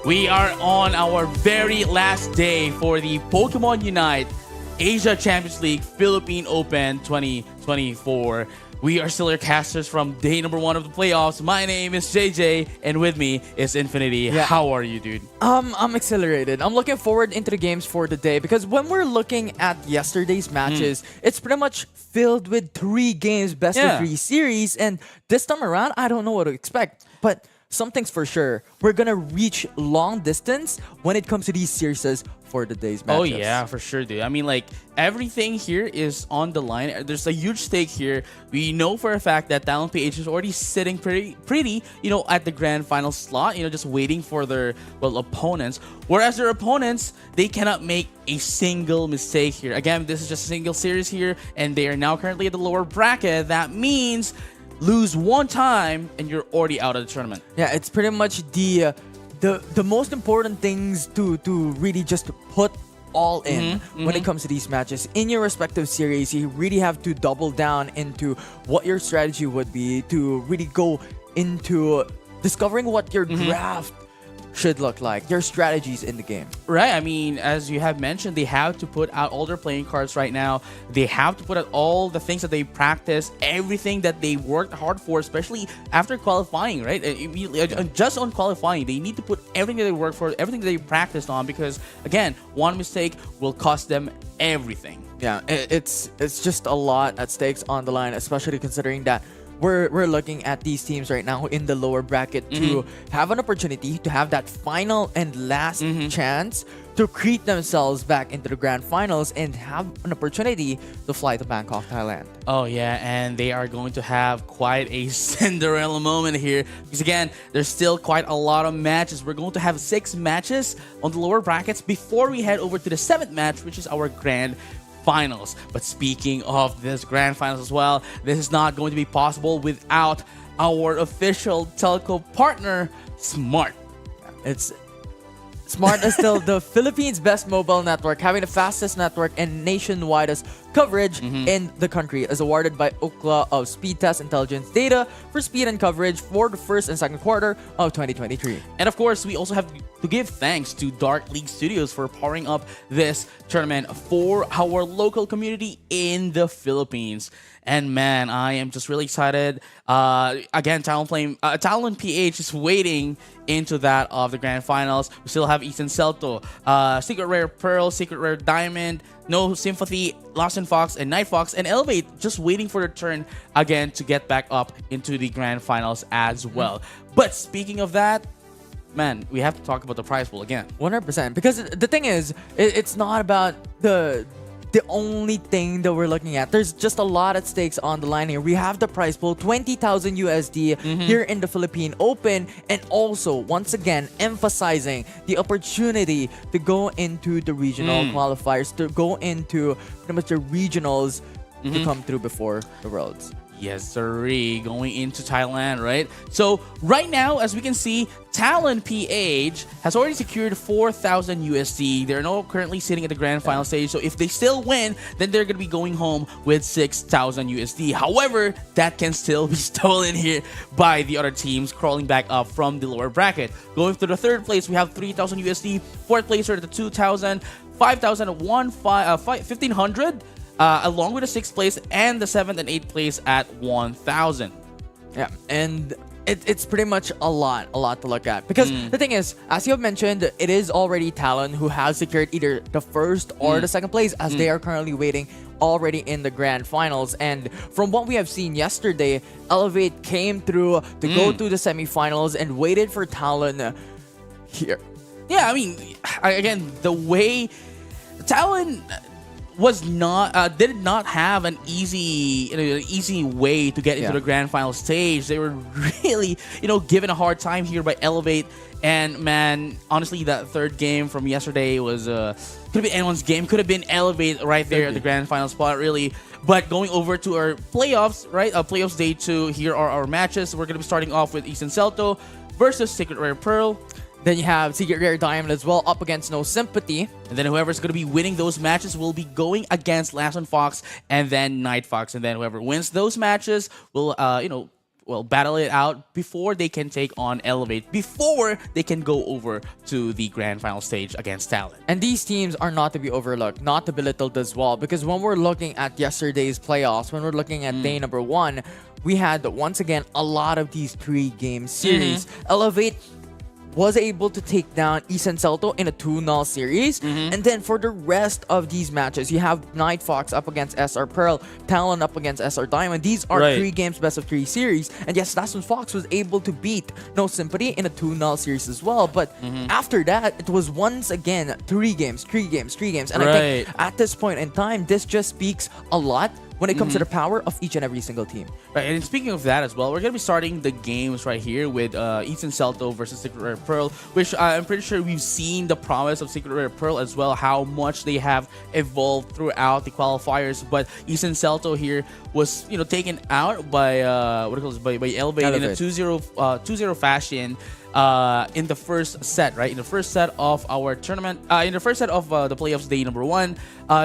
We are on our very last day for the Pokemon Unite Asia Champions League Philippine Open 2024. We are still your casters from day number 1 of the playoffs. My name is JJ, and with me is Infinity. Yeah. How are you, dude? I'm exhilarated. I'm looking forward into the games for today because when we're looking at yesterday's matches, it's pretty much filled with 3 games, best of 3 series, and this time around, I don't know what to expect. But something's for sure. We're gonna reach long distance when it comes to these series for today's matches. Oh yeah, for sure, dude. I mean, like, everything here is on the line. There's a huge stake here. We know for a fact that Talon PH is already sitting pretty, at the grand final slot, just waiting for their, opponents. Whereas their opponents, they cannot make a single mistake here. Again, this is just a single series here, and they are now currently at the lower bracket. That means lose one time and you're already out of the tournament. Yeah, it's pretty much the most important things to really just put all in when it comes to these matches. In your respective series, you really have to double down into what your strategy would be to really go into discovering what your draft should look like, your strategies in the game. Right. I mean, as you have mentioned, they have to put out all their playing cards right now. They have to put out all the things that they practice, everything that they worked hard for, especially after qualifying, right? Just on qualifying, they need to put everything that they worked for, everything that they practiced on, because, again, one mistake will cost them everything. Yeah, it's just a lot at stakes on the line, especially considering that we're looking at these teams right now in the lower bracket to have an opportunity to have that final and last chance to create themselves back into the grand finals and have an opportunity to fly to Bangkok, Thailand. Oh yeah, and they are going to have quite a Cinderella moment here because, again, there's still quite a lot of matches. We're going to have 6 matches on the lower brackets before we head over to the 7th match, which is our grand finals. But speaking of this grand finals as well, this is not going to be possible without our official telco partner, Smart. Smart is still the Philippines' best mobile network, having the fastest network and nationwide coverage in the country, as awarded by Ookla of Speed Test Intelligence Data for speed and coverage for the first and second quarter of 2023. And of course, we also have to give thanks to Dark League Studios for powering up this tournament for our local community in the Philippines. And man, I am just really excited. Again, Talon PH is waiting into that of the grand finals. We still have Ethan Celto, Secret Rare Pearl, Secret Rare Diamond, No Sympathy, Lost in Fox, and Night Fox, and Elevate just waiting for their turn again to get back up into the grand finals as well. But speaking of that, man, we have to talk about the prize pool again. 100%. Because the thing is, it's not about the only thing that we're looking at. There's just a lot at stakes on the line here. We have the prize pool, 20,000 USD here in the Philippine Open, and also, once again, emphasizing the opportunity to go into the regional qualifiers, to go into pretty much the regionals to come through before the Worlds. Yes, sirree. Going into Thailand, right? So right now, as we can see, Talon PH has already secured 4,000 USD. They're now currently sitting at the grand final stage. So if they still win, then they're going to be going home with 6,000 USD. However, that can still be stolen here by the other teams crawling back up from the lower bracket. Going to the 3rd place, we have 3,000 USD. 4th placer at the 2,000, 5,000 at 1,500. Along with the 6th place and the 7th and 8th place at 1,000. Yeah, and it's pretty much a lot to look at. Because the thing is, as you have mentioned, it is already Talon who has secured either the 1st or the 2nd place, as they are currently waiting already in the grand finals. And from what we have seen yesterday, Elevate came through to go to the semifinals and waited for Talon here. Yeah, I mean, again, the way Talon was not did not have an easy way to get into the grand final stage. They were really given a hard time here by Elevate. And man, honestly, that 3rd game from yesterday was could have been anyone's game. Could have been Elevate right there at the grand final spot, really. But going over to our playoffs, right? Playoffs day 2. Here are our matches. We're gonna be starting off with Easton Celto versus Secret Rare Pearl. Then you have Secret Rare Diamond as well, up against No Sympathy. And then whoever's going to be winning those matches will be going against Last on Fox and then Night Fox. And then whoever wins those matches will, well, battle it out before they can take on Elevate, before they can go over to the grand final stage against Talent. And these teams are not to be overlooked, not to be belittled as well, because when we're looking at yesterday's playoffs, when we're looking at day number 1, we had once again a lot of these 3-game series. Elevate was able to take down East Celto in a 2-0 series. And then for the rest of these matches, you have Night Fox up against SR Pearl, Talon up against SR Diamond. These are 3 games best of 3 series. And yes, that's when Fox was able to beat No Sympathy in a 2-0 series as well. But after that, it was once again 3 games. And I think at this point in time, this just speaks a lot when it comes to the power of each and every single team. Right, and speaking of that as well, we're going to be starting the games right here with East Celto versus Secret Rare Pearl, which I'm pretty sure we've seen the promise of Secret Rare Pearl as well, how much they have evolved throughout the qualifiers. But East Celto here was, taken out by by Elevate in a 2-0 fashion. In the first set, right? In the first set of our tournament, in the first set of the playoffs day number 1,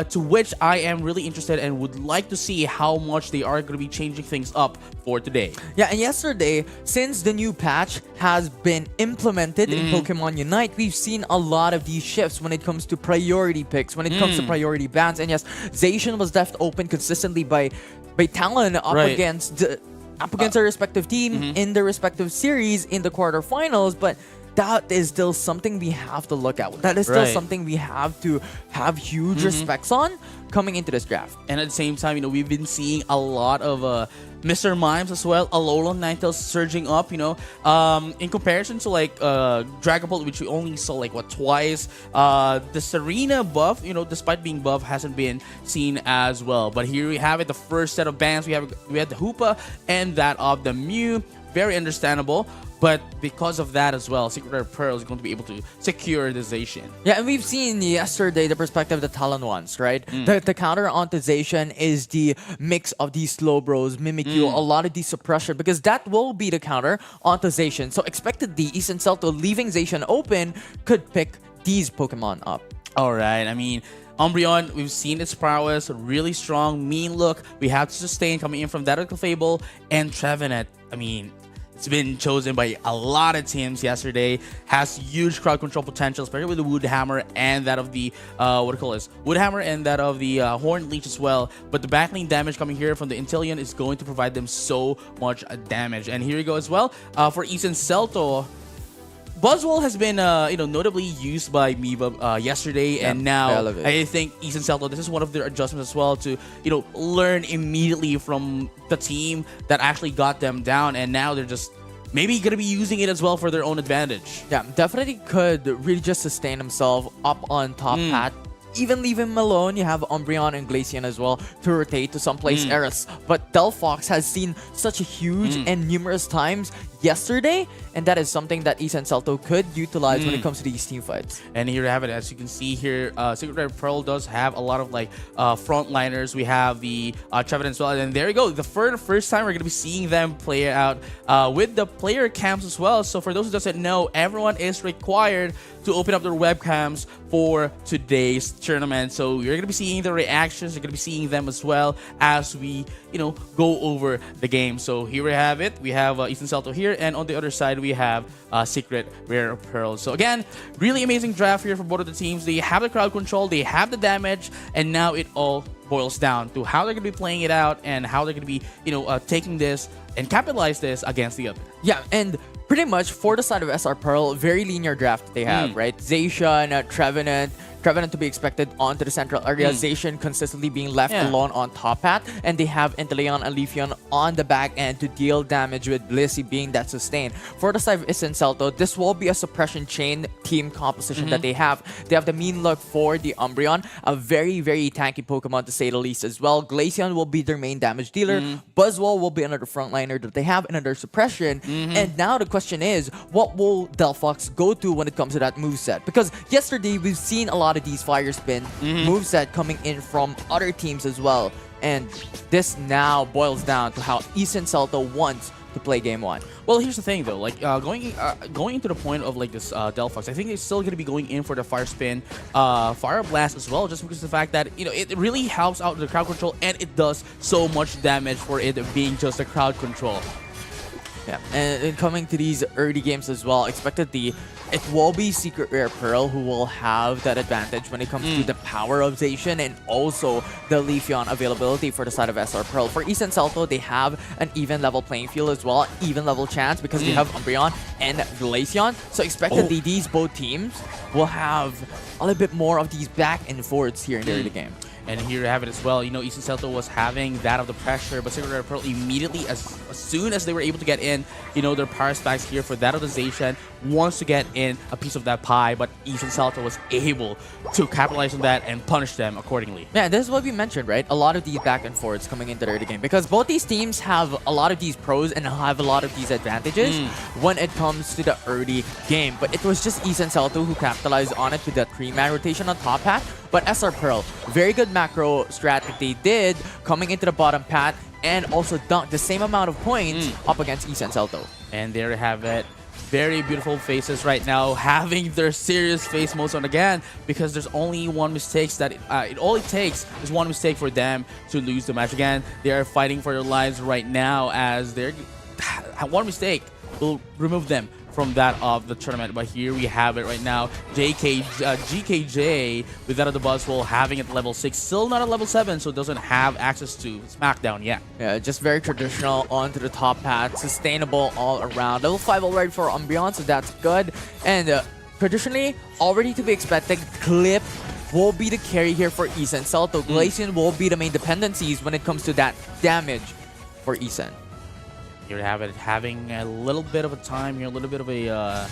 to which I am really interested and would like to see how much they are going to be changing things up for today. Yeah, and yesterday, since the new patch has been implemented in Pokemon Unite, we've seen a lot of these shifts when it comes to priority picks, when it comes to priority bans. And yes, Zacian was left open consistently by Talon up against their respective team in their respective series in the quarterfinals, but that is still something we have to look at. That is still something we have to have huge respects on coming into this draft. And at the same time, we've been seeing a lot of Mr. Mimes as well, Alolan Ninetales surging up, in comparison to like Dragapult, which we only saw like twice. The Serena buff, despite being buff, hasn't been seen as well. But here we have it, the first set of bans. We had the Hoopa and that of the Mew. Very understandable. But because of that as well, Secret Rare Pearl is going to be able to secure the Zacian. Yeah, and we've seen yesterday the perspective the Talon wants, right? The counter onto Zacian is the mix of these Slowbros, Mimikyu, a lot of these suppression, because that will be the counter onto Zacian. So expectedly, East Celto leaving Zacian open could pick these Pokemon up. Alright, I mean, Umbreon, we've seen its prowess, really strong, mean look. We have to sustain coming in from that of Fable, and Trevenant, I mean, it's been chosen by a lot of teams yesterday. Has huge crowd control potential, especially with the Wood Hammer and that of the Wood Hammer and that of the Horned Leech as well. But the backlane damage coming here from the Inteleon is going to provide them so much damage. And here we go as well for East Celto. Buzzwole has been, notably used by Miva yesterday, and now I think East Celto, this is one of their adjustments as well to, learn immediately from the team that actually got them down, and now they're just maybe going to be using it as well for their own advantage. Yeah, definitely could really just sustain himself up on top hat. Even leave him alone, you have Umbreon and Glaceon as well to rotate to someplace else. But Delphox has seen such a huge and numerous times yesterday, and that is something that East Celto could utilize when it comes to these team fights. And here you have it. As you can see here, Secret Rare Pearl does have a lot of frontliners. We have the Trevenant as well, and there you go. For the first time, we're going to be seeing them play out with the player cams as well. So for those who doesn't know, everyone is required to open up their webcams for today's tournament. So you're going to be seeing the reactions. You're going to be seeing them as well as we, go over the game. So here we have it. We have East Celto here, and on the other side, we have Secret Rare Pearl. So again, really amazing draft here for both of the teams. They have the crowd control, they have the damage, and now it all boils down to how they're going to be playing it out and how they're going to be, taking this and capitalize this against the other. Yeah, and pretty much for the side of SR Pearl, very linear draft they have, right? Zacian, Trevenant to be expected onto the central area. Zacian consistently being left alone on top hat, and they have Inteleon and Leafeon on the back end to deal damage, with Blissey being that sustained. For the side of East Celto, this will be a suppression chain team composition that they have. They have the mean look for the Umbreon, a very, very tanky Pokemon to say the least as well. Glaceon will be their main damage dealer. Buzzwole will be another frontliner that they have, another suppression. And now the question is, what will Delphox go to when it comes to that moveset? Because yesterday, we've seen a lot of these fire spin moveset coming in from other teams as well, and this now boils down to how East Celto wants to play game 1. Well, here's the thing though, going into the point of this Delphox, I think they're still going to be going in for the fire spin, fire blast as well, just because of the fact that it really helps out the crowd control, and it does so much damage for it being just a crowd control. Yeah, and coming to these early games as well, it will be Secret Rare Pearl who will have that advantage when it comes to the power of Zacian and also the Leafeon availability for the side of SR Pearl. For East and Salto, they have an even level playing field as well, even level chance because they have Umbreon and Glaceon. So expectedly, these both teams will have a little bit more of these back and forwards here in the early game. And here you have it as well. You know, East and Celto was having that of the pressure, but Secret Rare Pearl immediately, as soon as they were able to get in, you know, their power stacks here for that of the Zacian wants to get in a piece of that pie, but East and Celto was able to capitalize on that and punish them accordingly. Yeah, this is what we mentioned, right? A lot of these back and forwards coming into the early game because both these teams have a lot of these pros and have a lot of these advantages when it comes to the early game. But it was just East and Celto who capitalized on it with that 3-man rotation on top hat. But SR Pearl, very good macro strat that they did coming into the bottom path and also dunk the same amount of points up against East and Celto. And there you have it. Very beautiful faces right now, having their serious face modes on again because there's only one mistake all it takes is one mistake for them to lose the match again. They are fighting for their lives right now as they're one mistake will remove them from that of the tournament. But here we have it right now. GKJ with that of the Buzzwole having it level 6, still not at level 7, so doesn't have access to SmackDown yet. Yeah, just very traditional onto the top path, sustainable all around. Level 5 already for Umbreon, so that's good. And traditionally, already to be expected, Clip will be the carry here for Eason. Salto, Glaceon will be the main dependencies when it comes to that damage for Eason. Here you have it, having a little bit of a time here, a little bit of a,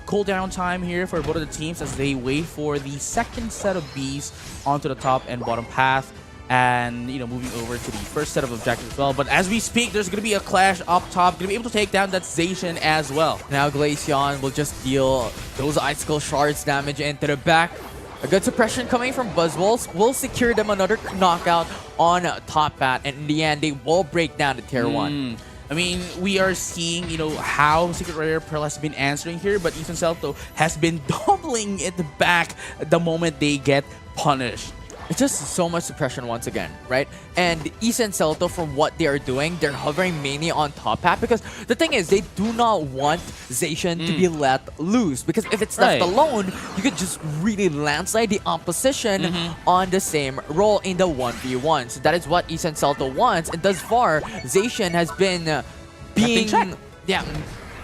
cooldown time here for both of the teams as they wait for the second set of Bs onto the top and bottom path. And, you know, moving over to the first set of objectives as well. But as we speak, there's going to be a clash up top. Going to be able to take down that Zacian as well. Now Glaceon will just deal those Icicle Shards damage into the back. A good suppression coming from Buzzwole will secure them another knockout on top bat, and in the end, they will break down the tier 1. I mean, we are seeing, you know, how Secret Rare Pearl has been answering here, but Ethan Celto has been doubling it back the moment they get punished. It's just so much suppression once again, right? And East and Celto, from what they are doing, they're hovering mainly on top hat because the thing is, they do not want Zacian to be let loose because if it's left alone, you could just really landslide the opposition on the same role in the 1v1. So that is what East and Celto wants, and thus far, Zacian has been being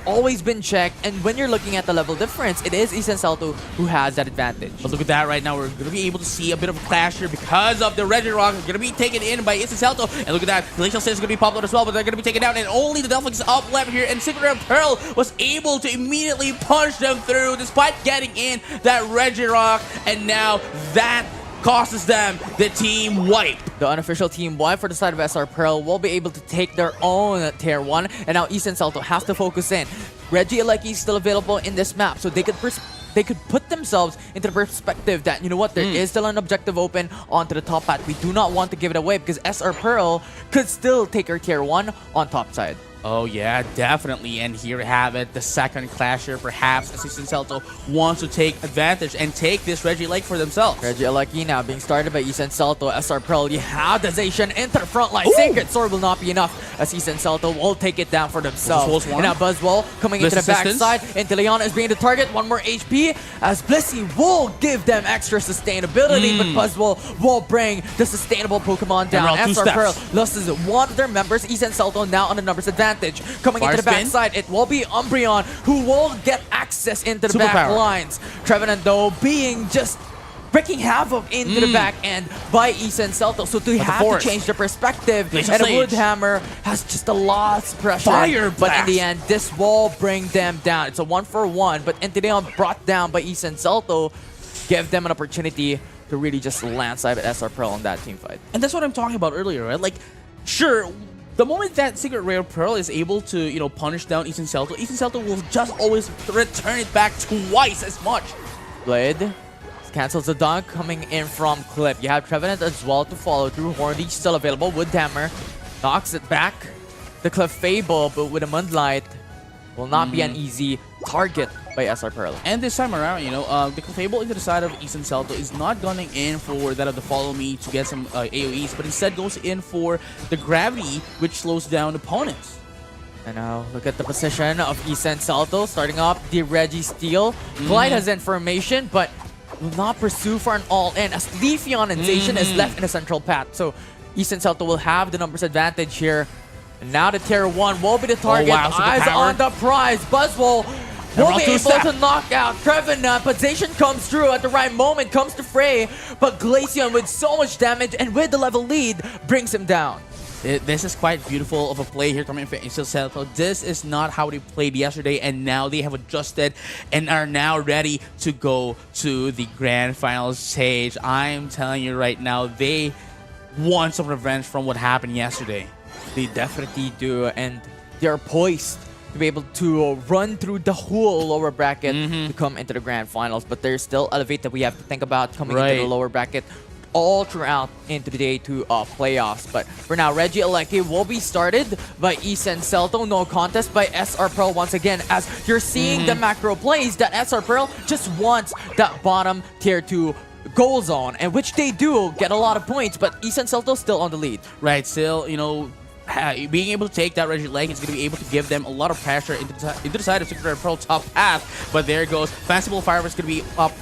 always been checked, and when you're looking at the level difference, it is East and Salto who has that advantage. But look at that right now. We're going to be able to see a bit of a clash here because of the Regirock. Going to be taken in by East and Salto. And look at that. Glacial State is going to be popped out as well, but they're going to be taken down, and only the Delphix is up left here, and Secret Rare Pearl was able to immediately punch them through despite getting in that Regirock, and now that causes them the team wipe. The unofficial team wipe for the side of SR Pearl will be able to take their own tier 1, and now East and Salto has to focus in. Regieleki is still available in this map, so they could put themselves into the perspective that, you know what, there is still an objective open onto the top path. We do not want to give it away because SR Pearl could still take her tier 1 on top side. Oh yeah, definitely. And here we have it, the second clasher, perhaps Assistant Celto wants to take advantage and take this Regieleki for themselves. Regieleki now being started by East and Celto. SR Pearl, you have the Zacian into the front line. Sacred Sword will not be enough as East and Celto will take it down for themselves. And now Buzzwole coming into the backside. And Leon is being the target. 1 more HP as Blissey will give them extra sustainability, but Buzzwole will bring the sustainable Pokemon down. SR Pearl loses one of their members. East and Celto now on the numbers advantage. Coming into the backside, it will be Umbreon who will get access into the back lines. Trevenant though being just wreaking havoc into the back end by East and Celto. So they have to change their perspective. And the Woodhammer has just a lot of pressure. But in the end, this will bring them down. It's a 1-for-1. But Enteleon brought down by East and Celto give them an opportunity to really just landslide at SR Pearl on that team fight. And that's what I'm talking about earlier, right? Like, sure, the moment that Secret Rare Pearl is able to, you know, punish down East and Celto will just always return it back twice as much. Blade cancels the dunk coming in from Clip. You have Trevenant as well to follow through. Hornbeach still available. Woodhammer knocks it back. The Cliff Fable, but with a Moonlight, will not be an easy target by SR Pearl. And this time around, you know, the Fable into the side of East and Celto is not gunning in for that of the Follow Me to get some AoEs, but instead goes in for the Gravity, which slows down opponents. And now look at the position of Isen Salto starting up the Reggie Steal. Glide has information, but will not pursue for an all-in as Leafeon and Zacian is left in the central path. So Isen Salto will have the numbers advantage here. And now the tier 1 will be the target. Eyes on the prize. Buzzwole will be able to knock out Trevenant, but Zacian comes through at the right moment, comes to fray, but Glaceon with so much damage and with the level lead brings him down. This is quite beautiful of a play here coming from Isen Salto. This is not how they played yesterday, and now they have adjusted and are now ready to go to the grand final stage. I'm telling you right now, they want some revenge from what happened yesterday. They definitely do, and they're poised to be able to run through the whole lower bracket to come into the grand finals. But there's still Elevate that we have to think about coming into the lower bracket all throughout into the day 2 playoffs. But for now, Reggie Aleki will be started by Isen Salto. No contest by SR Pearl once again, as you're seeing the macro plays that SR Pearl just wants that bottom tier 2 goal zone, and which they do get a lot of points, but Isen Salto still on the lead. Right, still, you know, being able to take that Reggie Lake is going to be able to give them a lot of pressure into the side of Secret Pearl top path. But there goes Fanciful Fireworks going to be up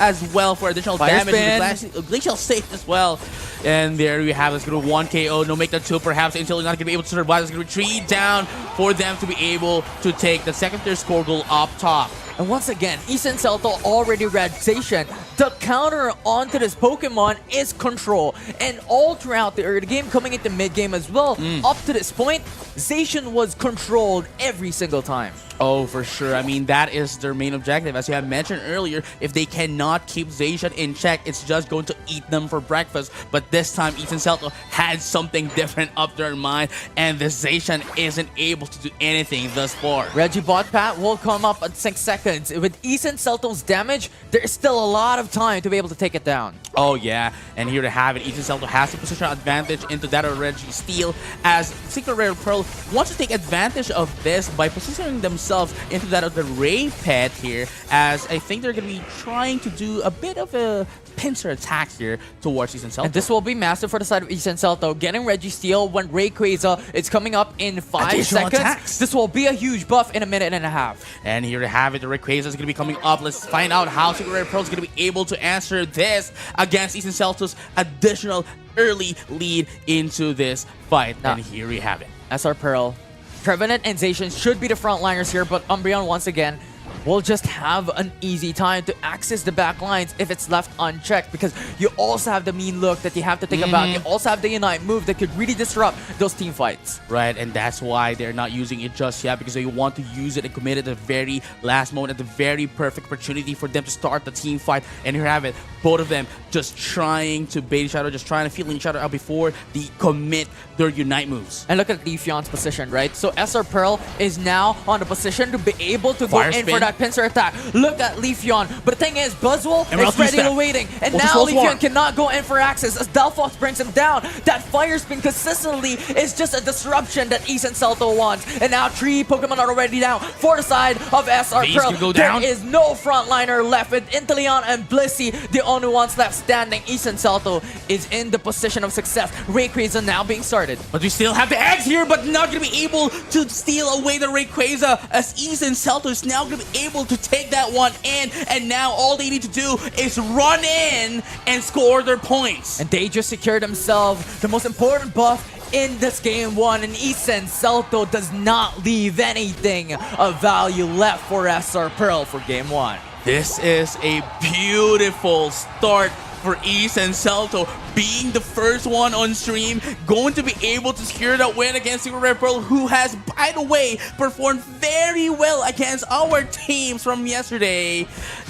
as well for additional damage. Glacial safe as well. And there we have this going to 1 KO. No make that 2 perhaps until not going to be able to survive. It's going to retreat down for them to be able to take the second tier score goal up top. And once again, Isen Salto already read Zacian. The counter onto this Pokemon is Control. And all throughout the early game, coming into mid-game as well, up to this point, Zacian was controlled every single time. Oh, for sure. I mean, that is their main objective. As you have mentioned earlier, if they cannot keep Zacian in check, it's just going to eat them for breakfast. But this time, Isen Salto had something different up their mind, and the Zacian isn't able to do anything thus far. Reggie Bot Pat will come up at 6 seconds. With Isen Salto's damage, there is still a lot of time to be able to take it down. Oh, yeah. And here to have it, Isen Salto has the position advantage into that of Reggie Steal, as Secret Rare Pearl wants to take advantage of this by positioning themselves into that of the Ray Pet here, as I think they're going to be trying to do a bit of a pincer attack here towards Isen Salto. And this will be massive for the side of Isen Salto, getting Reggie Steal when Rayquaza is coming up in 5 seconds. Attacks. This will be a huge buff in a minute and a half. And here to have it, the Rayquaza is going to be coming up. Let's find out how Secret Rare Pearl is going to be able to answer this against Isen Salto's additional early lead into this fight. And here we have it. SR Pearl, Trevenant and Zacian should be the frontliners here, but Umbreon once again will just have an easy time to access the back lines if it's left unchecked, because you also have the mean look that you have to think about. You also have the Unite move that could really disrupt those team fights. Right, and that's why they're not using it just yet, because they want to use it and commit it at the very last moment, at the very perfect opportunity for them to start the team fight. And here you have it, both of them just trying to bait each other, just trying to feel each other out before they commit their Unite moves. And look at Leafeon's position, right? So SR Pearl is now on the position to be able to go in for that pincer attack. Look at Leafeon. But the thing is, Buzzwole is ready and waiting. And now Leafeon cannot go in for access as Delphox brings him down. That Fire Spin consistently is just a disruption that Isen Salto wants. And now 3 Pokemon are already down for the side of SR Pearl. There is no frontliner left with Inteleon and Blissey, the only ones left standing. Isen Salto is in the position of success. Rayquaza now being started. But we still have the eggs here, but not going to be able to steal away the Rayquaza, as Isen Salto is now going to be able to take that one in, and now all they need to do is run in and score their points. And they just secured themselves the most important buff in this game 1, and Isen Salto does not leave anything of value left for SR Pearl for game 1. This is a beautiful start for Isen Salto, being the first one on stream, going to be able to secure that win against Secret Rare Pearl, who has, by the way, performed very well against our teams from yesterday.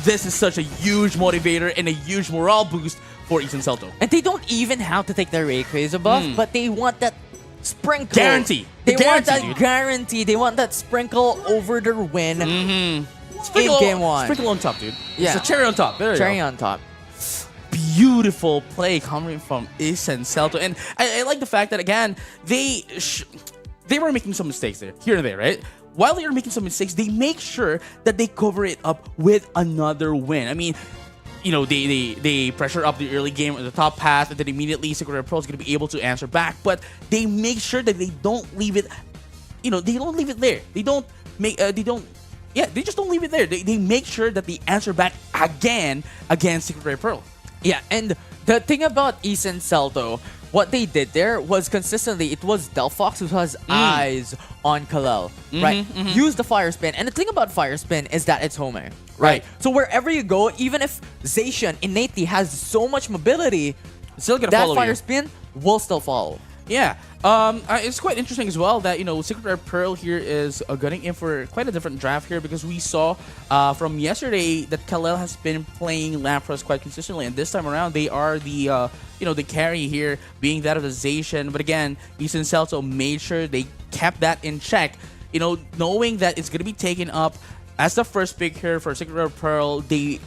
This is such a huge motivator and a huge morale boost for Isen Salto. And they don't even have to take their Rayquaza buff, but they want that sprinkle. Guarantee. They want that guarantee. They want that sprinkle over their win in game 1. Sprinkle on top, dude. Yeah. It's a cherry on top. There you cherry go. on top. Beautiful play coming from Isen Salto, and I like the fact that, again, they were making some mistakes there, here and there, right? While they were making some mistakes, they make sure that they cover it up with another win. I mean, you know, they pressure up the early game at the top path, and then immediately Secret Rare Pearl is going to be able to answer back, but they make sure that they don't leave it they don't leave it there. They don't make they don't yeah, they just don't leave it there. They make sure that they answer back again against Secret Rare Pearl. Yeah, and the thing about East and Celto, what they did there was consistently, it was Delphox who has eyes on Kalel, right? Use the Fire Spin. And the thing about Fire Spin is that it's home, right? So wherever you go, even if Zacian innately has so much mobility, Still gonna that follow Fire you. Spin will still follow. Yeah, it's quite interesting as well that Secret Rare Pearl here is getting in for quite a different draft here, because we saw from yesterday that Kalel has been playing Lapras quite consistently, and this time around they are the the carry here, being that of the Zacian. But again, East and Celto made sure they kept that in check. Knowing that it's gonna be taken up as the first pick here for Secret Rare Pearl, they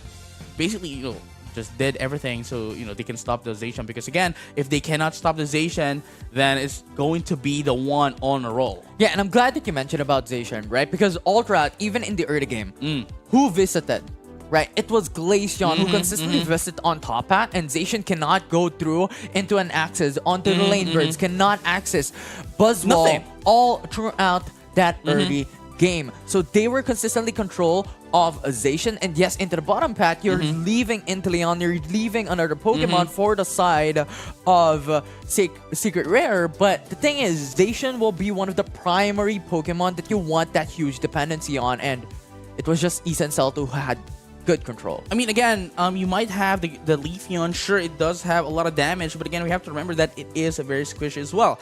basically just did everything so they can stop the Zacian, because again, if they cannot stop the Zacian, then it's going to be the one on a roll. Yeah, and I'm glad that you mentioned about Zacian, right? Because all throughout, even in the early game, who visited? Right, it was Glaceon who consistently visited on top hat, and Zacian cannot go through into an axis onto the lane birds, cannot access Buzzwall Nothing. all throughout that early game. So they were consistently control of Zacian, and yes, into the bottom path, you're leaving Inteleon, you're leaving another Pokemon for the side of Secret Rare. But the thing is, Zacian will be one of the primary Pokemon that you want that huge dependency on, and it was just East and Celto who had good control. I mean, again, you might have the Leafeon. Sure, it does have a lot of damage, but again, we have to remember that it is a very squishy as well.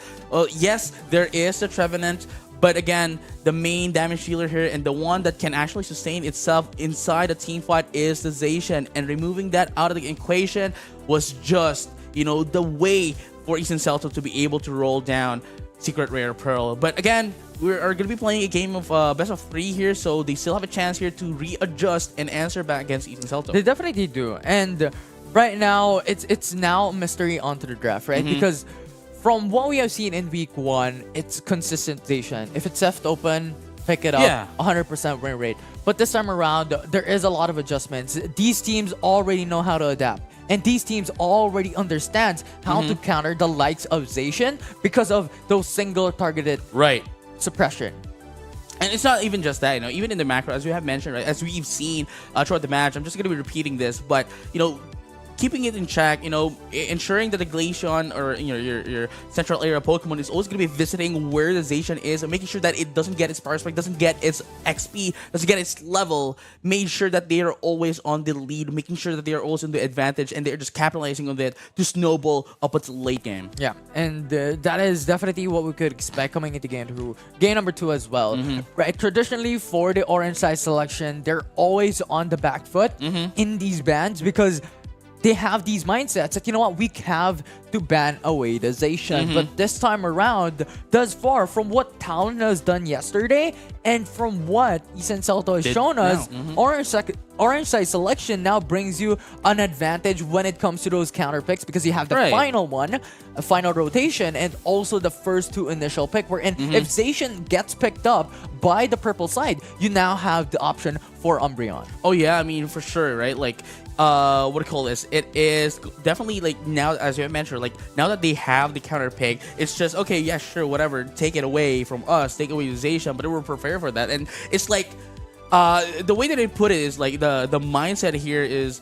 Yes, there is the Trevenant, but again, the main damage dealer here and the one that can actually sustain itself inside a team fight is the Zacian, and removing that out of the equation was just, the way for East and Celto to be able to roll down Secret Rare Pearl. But again, we are going to be playing a game of best of 3 here, so they still have a chance here to readjust and answer back against East and Celto. They definitely do. And right now, it's now mystery onto the draft, right? Because from what we have seen in week 1, it's consistent Zacian. If it's left open, pick it up. Yeah. 100% win rate. But this time around, there is a lot of adjustments. These teams already know how to adapt. And these teams already understand how to counter the likes of Zacian because of those single targeted suppression. And it's not even just that, even in the macro, as we have mentioned, right, as we've seen throughout the match, I'm just going to be repeating this, but, keeping it in check, ensuring that the Glaceon or your central area Pokemon is always going to be visiting where the Zacian is, and making sure that it doesn't get its power spike, doesn't get its XP, doesn't get its level. Made sure that they are always on the lead, making sure that they are always in the advantage, and they're just capitalizing on it to snowball up until late game. Yeah, and that is definitely what we could expect coming into game number 2 as well. Right, traditionally for the orange side selection, they're always on the back foot in these bans, because they have these mindsets that, we have to ban away the Zacian. But this time around, thus far, from what Talon has done yesterday, and from what East and Celto has shown us, orange side selection now brings you an advantage when it comes to those counter picks, because you have the final one, a final rotation, and also the first 2 initial pick, wherein if Zacian gets picked up by the purple side, you now have the option for Umbreon. Oh yeah, I mean, for sure, right? Like, what do you call this? It is definitely, like, now, as you mentioned, like, now that they have the counter pick, it's just, okay, yeah, sure, whatever, take it away from us, take away the Zacian, but we're prepared for that. And it's like, the way that they put it is, like, the mindset here is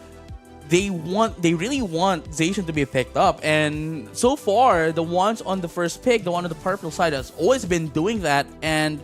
they really want Zacian to be picked up, and so far, the ones on the first pick, the one on the purple side, has always been doing that, and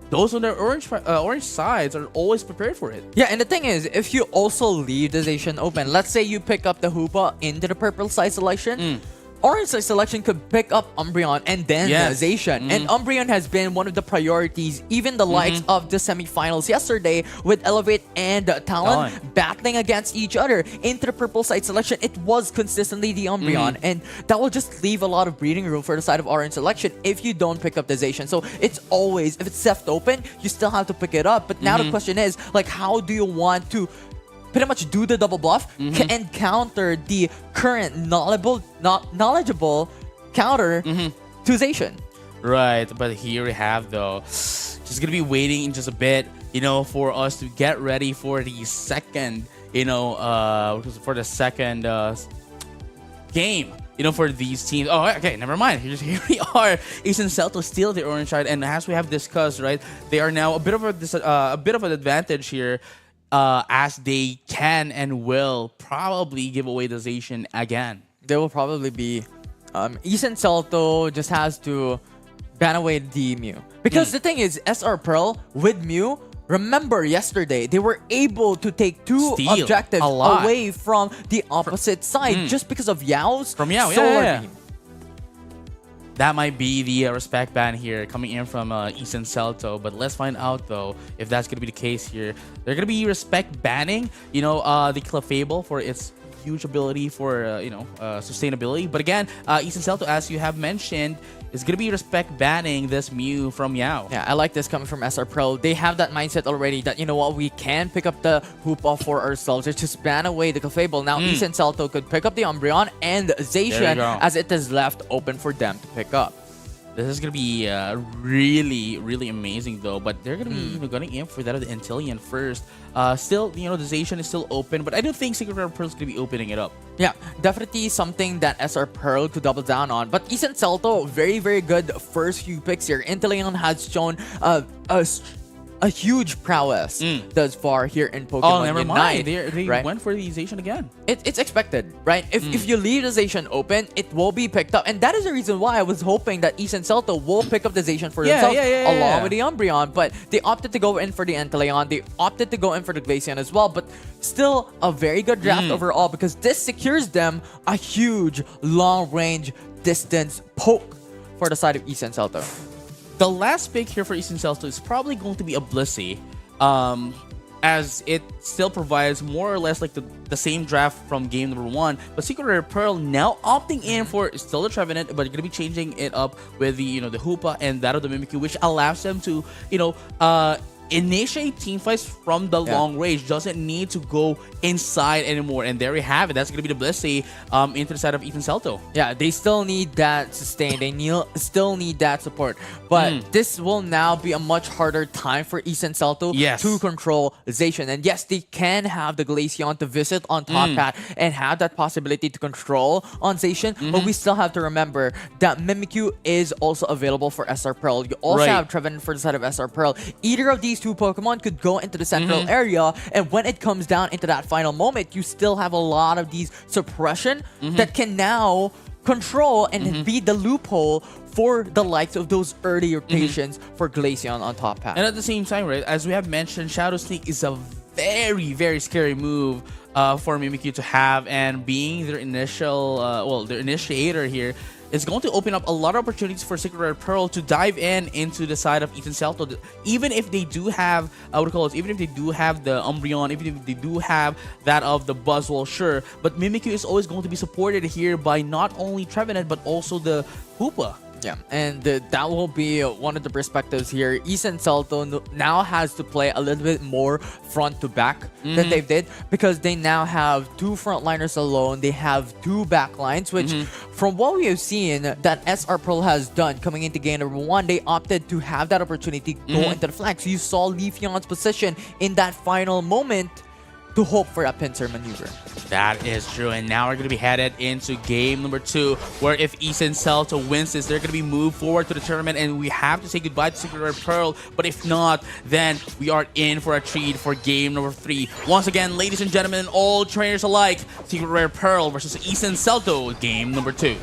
those on the orange sides are always prepared for it. Yeah, and the thing is, if you also leave the Zacian open, let's say you pick up the Hoopa into the purple side selection, orange side selection could pick up Umbreon and then the Zacian. And Umbreon has been one of the priorities, even the likes of the semifinals yesterday, with Elevate and Talon battling against each other into the purple side selection. It was consistently the Umbreon, and that will just leave a lot of breathing room for the side of orange selection if you don't pick up the Zacian. So it's always, if it's left open, you still have to pick it up. But now the question is, like, how do you want to pretty much do the double bluff and counter the current knowledgeable counter to Zacian? Right, but here we have, though, just gonna be waiting in just a bit, for us to get ready for the second, for the second game, for these teams. Oh, okay, never mind. Here we are. Ace and Celto still the orange side, and as we have discussed, right, they are now a bit of an advantage here, as they can and will probably give away the Zacian again. There will probably be Ace and Celto just has to ban away the Mew. Because the thing is, SR Pearl with Mew, remember yesterday, they were able to take two Steal objectives a lot. away from the opposite side just because of Yao's From Yao, solar yeah. beam. That might be the respect ban here coming in from Ace and Celto, but let's find out though if that's gonna be the case here. They're gonna be respect banning, the Clefable for its huge ability for sustainability. But again, Ace and Celto, as you have mentioned, is gonna be respect banning this Mew from Yao. Yeah, I like this coming from SR Pro. They have that mindset already that, you know what, we can pick up the Hoopa for ourselves. Let's just ban away the Clefable. Now, Ace and Celto could pick up the Umbreon and Zacian as it is left open for them to pick up. This is gonna be really, really amazing though. But they're gonna be going in for that of the Intellion first. Still, the Zacian is still open, but I don't think Secret Rare Pearl is gonna be opening it up. Yeah, definitely something that SR Pearl to double down on. But Ace and Celto, very, very good first few picks here. Intellion has shown a huge prowess thus far here in Pokemon never Unite. mind. They right? went for the Zacian again. It's expected, right? If you leave the Zacian open, it will be picked up. And that is the reason why I was hoping that Ace and Celto will pick up the Zacian for themselves along with the Umbreon. But they opted to go in for the Enteleon. They opted to go in for the Glaceon as well. But still a very good draft overall, because this secures them a huge long-range distance poke for the side of Ace and Celto. The last pick here for Ace and Celto is probably going to be a Blissey, as it still provides more or less like the same draft from game number 1. But Secret Rare Pearl now opting in for still the Trevenant, but going to be changing it up with the the Hoopa and that of the Mimikyu, which allows them to initiate team fights from the long range. Doesn't need to go inside anymore. And there we have it. That's going to be the Blissey into the side of Ace and Celto. Yeah, they still need that sustain. They still need that support. But this will now be a much harder time for Ace and Celto to control Zacian. And yes, they can have the Glaceon to visit on top hat and have that possibility to control on Zacian. But we still have to remember that Mimikyu is also available for SR Pearl. You also have Trevenant for the side of SR Pearl. Either of these two Pokemon could go into the central area, and when it comes down into that final moment, you still have a lot of these suppression that can now control and be the loophole for the likes of those early rotations for Glaceon on top path. And at the same time, right, as we have mentioned, Shadow Sneak is a very, very scary move for Mimikyu to have, and being their initial, their initiator here, is going to open up a lot of opportunities for Secret Rare Pearl to dive into the side of Ace and Celto. Even if they do have, even if they do have the Umbreon, even if they do have that of the Buzzwole, sure. But Mimikyu is always going to be supported here by not only Trevenant, but also the Hoopa. Yeah, and that will be one of the perspectives here. Ace and Celto now has to play a little bit more front to back than they did, because they now have two frontliners alone. They have two backlines, which from what we have seen that SR Pearl has done coming into game number 1, they opted to have that opportunity to go into the flank. So you saw Leafeon's position in that final moment to hope for a pincer maneuver. That is true, and now we're going to be headed into game number 2, where if Ace and Celto wins this, they're going to be moved forward to the tournament, and we have to say goodbye to Secret Rare Pearl. But if not, then we are in for a treat for game number 3. Once again, ladies and gentlemen, all trainers alike, Secret Rare Pearl versus Ace and Celto, game number 2.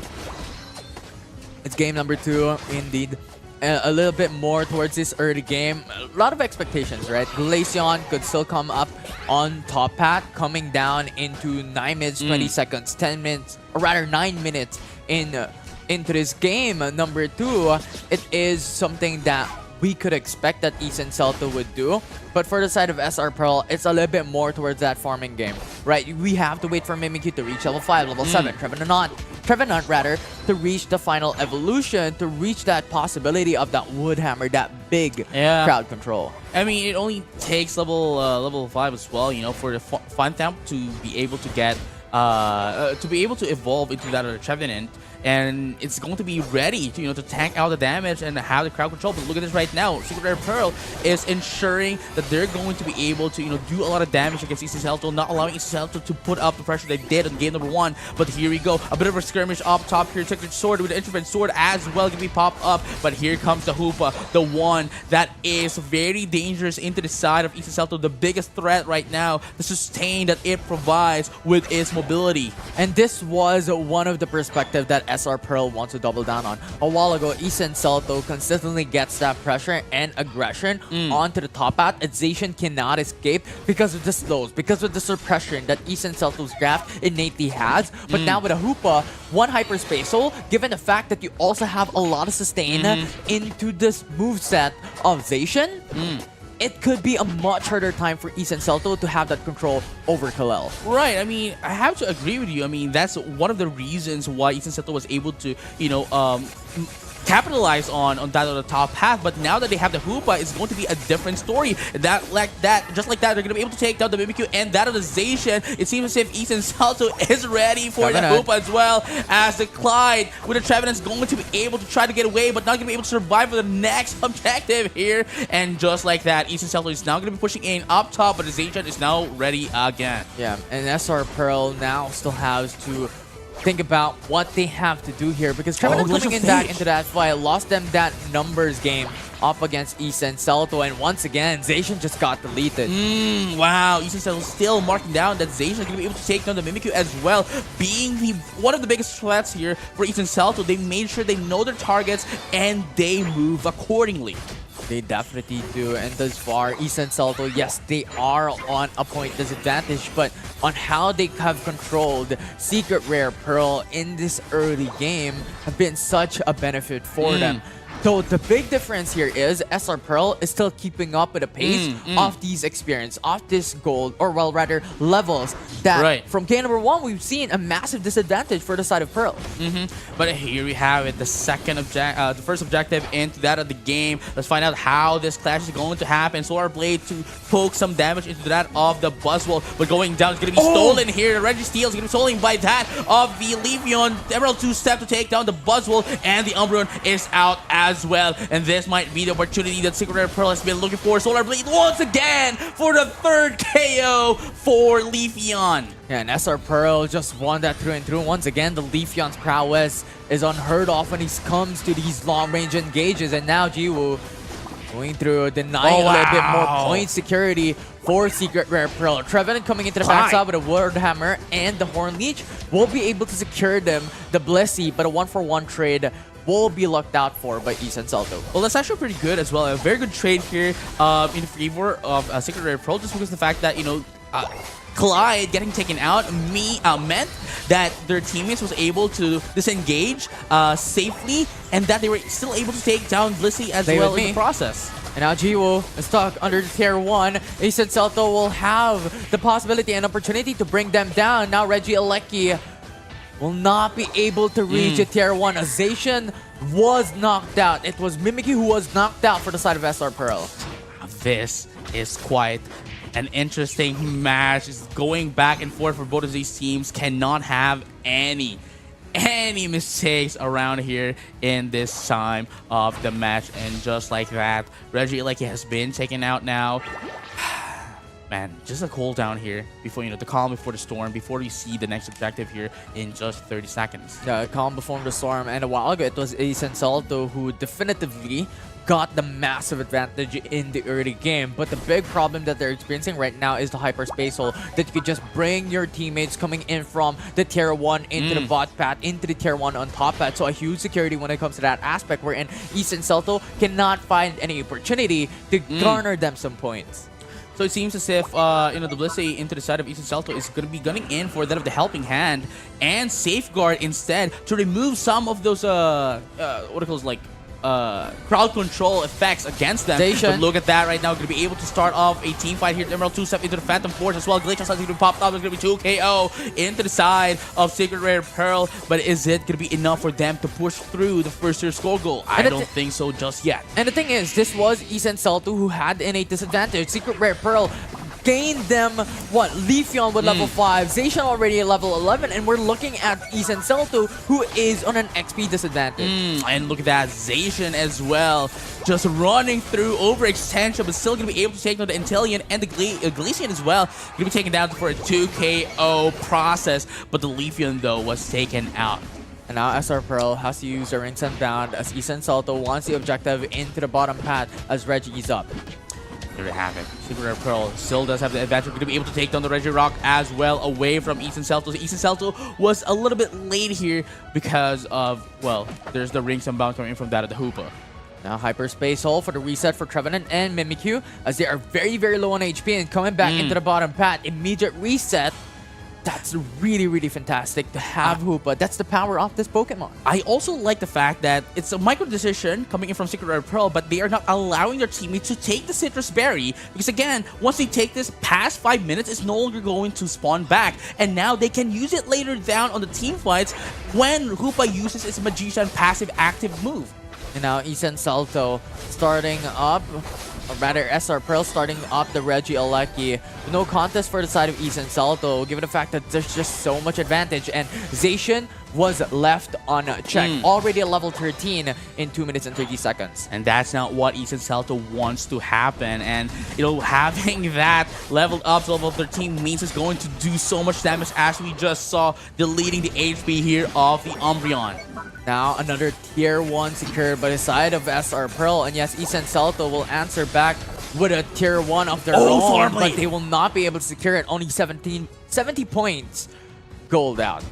It's game number 2, indeed. A little bit more towards this early game. A lot of expectations, right? Glaceon could still come up on top path, coming down into 9 minutes, 20 seconds, 10 minutes, or rather 9 minutes into this game. Number 2, it is something that we could expect that Ace and Celto would do. But for the side of SR Pearl, it's a little bit more towards that farming game, right? We have to wait for Mimikyu to reach level 5, level 7, Trevenant rather, to reach the final evolution, to reach that possibility of that Wood Hammer, that big crowd control. I mean, it only takes level 5 as well, for the Fun Thump to be able to get to be able to evolve into that other Trevenant, and it's going to be ready to to tank out the damage and have the crowd control. But look at this right now. Secret Rare Pearl is ensuring that they're going to be able to do a lot of damage against EC Celto, not allowing EC Celto to put up the pressure they did on game number 1. But here we go, a bit of a skirmish up top here. Sacred Sword with the Intermittent Sword as well can be popped up. But here comes the Hoopa, the one that is very dangerous into the side of EC Celto. The biggest threat right now, the sustain that it provides with its mobility. And this was one of the perspective that SR Pearl wants to double down on. A while ago, Isen Celto consistently gets that pressure and aggression onto the top path. Zacian cannot escape because of the slows, because of the suppression that Isen Celto's draft innately has. But now with a Hoopa, one hyperspatial, given the fact that you also have a lot of sustain into this moveset of Zacian, it could be a much harder time for Isen Celto to have that control over Kalel. Right. I mean, I have to agree with you. I mean, that's one of the reasons why Isen Celto was able to, capitalize on that on the top path. But now that they have the Hoopa, it's going to be a different story. Just like that, they're going to be able to take down the Mimikyu and that of the Zacian. It seems as if Isen Celto is ready for the Hoopa as well, as the Clyde with the Trevenant is going to be able to try to get away, but not going to be able to survive for the next objective here. And just like that, Isen Celto is now going to be pushing in up top, but the Zacian is now ready again. Yeah, and SR Pearl now still has to think about what they have to do here, because Trevenant coming in back into that fight lost them that numbers game up against Isen Celto, and once again Zacian just got deleted. Wow, Isen Celto still marking down that Zacian is going to be able to take down the Mimikyu as well, being one of the biggest threats here for Isen Celto. They made sure they know their targets and they move accordingly. They definitely do, and thus far, Isen Celto, yes, they are on a point disadvantage, but on how they have controlled Secret Rare Pearl in this early game have been such a benefit for them. So the big difference here is SR Pearl is still keeping up with the pace of these experience, of this gold, or well rather levels that from game number 1 we've seen a massive disadvantage for the side of Pearl. But here we have it, the first objective into that of the game. Let's find out how this clash is going to happen. Solar Blade to poke some damage into that of the Buzzwole, but going down is going to be stolen here. The Reggie Steel is going to be stolen by that of the Leafeon. Emerald 2-step to take down the Buzzwole, and the Umbreon is out as well. And this might be the opportunity that Secret Rare Pearl has been looking for. Solar Blade once again for the 3rd KO for Leafeon. Yeah, and SR Pearl just won that through and through. Once again, the Leafeon's prowess is unheard of when he comes to these long-range engages. And now Jiwoo going through, denying a little bit more point security for Secret Rare Pearl. Trevenant coming into the backside with a Word Hammer and the Horn Leech will be able to secure them the Blissey, but a 1-for-1 trade will be looked out for by Isen Celto. Well, that's actually pretty good as well. A very good trade here in favor of Secret Rare Pearl, just because of the fact that, Clyde getting taken out meant that their teammates was able to disengage safely, and that they were still able to take down Blissey as well in the process. And now Jiwoo is stuck under the tier 1. Isen Celto will have the possibility and opportunity to bring them down. Now Reggie Alecki will not be able to reach the tier 1. Zacian was knocked out. It was Mimikyu who was knocked out for the side of SR Pearl. This is quite an interesting match. It's going back and forth for both of these teams. Cannot have any mistakes around here in this time of the match. And just like that, Reggie Alecki has been taken out now. Man, just a cooldown here before, the calm before the storm, before you see the next objective here in just 30 seconds. Yeah, calm before the storm. And a while ago, it was Isen Celto who definitively got the massive advantage in the early game. But the big problem that they're experiencing right now is the hyperspatial, that you could just bring your teammates coming in from the tier 1 into the bot path, into the tier 1 on top path. So a huge security when it comes to that aspect, wherein Isen Celto cannot find any opportunity to garner them some points. So it seems as if, the Blissey into the side of Isen Celto is going to be gunning in for that of the Helping Hand and Safeguard instead to remove some of those, crowd control effects against them. But look at that right now. Going to be able to start off a team fight here. Emerald 2-step into the Phantom Force as well. Glacial Sun's going to be popped up. There's going to be 2 KO into the side of Secret Rare Pearl. But is it going to be enough for them to push through the first tier score goal? I don't think so just yet. And the thing is, this was Isen Celto who had in a disadvantage. Secret Rare Pearl gained them, what, Leafeon with level 5, Zacian already at level 11, and we're looking at Ethan Celto, who is on an XP disadvantage. And look at that, Zacian as well, just running through overextension, but still going to be able to take down the Inteleon and the Glaceon as well. Going to be taken down for a 2 KO process, but the Leafeon, though, was taken out. And now SR Pearl has to use the Rinse and Bound as Ethan Celto wants the objective into the bottom path as Reggie's up. There we have it. Secret Rare Pearl still does have the advantage. We're going to be able to take down the Regirock as well away from Ethan Celto. Ethan Celto was a little bit late here because of, well, there's the Rings and Bound coming in from that of the Hoopa. Now Hyperspace Hole for the reset for Trevenant and Mimikyu as they are very, very low on HP and coming back into the bottom path. Immediate reset. That's really, really fantastic to have Hoopa. That's the power of this Pokemon. I also like the fact that it's a micro decision coming in from Secret Rare Pearl, but they are not allowing their teammates to take the Citrus Berry. Because again, once they take this past 5 minutes, it's no longer going to spawn back. And now they can use it later down on the team fights when Hoopa uses its Magician passive active move. And now Ethan Celto starting up, or rather SR Pearl starting up the Reggie Alecki. No contest for the side of Ethan Celto, given the fact that there's just so much advantage. And Zacian was left unchecked, already at level 13 in 2 minutes and 30 seconds. And that's not what Ethan Celto wants to happen. And, you know, having that leveled up to level 13 means it's going to do so much damage, as we just saw, deleting the HP here of the Umbreon. Now another tier 1 secured by the side of SR Pearl. And yes, Ethan Celto will answer back with a tier 1 of their own, but they will not be able to secure it. Only 70 points gold out.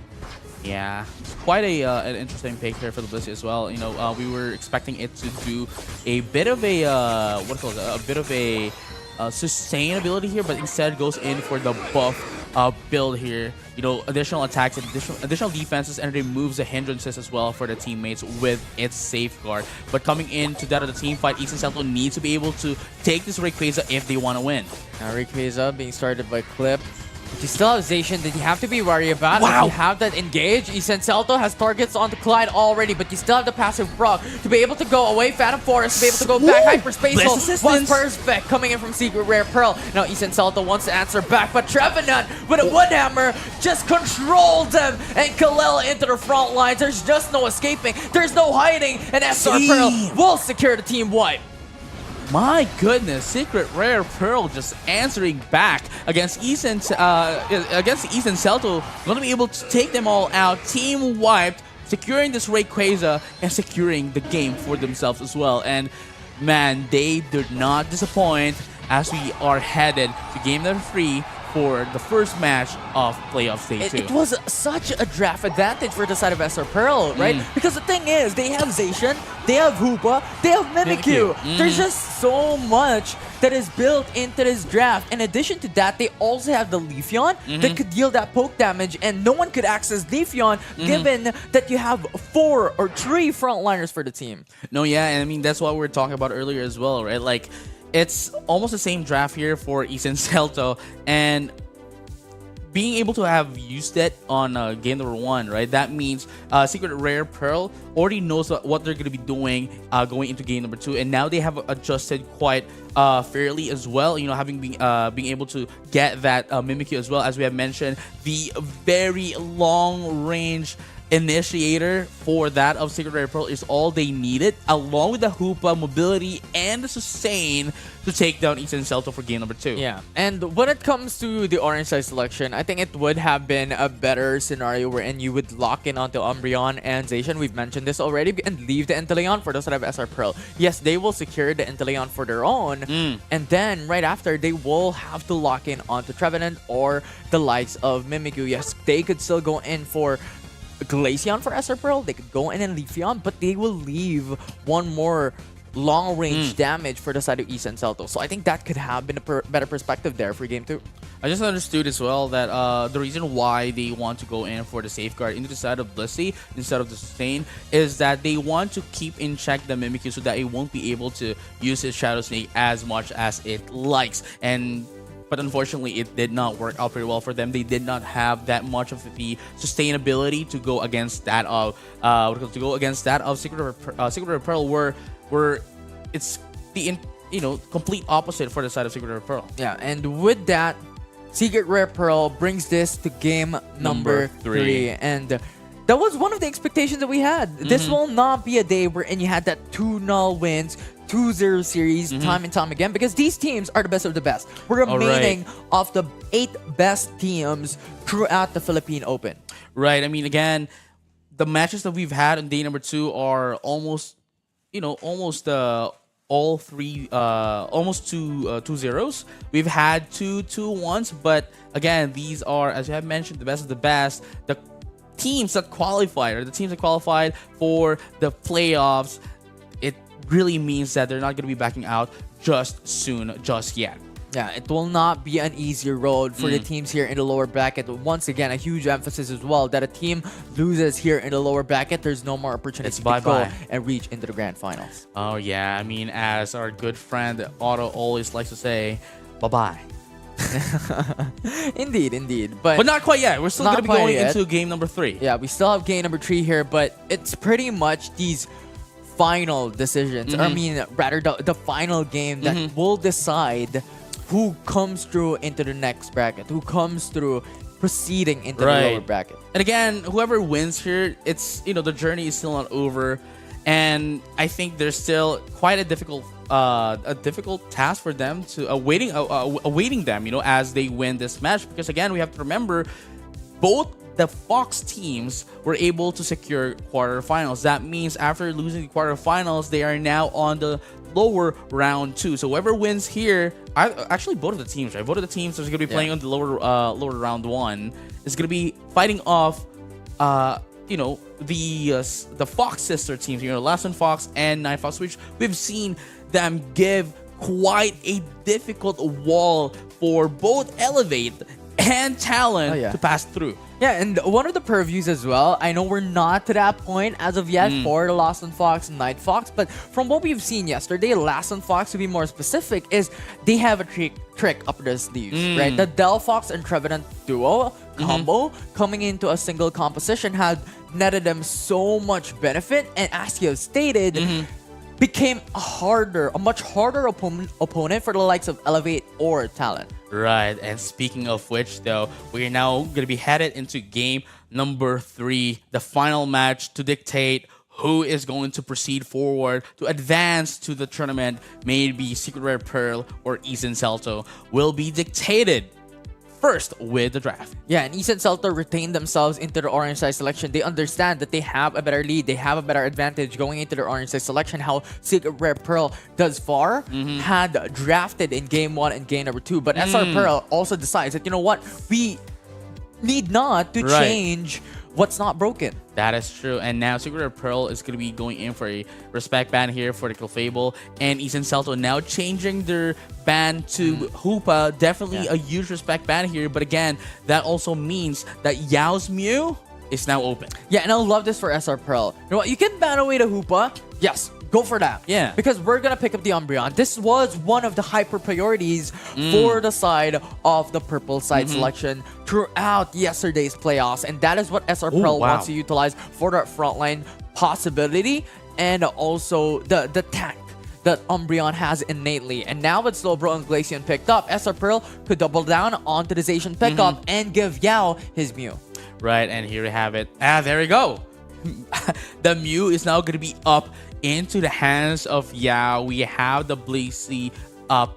Yeah, it's quite an interesting pick here for the Blissey as well. You know, we were expecting it to do a bit of a sustainability here, but instead goes in for the buff build here. You know, additional attacks, additional defenses, and removes the hindrances as well for the teammates with its safeguard. But coming into that of the team fight, Ethan Celto needs to be able to take this Rayquaza if they want to win. Now Rayquaza being started by Clip. But you still have Zacian that you have to be worried about. Wow. If you have that engage, Ethan Celto has targets on the Clyde already, but you still have the passive proc to be able to go away Phantom Forest, to be able to go back Hyperspace Hole. Was perfect coming in from Secret Rare Pearl. Now Ethan Celto wants to answer back, but Trevenant with a Wood Hammer just controlled them, and Kalel into the front lines. There's just no escaping. There's no hiding, and SR Pearl will secure the team wipe. My goodness, Secret Rare Pearl just answering back against Ethan Celto. Going to be able to take them all out. Team wiped, securing this Rayquaza and securing the game for themselves as well. And man, they did not disappoint as we are headed to game number 3 for the first match of playoff day 2. It was such a draft advantage for the side of SR Pearl, right? Because the thing is, they have Zacian, they have Hoopa, they have Mimikyu. There's just so much that is built into this draft. In addition to that, they also have the Leafeon that could deal that poke damage, and no one could access Leafeon given that you have 4 or 3 frontliners for the team. No, yeah, and I mean, that's what we were talking about earlier as well, right? Like, it's almost the same draft here for Ethan Celto, and being able to have used it on game number 1, right? That means Secret Rare Pearl already knows what they're going to be doing going into game number 2, and now they have adjusted quite fairly as well. You know, having being able to get that Mimikyu as well, as we have mentioned, the very long range initiator for that of Secret Rare Pearl is all they needed, along with the Hoopa, mobility, and the sustain to take down Ethan Celto for game number 2. Yeah, and when it comes to the orange side selection, I think it would have been a better scenario wherein you would lock in onto Umbreon and Zacian. We've mentioned this already, and leave the Inteleon for those that have SR Pearl. Yes, they will secure the Inteleon for their own, and then right after, they will have to lock in onto Trevenant or the likes of Mimikyu. Yes, they could still go in for Glaceon for SR Pearl, they could go in and Leafeon, but they will leave one more long-range damage for the side of Ethan Celto. So I think that could have been a better perspective there for game 2. I just understood as well that the reason why they want to go in for the safeguard into the side of Blissey instead of the sustain is that they want to keep in check the Mimikyu so that it won't be able to use its Shadow Snake as much as it likes. But unfortunately, it did not work out very well for them. They did not have that much of the sustainability to go against that of Secret Rare Pearl, where it's complete opposite for the side of Secret Rare Pearl. Yeah, and with that, Secret Rare Pearl brings this to game number three. And that was one of the expectations that we had. This will not be a day wherein you had that 2-0 wins, 2-0 series time and time again, because these teams are the best of the best. We're remaining of the 8 best teams throughout the Philippine Open. Right. I mean, again, the matches that we've had on day number 2 are almost all three, almost two zeros. We've had 2-1s, but again, these are, as you have mentioned, the best of the best. The teams that qualified, or the teams that qualified for the playoffs, it really means that they're not going to be backing out just soon, just yet. Yeah, it will not be an easy road for the teams here in the lower bracket. Once again, a huge emphasis as well that a team loses here in the lower bracket, there's no more opportunity to go and reach into the grand finals. Oh yeah, I mean, as our good friend Otto always likes to say, bye-bye. Indeed. But not quite yet. We're still going to be going into game number 3. Yeah, we still have game number 3 here, but it's pretty much these final decisions. I mean, rather the final game that will decide who comes through into the next bracket, who comes through proceeding into the lower bracket. And again, whoever wins here, it's the journey is still not over, and I think there's still quite a difficult task for them to awaiting them, as they win this match, because again, we have to remember both the Fox teams were able to secure quarterfinals. That means after losing the quarterfinals, they are now on the lower round 2. So whoever wins here, actually both of the teams, right? Both of the teams that's going to be playing on the lower round 1 is going to be fighting off, the Fox sister teams, Last One Fox and Nine Fox, which we've seen them give quite a difficult wall for both Elevate and Talent to pass through. Yeah, and one of the purviews as well, I know we're not to that point as of yet for the Last One Fox and Night Fox, but from what we've seen yesterday, Last One Fox, to be more specific, is they have a trick up their sleeves, right? The Del Fox and Trevenant duo combo coming into a single composition had netted them so much benefit, and as you have stated, became a much harder opponent for the likes of Elevate or Talent. Right, and speaking of which, though, we are now going to be headed into game number 3, the final match to dictate who is going to proceed forward to advance to the tournament. Maybe Secret Rare Pearl or East Celto will be dictated first with the draft. Yeah, and East Celto retained themselves into the orange side selection. They understand that they have a better lead, they have a better advantage going into the orange side selection. How Secret Rare Pearl thus far had drafted in game 1 and game number 2. But SR Pearl also decides that, we need not to change what's not broken. That is true. And now Secret Rare Pearl is going to be going in for a respect ban here for the Clefable. And East Celto now changing their ban to Hoopa. Definitely a huge respect ban here. But again, that also means that Yao's Mew is now open. Yeah, and I love this for SR Pearl. You know what? You can ban away the Hoopa. Yes, go for that. Yeah. Because we're going to pick up the Umbreon. This was one of the hyper priorities for the side of the purple side selection throughout yesterday's playoffs. And that is what SR Pearl wants to utilize for that frontline possibility and also the tank that Umbreon has innately. And now with Slowbro and Glaceon picked up, SR Pearl could double down onto the Zacian pickup and give Yao his Mew. Right, and here we have it. There we go. The Mew is now going to be up into the hands of Yao. We have the Blazy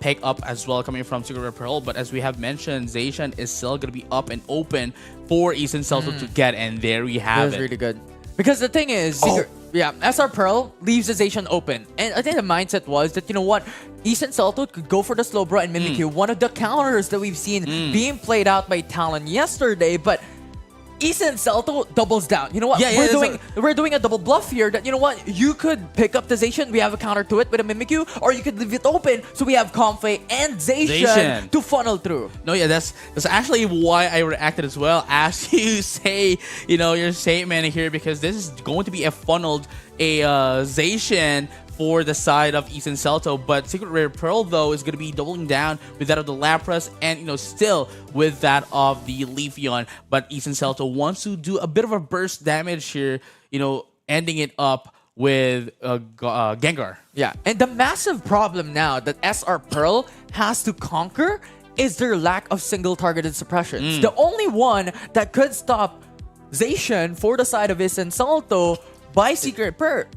pick up as well coming from Secret Rare Pearl, but as we have mentioned, Zacian is still going to be up and open for East Celto to get, and there we have it. That was really good. Because the thing is, SR Pearl leaves the Zacian open, and I think the mindset was that, East Celto could go for the Slowbro and Mimikyu, one of the counters that we've seen being played out by Talon yesterday, but East Celto doubles down. You know what? We're doing a double bluff here that, you could pick up the Zacian, we have a counter to it with a Mimikyu, or you could leave it open so we have Comfey and Zacian to funnel through. No, yeah, that's actually why I reacted as well as you say, your statement here, because this is going to be a funneled Zacian for the side of East Celto, but Secret Rare Pearl, though, is going to be doubling down with that of the Lapras and, still with that of the Leafeon. But East Celto wants to do a bit of a burst damage here, ending it up with Gengar. Yeah, and the massive problem now that SR Pearl has to conquer is their lack of single targeted suppressions. The only one that could stop Zacian for the side of Isen Salto by Secret Rare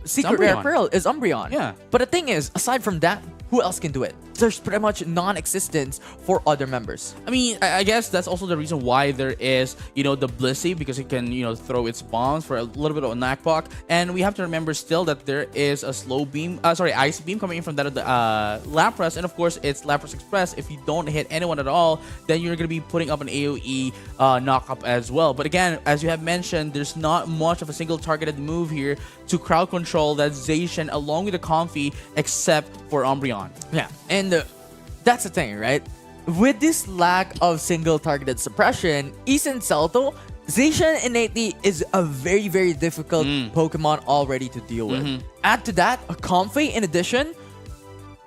Pearl is Umbreon. Yeah. But the thing is, aside from that, who else can do it? There's pretty much non-existence for other members. I mean, I guess that's also the reason why there is, the Blissey, because it can, throw its bombs for a little bit of a knockback. And we have to remember still that there is a ice beam coming in from that of the Lapras. And of course, it's Lapras Express. If you don't hit anyone at all, then you're going to be putting up an AoE knock-up as well. But again, as you have mentioned, there's not much of a single targeted move here to crowd control that Zacian along with the Comfy, except for Umbreon. Yeah, and that's the thing, right? With this lack of single targeted suppression, Isen Salto, Zacian innately is a very, very difficult Pokemon already to deal with. Add to that, a Comfey in addition,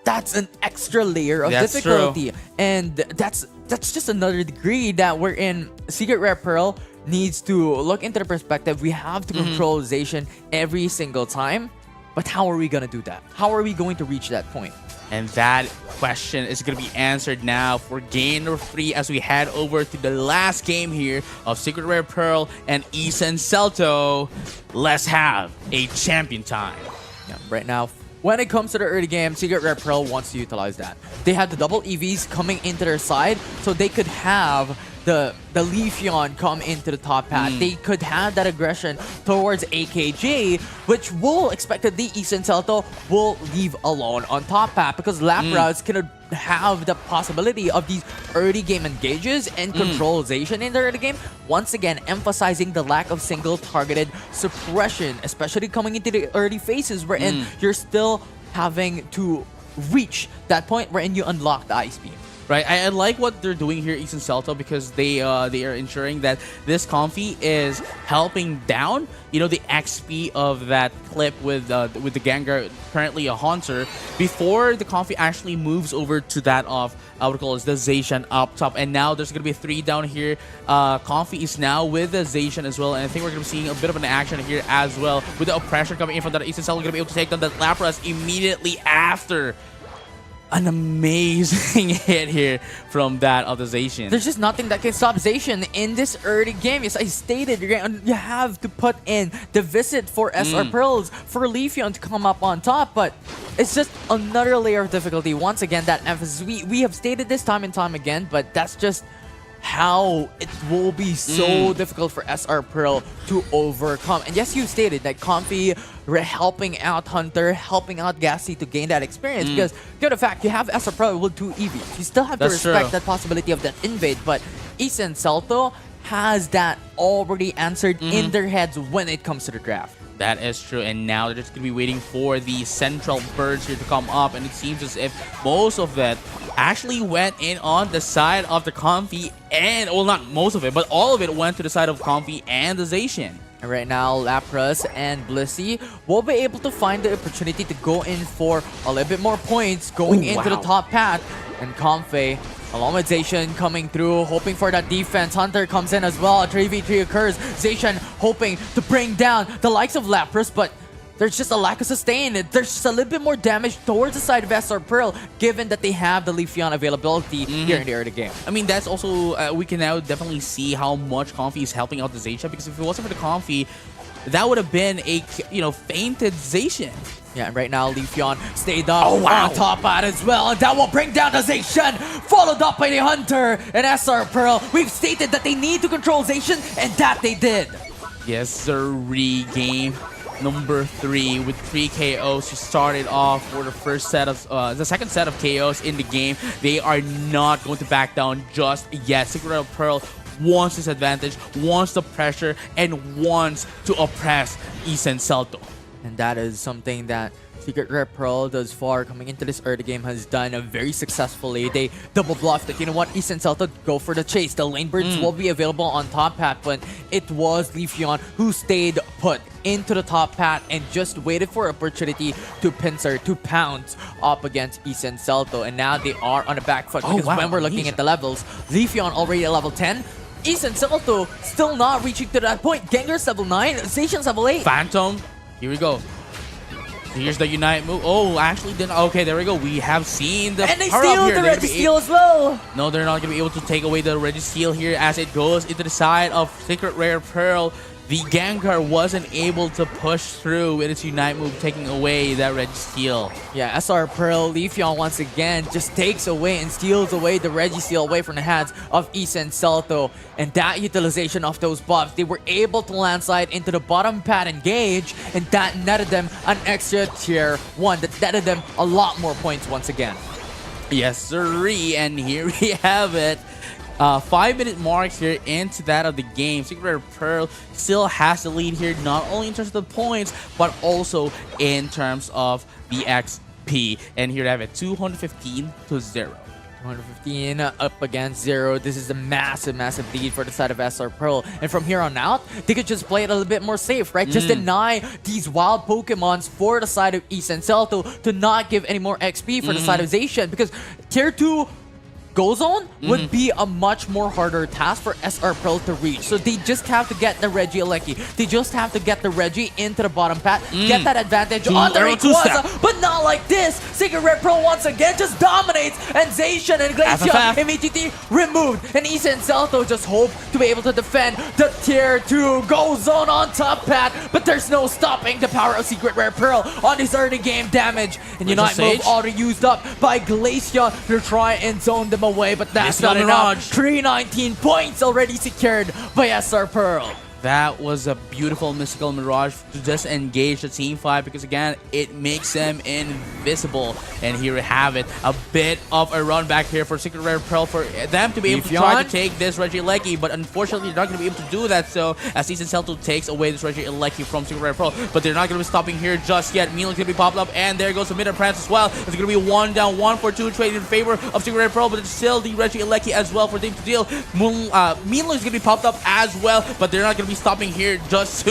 that's an extra layer of difficulty. True. And that's just another degree that we're in. Secret Rare Pearl needs to look into the perspective. We have to control Zacian every single time. But how are we going to do that? How are we going to reach that point? And that question is going to be answered now for game number 3 as we head over to the last game here of Secret Rare Pearl and Isen Salto. Let's have a champion time. Yeah, right now, when it comes to the early game, Secret Rare Pearl wants to utilize that. They have the double EVs coming into their side, so they could have the Leafeon come into the top path. They could have that aggression towards AKJ, which will expectedly Isen Salto will leave alone on top path because Lapras can have the possibility of these early game engages and controlization in the early game. Once again, emphasizing the lack of single targeted suppression, especially coming into the early phases wherein you're still having to reach that point wherein you unlock the Ice Beam. Right, I like what they're doing here, Isen Salto, because they are ensuring that this Comfy is helping down, the XP of that clip with the Gengar, currently a Haunter, before the Comfy actually moves over to that of what we call is the Zacian up top. And now there's gonna be a 3 down here. Comfy is now with the Zacian as well, and I think we're gonna be seeing a bit of an action here as well with the oppression coming in from that. Isen Salto gonna be able to take down that Lapras immediately after. An amazing hit here from that of the Zacian. There's just nothing that can stop Zacian in this early game. Yes, I stated you have to put in the visit for SR Pearls for Leafeon to come up on top, but it's just another layer of difficulty. Once again, that emphasis. We have stated this time and time again, but that's just how it will be so difficult for SR Pearl to overcome. And yes, you stated that Comfy helping out Hunter, helping out Gassy to gain that experience because good the fact you have SR Pearl with 2 EVs. You still have to respect that possibility of that invade, but Isen Salto has that already answered in their heads when it comes to the draft. That is true, and now they're just going to be waiting for the central birds here to come up, and it seems as if most of that actually went in on the side of the Comfy and, well, not most of it, but all of it went to the side of Comfy and the Zacian. And right now, Lapras and Blissey will be able to find the opportunity to go in for a little bit more points going into the top path. And Comfey, along with Zacian coming through, hoping for that defense. Hunter comes in as well. A 3v3 occurs. Zacian hoping to bring down the likes of Lapras, but there's just a lack of sustain. There's just a little bit more damage towards the side of SR Pearl, given that they have the Leafeon availability here in the early game. I mean, that's also, we can now definitely see how much Comfy is helping out the Zacian, because if it wasn't for the Comfy, that would have been a, fainted Zacian. Yeah, and right now, Leafeon stayed up on top out as well. And that will bring down the Zacian, followed up by the Hunter and SR Pearl. We've stated that they need to control Zacian, and that they did. Yes, sir. Game number 3 with 3 KOs to start it off for the second set of KOs in the game. They are not going to back down just yet. Secret Rare Pearl wants this advantage, wants the pressure, and wants to oppress Isen Salto. And that is something that Secret Rare Pearl thus far coming into this early game has done very successfully. They double bluffed it. You know what? Isen Salto go for the chase. The lane birds will be available on top path, but it was Leafeon who stayed put into the top path and just waited for opportunity to pincer, to pounce up against Isen Salto. And now they are on the back foot because when we're looking at the levels, Leafeon already at level 10. Isen Salto still not reaching to that point. Gengar's level 9, Zacian's level 8. Phantom, here we go. Here's the Unite move. Oh, actually didn't. Okay, there we go. We have seen the And they power up steal here. the They're gonna be Registeel as well. No, they're not going to be able to take away the Registeel here as it goes into the side of Secret Rare Pearl. The Gengar wasn't able to push through with its Unite move, taking away that Registeel. Yeah, SR Pearl, Leafeon once again just takes away and steals away the Registeel away from the hands of Issa and Celto. And that utilization of those buffs, they were able to landslide into the bottom pad engage, and that netted them an extra tier 1. That netted them a lot more points once again. Yes, sirree. And here we have it. 5-minute marks here into that of the game. Secret Rare Pearl still has the lead here, not only in terms of the points, but also in terms of the XP. And here we have it, 215 to 0. 115 up against 0. This is a massive, massive lead for the side of SR Pearl. And from here on out, they could just play it a little bit more safe, right? Just deny these wild Pokemons for the side of Issa and Celto to not give any more XP for the side of Zacian, because Tier 2 Go Zone would be a much more harder task for SR Pearl to reach. So they just have to get the Regieleki. They just have to get the Reggie into the bottom path, get that advantage on the Rayquaza, but not like this. Secret Rare Pearl once again just dominates, and Zacian and Glaceon immediately removed. And Issa and Celto just hope to be able to defend the Tier 2 Go Zone on top path, but there's no stopping the power of Secret Rare Pearl on this early game damage. And Unite move already used up by Glaceon to try and zone them away, but that's not enough. 319 points already secured by SR Pearl. That was a beautiful Mystical Mirage to just engage the team fight, because again, it makes them invisible. And here we have it, a bit of a run back here for Secret Rare Pearl for them to be able to try to take this Regieleki, but unfortunately they're not going to be able to do that. So as Issa and Celto takes away this Regieleki from Secret Rare Pearl, but they're not going to be stopping here just yet. Milo's going to be popped up, and there goes the mid Prance as well. It's going to be 1 down, 1 for 2 trade in favor of Secret Rare Pearl, but it's still the Regieleki as well for them to deal. Milo is going to be popped up as well, but they're not going to be stopping here just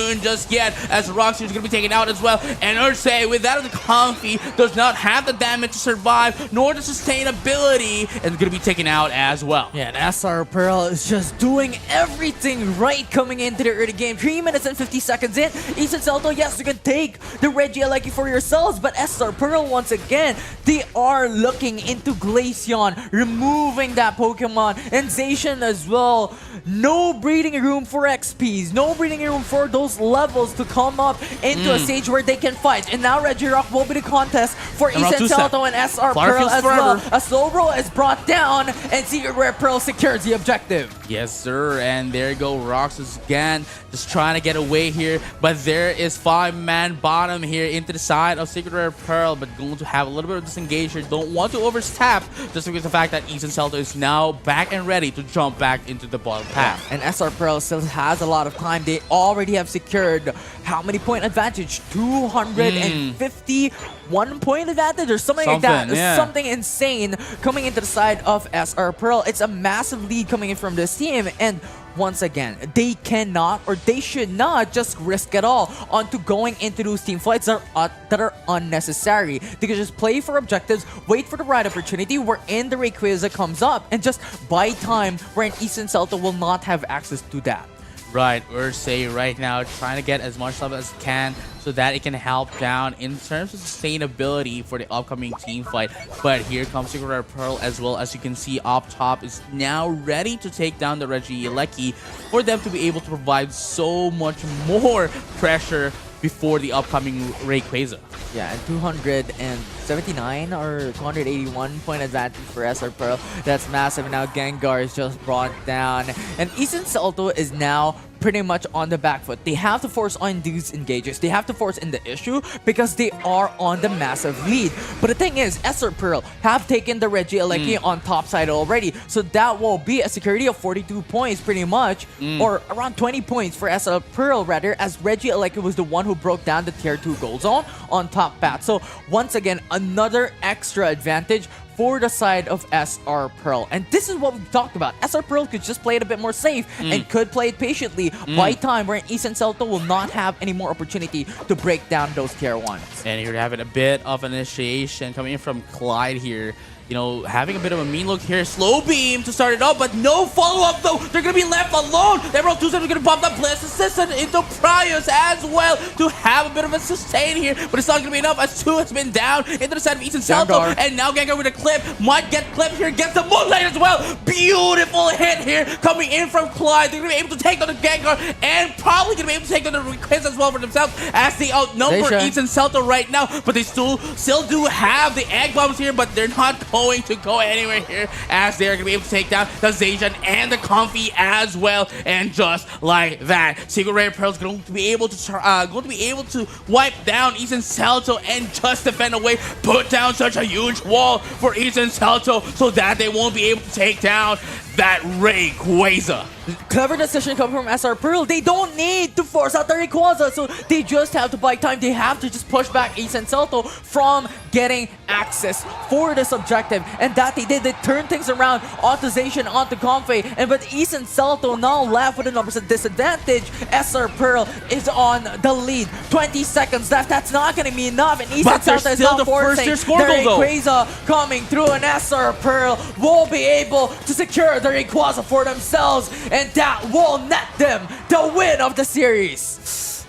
yet, as Roxy is going to be taken out as well. And Ursay, without the Comfy, does not have the damage to survive, nor the sustainability, and is going to be taken out as well. Yeah, and SR Pearl is just doing everything right coming into the early game. 3 minutes and 50 seconds in. Issa and Celto, yes, you can take the Regieleki for yourselves, but SR Pearl, once again, they are looking into Glaceon, removing that Pokemon, and Zacian as well. No breeding room for XPs, no breeding room for those levels to come up into a stage where they can fight. And now Regirock will be the contest for Issa and Celto and SR Pearl as well. A Slowbro is brought down, and Secret Rare Pearl secures the objective. Yes, sir. And there you go, Roxas again, just trying to get away here. But there is 5-man bottom here into the side of Secret Rare Pearl, but going to have a little bit of disengage here. Don't want to overstep, just because of the fact that Issa and Celto is now back and ready to jump back into the bottom path. And SR Pearl still has a lot of time. They already have secured how many point advantage? 251 point advantage or something like that. Yeah. Something insane coming into the side of SR Pearl. It's a massive lead coming in from this team, and once again, they cannot or they should not just risk it all onto going into those team fights that are unnecessary. They could just play for objectives, wait for the right opportunity wherein the Rayquaza comes up, and just buy time wherein Issa and Celto will not have access to that. Right, Ursay right now trying to get as much love as can so that it can help down in terms of sustainability for the upcoming team fight. But here comes Secret Rare Pearl as well. As you can see up top, is now ready to take down the Regieleki for them to be able to provide so much more pressure before the upcoming Rayquaza. Yeah, and 279 or 281 point advantage for SR Pearl. That's massive. And now Gengar is just brought down. And Issa and Celto is now pretty much on the back foot. They have to force on these engages. They have to force in the issue because they are on the massive lead. But the thing is, SR Pearl have taken the Regieleki on top side already. So that will be a security of 42 points pretty much, or around 20 points for SR Pearl rather, as Regieleki was the one who broke down the Tier 2 Gold Zone on top path. So once again, another extra advantage for the side of SR Pearl. And this is what we talked about. SR Pearl could just play it a bit more safe and could play it patiently by time, where Issa and Celto will not have any more opportunity to break down those Tier 1s. And here we have it, a bit of initiation coming in from Clyde here. having a bit of a mean look here. Slow beam to start it up, but no follow-up though. They're going to be left alone. Emerald 2 is going to pop that blast assistant into Prius as well to have a bit of a sustain here, but it's not going to be enough as 2 has been down into the side of Ethan Salto, and now Gengar with a clip. Might get clipped here, gets the Moonlight as well. Beautiful hit here coming in from Clyde. They're going to be able to take on the Gengar and probably going to be able to take on the Request as well for themselves as they outnumber Ethan Salto right now, but they still do have the egg bombs here, but they're not going to go anywhere here as they're going to be able to take down the Zacian and the Comfy as well. And just like that, Secret Rare Pearl is going to be able to wipe down Ethan Salto and just defend away, put down such a huge wall for Ethan Salto so that they won't be able to take down that Rayquaza. Clever decision coming from SR Pearl. They don't need to force out the Rayquaza, so they just have to buy time. They have to just push back Ethan Salto from getting access for this objective, and that they did. They turned things around onto Zacian, onto Comfey, and but Ethan Salto now left with a numbers disadvantage. SR Pearl is on the lead. 20 seconds left. That's not going to be enough, and Ethan Salto is now forcing the Rayquaza coming through, and SR Pearl will be able to secure the Rayquaza for themselves, and that will net them the win of the series.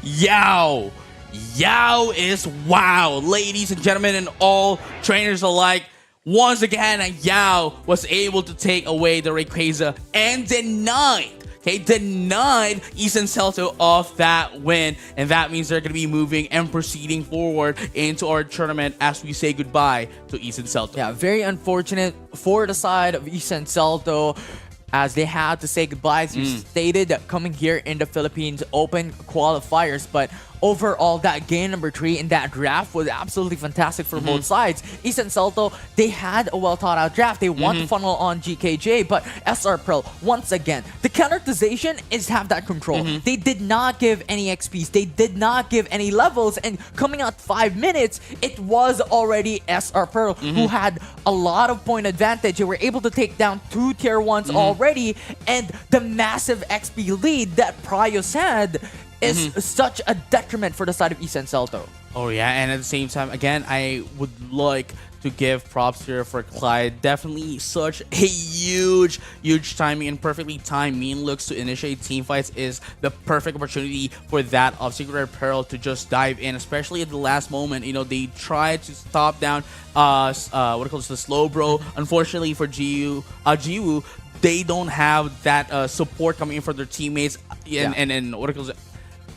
Yow is wow, ladies and gentlemen, and all trainers alike. Once again, Yao was able to take away the Rayquaza and denied Ethan Salto of that win, and that means they're going to be moving and proceeding forward into our tournament as we say goodbye to Ethan Salto. Yeah, very unfortunate for the side of Ethan Salto, as they had to say goodbye, as you stated, that coming here in the Philippines Open qualifiers. But overall, that game number 3 in that draft was absolutely fantastic for both sides. Ethan Salto, they had a well-thought-out draft. They want to funnel on GKJ, but SR Pearl, once again, the counterization is have that control. They did not give any XPs. They did not give any levels, and coming out 5 minutes, it was already SR Pearl who had a lot of point advantage. They were able to take down 2 tier 1s already, and the massive XP lead that Prius had is such a detriment for the side of Ethan Salto. Oh yeah, and at the same time, again, I would like to give props here for Clyde. Definitely such a huge timing and perfectly timed mean looks to initiate team fights is the perfect opportunity for that of Secret Rare Pearl to just dive in, especially at the last moment. They tried to stop down the slow bro. Unfortunately for Jiwoo, they don't have that support coming in for their teammates, and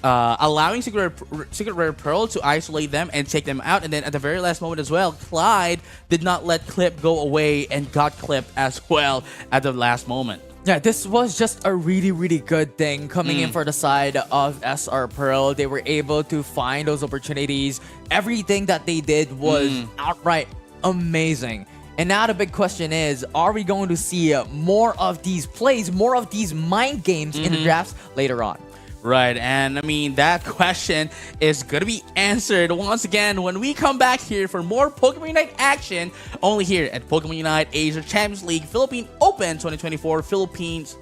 allowing Secret Rare Pearl to isolate them and take them out. And then at the very last moment as well, Clyde did not let Clip go away and got clipped as well at the last moment. Yeah, this was just a really good thing coming in for the side of SR Pearl. They were able to find those opportunities. Everything that they did was outright amazing. And now the big question is, are we going to see more of these plays, more of these mind games in the drafts later on? Right, and I mean, that question is going to be answered once again when we come back here for more Pokemon Unite action, only here at Pokemon Unite Asia Champions League Philippine Open 2024 Philippines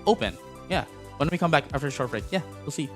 Open. Yeah, when we come back after a short break. Yeah, we'll see.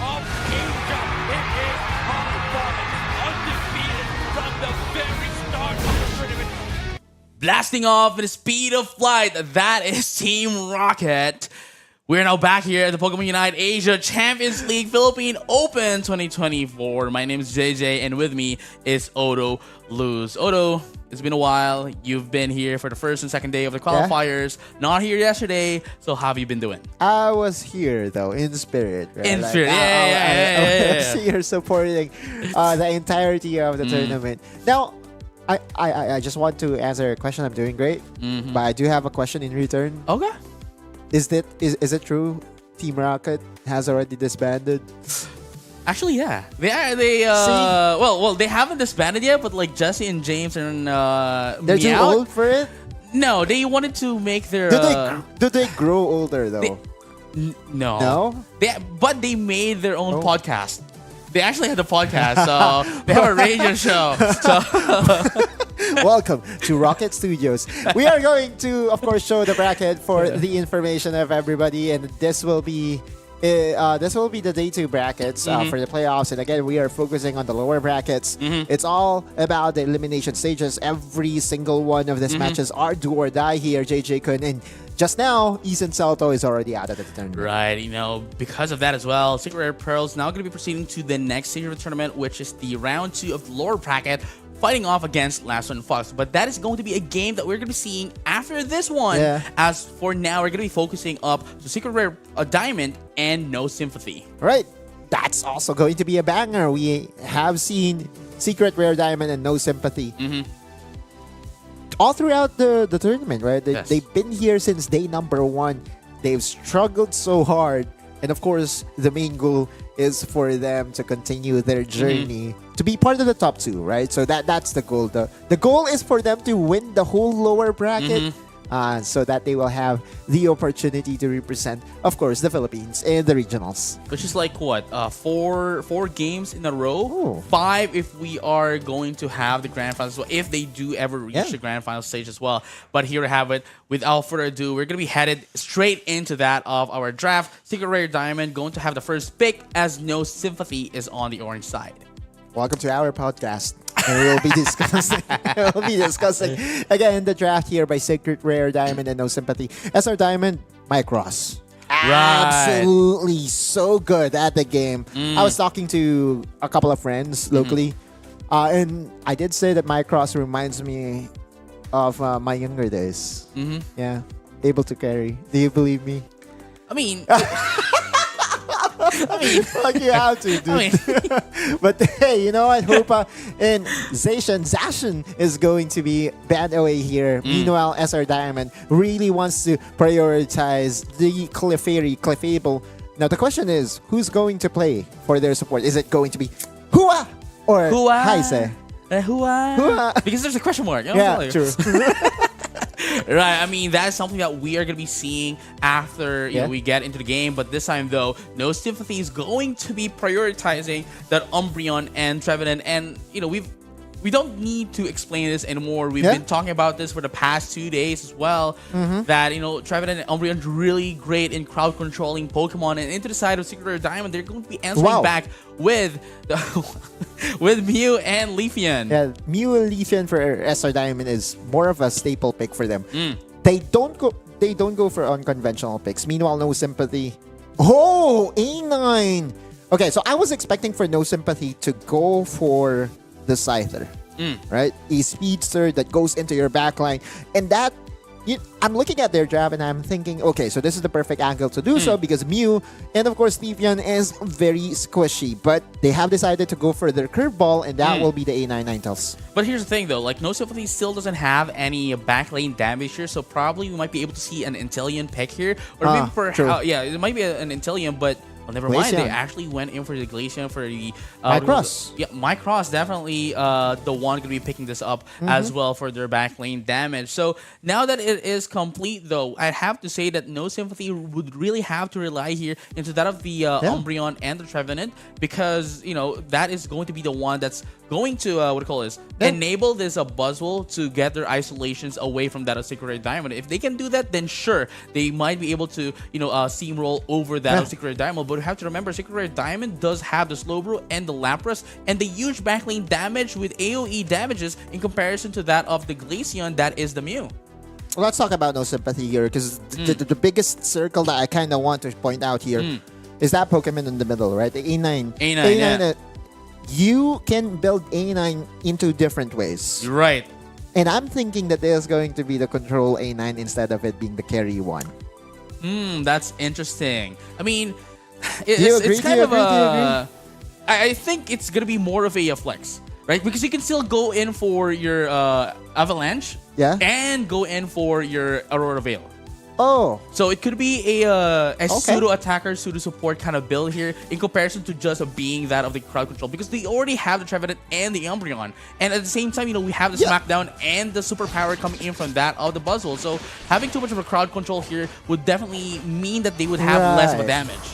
Of Asia, it is Pokémon, undefeated from the very start of the tournament. Blasting off at the speed of flight, that is Team Rocket. We're now back here at the Pokemon Unite Asia Champions League Philippine Open 2024. My name is JJ, and with me is Odo Luz. Odo, it's been a while. You've been here for the first and second day of the qualifiers. Not here yesterday. So how have you been doing? I was here though, in spirit. Right? In spirit, yeah. I was here supporting the entirety of the tournament. Now, I just want to answer a question. I'm doing great, but I do have a question in return. Okay. Is it true Team Rocket has already disbanded? Actually, yeah. They well, they haven't disbanded yet, but like Jesse and James and They're too Meow- old for it. No, they wanted to make their. Do they grow older though? No. No? But they made their own podcast. They actually had a podcast, so they have a radio show. So Welcome to Rocket Studios. We are going to, of course, show the bracket for the information of everybody, and this will be the day 2 brackets for the playoffs. And again, we are focusing on the lower brackets. It's all about the elimination stages. Every single one of these matches are do or die here, JJ Kun. And just now, Eason Salto is already out of the tournament. right, because of that as well, Secret Rare Pearls now going to be proceeding to the next stage of the tournament, which is the round 2 of the lower bracket, fighting off against Last One Fox. But that is going to be a game that we're going to be seeing after this one. Yeah. As for now, we're going to be focusing up to Secret Rare Diamond and No Sympathy. Right. That's also going to be a banger. We have seen Secret Rare Diamond and No Sympathy all throughout the tournament, right? Yes. They've been here since day number 1. They've struggled so hard. And of course, the main goal is for them to continue their journey to be part of the top 2, right? So that's the goal. The goal is for them to win the whole lower bracket so that they will have the opportunity to represent, of course, the Philippines in the regionals. Which is like what? Four games in a row? Oh. 5 if we are going to have the grand finals. So if they do ever reach the grand final stage as well. But here we have it. Without further ado, we're going to be headed straight into that of our draft. Secret Rare Diamond going to have the first pick as No Sympathy is on the orange side. Welcome to our podcast. And we'll be discussing again the draft here by Secret Rare Diamond and No Sympathy. SR Diamond, Mike Ross. Absolutely so good at the game. I was talking to a couple of friends locally, and I did say that Mike Ross reminds me of my younger days. Yeah, able to carry. Do you believe me? I mean, Like you have to, dude. But hey, you know what? Hopa and Zashin is going to be banned away here. Meanwhile, SR Diamond really wants to prioritize the Clefable. Now, the question is, who's going to play for their support? Is it going to be Hua or Haise? Hua. Because there's a question mark. Yeah, true. Right, I mean, that's something that we are going to be seeing after we get into the game. But this time, though, No Sympathy is going to be prioritizing that Umbreon and Trevenant. And, we don't need to explain this anymore. We've been talking about this for the past 2 days as well. That, Trevenant and Umbreon are really great in crowd controlling Pokemon. And into the side of Secret Rare Diamond, they're going to be answering back with with Mew and Leafeon. Yeah, Mew and Leafeon for SR Diamond is more of a staple pick for them. They don't go for unconventional picks. Meanwhile, No Sympathy. Oh, A9. Okay, so I was expecting for No Sympathy to go for the Scyther, right? A speedster that goes into your backline, and that I'm looking at their draft and I'm thinking, okay, so this is the perfect angle to do so because Mew and of course Leafeon is very squishy, but they have decided to go for their curveball, and that will be the A9 Ninetales. But here's the thing though, like No Sympathy still doesn't have any backlane damage here, so probably we might be able to see an Inteleon pick here, or maybe true. it might be an Inteleon, but Well, never mind. They Glaceon. actually went in for the Glaceon for the Micross. Yeah, Micross definitely the one going to be picking this up as well for their back lane damage. So now that it is complete, though, I have to say that No Sympathy would really have to rely here into that of the Umbreon and the Trevenant, because that is going to be the one that's going to enable this Buzzwole to get their isolations away from that of Secret Rare Diamond. If they can do that, then sure, they might be able to steamroll over that of Secret Rare Diamond. But you have to remember, Secret Rare Diamond does have the Slowbro and the Lapras and the huge backlane damage with AoE damages in comparison to that of the Glaceon that is the Mew. Let's talk about No Sympathy here, because the biggest circle that I kind of want to point out here is that Pokemon in the middle, right? The A9. A9, yeah. You can build A9 into different ways. You're right. And I'm thinking that there's going to be the control A9 instead of it being the carry one. That's interesting. I mean, Do you it's agree? kind Do you of agree? Do you agree? I think it's gonna be more of a flex, right? Because you can still go in for your Avalanche, Yeah. and go in for your Aurora Veil. Oh, So it could be a pseudo attacker, pseudo support kind of build here in comparison to just being that of the crowd control, because they already have the Trevenant and the Umbreon, and at the same time, we have the Smackdown and the superpower coming in from that of the Buzzwole. So having too much of a crowd control here would definitely mean that they would have less of a Right. damage.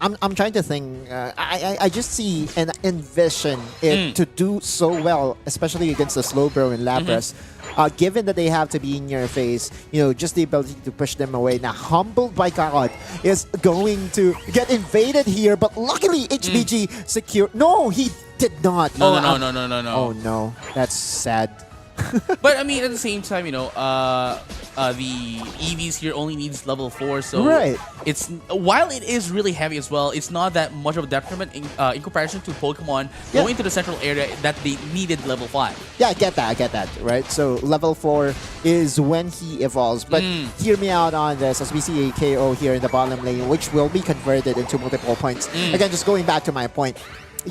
I'm trying to think. I just see and envision it to do so well, especially against the Slowbro and Lapras. Given that they have to be in your face, just the ability to push them away. Now, Humbled by God is going to get invaded here, but luckily HBG secured. No, he did not. No. Oh no, that's sad. But I mean, at the same time, the EVs here only needs level 4, so Right. it's, while it is really heavy as well, it's not that much of a detriment in comparison to Pokemon going to the central area that they needed level 5. Yeah, I get that, right? So level 4 is when he evolves. But hear me out on this, as we see a KO here in the bottom lane, which will be converted into multiple points. Again, just going back to my point.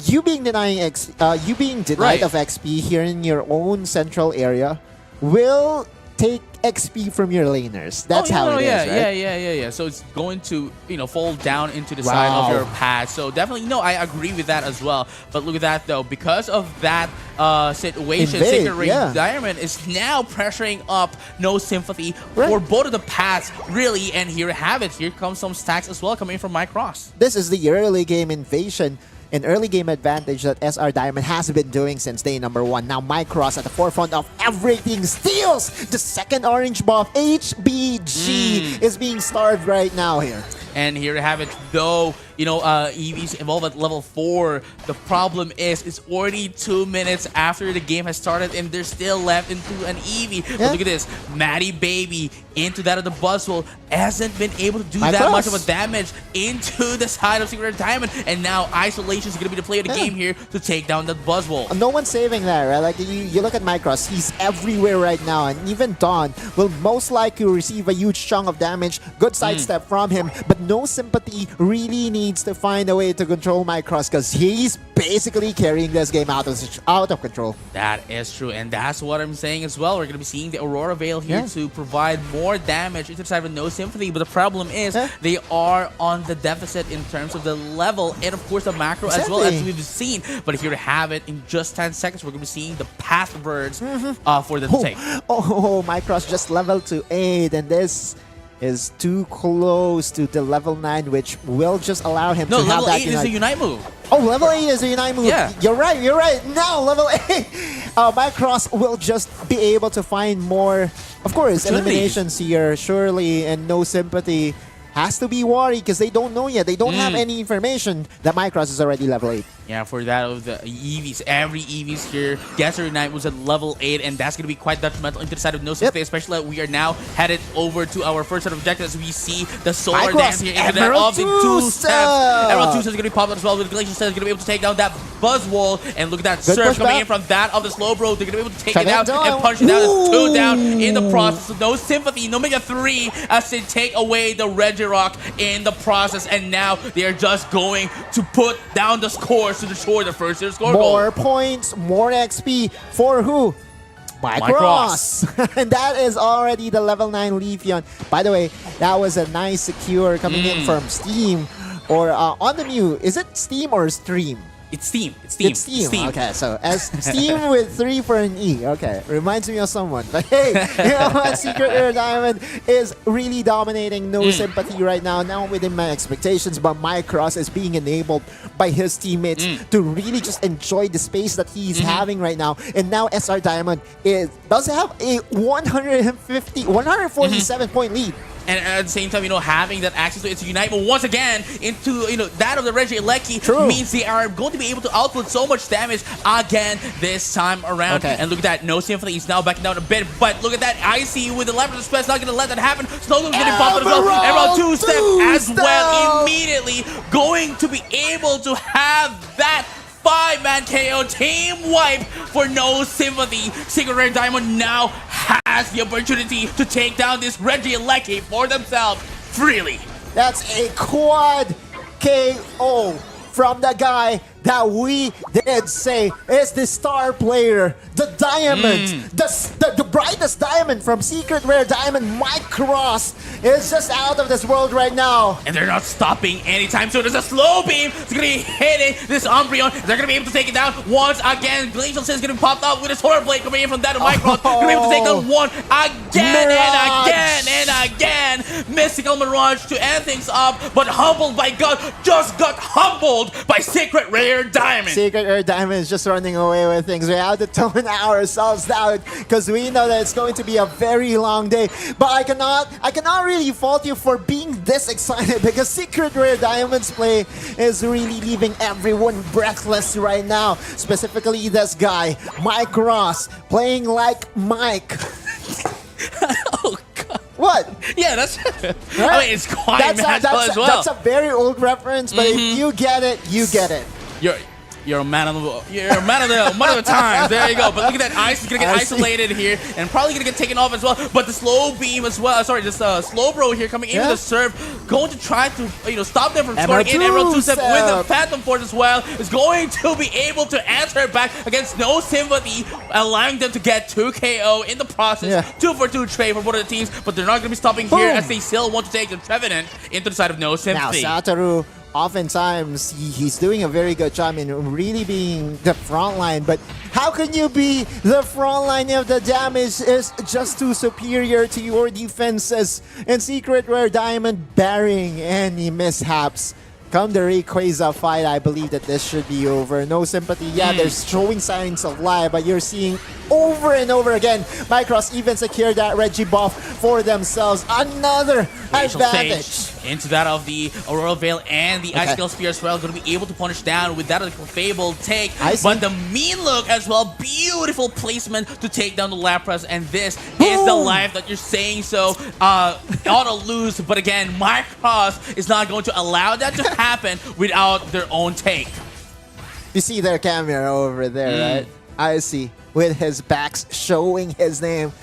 You being denied Right. of XP here in your own central area will take XP from your laners. That's how it is, right? Yeah. So it's going to, fall down into the side of your path. So definitely, I agree with that as well. But look at that, though. Because of that situation, Invade, Secret Rare Diamond is now pressuring up No Sympathy for both of the paths, really. And here you have it. Here comes some stacks as well coming from Micross. This is the early game invasion and early game advantage that SR Diamond has been doing since day number 1. Now Micross at the forefront of everything steals the second orange buff. HBG is being starved right now here. And here you have it, though, EVs evolve at level 4. The problem is, it's already 2 minutes after the game has started, and they're still left into an EV. But look at this, Maddie Baby into that of the Buzzwole hasn't been able to do that much of a damage into the side of Secret Rare Diamond, and now Isolation is going to be the play of the game here to take down that Buzzwole. No one's saving that, right? Like, you look at Micross, he's everywhere right now, and even Dawn will most likely receive a huge chunk of damage. Good sidestep from him, but No Sympathy really needs to find a way to control Micross, because he's basically carrying this game out of control. That is true, and that's what I'm saying as well. We're going to be seeing the Aurora Veil here to provide more damage into the side of No Sympathy, but the problem is they are on the deficit in terms of the level and, of course, the macro as well, as we've seen. But here to have it, in just 10 seconds, we're going to be seeing the path birds for them to take. Micross just leveled to 8, and this is too close to the level 9, which will just allow him to have that. No, level 8 is a Unite move. Oh, level 8 is a Unite move. Yeah. You're right. Now, level 8. Micross will just be able to find more, of course, eliminations here, surely, and No Sympathy has to be worried because they don't know yet. They don't have any information that Micross is already level 8. Yeah, for that of the EVs, every EVs here, Gasser Unite was at level 8, and that's going to be quite detrimental into the side of No Sympathy, especially that we are now headed over to our first set of objectives. We see the Solar Dance here into that of the 2 steps. Emerald 2 steps is going to be popped up as well, with Glacier Step is going to be able to take down that Buzzwole, and look at that surge coming in from that of the Slowbro. They're going to be able to take it out and punch it down. 2 down in the process. So No Sympathy, no Mega 3 as they take away the Regirock in the process, and now they are just going to put down the scores to destroy the first tier score goal. More points, more XP for who? Micross. And that is already the level 9 Leafeon. By the way, that was a nice secure coming in from Steam. or on the Mew, is it Steam or Stream? It's Steam. It's Steam. It's Steam. Okay, so as Steam with 3 for an E. Okay, reminds me of someone. But hey, you know what? Secret Rare Diamond is really dominating. No sympathy right now. Now within my expectations, but Mycross is being enabled by his teammates to really just enjoy the space that he's having right now. And now SR Diamond does have a 147 point lead. And at the same time, having that access to its Unite move once again into, that of the Regieleki means they are going to be able to output so much damage again this time around. Okay. And look at that. No Symphony is now backing down a bit, but look at that. Icy with the Leopard Express not going to let that happen. Snowdome's getting popped as well. Emerald 2-step as well. Immediately going to be able to have that 5-man KO team wipe for No Sympathy. Secret Rare Diamond now has the opportunity to take down this Regieleki for themselves freely. That's a quad KO from the guy that we did say is the star player, the diamond, the brightest diamond from Secret Rare Diamond. Mycross is just out of this world right now. And they're not stopping anytime soon. There's a slow beam. It's going to be hitting this Umbreon. They're going to be able to take it down once again. Glacial Sin is going to be popped up with his Horror Blade coming in from that of Mycross. Going to be able to take down one again and again. Mystical Mirage to end things up, but humbled by God, just got humbled by Secret Rare Diamond. Secret Rare Diamond is just running away with things. We have to tone ourselves down because we know that it's going to be a very long day. But I cannot really fault you for being this excited because Secret Rare Diamond's play is really leaving everyone breathless right now. Specifically this guy, Mycross, playing like Mike. Oh, God. What? Yeah, that's... Right? I mean, it's quite magical as well. That's a very old reference, but if you get it, you get it. You're a man of the times. There you go. But look at that. Ice is gonna get isolated here and probably gonna get taken off as well. But the slow beam as well. Sorry, this slow bro here coming into the serve, going to try to stop them from scoring in Emerald 2-step with the Phantom Force as well. Is going to be able to answer it back against No Sympathy, allowing them to get 2 KO in the process. 2 for 2 trade for both of the teams, but they're not gonna be stopping here as they still want to take the Trevenant into the side of No Sympathy. Now Satoru, oftentimes he's doing a very good job in really being the front line, but how can you be the front line if the damage is just too superior to your defenses? And Secret Rare Diamond bearing any mishaps. Come the Rayquaza fight, I believe that this should be over. No Sympathy, they're showing signs of life, but you're seeing over and over again, Mycross even secured that Reggie buff for themselves. Another advantage. Into that of the Aurora Veil and the Ice Scale Spear as well. Going to be able to punish down with that of the Fabled take. But the mean look as well. Beautiful placement to take down the Lapras. And this is the life that you're saying. So, auto lose. But again, Mycross is not going to allow that to happen without their own take. You see their camera over there, right? I see. With his backs showing his name.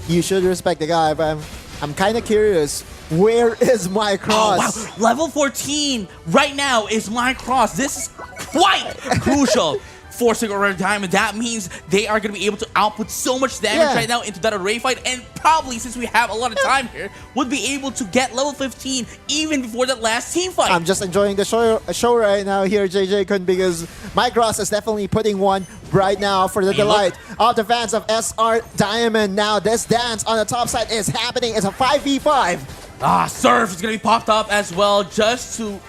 You should respect the guy, but I'm kind of curious. Where is Mycross? Oh, wow. Level 14 right now is Mycross. This is quite crucial for Secret Rare Diamond. That means they are going to be able to output so much damage right now into that array fight, and probably, since we have a lot of time here, would be able to get level 15 even before that last team fight. I'm just enjoying the show right now here, JJ Kun, because Mycross is definitely putting one right now for the delight of the fans of SR Diamond. Now this dance on the top side is happening. It's a 5v5. Surf is going to be popped up as well just to,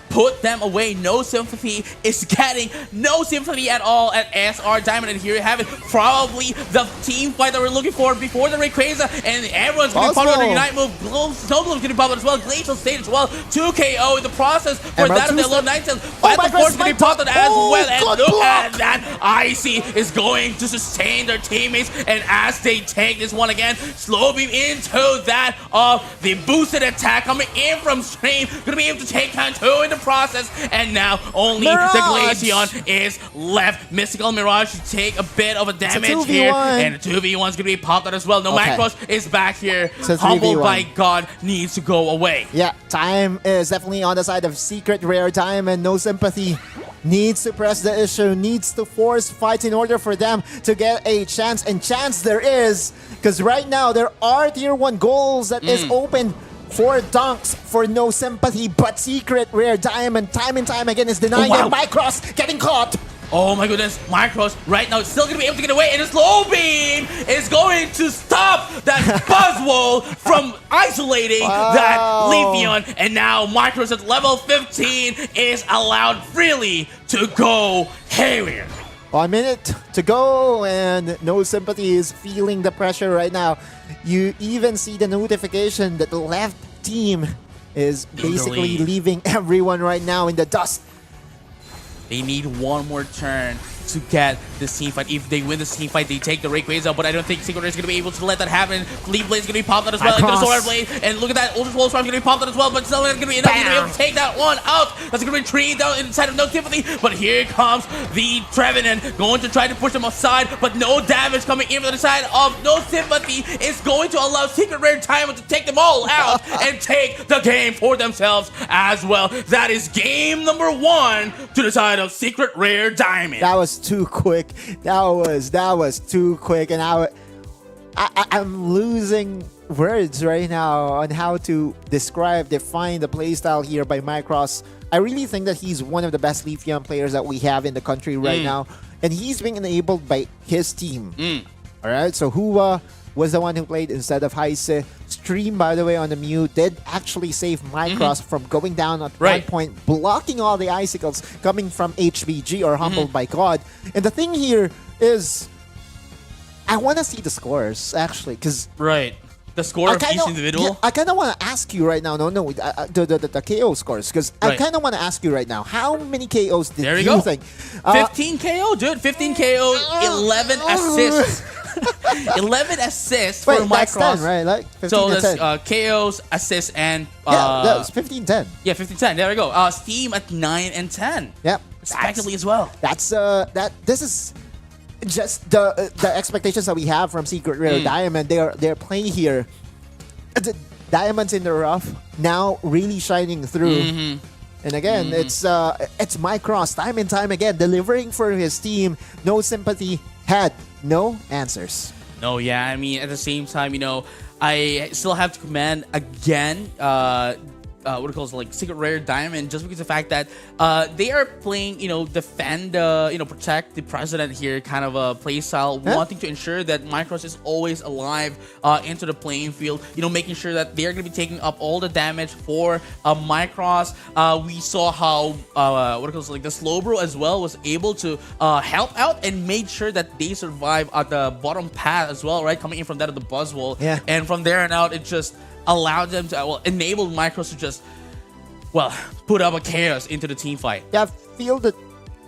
put them away. No Sympathy is getting no sympathy at all at SR Diamond. And here you have it. Probably the team fight that we're looking for before the Rayquaza. And everyone's going to be popped on the Unite move. Snowbloom's going to be popped as well. Glacial Stage as well. 2 KO in the process for that of the low 9 tails. Phantom Force is going to be popped on as well. And look at that. Icy is going to sustain their teammates. And as they take this one again, slow beam into that of the boosted attack coming in from Stream. Going to be able to take down 2 in the process. And now only the Glaceon is left. Mystical Mirage to take a bit of a damage here. And the 2v1 is going to be popped out as well. No, Mycross is back here. Humbled by God needs to go away. Yeah, time is definitely on the side of Secret Rare Diamond. No Sympathy needs to press the issue, needs to force fights in order for them to get a chance. And chance there is, because right now there are tier 1 goals that is open 4 dunks for no sympathy, but Secret Rare Diamond time and time again is denying Oh, wow. it. Micros getting caught. Oh my goodness, Micros right now is still gonna be able to get away, and a slow beam is going to stop that Buzzwole from isolating that Leafeon. And now Micros at level 15 is allowed freely to go haywire. 1 minute to go, and no sympathy is feeling the pressure right now. You even see the notification that the left team is basically lead. leaving everyone right now in the dust. They need one more turn to get this team fight. If they win this team fight, they take the Rayquaza out, but I don't think Secret Rare is going to be able to let that happen. Leaf Blade is going to be popped out as well. Into the Solar Blade, and look at that, Ultra Swole Storm is going to be popped out as well, but still not going to be enough to be able to take that one out. That's going to be retrieved down inside of No Sympathy, but here comes the Trevenant going to try to push him aside, but no damage coming in from the side of No Sympathy is going to allow Secret Rare Diamond to take them all out and take the game for themselves as well. That is game number 1 to the side of Secret Rare Diamond. That was too quick. That was too quick, and I'm losing words right now on how to define the playstyle here by Micros. I really think that he's one of the best Leafeon players that we have in the country right now, and he's being enabled by his team. All right, so Hua was the one who played instead of Heise. Stream, by the way, on the Mew did actually save Micros from going down at one point, blocking all the icicles coming from HBG or Humbled by God. And the thing here is, I want to see the scores, actually, because... Right. The score of each individual? Yeah, I kind of want to ask you right now, the KO scores, because I kind of want to ask you right now, how many KOs did you think? 15 KO, dude. 15 KO, 11 assists. 11 assists for Wait, that's Micros. 10, right? Like 15 So to 10. that's KOs, assists, and... yeah, that was 15-10. Yeah, 15-10. There we go. Steam at 9 and 10. Yep. Respectively as well. This is just the expectations that we have from Secret Rare Diamond. They're playing here. The diamonds in the rough now really shining through. And again, it's Micros time and time again delivering for his team. No Sympathy had no answers. No, yeah. I mean, at the same time, I still have to commend again. What it calls like Secret Rare Diamond, just because of the fact that they are playing, defend, protect the president here kind of a play style, wanting to ensure that Micros is always alive into the playing field, making sure that they're going to be taking up all the damage for Micros. We saw how what it calls like the Slowbro as well was able to help out and made sure that they survive at the bottom path as well, right? Coming in from that of the Buzzwole. Yeah. And from there on out, it just allowed them to, enabled Micros to just, put up a chaos into the team fight. Yeah, I feel that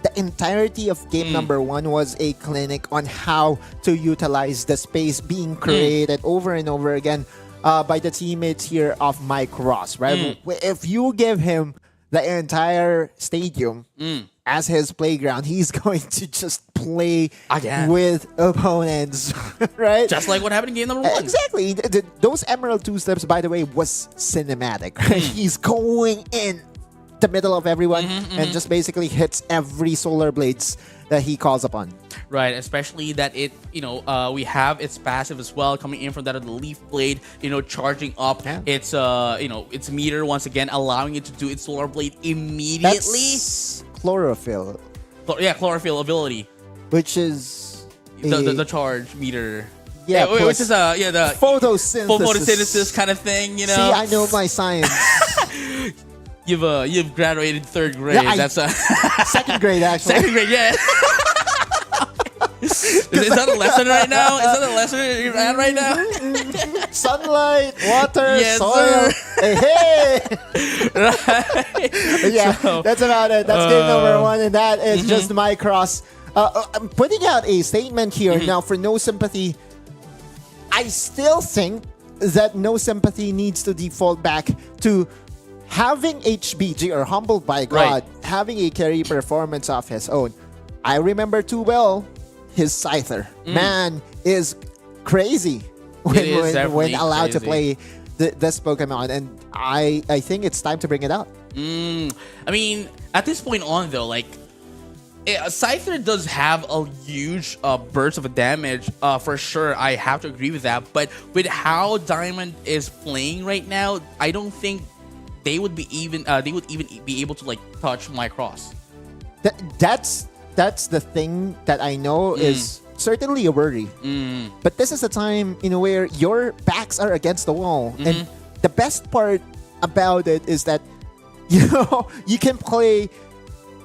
the entirety of game number 1 was a clinic on how to utilize the space being created over and over again by the teammates here of Micros, right? If you give him the entire stadium as his playground, he's going to just play Again. with opponents, right? Just like what happened in game number 1. Exactly. Those Emerald 2 steps, by the way, was cinematic, right? He's going in the middle of everyone and just basically hits every Solar Blades that he calls upon. Right, especially that it, we have its passive as well coming in from that of the Leaf Blade, charging up its, its meter once again, allowing it to do its Solar Blade immediately. That's chlorophyll, chlorophyll ability, which is the charge meter. Yeah, which is the photosynthesis kind of thing. See, I know my science. You've graduated 3rd grade. Yeah, That's 2nd grade actually. 2nd grade, yeah. Is that a lesson right now? Is that a lesson you're at right now? Sunlight, water, Yes, soil. Hey. Right. But yeah, that's about it. That's game number 1, and that is just Micros. I'm putting out a statement here now for No Sympathy. I still think that No Sympathy needs to default back to having HBG or Humbled by God, having a carry performance of his own. I remember too well his Scyther. Man is crazy when allowed to play this Pokemon, and I think it's time to bring it out. I mean, at this point on though, Scyther does have a huge burst of damage, for sure. I have to agree with that. But with how Diamond is playing right now, I don't think they would even be able to like touch my cross. That's the thing that I know is certainly a worry. But this is a time where your backs are against the wall, and the best part about it is that you can play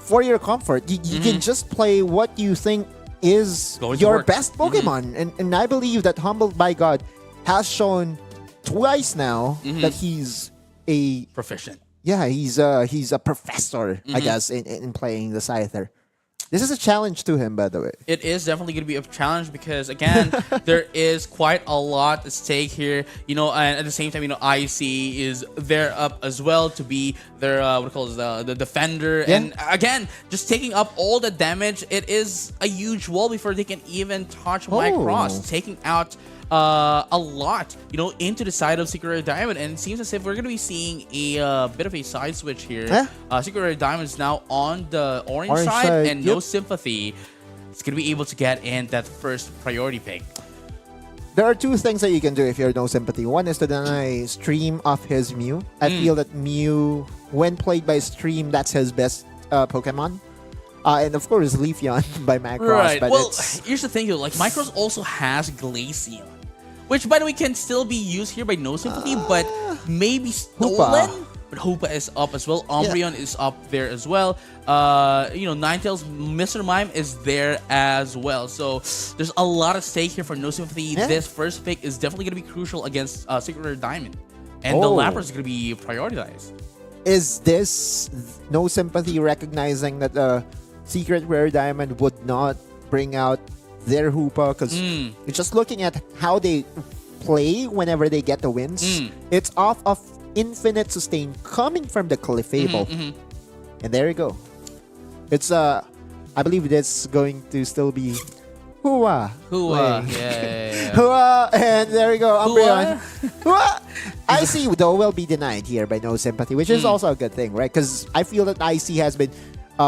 for your comfort. You can just play what you think is your best Pokemon. And I believe that Humbled by God has shown twice now that he's a Proficient. yeah, he's a professor, I guess, in playing the Scyther. This is a challenge to him, by the way. It is definitely going to be a challenge because, again, there is quite a lot at stake here. And at the same time, IC is there up as well to be their, the defender. Yeah. And again, just taking up all the damage, it is a huge wall before they can even touch my cross, taking out a lot, into the side of Secret Rare Diamond, and it seems as if we're going to be seeing a bit of a side switch here. Secret Rare Diamond is now on the orange side, and no sympathy. It's going to be able to get in that first priority pick. There are two things that you can do if you're no sympathy. One is to deny Stream of his Mew. I feel that Mew, when played by Stream, that's his best Pokemon. And of course, Leafeon by Macross. Right. But Well, here's the thing, though. Like, Macross also has Glaceon, which, by the way, can still be used here by No Sympathy, but maybe stolen. But Hoopa is up as well. Umbreon is up there as well. Ninetales, Mr. Mime is there as well. So there's a lot at stake here for No Sympathy. Yeah. This first pick is definitely going to be crucial against Secret Rare Diamond. And the Lapras is going to be prioritized. Is this No Sympathy recognizing that Secret Rare Diamond would not bring out their Hoopa? Because you're just looking at how they play whenever they get the wins. It's off of infinite sustain coming from the Clefable. And there you go. It's I believe it's going to still be Hua. Yeah. Hua, and there you go, Umbreon. Hua! IC though will be denied here by No Sympathy, which is also a good thing, right? Because I feel that IC has been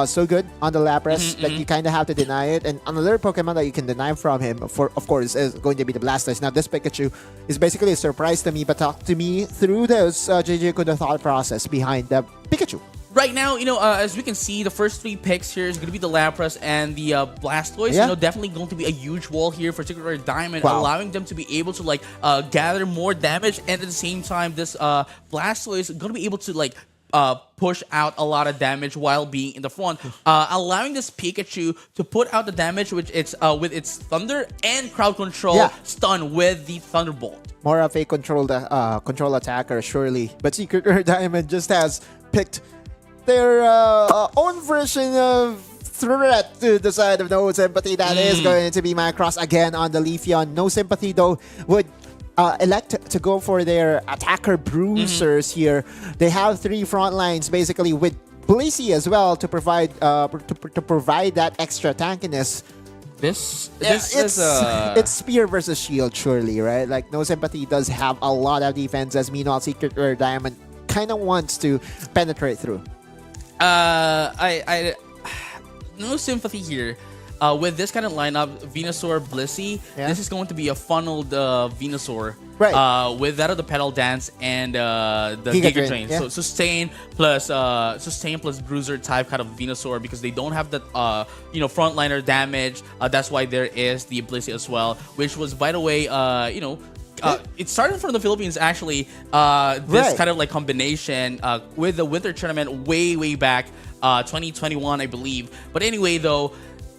so good on the Lapras that you kind of have to deny it. And another Pokemon that you can deny from him, of course, is going to be the Blastoise. Now, this Pikachu is basically a surprise to me, but talk to me through those JJ Kudo thought process behind the Pikachu. Right now, as we can see, the first three picks here is going to be the Lapras and the Blastoise. Definitely going to be a huge wall here for Secret Rare Diamond, allowing them to be able to gather more damage, and at the same time, this Blastoise is going to be able to push out a lot of damage while being in the front, allowing this Pikachu to put out the damage with its Thunder and Crowd Control stun with the Thunderbolt. More of a control attacker, surely. But Secret Rare Diamond just has picked their own version of threat to the side of No Sympathy. That is going to be Macross again on the Leafeon. No Sympathy, though, would elect to go for their attacker bruisers here. They have three front lines, basically, with Blissey as well to provide that extra tankiness. It's Spear versus Shield, surely, right? Like, No Sympathy does have a lot of defenses. Meanwhile, Secret Rare Diamond kind of wants to penetrate through. No Sympathy here. With this kind of lineup, Venusaur, Blissey, this is going to be a funneled Venusaur. Right. With that of the Pedal Dance and the Giga Drain. So Sustain plus Bruiser type kind of Venusaur, because they don't have that frontliner damage. That's why there is the Blissey as well, which was, by the way, it started from the Philippines, actually. This kind of combination with the Winter Tournament way back, 2021, I believe. But anyway, though,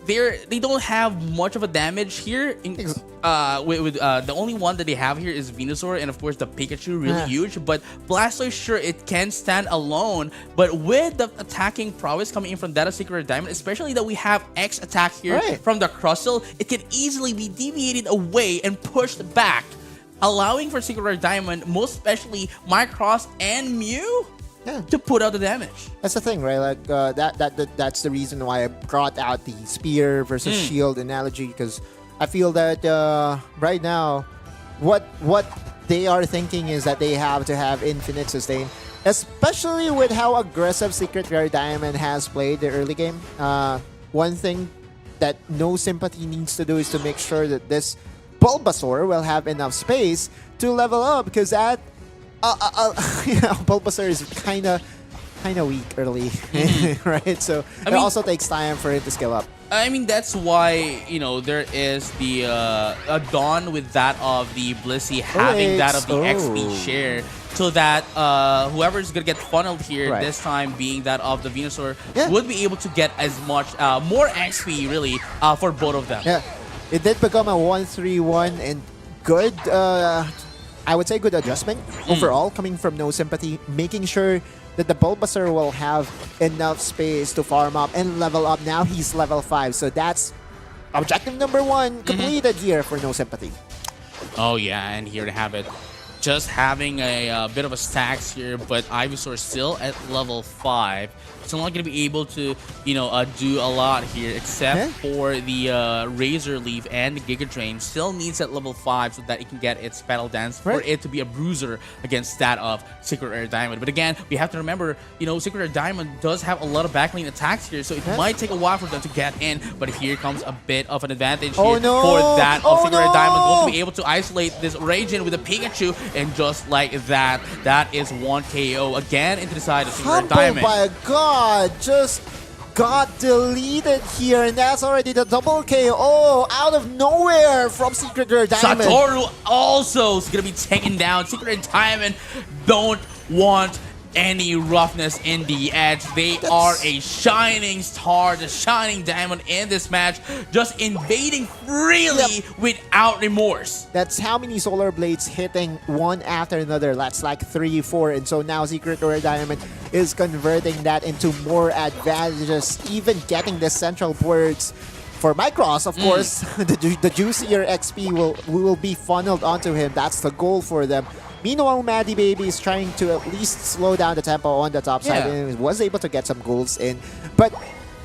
they don't have much of a damage here. The only one that they have here is Venusaur, and of course the Pikachu, really huge. But Blastoise, sure, it can stand alone. But with the attacking prowess coming in from that of Secret Rare Diamond, especially that we have X attack here from the Crustle, it can easily be deviated away and pushed back, allowing for Secret Rare Diamond, most especially Macross and Mew, to put out the damage. That's the thing, right? Like that's the reason why I brought out the Spear versus Shield analogy, because I feel that right now, what they are thinking is that they have to have infinite sustain, especially with how aggressive Secret Rare Diamond has played the early game. one thing that No Sympathy needs to do is to make sure that this Bulbasaur will have enough space to level up, because that Bulbasaur is kind of weak early, right? So it also takes time for it to scale up. I mean, that's why, there is the Dawn with that of the Blissey having that of the XP share, so that whoever's going to get funneled here this time, being that of the Venusaur, would be able to get as much, more XP really, for both of them. Yeah, it did become a 1-3-1 and good, I would say good adjustment overall coming from No Sympathy, making sure that the Bulbasaur will have enough space to farm up and level up. Now he's level 5, so that's objective number 1 completed here for No Sympathy. Oh yeah, and here to have it. Just having a bit of a stacks here, but Ivysaur still at level 5. Still not going to be able to, do a lot here, except for the Razor Leaf and the Giga Drain. Still needs at level 5 so that it can get its Battle Dance for it to be a bruiser against that of Secret Rare Diamond. But again, we have to remember, Secret Rare Diamond does have a lot of backlane attacks here, so it might take a while for them to get in. But here comes a bit of an advantage here for that of Secret Rare Diamond. Going to be able to isolate this Raging with a Pikachu, and just like that, that is 1 KO again into the side of Secret Rare Diamond. Oh my god! Just got deleted here, and that's already the double KO out of nowhere from Secret Rare Diamond. Satoru also is going to be taken down. Secret Rare Diamond don't want any roughness in the edge. They are a shining star, the shining diamond in this match, just invading freely without remorse. That's how many Solar Blades hitting one after another. That's like 3, 4, and so now Secret Rare Diamond is converting that into more advantages, even getting the central boards. For Micros, of course, the juicier XP will be funneled onto him. That's the goal for them. Meanwhile, Maddie Baby is trying to at least slow down the tempo on the top side and was able to get some goals in. But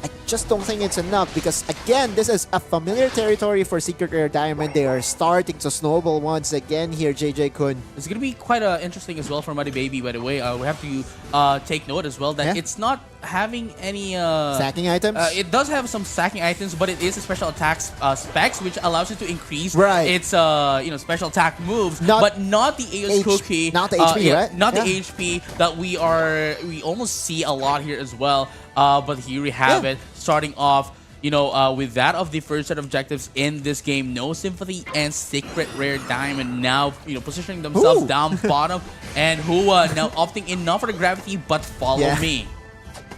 I just don't think it's enough, because again, this is a familiar territory for Secret Rare Diamond. They are starting to snowball once again here, JJ Kun. It's going to be quite interesting as well for Muddy Baby, by the way. We have to take note as well that it's not having any stacking items. It does have some stacking items, but it is a special attack specs, which allows it to increase its special attack moves, but not the AOS cookie, not the HP, right? Not the HP that we almost see a lot here as well. But here we have it, starting off, with that of the first set of objectives in this game. No Sympathy and Secret Rare Diamond now, positioning themselves down bottom, and Hua now opting in not for the gravity, but follow me.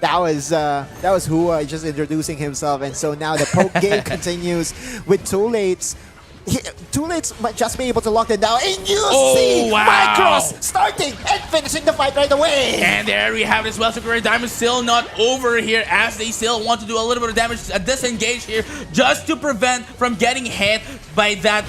That was Hua just introducing himself, and so now the poke game continues with Too Late's. Too Late's might just be able to lock it down, and you see Micros starting and finishing the fight right away. And there we have it as well. Secret Rare Diamond still not over here, as they still want to do a little bit of damage, disengage here, just to prevent from getting hit by that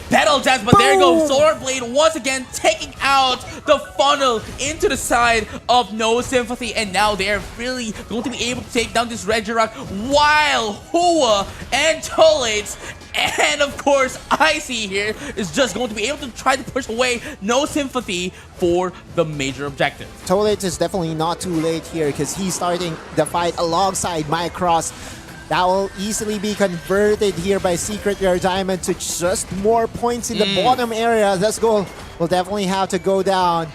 Petal Dance. But there you go, Solar Blade once again taking out the funnel into the side of No Sympathy, and now they're really going to be able to take down this Regirock, while Hua and Tolates and of course Icy here is just going to be able to try to push away No Sympathy for the major objective. Tolates is definitely not too late here, because he's starting the fight alongside Micros. That will easily be converted here by Secret Rare Diamond to just more points in the bottom area. This goal will definitely have to go down.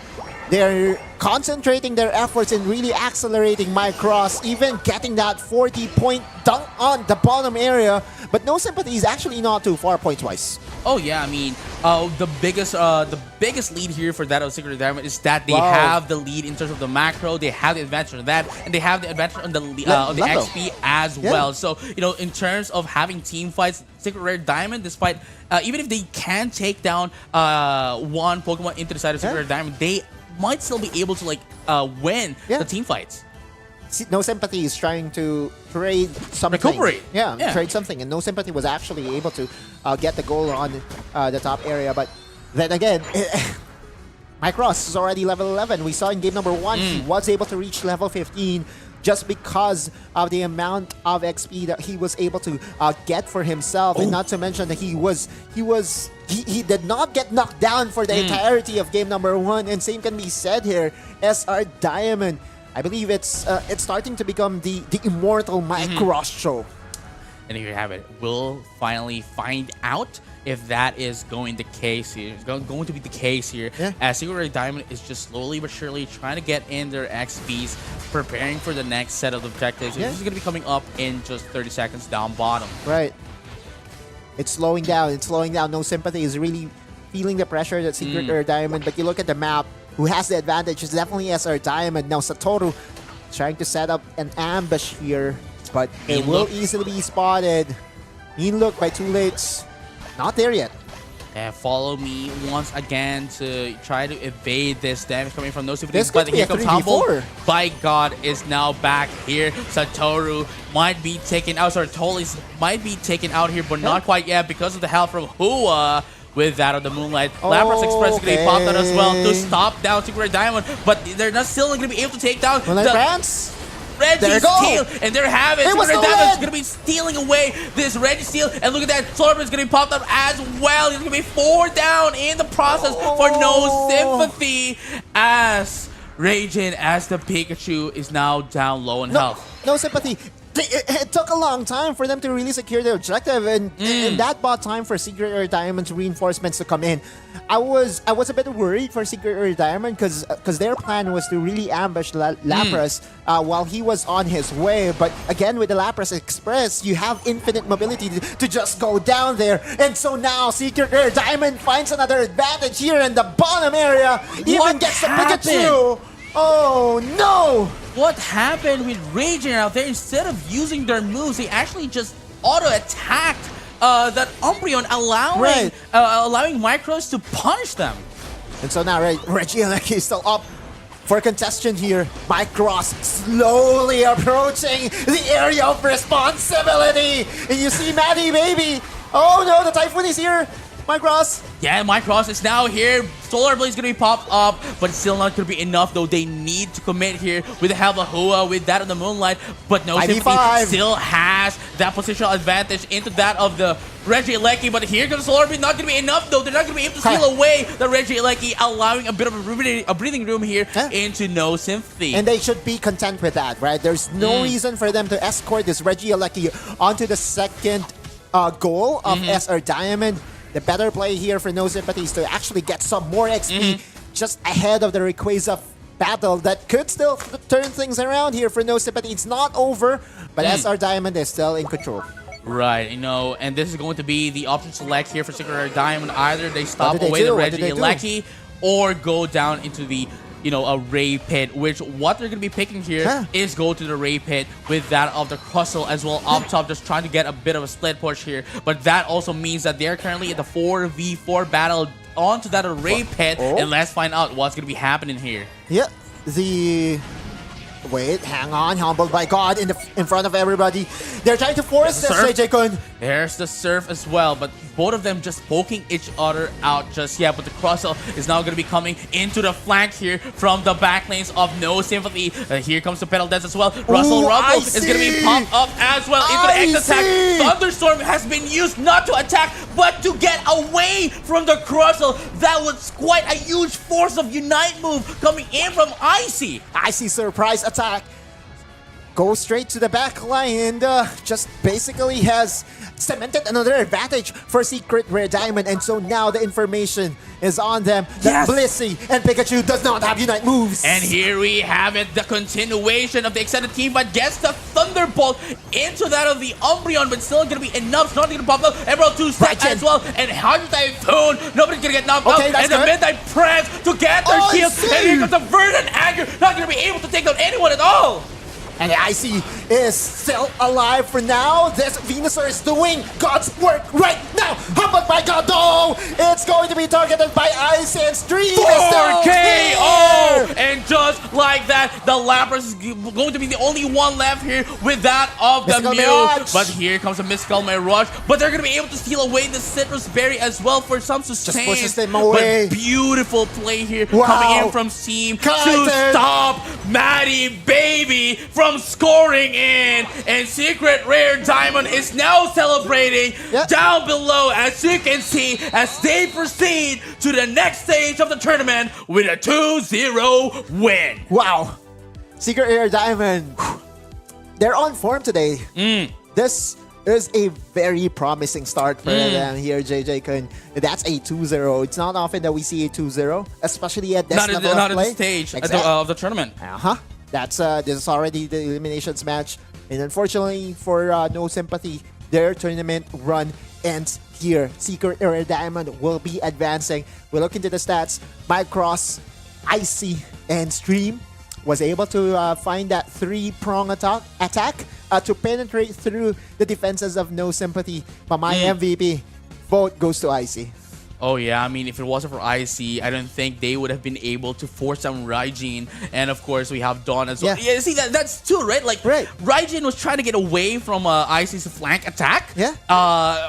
They're concentrating their efforts in really accelerating Micros, even getting that 40-point dunk on the bottom area. But No Sympathy is actually not too far points-wise. Oh yeah, I mean, the biggest lead here for that of Secret Diamond is that they have the lead in terms of the macro. They have the advantage on that, and they have the advantage on the XP as well. So in terms of having team fights, Secret Rare Diamond, despite even if they can take down one Pokemon into the side of Secret Rare Diamond, they might still be able to win the team fights. No Sympathy is trying to trade something. Recuperate. Trade something. And No Sympathy was actually able to get the goal on the top area. But then again, Micros is already level 11. We saw in game number 1, he was able to reach level 15 just because of the amount of XP that he was able to get for himself. And not to mention that he did not get knocked down for the entirety of game number 1. And same can be said here. SR Diamond I believe it's starting to become the immortal Mike Ross show. And here you have it. We'll finally find out if that is going the case here. It's going to be the case here. Yeah. As Secret Rare Diamond is just slowly but surely trying to get in their XPs, preparing for the next set of objectives. Yeah. This is going to be coming up in just 30 seconds down bottom. Right. It's slowing down. It's slowing down. No Sympathy is really feeling the pressure that Secret Rare Diamond. But you look at the map, who has the advantage is definitely SR Diamond. Now Satoru trying to set up an ambush here, but it Mean will look. easily be spotted. Mean look by Too Late. Not there yet. And follow me once again to try to evade this damage coming from No Sympathy. This could But be here a comes Humble. 3v4. By God is now back here. Satoru might be taken out. Sorry, Totally might be taken out here, but not quite yet because of the help from Hua. With that of the Moonlight. Lapras Express is going to be popped out as well to stop down Secret Rare Diamond, but they're not still going to be able to take down Moonlight the Brands. Reggie There you go. Steel, and there have it. It was Secret the Rare Diamond is lead. going to be stealing away this Reggie Steel, and look at that, Solar Blade is going to be popped up as well. He's going to be 4 down in the process for No Sympathy as Raging as the Pikachu is now down low in health. No Sympathy. It took a long time for them to really secure their objective, and that bought time for Secret Rare Diamond's reinforcements to come in. I was a bit worried for Secret Rare Diamond because their plan was to really ambush Lapras while he was on his way. But again, with the Lapras Express, you have infinite mobility to just go down there, and so now Secret Rare Diamond finds another advantage here in the bottom area. Even What gets the happened? Pikachu. Oh no! What happened with Raging out there? Instead of using their moves, they actually just auto-attacked that Umbreon, allowing Micros to punish them. And so now Reggie Alecki is still up for contestant here. Mike Ross slowly approaching the area of responsibility. And you see Maddie Baby. Oh no, the Typhoon is here. Mike Ross. Yeah, Micros is now here. Solar Blade is going to be popped up, but it's still not going to be enough, though. They need to commit here with the help of Hua, with that of the Moonlight. But No Sympathy 5v5. still has that positional advantage into that of the Reggie Alecki. But here comes Solar Blade. Not going to be enough, though. They're not going to be able to steal away the Reggie Alecki, allowing a bit of a breathing room here into No Sympathy. And they should be content with that, right? There's no reason for them to escort this Reggie Alecki onto the second goal of SR Diamond. The better play here for No Sympathy is to actually get some more XP just ahead of the Rayquaza battle that could still turn things around here for No Sympathy. It's not over, but SR Diamond is still in control. Right, and this is going to be the option select here for Secret Rare Diamond. Either they stop What do they away do? the What do Reggie they do? Alecki or go down into the a Ray Pit, which what they're going to be picking here is go to the Ray Pit with that of the Crustle as well up top, just trying to get a bit of a split push here. But that also means that they're currently in the 4v4 battle onto that Ray Pit, and let's find out what's going to be happening here. Yeah, Wait, hang on. Humbled by God in front of everybody. They're trying to force this, JJ-kun. There's the Surf as well, but both of them just poking each other out just yet. But the Crustle is now going to be coming into the flank here from the back lanes of No Sympathy. Here comes the Petal Dance as well. Russell Rumble is going to be popped up as well into the X attack. Thunderstorm has been used not to attack, but to get away from the Crustle. That was quite a huge force of Unite move coming in from Icy. Icy surprise attack. Go straight to the back line and just basically has cemented another advantage for Secret Rare Diamond. And so now the information is on them that Blissey and Pikachu does not have Unite moves. And here we have it, the continuation of the extended team, but gets the Thunderbolt into that of the Umbreon, but still going to be enough. It's not going to pop up. Emerald 2 stack as well. And Hydro Typhoon. Nobody's going to get knocked out. And the Midnight Press to get their kills. And here comes the Verdant Anger. Not going to be able to take down anyone at all. And Icy is still alive for now. This Venusaur is doing God's work right now. Humbled by God, though. It's going to be targeted by Icy and Stream. 4KO! And just like that, the Lapras is going to be the only one left here with that of the Mystical Mew. Mirage. But here comes a Mystical Mirage. But they're going to be able to steal away the Citrus Berry as well for some sustain. Just pushes them away. But beautiful play here coming in from Seam to stop Maddie Baby from scoring in. And Secret Rare Diamond is now celebrating down below, as you can see, as they proceed to the next stage of the tournament with a 2-0 win. Wow. Secret Rare Diamond. They're on form today. This is a very promising start for them here, JJ Kun. That's a 2-0. It's not often that we see a 2-0, especially at this Not level at of play. this stage Exactly. of the tournament. That's this is already the eliminations match, and unfortunately for No Sympathy, their tournament run ends here. Secret Rare Diamond will be advancing. We look into the stats. Mycross, Icy, and Stream was able to find that 3-prong attack to penetrate through the defenses of No Sympathy. But my MVP vote goes to Icy. Oh yeah, I mean, if it wasn't for IC, I don't think they would have been able to force down Raijin. And of course, we have Dawn as well. Yeah. Yeah, see, that's too, right? Like, Right. Raijin was trying to get away from IC's flank attack. Yeah.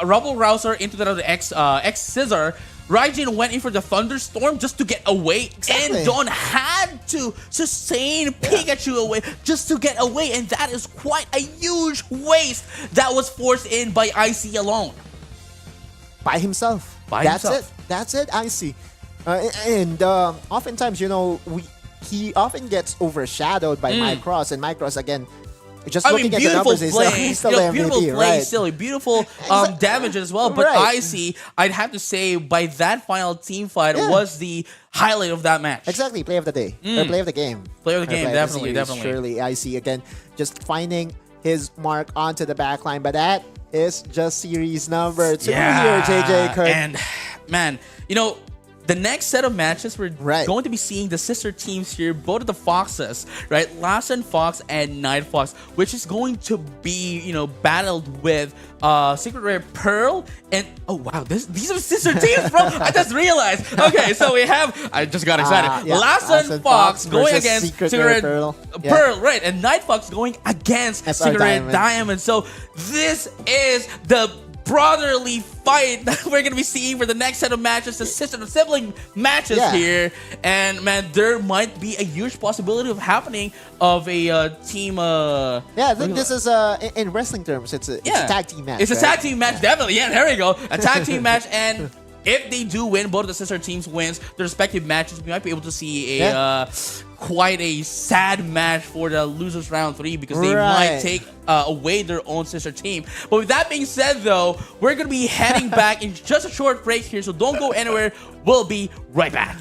Rubble Rouser into the X Scissor. Raijin went in for the Thunderstorm just to get away. Exactly. And Dawn had to sustain Pikachu away just to get away. And that is quite a huge waste that was forced in by IC alone. By himself. By himself. That's it. I see. And oftentimes, he often gets overshadowed by Mycross, and Mycross again. Just looking at the numbers, he's still the beautiful MVP, play, right? still beautiful damage as well. But Right. IC, I'd have to say, by that final team fight was the highlight of that match. Exactly, play of the day or play of the game. Play of the Or game, play definitely, series. definitely. Surely, IC again, just finding his mark onto the back line, but that is just series number 2 here, JJ Kun. And man, the next set of matches, we're Right. going to be seeing the sister teams here, both of the Foxes, right? Lassen Fox and Night Fox, which is going to be, battled with Secret Rare Pearl and oh wow, these are sister teams, bro. I just realized. Okay, so we have I just got excited. Lassen Fox going versus against Secret Rare Pearl. Pearl, right? And Night Fox going against SR Secret Rare Diamond. Diamond. So this is the brotherly fight that we're gonna be seeing for the next set of matches, the sibling matches here. And man, there might be a huge possibility of happening of a team. I think this is in wrestling terms, it's a tag team match. It's a right? tag team match, definitely. Yeah, there we go. A tag team match, and if they do win, both of the sister teams wins their respective matches, we might be able to see a quite a sad match for the losers round 3 because they might take away their own sister team. But with that being said, though, we're gonna be heading back in just a short break here, so don't go anywhere. We'll be right back.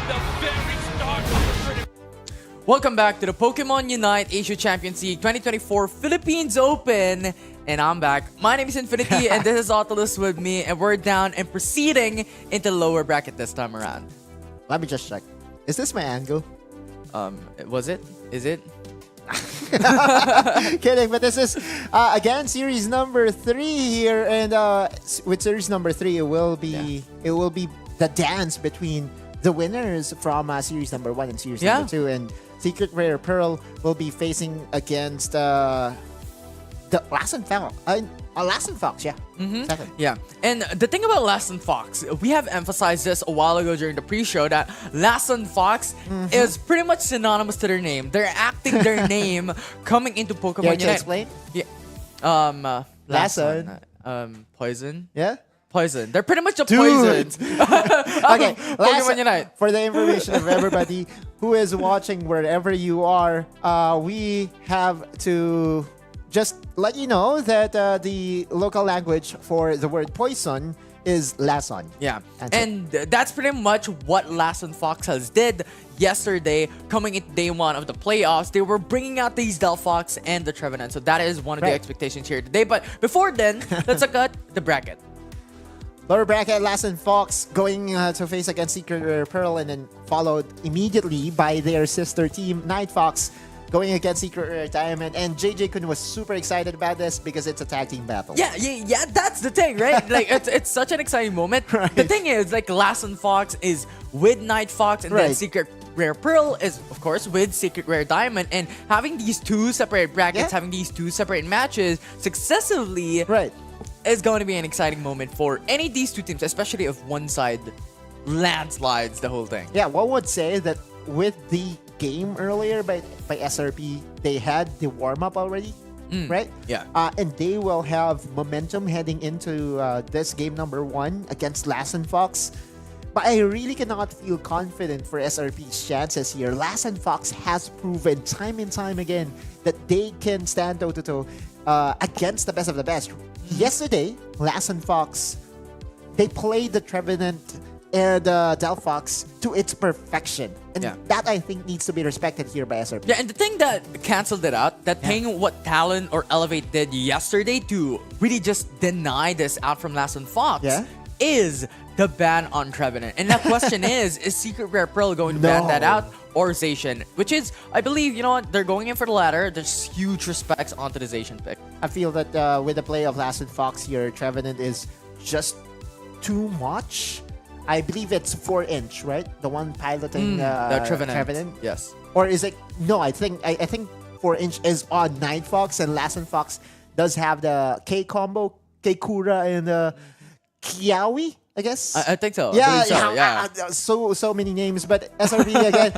the very start of the tournament. Welcome back to the Pokemon Unite Asia Champions League 2024 Philippines Open. And I'm back. My name is Infinity and this is Autolus with me. And we're down and proceeding into the lower bracket this time around. Let me just check. Is this my angle? Was it? Is it? Kidding, but this is again series number 3 here, and with series number 3, it will be the dance between the winners from series number 1 and series number 2, and Secret Rare Pearl will be facing against the Lassen Fox, yeah. Second. Yeah, and the thing about Lassen Fox, we have emphasized this a while ago during the pre-show that Lassen Fox is pretty much synonymous to their name. They're acting their name coming into Pokemon Care Unite. to explain? Yeah. Lassen. Poison. Yeah. Poison. They're pretty much the Dude. poisons. Okay, Pokemon Unite. For the information of everybody who is watching wherever you are, we have to just let you know that the local language for the word poison is Lason. Yeah, That's and that's pretty much what Lassen Fox has did yesterday. Coming into day 1 of the playoffs, they were bringing out these Delphox and the Trevenant. So that is one of the Right. expectations here today. But before then, let's look at the bracket. Lower bracket, Lassen Fox going to face against Secret Rare Pearl, and then followed immediately by their sister team, Night Fox, going against Secret Rare Diamond. And JJ Kun was super excited about this because it's a tag team battle. Yeah, that's the thing, right? Like, it's such an exciting moment. Right. The thing is, like, Lassen Fox is with Night Fox, and then Right. Secret Rare Pearl is, of course, with Secret Rare Diamond. And having these two separate brackets, Yeah. having these two separate matches successively, Right. is going to be an exciting moment for any of these two teams, especially if one side landslides the whole thing. Yeah, one would say that with the game earlier by SRP, they had the warm-up already, right? Yeah. And they will have momentum heading into this game number 1 against Lassen Fox. But I really cannot feel confident for SRP's chances here. Lassen Fox has proven time and time again that they can stand toe-to-toe against the best of the best. Yesterday, Lassen Fox, they played the Trevenant and Delphox to its perfection. And Yeah. that, I think, needs to be respected here by SRP. Yeah, and the thing that canceled it out, that thing what Talon or Elevate did yesterday to really just deny this out from Lassen Fox Yeah. is the ban on Trevenant. And the question is Secret Rare Pearl going to ban that No. out or Zacian? Which is, I believe, you know what, they're going in for the latter. There's huge respects onto the Zacian pick. I feel that with the play of Lassen Fox here, Trevenant is just too much. I believe it's 4-inch, right? The one piloting The Trevenant. Trevenant. Yes. Or is it? No, I think 4-inch is on Night Fox, and Lassen Fox does have the K combo, K Kura, and Kiawi, I guess. I think so. I Yeah, believe so, yeah. so many names, but SRB again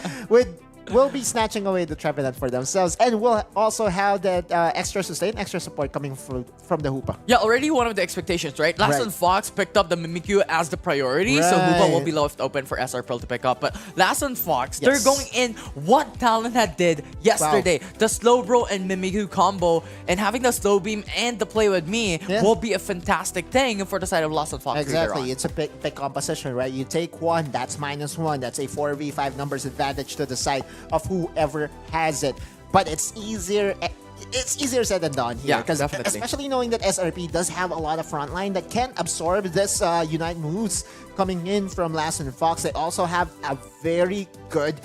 will be snatching away the Trevenant for themselves, and we'll also have that extra sustain, extra support coming from the Hoopa. Yeah, already one of the expectations, right? Lassen Right. Fox picked up the Mimikyu as the priority, so Hoopa will Right. be left open for SR Pearl to pick up. But Lassen Fox, Yes. they're going in what Talon had did yesterday. The Slowbro and Mimikyu combo, and having the Slow Beam and the Play With Me Yeah. will be a fantastic thing for the side of Lassen Fox. later Exactly, on. it's a big composition, right? You take one, that's -1. That's a 4v5 numbers advantage to the side of whoever has it. But it's easier. It's easier said than done here, Yeah, because definitely. especially knowing that SRP does have a lot of frontline that can absorb this Unite moves coming in from Lassen Fox. They also have a very good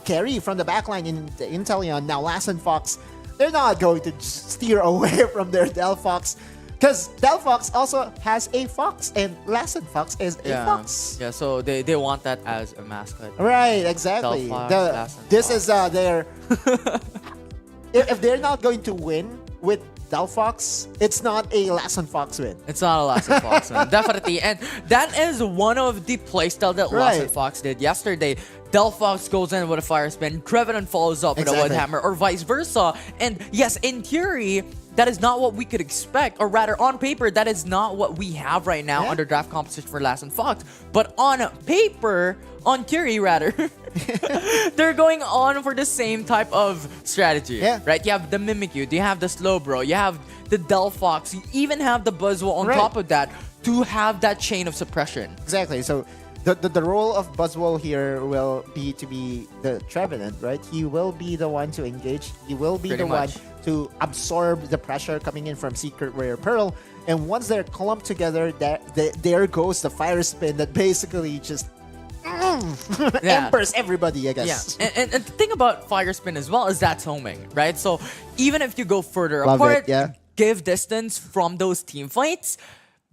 carry from the backline in the Inteleon. Now Lassen Fox, they're not going to steer away from their Delphox, because Delphox also has a fox, and Lassen Fox is a fox. Yeah, so they want that as a mascot. Right, exactly. Delphox, Lassen This Fox. is their... if they're not going to win with Delphox, it's not a Lassen Fox win. It's not a Lassen Fox, man. Definitely. And that is one of the playstyle that Lassen Right. Fox did yesterday. Delphox goes in with a Fire Spin, Trevenant follows up with a Wood Exactly. Hammer, or vice versa. And yes, in theory, that is not what we could expect, or rather, on paper, that is not what we have right now Yeah. under draft composition for Lassen Fox. But on paper, on theory rather, they're going on for the same type of strategy. Yeah. Right? You have the Mimikyu, you have the Slowbro, you have the Delphox, you even have the Buzzwole on Right. top of that to have that chain of suppression. Exactly. So the role of Buzzwole here will be to be the Trevenant, right? He will be the one to engage. He will be Pretty the much. one to absorb the pressure coming in from Secret Rare Pearl. And once they're clumped together, there goes the fire spin that basically just Yeah. embers everybody, I guess. Yeah, and the thing about Fire Spin as well is that's homing, right? So even if you go further Love apart, it, yeah. give distance from those team fights,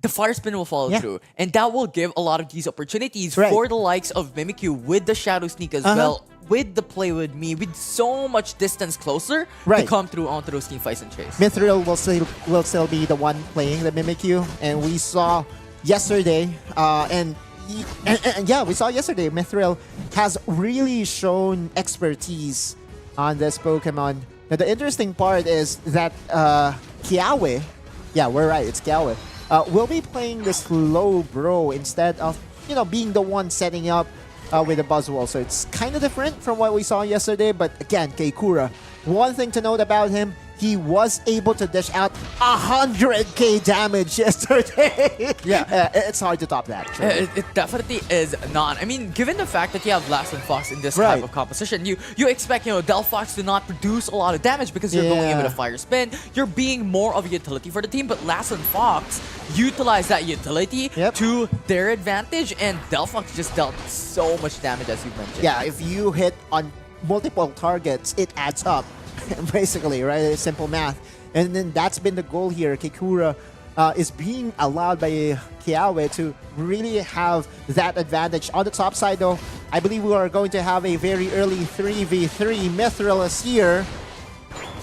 the Fire Spin will follow Yeah. through. And that will give a lot of these opportunities Right. for the likes of Mimikyu with the Shadow Sneak as well, with the Play With Me, with so much distance closer to Right. come through onto those team fights and chase. Mithril will still be the one playing the Mimikyu, and we saw yesterday, and yeah, we saw yesterday, Mithril has really shown expertise on this Pokemon. Now, the interesting part is that Kiawe, yeah, we're right, it's Kiawe, will be playing the slow bro instead of, being the one setting up with the Buzzwole. So it's kind of different from what we saw yesterday, but again, Keikura, one thing to note about him, he was able to dish out 100k damage yesterday. Yeah. It's hard to top that. Sure. It definitely is not. I mean, given the fact that you have Lass and Fox in this Right. type of composition, you expect, Delphox to not produce a lot of damage because you're going in with a Yeah. Fire Spin. You're being more of a utility for the team, but Lass and Fox utilize that utility Yep. to their advantage, and Delphox just dealt so much damage, as you mentioned. Yeah, if you hit on multiple targets, it adds up. Basically, right? It's simple math. And then that's been the goal here. Kikura is being allowed by Kiawe to really have that advantage. On the top side, though, I believe we are going to have a very early 3v3. Mithril is here.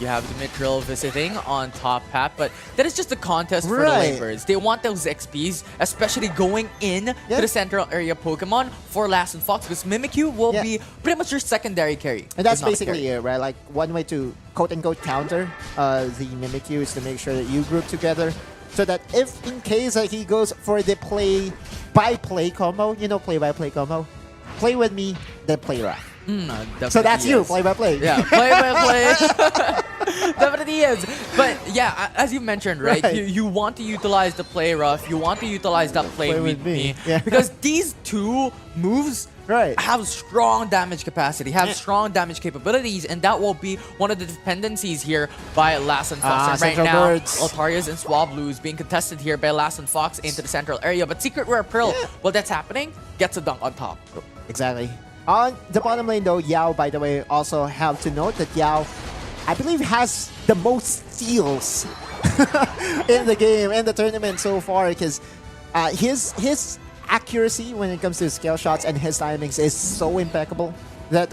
You have the Mithril visiting on top path, but that is just a contest for the Right. Labors. They want those XPs, especially going in Yeah. to the central area Pokemon for Lass and Fox, because Mimikyu will Yeah. be pretty much your secondary carry. And that's if not a basically carry. it, right? Like, one way to quote-unquote counter the Mimikyu is to make sure that you group together so that if in case he goes for the play-by-play combo, play-by-play combo, play with me, then play rough. So that's you, play-by-play. Yeah, play by play. Definitely is. But yeah, as you mentioned, right? Right. You want to utilize the play rough. You want to utilize that play, with me. Yeah. Because these two moves Right. have strong damage capacity, have strong damage capabilities, and that will be one of the dependencies here by Lass and Fox. And right Central now, Birds. Altarius and Swablues being contested here by Lass and Fox into the central area. But Secret Rare Pearl, while that's happening, gets a dunk on top. Exactly. On the bottom lane, though, Yao, by the way, also have to note that Yao, I believe, has the most steals in the game, in the tournament so far, because his accuracy when it comes to skill shots and his timings is so impeccable that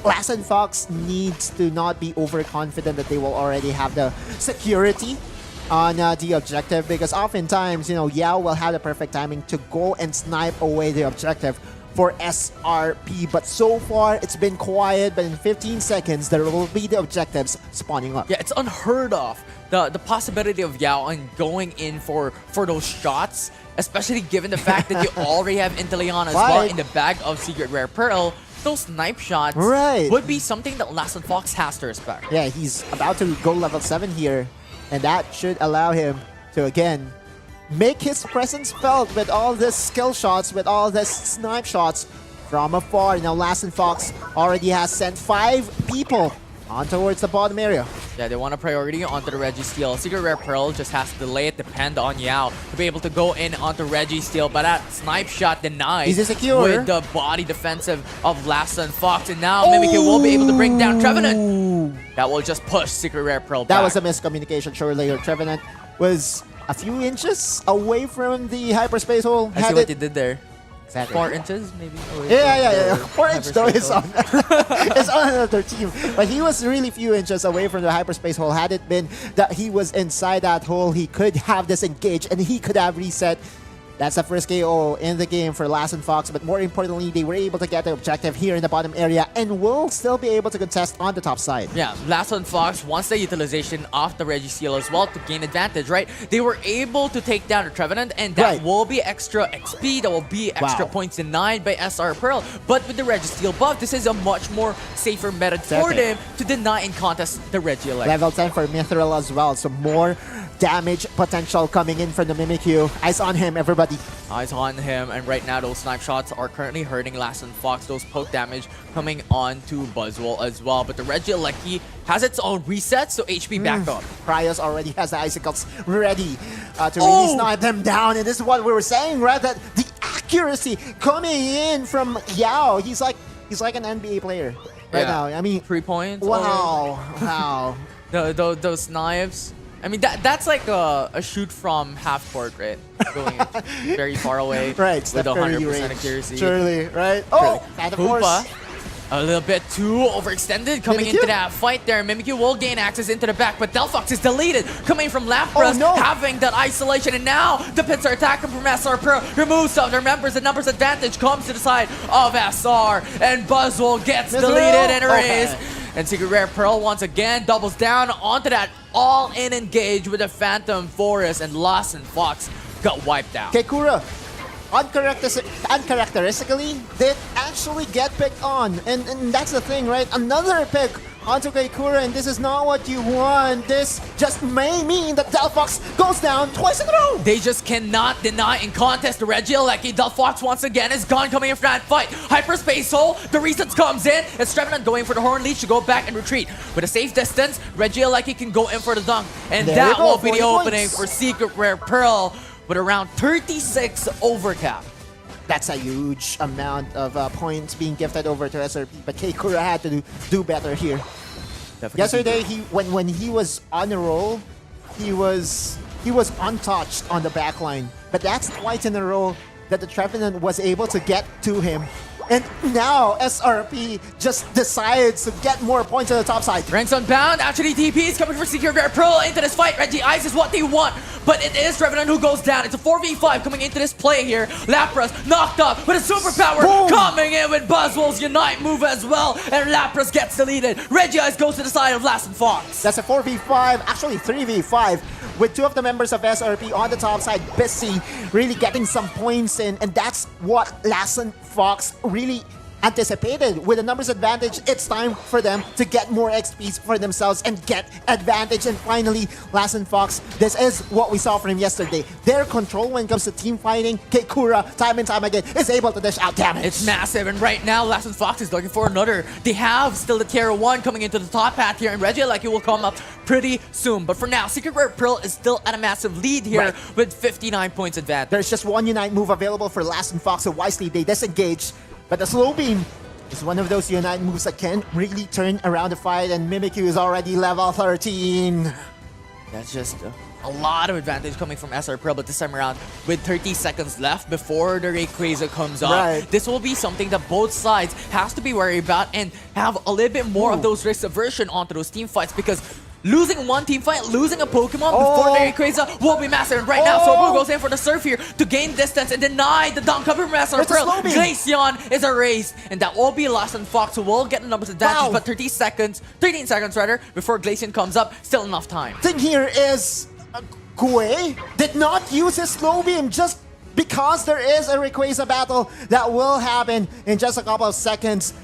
Lass and Fox needs to not be overconfident that they will already have the security on the objective, because oftentimes, Yao will have the perfect timing to go and snipe away the objective for SRP, but so far it's been quiet. But in 15 seconds there will be the objectives spawning up. Yeah, it's unheard of. The possibility of Yao and going in for those shots, especially given the fact that you already have Inteleon as well Right. in the bag of Secret Rare Pearl, those snipe shots Right. would be something that Lass and Fox has to respect. Yeah, he's about to go level 7 here, and that should allow him to again make his presence felt with all this skill shots, with all this snipe shots from afar. Now Lass and Fox already has sent 5 people on towards the bottom area. Yeah, they want a priority onto the Registeel. Secret Rare Pearl just has to delay it, depend on Yao to be able to go in onto Registeel, but that snipe shot denied Is it secure? with the body defensive of Lass and Fox, and now Mimikyu will be able to bring down Trevenant. That will just push Secret Rare Pearl back. That was a miscommunication, surely. Trevenant was a few inches away from the hyperspace hole. I see what you did there. Exactly. 4 inches, maybe? Yeah. Or 4 inch though is hyperspace on, is on another team. But he was really few inches away from the hyperspace hole. Had it been that he was inside that hole, he could have disengaged and he could have reset. That's the first KO in the game for Lass and Fox, but more importantly, they were able to get the objective here in the bottom area and will still be able to contest on the top side. Yeah, Lasso and Fox wants the utilization of the Registeel as well to gain advantage, right? They were able to take down the Trevenant, and that Right. will be extra XP, that will be extra Wow. points denied by SR Pearl. But with the Registeel buff, this is a much more safer method for Exactly. them to deny and contest the Regielect. Level 10 for Mithril as well, so more damage potential coming in from the Mimikyu. Eyes on him, everybody. Eyes on him, and right now those snipe shots are currently hurting Lassen Fox. Those poke damage coming on to Buzzwole as well. But the Regieleki has its own reset, so HP back up. Cryos already has the icicles ready to really snipe them down. And this is what we were saying, right? That the accuracy coming in from Yao. He's like an NBA player right now. I mean, 3 points. wow, wow. Those knives. I mean, that's like a shoot from half court, right? Going very far away. Right, with Steph 100% Curry accuracy. Surely, right? Oh, and of course. Hoopa, a little bit too overextended coming Mimikyu. into that fight there. Mimikyu will gain access into the back, but Delphox is deleted. Coming from Lapras, Oh, no. having that isolation, and now the pins are attacking from SR Pro. Removes some of their members. The numbers advantage comes to the side of SR, and Buzzwole gets Miserable. deleted and Okay. erased. And Secret Rare Pearl once again doubles down onto that all-in engage with the Phantom Forest, and Lassen Fox got wiped out. Kekura, uncharacteristically, did actually get picked on. And that's the thing, right? Another pick onto Kekura, and this is not what you want. This just may mean that Delphox goes down twice in a row. They just cannot deny in contest the Regieleki. Delphox once again is gone coming in for that fight. Hyperspace Hole, the resets comes in, and Strevenant going for the Horn Leech to go back and retreat. With a safe distance, Regieleki can go in for the dunk. And There that we go, will be the 40 opening points. for Secret Rare Pearl with around 36 overcap. That's a huge amount of points being gifted over to SRP, but Kekura had to do better here. Yesterday, when he was on a roll, he was untouched on the back line. But that's twice in a row that the Trevenant was able to get to him. And now SRP just decides to get more points on the top side. Ranks Unbound, actually TP is coming for Secret Rare Pearl into this fight. Reggie Ice is what they want, but it is Revenant who goes down. It's a 4v5 coming into this play here. Lapras knocked up with a superpower. Boom. Coming in with Buzzwole's Unite move as well, and Lapras gets deleted. Reggie Ice goes to the side of Lassen Fox. That's a 4v5, actually 3v5, with two of the members of SRP on the top side, busy, really getting some points in, and that's what Lassen Fox really anticipated. With a numbers advantage, it's time for them to get more XPs for themselves and get advantage. And finally, Lassen Fox, this is what we saw from him yesterday. Their control when it comes to team fighting, Kekura, time and time again, is able to dish out damage. It's massive, and right now Lassen Fox is looking for another. They have still the tier 1 coming into the top path here, and Regieleki will come up pretty soon. But for now, Secret Rare Pearl is still at a massive lead here Right. with 59 points advantage. There's just one Unite move available for Lassen Fox, so wisely they disengage. But the Slow Beam is one of those Unite moves that can really turn around the fight, and Mimikyu is already level 13. That's just a lot of advantage coming from SR Pearl, but this time around, with 30 seconds left before the Rayquaza comes up, Right. this will be something that both sides has to be worried about and have a little bit more of those risk aversion onto those team fights, because losing one team fight, losing a Pokemon before the Rayquaza will be massive. And right now, Sobu goes in for the Surf here to gain distance and deny the dunk cover from SR There's a Pearl. Slow Beam. Glaceon is erased, and that will be Lassen Fox, who will get the numbers advantage, Wow. but 13 seconds rather, before Glaceon comes up, still enough time. Thing here is Kue did not use his Slow Beam just because there is a Rayquaza battle that will happen in just a couple of seconds.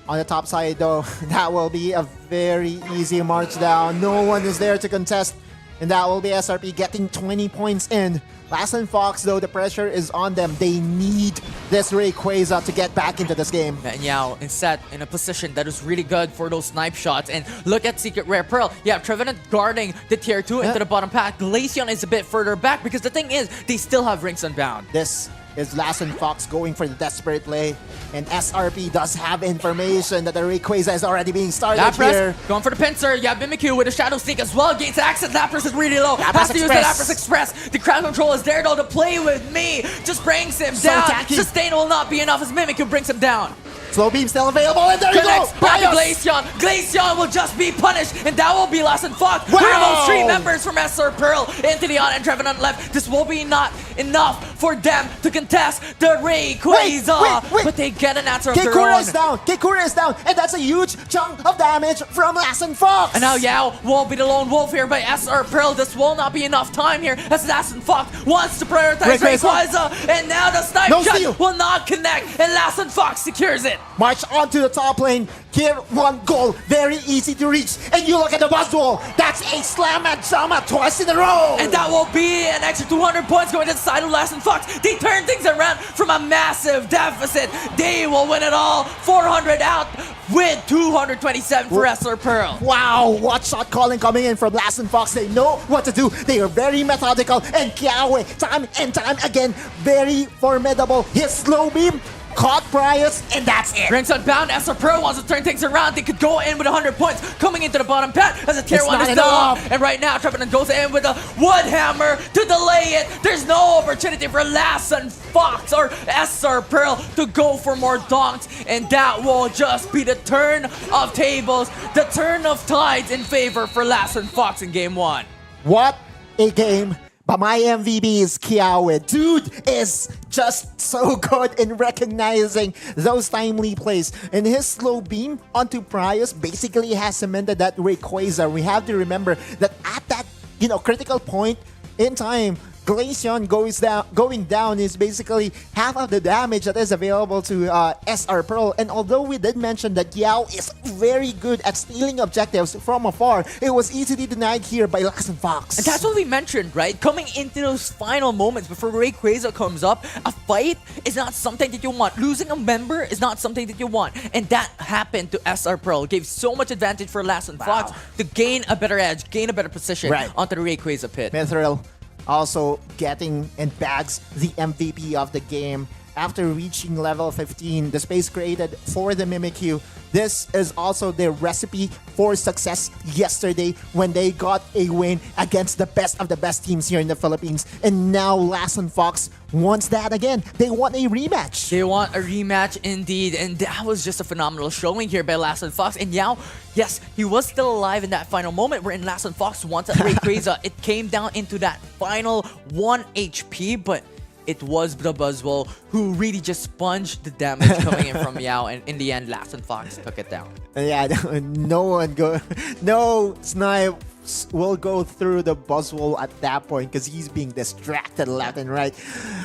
On the top side though, that will be a very easy march down. No one is there to contest, and that will be SRP getting 20 points in. Lassen Fox though, the pressure is on them. They need this Rayquaza to get back into this game. And Yao is set in a position that is really good for those snipe shots. And look at Secret Rare Pearl. Yeah, Trevenant guarding the tier 2 into the bottom path. Glaceon is a bit further back because the thing is, they still have Rings Unbound. This is Lassen Fox going for the desperate play, and SRP does have information that the Rayquaza is already being started here. Lapras going for the pincer. Yeah, Mimikyu with a Shadow Sneak as well. Gains access. Lapras is really low. Lapras Has to use the Express. Lapras Express. The crowd control is there though to play with me. Just brings him So down. tacky. Sustain will not be enough as Mimikyu brings him down. Slow Beam still available, and there Connects you go! back to Bios! Glaceon. Glaceon will just be punished, and that will be Lassen Fox. Wow! Removes 3 members from SR Pearl into the on and Trevenant left. This will be not enough for them to contest the Rayquaza. wait. But they get an answer of their Kikura own. is down. Kikura is down. And that's a huge chunk of damage from Lassen Fox. And now Yao will be the lone wolf here by SR Pearl. This will not be enough time here as Lassen Fox wants to prioritize Rayquaza. Rayquaza. And now the snipe No shot steal. will not connect. And Lassen Fox secures it. March onto the top lane. Here, one goal. Very easy to reach. And you look at the buzz wall. That's a slam and Sama twice in a row. And that will be an extra 200 points going to the side of Lassen Fox. They turn things around from a massive deficit. They will win it all. 400 out with 227 for SR Pearl. Wow, what shot calling coming in from Lassen Fox. They know what to do. They are very methodical. And Kiawe, time and time again, very formidable. His slow beam caught Prius, and that's it. Drinks Unbound, SR Pearl wants to turn things around. They could go in with 100 points coming into the bottom pad as a tier It's 1 is not still enough. up. And right now, Trevenant goes in with a wood hammer to delay it. There's no opportunity for Lassen Fox or SR Pearl to go for more donks. And that will just be the turn of tables, the turn of tides in favor for Lassen Fox in game 1. What a game. But my MVP is Kiawe. Dude is just so good in recognizing those timely plays. And his slow beam onto Prius basically has cemented that Rayquaza. We have to remember that at that critical point in time, Glaceon going down is basically half of the damage that is available to SR Pearl. And although we did mention that Yao is very good at stealing objectives from afar, it was easily denied here by Lassen Fox. And that's what we mentioned, right? Coming into those final moments before Rayquaza comes up, a fight is not something that you want. Losing a member is not something that you want. And that happened to SR Pearl. Gave so much advantage for Lassen Fox to gain a better edge, gain a better position onto the Rayquaza pit. Mithril also getting and bags the MVP of the game after reaching level 15, the space created for the Mimikyu. This is also their recipe for success yesterday when they got a win against the best of the best teams here in the Philippines. And now Lassen Fox wants that again. They want a rematch. They want a rematch indeed, and that was just a phenomenal showing here by Lassen Fox. And Yao, yes, he was still alive in that final moment wherein Lassen Fox wanted Rayquaza. It came down into that final 1 HP, but it was the Buzzwole who really just sponged the damage coming in from Yao, and in the end, Lassen Fox took it down. Yeah, no snipe will go through the Buzzwole at that point because he's being distracted left and right.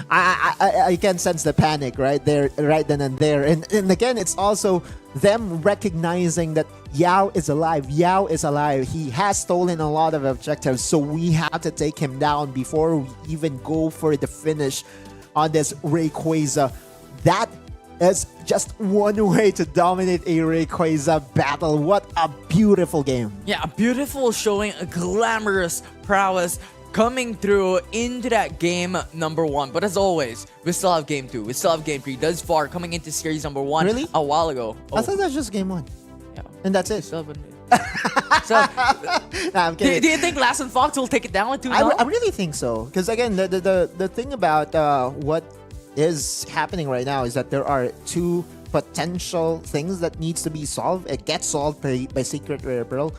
I can sense the panic right there, right then and there. And again, it's also them recognizing that Yao is alive. Yao is alive. He has stolen a lot of objectives, so we have to take him down before we even go for the finish on this Rayquaza. That is just one way to dominate a Rayquaza battle. What a beautiful game. Yeah, a beautiful showing, a glamorous prowess coming through into that game number 1. But as always, we still have game 2. We still have game 3. Thus far, coming into series number 1 Really? a while ago. I thought that's just game 1. Yeah. And that's it. Still haven't made- So, Nah, I'm do kidding. you think Lassen Fox will take it down with 2 I really think so. Because again, the thing about what is happening right now is that there are 2 potential things that needs to be solved. It gets solved by Secret Rare Pearl.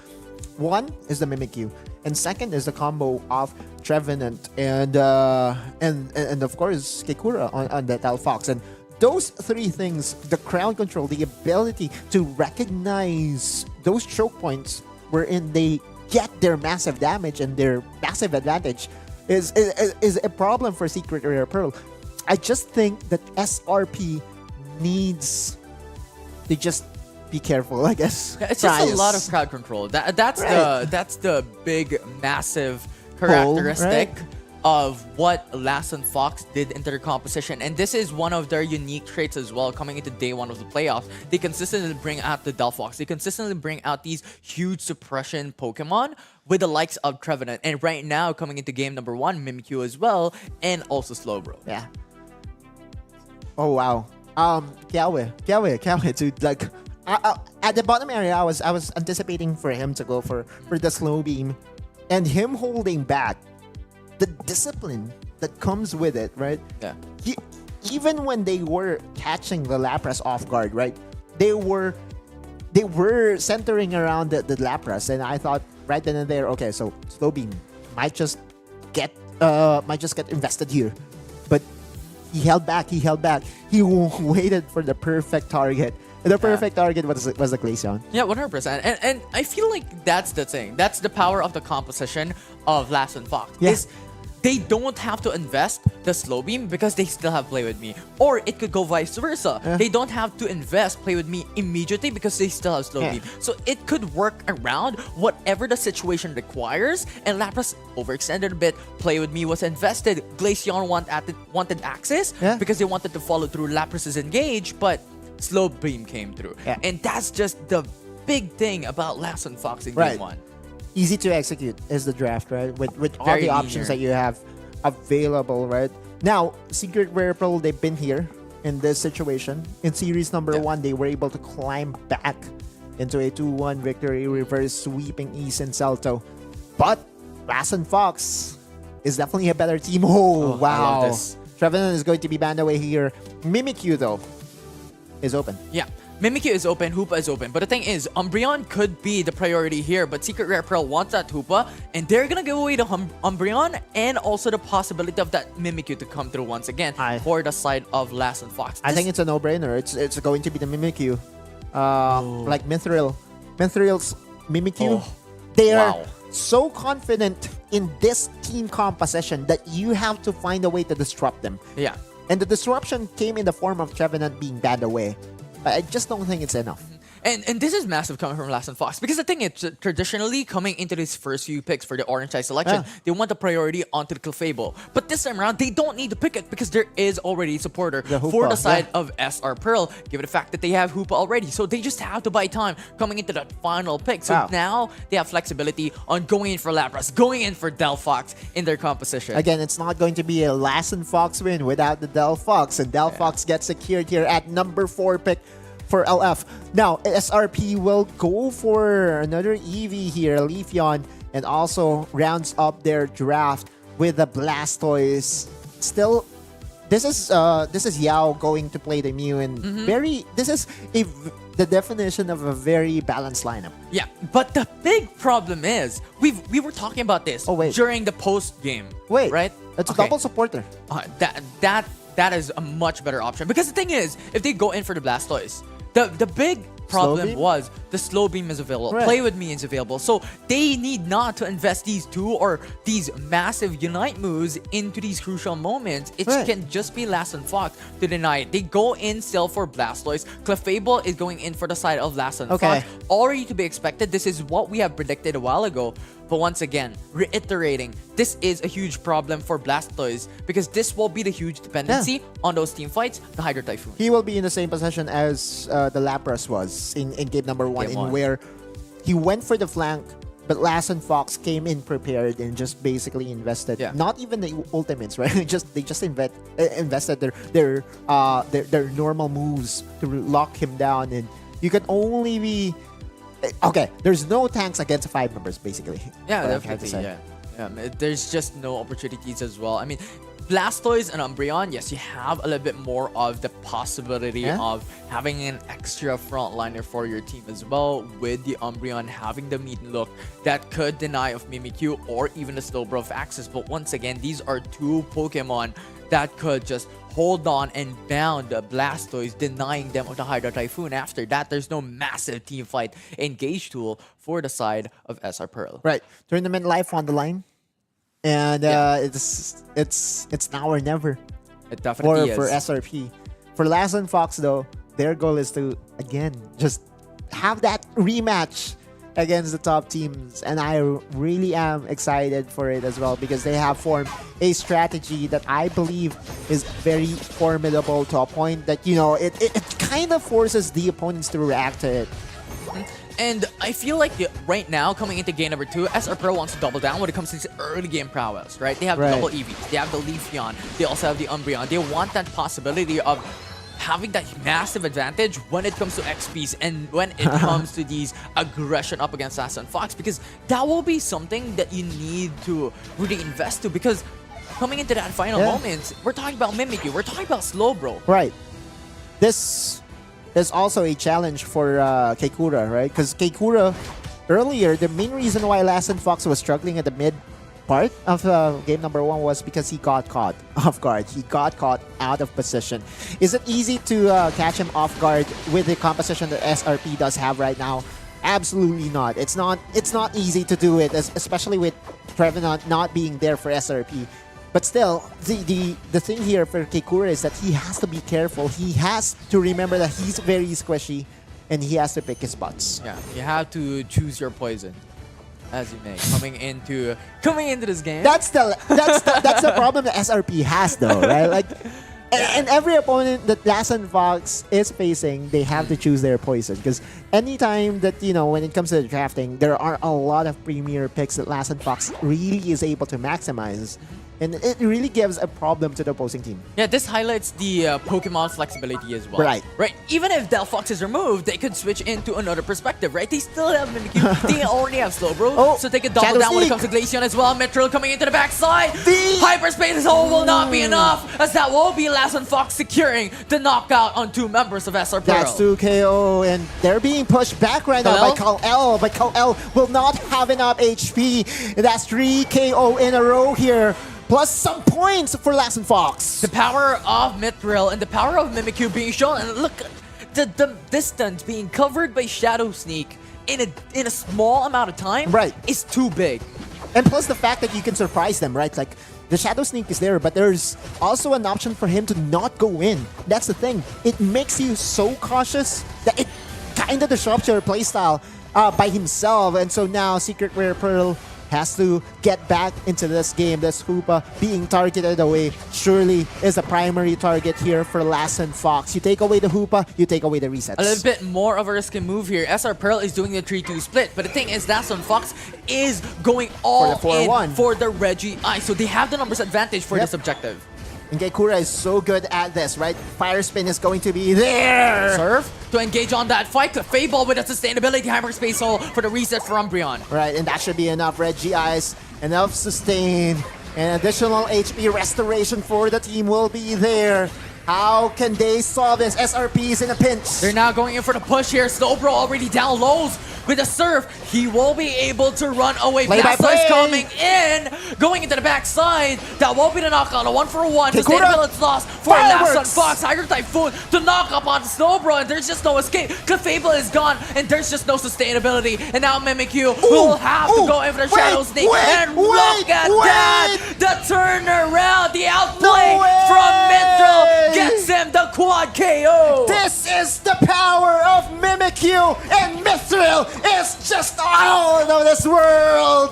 One is the Mimikyu, and second is the combo of Trevenant and of course Kikura on the Tal Fox. And those 3 things, the crowd control, the ability to recognize those choke points wherein they get their massive damage and their massive advantage is a problem for Secret Rare Pearl. I just think that SRP needs to just be careful, I guess. Yeah, it's just a Prius. lot of crowd control. That's Right. the big, massive characteristic right? of what Lassen Fox did into their composition. And this is one of their unique traits as well coming into day 1 of the playoffs. They consistently bring out the Delphox. They consistently bring out these huge suppression Pokemon with the likes of Trevenant. And right now, coming into game number 1, Mimikyu as well, and also Slowbro. Yeah. Oh wow. Kiawe, dude. Like, at the bottom area, I was anticipating for him to go for the slow beam, and him holding back. The discipline that comes with it, right? Yeah. Even when they were catching the Lapras off guard, right? They were centering around the Lapras, and I thought right then and there, okay, so slow beam might just get invested here, but He held back. He held back. He waited for the perfect target. And the perfect target was the Glaceon. Yeah, 100%. And I feel like that's the thing. That's the power of the composition of Last and Fox. Yeah. Is they don't have to invest the slow beam because they still have Play With Me. Or it could go vice versa. Yeah. They don't have to invest Play With Me immediately because they still have slow Yeah. beam. So it could work around whatever the situation requires. And Lapras overextended a bit. Play With Me was invested. Glaceon wanted access Yeah. because they wanted to follow through Lapras's engage, but slow beam came through. Yeah. And that's just the big thing about Last and Fox in Right. game 1. Easy to execute is the draft, right? With all Very the options linear. that you have available, right? Now, Secret Rare Pearl, they've been here in this situation. In series number Yeah. 1, they were able to climb back into a 2-1 victory, reverse sweeping East and Salto. But Last and Fox is definitely a better team. Oh, I wow. love this. Trevenant is going to be banned away here. Mimikyu, though, is open. Yeah. Mimikyu is open, Hoopa is open. But the thing is, Umbreon could be the priority here, but Secret Rare Pearl wants that Hoopa, and they're gonna give away the Umbreon and also the possibility of that Mimikyu to come through once again for the side of Last and Fox. I think it's a no-brainer. It's going to be the Mimikyu. Like Mithril. Mithril's Mimikyu. Oh, They are wow. so confident in this team composition that you have to find a way to disrupt them. Yeah. And the disruption came in the form of Trevenant being banned away. I just don't think it's enough. And this is massive coming from Last and Fox because the thing is, traditionally coming into these first few picks for the Orange Eye selection, they want the priority onto the Clefable. But this time around, they don't need to pick it because there is already a supporter The Hoopa, for the side yeah. of SR Pearl, given the fact that they have Hoopa already. So they just have to buy time coming into that final pick. So Wow. now they have flexibility on going in for Lapras, going in for Delphox in their composition. Again, it's not going to be a Last and Fox win without the Delphox. And Delphox gets secured here at number 4 pick for LF. Now, SRP will go for another EV here, Leafeon, and also rounds up their draft with the Blastoise. Still, this is Yao going to play the Mew, and this is the definition of a very balanced lineup. Yeah, but the big problem is we were talking about this Oh, wait. during the post game. Wait, right? It's Okay. a double supporter. That is a much better option because the thing is, if they go in for the Blastoise, the big problem beam? was the slow beam is available, Right. Play With Me is available, so they need not to invest these two or these massive unite moves into these crucial moments. It Right. can just be Last and Fox to deny it. They go in still for Blastoise. Clefable is going in for the side of Last and Okay. Fox. Already to be expected. This is what we have predicted a while ago. But once again, reiterating, this is a huge problem for Blastoise because this will be the huge dependency on those team fights, the Hydro Typhoon. He will be in the same position as the Lapras was in game number 1, Game in one. where he went for the flank, but Last and Fox came in prepared and just basically invested. Yeah. Not even the ultimates, right? They just invested their normal moves to lock him down, and you can only be okay. There's no tanks against 5 members, basically. Yeah, what I'm trying to definitely. say. Yeah. There's just no opportunities as well. I mean, Blastoise and Umbreon, yes, you have a little bit more of the possibility Yeah. of having an extra frontliner for your team as well, with the Umbreon having the meat look that could deny of Mimikyu or even the Slowbro of access. But once again, these are two Pokemon that could just hold on and bound the Blastoise, denying them of the Hydro Typhoon. After that, there's no massive team fight engage tool for the side of SR Pearl. Right. Tournament life on the line. And it's now or never. It definitely for is. SRP. For Last and Fox, though, their goal is to, again, just have that rematch against the top teams. And I really am excited for it as well because they have formed a strategy that I believe is very formidable to a point that, it kind of forces the opponents to react to it. And I feel like right now, coming into game number 2, SR Pro wants to double down when it comes to this early game prowess, right? They have the Right. double EVs, they have the Leafeon, they also have the Umbreon. They want that possibility of having that massive advantage when it comes to XPs and when it comes to these aggression up against Last and Fox, because that will be something that you need to really invest to, because coming into that final moment, we're talking about Mimikyu, we're talking about Slowbro. Right. This is also a challenge for Keikura, right? Because Keikura, earlier, the main reason why Last and Fox was struggling at the mid part of game number 1 was because he got caught off guard. He got caught out of position. Is it easy to catch him off guard with the composition that SRP does have right now? Absolutely not. It's not easy to do it, especially with Trevenant not being there for SRP. But still, the thing here for Keikura is that he has to be careful. He has to remember that he's very squishy, and he has to pick his spots. Yeah, you have to choose your poison, as you may, coming into this game. That's the problem that SRP has, though, right? Like, and every opponent that Lassen Fox is facing, they have to choose their poison, because anytime that, you know, when it comes to the drafting, there are a lot of premier picks that Lassen Fox really is able to maximize. And it really gives a problem to the opposing team. Yeah, this highlights the Pokemon flexibility as well. Right. Right. Even if Delphox is removed, they could switch into another perspective, right? They still have Mimikyu. They already have Slowbro. Oh, so they can double Shadow down when it Sneak. comes to Glaceon as well. Mithril coming into the backside. The- Hyperspace will not be enough, as that will be Lassen Fox securing the knockout on 2 members of SR Pearl. That's 2 KO, and they're being pushed back right now by Kal-El, but Kal-El will not have enough HP. And that's 3 KO in a row here, plus some points for Lassen Fox. The power of Mithril and the power of Mimikyu being shown, and look at the distance being covered by Shadow Sneak in a small amount of time. Right. Is too big. And plus the fact that you can surprise them, right? Like, the Shadow Sneak is there, but there's also an option for him to not go in. That's the thing. It makes you so cautious that it kind of disrupts your playstyle by himself. And so now Secret Rare Pearl has to get back into this game. This Hoopa being targeted away surely is a primary target here for Lassen Fox. You take away the Hoopa, you take away the resets. A little bit more of a risky move here. SR Pearl is doing the 3-2 split, but the thing is, Lassen Fox is going all For the 4-1. in for the Reggie Ice, so they have the numbers advantage for this objective. And Keikura is so good at this, right? Fire Spin is going to be there. Surf to engage on that fight. Fable with a sustainability hyperspace hole for the reset for Umbreon. Right, and that should be enough. Reggie Ice, enough sustain, and additional HP restoration for the team will be there. How can they solve this? SRP is in a pinch. They're now going in for the push here. Snowbro already down lows with a surf. He will be able to run away. Play by Blastoise play. coming in, going into the backside. That won't be the knockout. A 1-for-1. Keikura. Sustainability loss for Fireworks. Lassen Fox. Hydro Typhoon to knock up on Snowbro, and there's just no escape. Clefable is gone, and there's just no sustainability. And now Mimikyu will have to go in for the Shadow Sneak. And look at that! The turnaround, the outplay No way. from Mithril gets him the quad KO. This is the power of Mimikyu, and Mithril is just out of this world.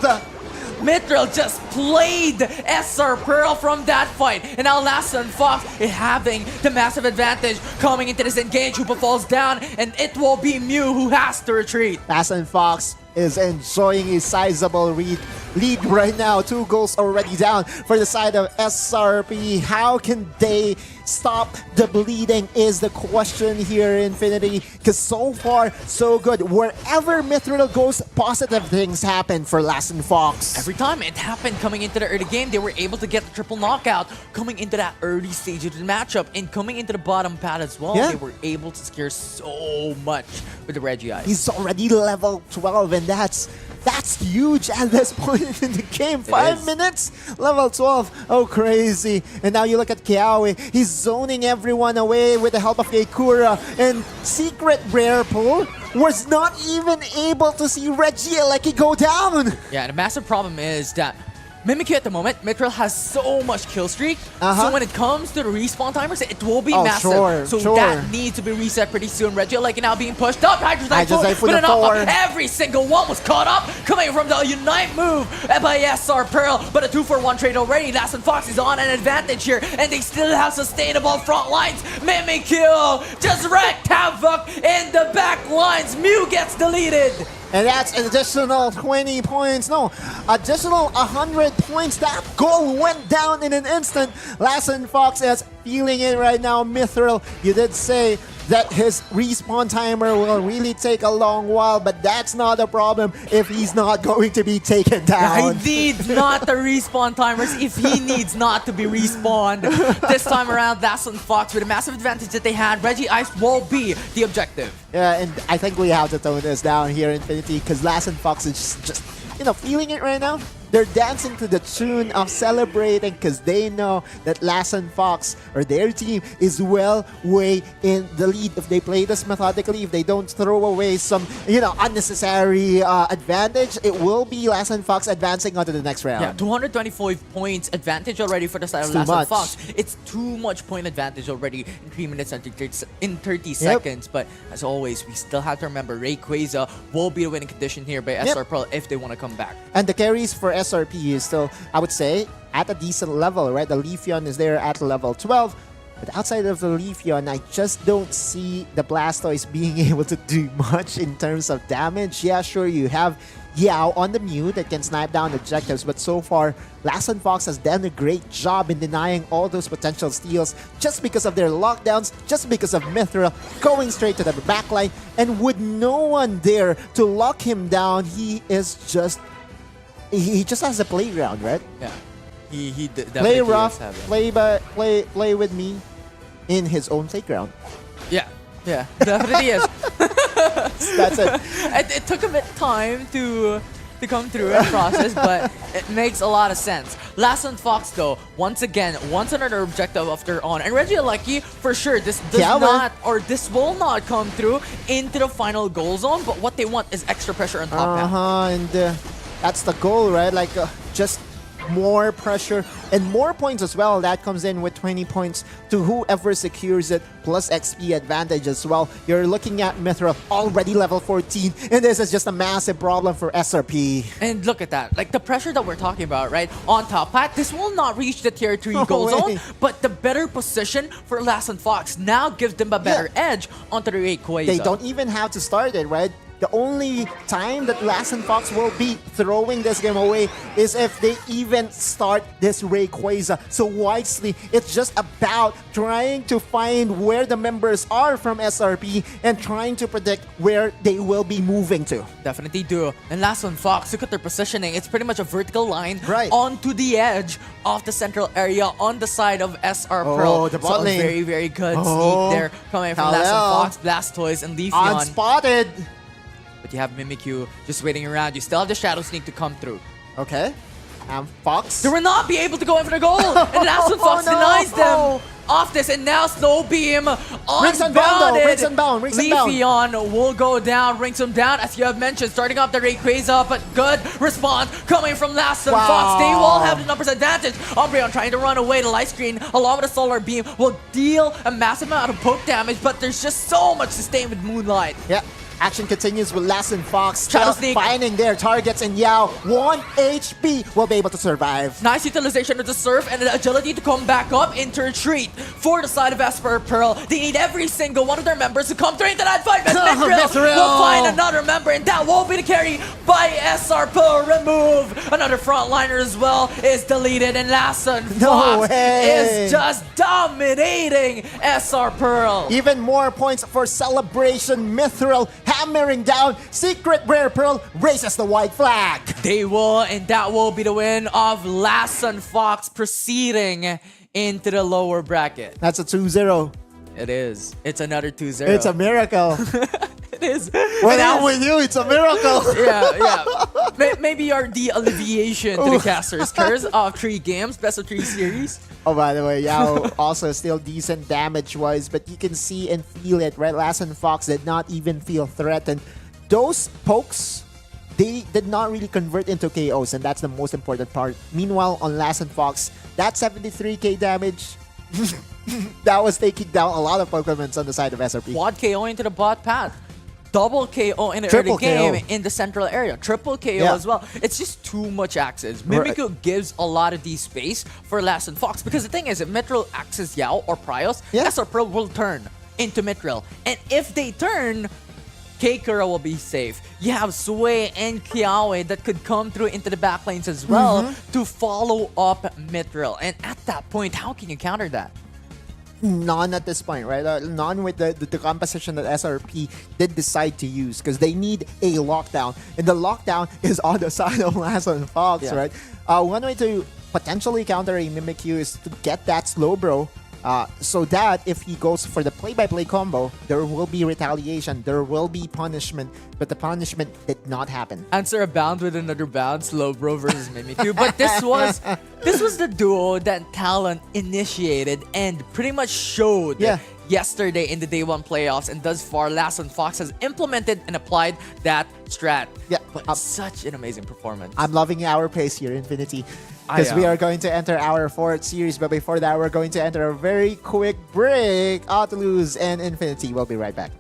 Mithril just played SR Pearl from that fight. And now Lassen Fox is having the massive advantage coming into this engage. Hoopa falls down, and it will be Mew who has to retreat. Lassen Fox is enjoying a sizable lead right now. 2 goals already down for the side of SRP. How can they stop the bleeding is the question here, Infinity. Because so far, so good. Wherever Mithril goes, positive things happen for Lassen Fox. Every time it happened coming into the early game, they were able to get the triple knockout coming into that early stage of the matchup. And coming into the bottom pad as well, Yeah. they were able to secure so much with the Reggie Ice. He's already level 12, and that's huge at this point in the game. 5 is. minutes, level 12. Oh, crazy. And now you look at Kiawe. He's zoning everyone away with the help of Keikura. And Secret Rare Pool was not even able to see Regieleki go down. Yeah, and a massive problem is that Mimikyu at the moment, Mithril has so much kill streak. So when it comes to the respawn timers, it will be Oh, massive. sure, so sure. that needs to be reset pretty soon. Reggie like now being pushed up. Hydro Typhoon Typhoon with an at up. 4. Every single one was caught up coming from the Unite move by SR Pearl. But a 2-for-1 trade already. Lassen Fox is on an advantage here, and they still have sustainable front lines. Mimikyu just wrecked havoc in the back lines. Mew gets deleted. And that's an additional 20 points. No, additional 100 points. That goal went down in an instant. Lassen Fox is feeling it right now. Mithril, you did say that his respawn timer will really take a long while, but that's not a problem if he's not going to be taken down. He needs not the respawn timers if he needs not to be respawned. This time around, Lassen Fox with a massive advantage that they had. Reggie Ice will be the objective. Yeah, and I think we have to tone this down here, Infinity, because Lassen Fox is just, you know, feeling it right now. They're dancing to the tune of celebrating because they know that Lassen Fox or their team is well way in the lead. If they play this methodically, if they don't throw away some, unnecessary advantage, it will be Lassen Fox advancing onto the next round. Yeah, 225 points advantage already for the side of It's too Lassen much. Fox. It's too much point advantage already in 3 minutes and 30 seconds. But as always, we still have to remember Rayquaza will be the winning condition here by SR Pearl if they want to come back. And the carries for SRP is still, I would say, at a decent level, right? The Leafeon is there at level 12. But outside of the Leafeon, I just don't see the Blastoise being able to do much in terms of damage. Yeah, sure, you have Yao on the Mew that can snipe down objectives, but so far, Lassen Fox has done a great job in denying all those potential steals just because of their lockdowns, just because of Mithril going straight to the backline, and with no one there to lock him down, he just has a playground, right? Yeah, he Play definitely rough, does have it. play with me in his own playground. Yeah, definitely is. That's it. It took a bit time to come through and process, but it makes a lot of sense. Lassen Fox, though, once again, wants another objective of their own. And Regieleki, for sure, this this will not come through into the final goal zone, but what they want is extra pressure on top now. And that's the goal, right? Like, just more pressure and more points as well. That comes in with 20 points to whoever secures it, plus XP advantage as well. You're looking at Mithril already level 14, and this is just a massive problem for SRP. And look at that. Like, the pressure that we're talking about, right? On top hat, this will not reach the tier 3 No goal way. zone, but the better position for Lassen Fox now gives them a better edge onto the Rayquaza. They don't even have to start it, right? The only time that Lassen Fox will be throwing this game away is if they even start this Rayquaza. So wisely, it's just about trying to find where the members are from SRP and trying to predict where they will be moving to. Definitely do. And Lassen Fox, look at their positioning. It's pretty much a vertical line Right. onto the edge of the central area on the side of SR Pearl. the So bot a lane. very, very good Oh, sneak there coming from hello. Lassen Fox, Blastoise, and Leafeon. Unspotted. But you have Mimikyu just waiting around. You still have the Shadow Sneak to come through. Okay. Fox. They will not be able to go in for the goal. And Lassen Fox no. denies them off this. And now Snow Beam Rings and bound, though. unbounded. Rings and bound. Rings and bound. Leafeon will go down. Rings him down, as you have mentioned. Starting off the Rayquaza, but good response coming from Lassen Wow. Fox. They will have the numbers advantage. Umbreon trying to run away. The light screen, along with the Solar Beam, will deal a massive amount of poke damage. But there's just so much sustain with Moonlight. Yeah. Action continues with Lassen Fox Shadow still Sneak. finding their targets, and Yao, 1 HP, will be able to survive. Nice utilization of the surf and the agility to come back up into retreat for the side of Esper Pearl. They need every single one of their members to come through into that fight. And Mithril. will find another member, and that won't be the carry by SR Pearl. Remove another frontliner as well is deleted, and Lassen Fox way. is just dominating SR Pearl. Even more points for Celebration. Mithril hammering down. Secret Rare Pearl raises the white flag. They will, and that will be the win of Lassen Fox proceeding into the lower bracket. That's a 2-0. It is. It's another 2-0. It's a miracle. It is. When It I'm is. with you, it's a miracle. Yeah. Maybe you're the alleviation to the caster's curse of 3 games, best of 3 series. Oh, by the way, Yao also still decent damage-wise, but you can see and feel it, right? Lassen Fox did not even feel threatened. Those pokes, they did not really convert into KOs, and that's the most important part. Meanwhile, on Lassen Fox, that 73k damage, that was taking down a lot of Pokemons on the side of SRP. Quad KO into the bot path. Double KO in the Triple early game KO. in the central area. Triple KO Yeah. as well. It's just too much access. Right. Mimikyu gives a lot of the space for Lassen Fox, because the thing is, if Mithril axes Yao or Prios, Yeah. SR Pearl will turn into Mithril. And if they turn, Kakura will be safe. You have Sway and Kiawe that could come through into the backlanes as well to follow up Mithril. And at that point, how can you counter that? None at this point, right? None with the composition that SRP did decide to use, because they need a lockdown, and the lockdown is on the side of Lassen Fox, Yeah. right? One way to potentially counter a Mimikyu is to get that slow bro so that if he goes for the play-by-play combo, there will be retaliation, there will be punishment, but the punishment did not happen. Answer a bound with another bound, Slowbro versus Mimikyu. But this was the duo that Talon initiated and pretty much showed yesterday in the day one playoffs, and thus far Lasson Fox has implemented and applied that strat. Yeah, but such an amazing performance. I'm loving our pace here, Infinity, because we are going to enter our fourth series, but before that we're going to enter a very quick break. Autulus and Infinity will be right back.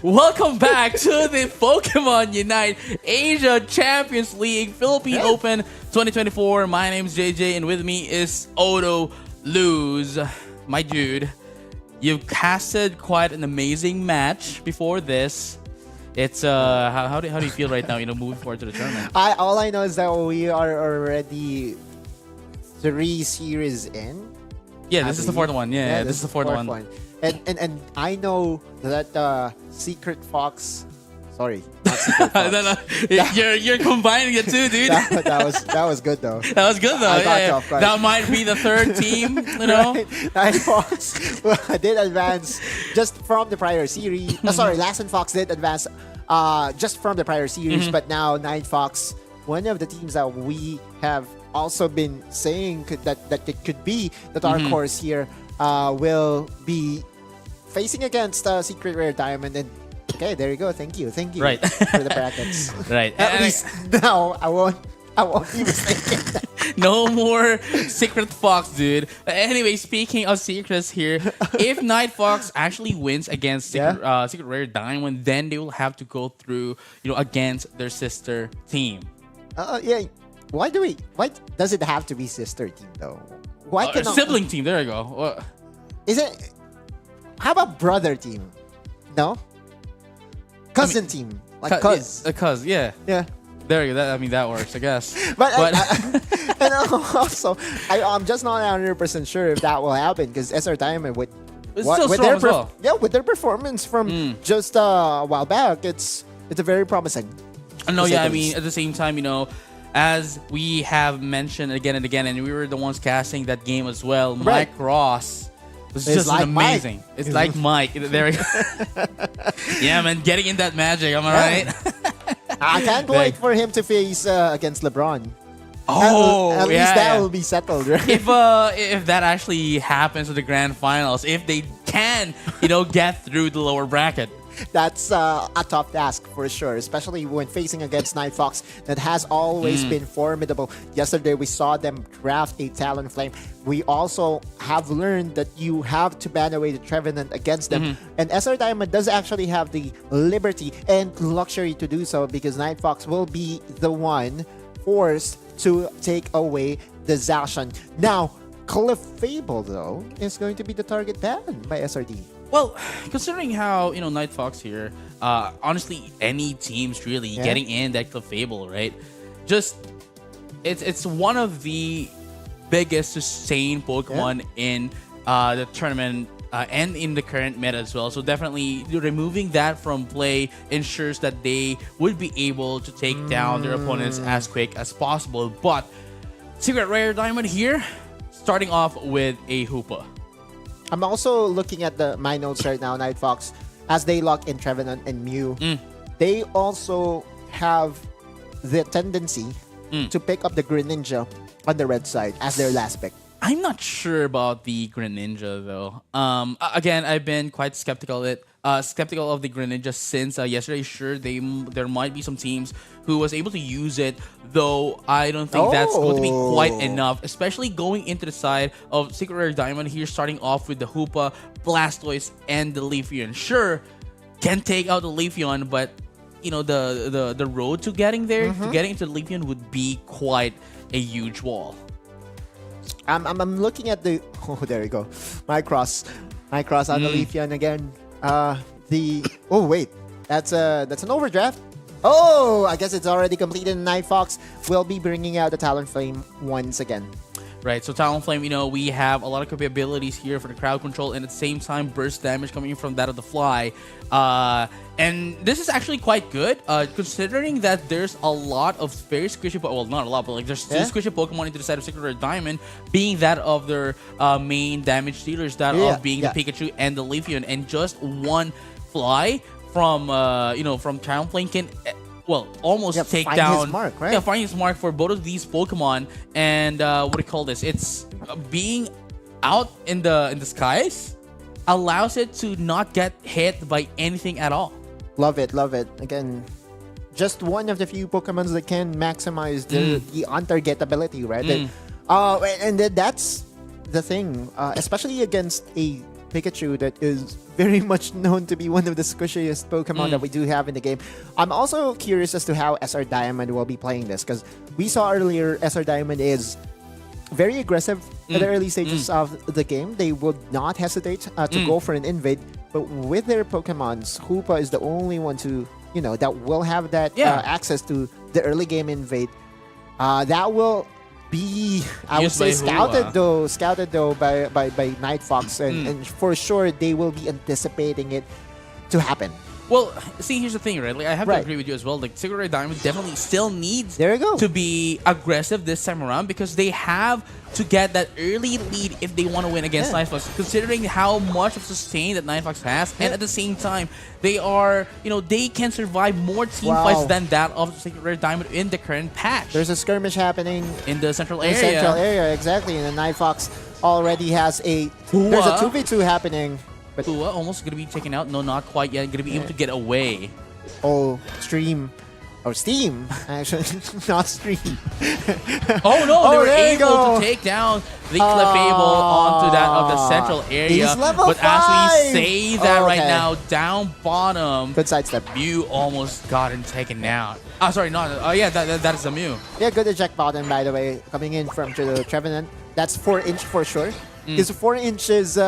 Welcome back to the Pokemon Unite Asia Champions League Philippine Open 2024. My name's JJ, and with me is Odo Luz. My dude, you've casted quite an amazing match before this. It's how do you feel right now? Moving forward to the tournament. All I know is that we are already 3 series in. Yeah, this is the fourth one. Yeah, this is the fourth one. And I know that Secret Fox. Sorry, not Secret Fox. no. You're combining it too, dude. that was good though. That was good though. I got Yeah. you off guard. That might be the third team. Right. Night Fox did advance just from the prior series. Sorry, Lass and Fox did advance just from the prior series, but now Night Fox, one of the teams that we have also been saying that it could be the dark horse here, will be facing against Secret Rare Diamond. And okay, there you go. Thank you Right. for the brackets. Right. At least now I won't be mistaken. No more Secret Fox, dude. Anyway, speaking of secrets here, if Night Fox actually wins against Secret Rare Diamond, then they will have to go through, against their sister team. Yeah. Why does it have to be sister team though? Why cannot Sibling team? There you go. Is it? How about brother team? No. Cousin team, like cuz. Cuz, yeah. Yeah. There you go. That works, I guess. But and also, I'm just not 100% sure if that will happen because SR Diamond with It's still strong as well. with their performance from just a while back, it's a very promising. No, to say yeah, the I mean, least. at the same time, as we have mentioned again and again, and we were the ones casting that game as well, Right. Mike Ross was It's just like amazing. Mike. It's like Mike. There we go. Yeah, man, getting in that magic, am I right? I can't wait for him to face against LeBron. Oh, at least yeah, that yeah. will be settled, right? If that actually happens to the grand finals, if they can, get through the lower bracket. That's a tough task for sure, especially when facing against Night Fox that has always been formidable. Yesterday, we saw them draft a Talonflame. We also have learned that you have to ban away the Trevenant against them. And SR Diamond does actually have the liberty and luxury to do so because Night Fox will be the one forced to take away the Zacian. Now, Clefable, though, is going to be the target banned by SRD. Well, considering how Night Fox here, honestly, any teams really getting in that Clefable, right? Just it's one of the biggest sustained Pokemon in the tournament and in the current meta as well. So definitely removing that from play ensures that they would be able to take down their opponents as quick as possible. But Secret Rare Diamond here, starting off with a Hoopa. I'm also looking at my notes right now, Night Fox, as they lock in Trevenant and Mew. They also have the tendency to pick up the Greninja on the red side as their last pick. I'm not sure about the Greninja though. Again, I've been quite skeptical of the Greninja since yesterday. Sure, there might be some teams who was able to use it, though I don't think that's going to be quite enough, especially going into the side of Secret Rare Diamond here, starting off with the Hoopa, Blastoise, and the Leafeon. Sure, can take out the Leafeon, but the road to getting there, to getting into the Leafeon would be quite a huge wall. I'm looking at the there you go, Mycross on the Leafeon again. Wait, that's an overdraft. Oh, I guess it's already completed. Night Fox will be bringing out the Talonflame once again. Right, so Talonflame, we have a lot of capabilities here for the crowd control, and at the same time, burst damage coming in from that of the Fly. And this is actually quite good, considering that there's a lot of very squishy, well, not a lot, but there's two squishy Pokemon into the side of Secret Rare Diamond, being that of their main damage dealers, that of being the Pikachu and the Leafeon, and just one Fly from Talonflame can almost take down his mark, right? Yeah, find his mark for both of these Pokemon. And what do you call this? It's being out in the skies allows it to not get hit by anything at all. Love it. Again, just one of the few Pokemons that can maximize the on-target ability, right? And that's the thing, especially against a Pikachu that is very much known to be one of the squishiest Pokemon that we do have in the game. I'm also curious as to how SR Diamond will be playing this, because we saw earlier SR Diamond is very aggressive at the early stages of the game. They would not hesitate to go for an invade, but with their Pokemons, Hoopa is the only one to, that will have that access to the early game invade. That will be, I would say, scouted though by Night Fox, and for sure they will be anticipating it to happen. Well, see, here's the thing, right? Like, I have to agree with you as well. Like, Sacred Red Diamond definitely still needs to be aggressive this time around, because they have to get that early lead if they want to win against Night Fox, considering how much of sustain that Night Fox has, and at the same time, they are, they can survive more team fights than that of Sacred Red Diamond in the current patch. There's a skirmish happening in the central area. Exactly, and the Night Fox already has there's a 2v2 happening. But almost going to be taken out. No, not quite yet. Going to be able to get away. Oh, Steam, actually, not Stream. Oh no, they were able to take down the Clefable onto that of the central area. He's level but 5. as we say that right now, down bottom, good sidestep. Mew almost gotten taken out. Sorry, not. Yeah, that is a Mew. Yeah, good eject bottom, by the way, coming in from the Trevenant. That's 4-inch for sure. Because 4 inches.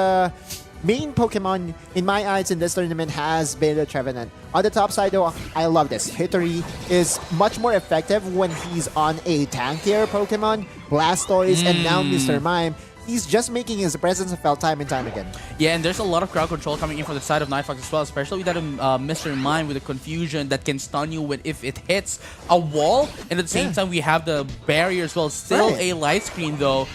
Main Pokemon, in my eyes, in this tournament has been the Trevenant. On the top side, though, I love this. Hittery is much more effective when he's on a tankier Pokemon, Blastoise, and now Mr. Mime. He's just making his presence felt time and time again. Yeah, and there's a lot of crowd control coming in from the side of Night Fox as well, especially with that Mr. Mime with the confusion that can stun you if it hits a wall. And at the same time, we have the barrier as well. Still a light screen though.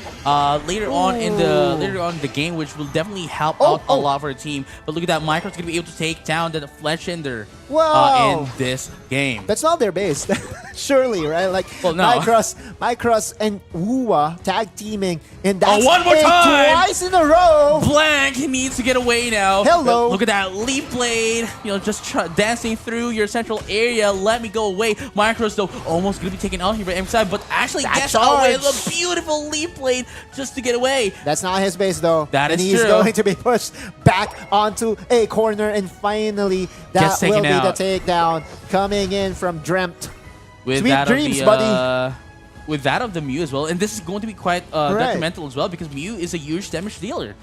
Later on in the game, which will definitely help out a lot for the team. But look at that, Micro's gonna be able to take down the Fletchinder in this game. That's not their base, surely, right? Like Micros and Woowa tag teaming, and that's one more time! Twice in a row. Blank needs to get away now. Hello. But look at that Leaf Blade, just dancing through your central area. Let me go away. Micros though almost gonna be taken out here by M-Side, but actually gets away with a beautiful Leaf Blade just to get away. That's not his base though. And he's going to be pushed back onto a corner, and finally that will be the takedown coming in from Dreamt. With Sweet that dreams, of the, buddy. With that of the Mew as well, and this is going to be quite detrimental as well, because Mew is a huge damage dealer.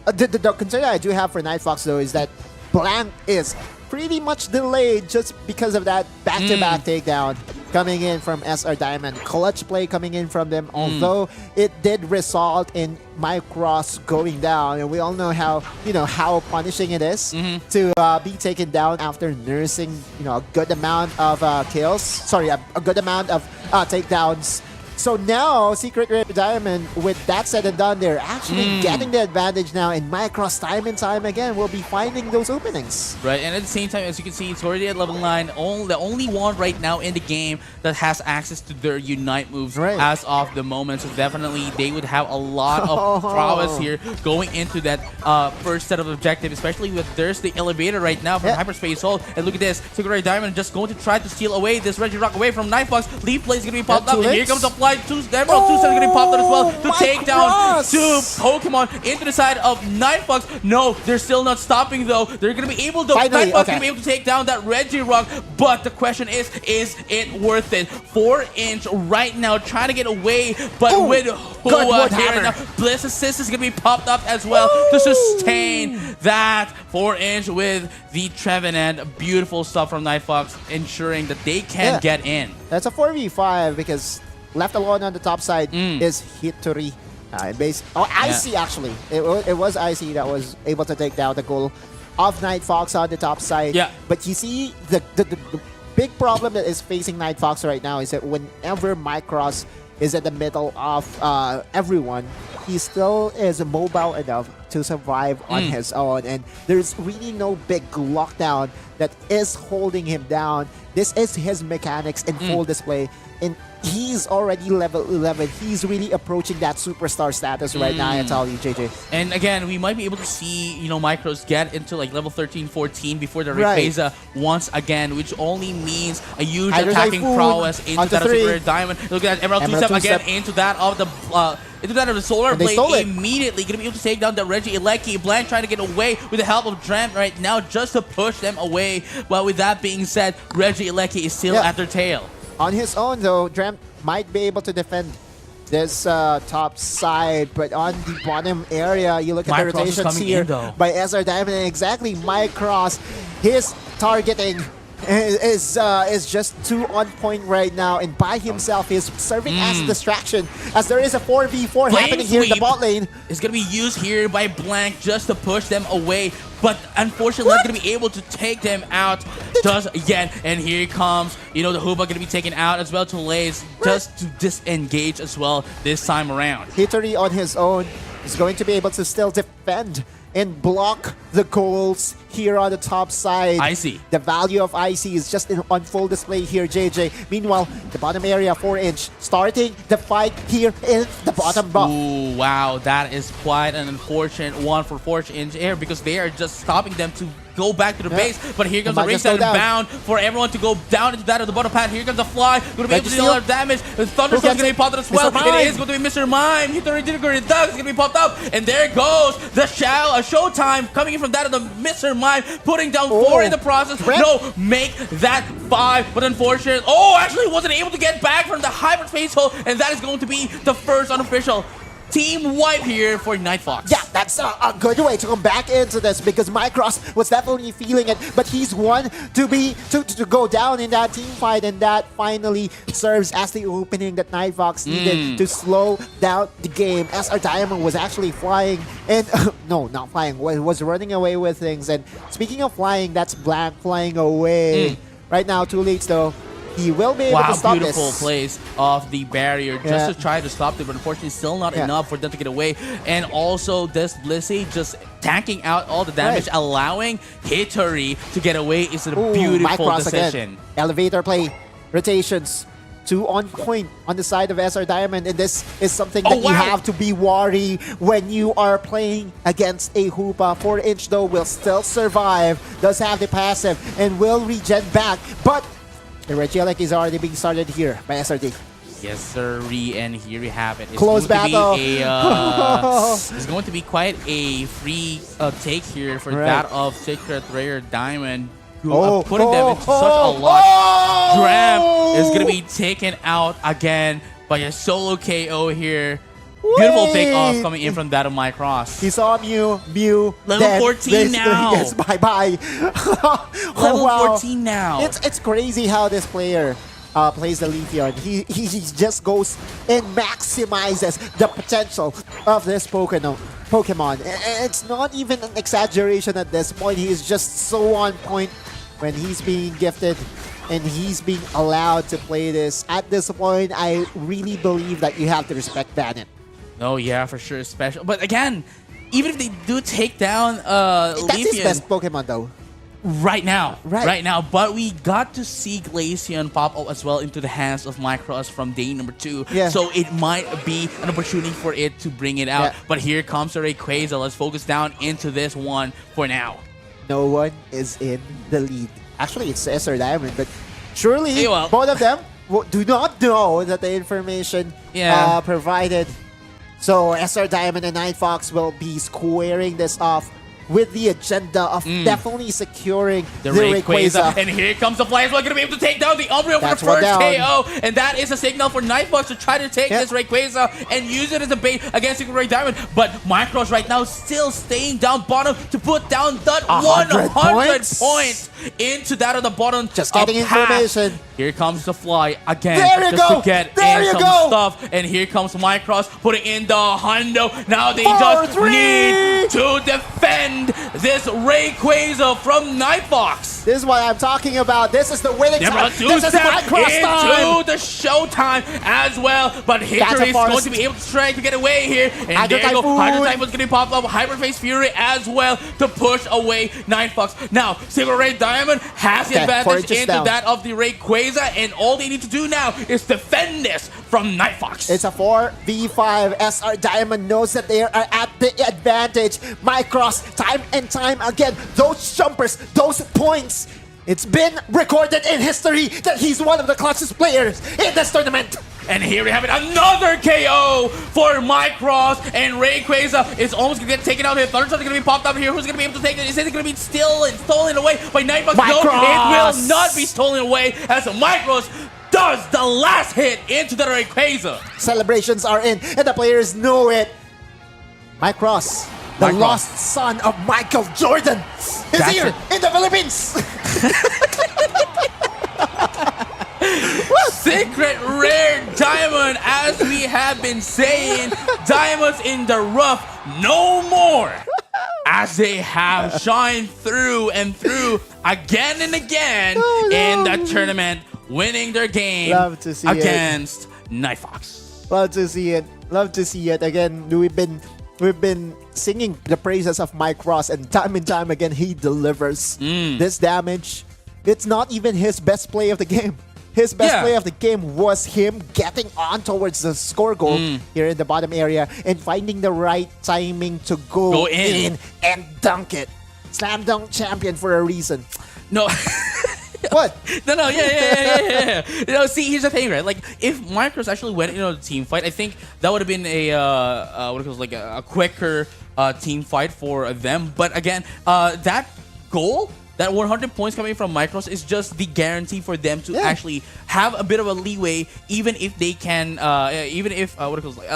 The concern I do have for Night Fox though is that Blank is pretty much delayed just because of that back-to-back takedown coming in from SR Diamond. Clutch play coming in from them, although it did result in Micros going down, and we all know how punishing it is to be taken down after nursing a good amount of kills. Sorry, a good amount of takedowns. So now, Secret Red Diamond, with that said and done, they're actually getting the advantage now, and Micros time and time again will be finding those openings. Right, and at the same time, as you can see, it's already at level 9. The only one right now in the game that has access to their Unite moves as of the moment. So definitely, they would have a lot of prowess here going into that first set of objective, especially with there's the elevator right now from Hyperspace Hold. And look at this, Secret Red Diamond just going to try to steal away this Regirock away from Night Fox. Leaf Blade is going to be popped up, and here comes the fly. Two steps going to be popped out as well to take down two Pokemon into the side of Night Fox. No, they're still not stopping though. They're going to be able to, Night Fox going to be able to take down that Regirock, but the question is it worth it? 4-inch right now, trying to get away, but with Hoa here now, Bliss Assist is going to be popped up as well to sustain that 4-inch with the Trevenant. Beautiful stuff from Night Fox, ensuring that they can get in. That's a 4v5 because left alone on the top side is Hittery. Icy actually. It was Icy that was able to take down the goal of Night Fox on the top side. Yeah. But you see, the big problem that is facing Night Fox right now is that whenever Micros is at the middle of everyone, he still is mobile enough to survive on his own, and there's really no big lockdown that is holding him down. This is his mechanics in full display, and he's already level 11. He's really approaching that superstar status right now, I tell you, JJ. And again, we might be able to see, Micros get into like level 13, 14 before the Rayquaza once again, which only means a huge attacking prowess into that of Secret Diamond. Look at that Emerald two-step again into that of the into that of the Solar And they Blade stole it. immediately. Going to be able to take down the Reggie Ilecki. Blank trying to get away with the help of Dramp right now just to push them away. Well, with that being said, Reggie Ilecki is still Yeah. at their tail. On his own, though, Dramp might be able to defend this top side, but on the bottom area, you look at the Mike Cross is rotations coming here in, though. by SR Diamond, and exactly Mike Cross, his targeting is just too on point right now, and by himself he's serving as a distraction, as there is a 4v4 Flame happening here in the Sweep bot lane. is going to be used here by Blank just to push them away. But unfortunately, not going to be able to take them out just yet. And here comes, the Hoopa going to be taken out as well to Lays just to disengage as well this time around. Hittery on his own is going to be able to still defend and block the goals here on the top side. Icy. The value of Icy is just on full display here, JJ. Meanwhile, the bottom area, 4-inch, starting the fight here in the bottom buff. Ooh, wow, that is quite an unfortunate one for 4-inch air because they are just stopping them to go back to the base. But here comes They the might just ringside go down. bound for everyone to go down into that of the bottom pad. Here comes the fly. Going to be able to Reggie deal a lot of damage. The Thunderstorm's gets going to it? be popped as well. Mr. Mime. It is going to be Mr. Mime. Hittery Diggity Duck is going to be popped up. And there goes the Showtime coming in from that of the Mr. Mime, putting down 4 in the process. Rep. No, make that 5. But unfortunate. Oh, actually wasn't able to get back from the hyperspace hole. And that is going to be the first unofficial team wipe here for Night Fox. Yeah, that's a good way to come back into this because Micross was definitely feeling it, but he's one to go down in that team fight, and that finally serves as the opening that Night Fox needed to slow down the game. SR Diamond was actually flying, and no, not flying, was running away with things. And speaking of flying, that's Blank flying away. Right now, too late though. He will be able to stop beautiful this. place of the barrier Yeah. just to try to stop it, but unfortunately still not enough for them to get away. And also this Blissey just tanking out all the damage, Right. allowing Hittery to get away is a Ooh, beautiful Micross decision. again. Elevator play, rotations, 2 on point on the side of SR Diamond, and this is something that you have to be wary when you are playing against a Hoopa. 4-inch though will still survive, does have the passive, and will regen back, but the Regielec is already being started here by SRD. Yes, sir. And here we have it. It's Close going battle. To be it's going to be quite a free take here for Right. that of Secret Rare Diamond, who Oh, are putting them into such a lot. Dram is going to be taken out again by a solo KO here. Beautiful takeoff coming in from that of Mike Cross. He saw Mew, Level then 14 basically now. Yes, bye-bye. Level Wow. 14 now. It's crazy how this player plays the Leafeon. He just goes and maximizes the potential of this Pokemon. It's not even an exaggeration at this point. He is just so on point when he's being gifted and he's being allowed to play this. At this point, I really believe that you have to respect Bannon. Oh yeah, for sure, special. But again, even if they do take down That's his Leafeon best Pokemon though. right now, Right. but we got to see Glaceon pop up as well into the hands of Micross from day number 2. Yeah. So it might be an opportunity for it to bring it out. Yeah. But here comes the Rayquaza. Let's focus down into this one for now. No one is in the lead. Actually, it's SR Diamond, but surely Hey, well. both of them do not know that the information provided. So SR Diamond and Night Fox will be squaring this off with the agenda of definitely securing the Rayquaza. And here comes the Flyers. We're going to be able to take down the Umbreon for That's the one first down. KO. And that is a signal for Nightbox to try to take Yep. this Rayquaza and use it as a bait against Secret Ray Diamond. But Micross right now still staying down bottom to put down that 100 100 points into that of the bottom. Just getting path. information. Here comes the Fly again. There you just go. to get There in you some go. stuff. And here comes Micross putting in the hundo. Now they 4-3. just need to defend this Rayquaza from Nightfox. This is what I'm talking about. This is the winning time. This is my cross time. into the showtime as well. But Hittery is forest. going to be able to try to get away here. And Hydro there you go. Typhoon. Hydro Typhoon's going to pop up. Hyperface Fury as well to push away Nightfox. Now, Silver Ray Diamond has the Okay, 4 advantage inches into down. that of the Rayquaza. And all they need to do now is defend this from Nightfox. It's a 4v5. SR Diamond knows that they are at the advantage. Micross, time and time again, those jumpers, those points. It's been recorded in history that he's one of the clutchest players in this tournament. And here we have it, another KO for Mycross, and Rayquaza is almost gonna get taken out here. Thunderstruck is gonna be popped up here. Who's gonna be able to take it? Is it gonna be stolen away by Nightbox? No, it will not be stolen away as Mycross does the last hit into the Rayquaza. Celebrations are in, and the players know it. Mycross, the lost son of Michael Jordan, is here in the Philippines. Secret rare diamond, as we have been saying, diamonds in the rough no more, as they have shined through and through again and again in the tournament, winning their game against Night Fox. Love to see it. Love to see it. Again, we've been singing the praises of Mycross, and time again he delivers. This damage, it's not even his best play of the game. His best play of the game was him getting on towards the score goal here in the bottom area and finding the right timing to go in and dunk it. Slam dunk champion for a reason. No. What? No, yeah. You know, see, here's the thing, right? Like, if Mycross actually went into a team fight, I think that would have been a quicker team fight for them. But again, that goal, that 100 points coming from Mycross is just the guarantee for them to actually have a bit of a leeway, even if they can, a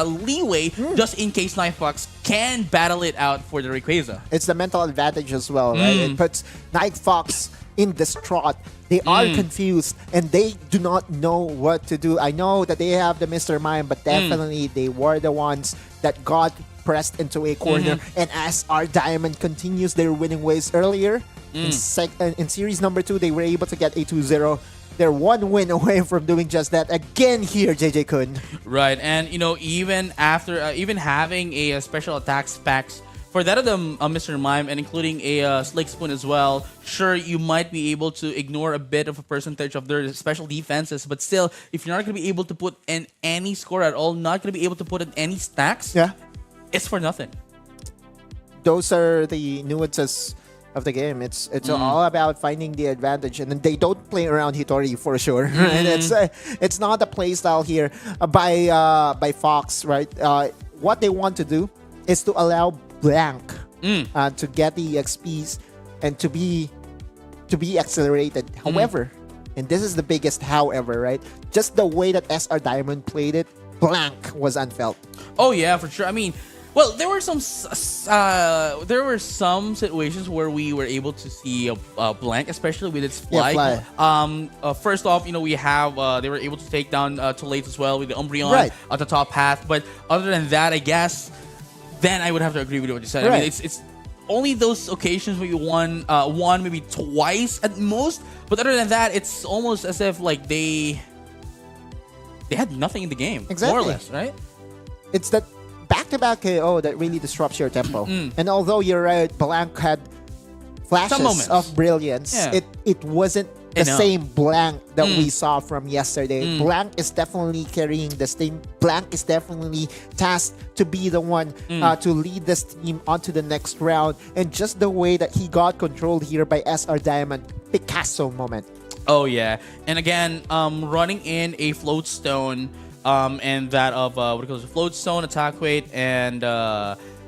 leeway just in case Night Fox can battle it out for the Rayquaza. It's the mental advantage as well, right? It puts Night Fox in distraught. They are confused and they do not know what to do. I know that they have the Mr. Mime, but definitely they were the ones that got pressed into a corner. And as our Diamond continues their winning ways earlier, in series number 2, they were able to get a 2-0. They're one win away from doing just that again here, JJ Kun. Right, and you know, even after even having a special attack specs for that of the Mr. Mime and including a Slick Spoon as well, sure, you might be able to ignore a bit of a percentage of their special defenses, but still, if you're not going to be able to put in any score at all, not going to be able to put in any stacks, it's for nothing. Those are the nuances of the game. It's all about finding the advantage, and they don't play around Hitori for sure. And it's not a play style here by Fox, right? What they want to do is to allow Blank to get the XPs and to be accelerated. However, and this is the biggest however, right? Just the way that SR Diamond played it, Blank was unfelt. Oh yeah, for sure. I mean, well, there were some situations where we were able to see a Blank, especially with its fly. First off, you know, we have they were able to take down Tolate as well with the Umbreon at the top path. But other than that, I guess then I would have to agree with what you said. I mean, it's only those occasions where you won maybe twice at most. But other than that, it's almost as if like they had nothing in the game, more or less, right? It's that back-to-back KO that really disrupts your tempo. And although you're right, Blank had flashes of brilliance, it wasn't the same Blank that we saw from yesterday. Blank is definitely carrying this team. Blank is definitely tasked to be the one to lead this team onto the next round. And just the way that he got controlled here by SR Diamond, Picasso moment. Oh yeah, and again, running in a float stone, and that of float stone, attack weight, and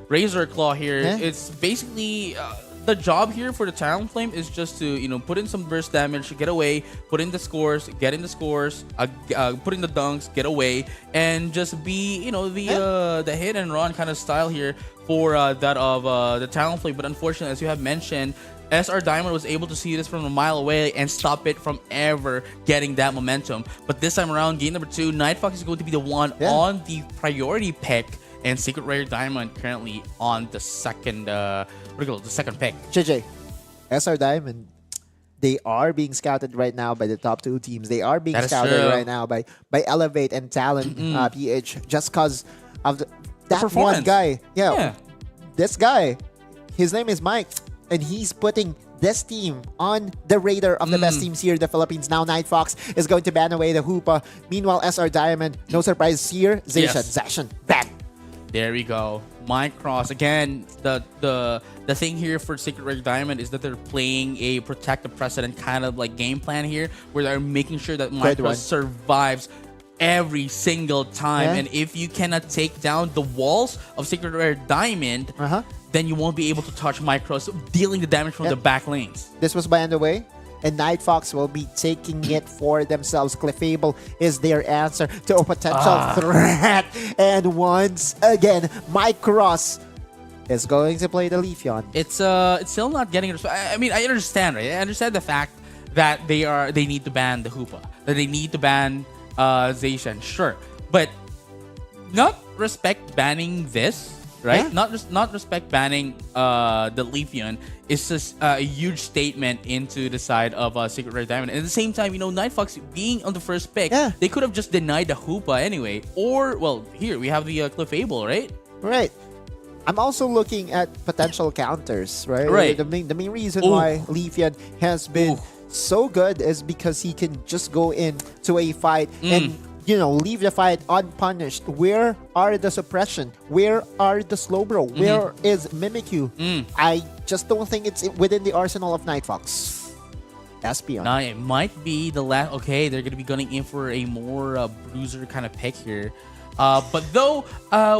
razor claw here. It's basically the job here for the Talonflame is just to put in some burst damage, get away, put in the scores, get in the scores, put in the dunks, get away, and just be the hit and run kind of style here for that of the Talonflame. But unfortunately, as you have mentioned, SR Diamond was able to see this from a mile away and stop it from ever getting that momentum. But this time around, game number 2, Night Fox is going to be the one on the priority pick, and Secret Rare Diamond currently on the second pick. JJ, SR Diamond, they are being scouted right now by the top 2 teams. They are being scouted right now by Elevate and Talent PH, just because of that one guy. This guy, his name is Mike. And he's putting this team on the radar of the best teams here in the Philippines. Now Night Fox is going to ban away the Hoopa. Meanwhile, SR Diamond, no surprise here. Zacian, ban. There we go. Mycross. Again, the thing here for Secret Rare Diamond is that they're playing a protect the precedent kind of like game plan here, where they're making sure that Mycross survives every single time. Yeah. And if you cannot take down the walls of Secret Rare Diamond, then you won't be able to touch Micros, dealing the damage from the back lanes. This was by underway, and Night Fox will be taking it for themselves. Clefable is their answer to a potential threat. And once again, Micros is going to play the Leafeon. It's still not getting respect. I mean, I understand, right? I understand the fact that they need to ban the Hoopa, that they need to ban Zacian, sure, but not respect banning this, right? Yeah. Not respect banning the Leafeon is just a huge statement into the side of Secret Rare Diamond. And at the same time, Night Fox being on the first pick, they could have just denied the Hoopa anyway. Or, well, here we have the Clefable, right? Right. I'm also looking at potential counters, right? Right. The main reason why Leafeon has been so good is because he can just go in to a fight and leave the fight unpunished. Where are the suppression? Where are the slow bro? Where is Mimikyu? I just don't think it's within the arsenal of Night Fox. Espion. Now it might be the last. Okay, they're gonna be going in for a more bruiser kind of pick here. But though,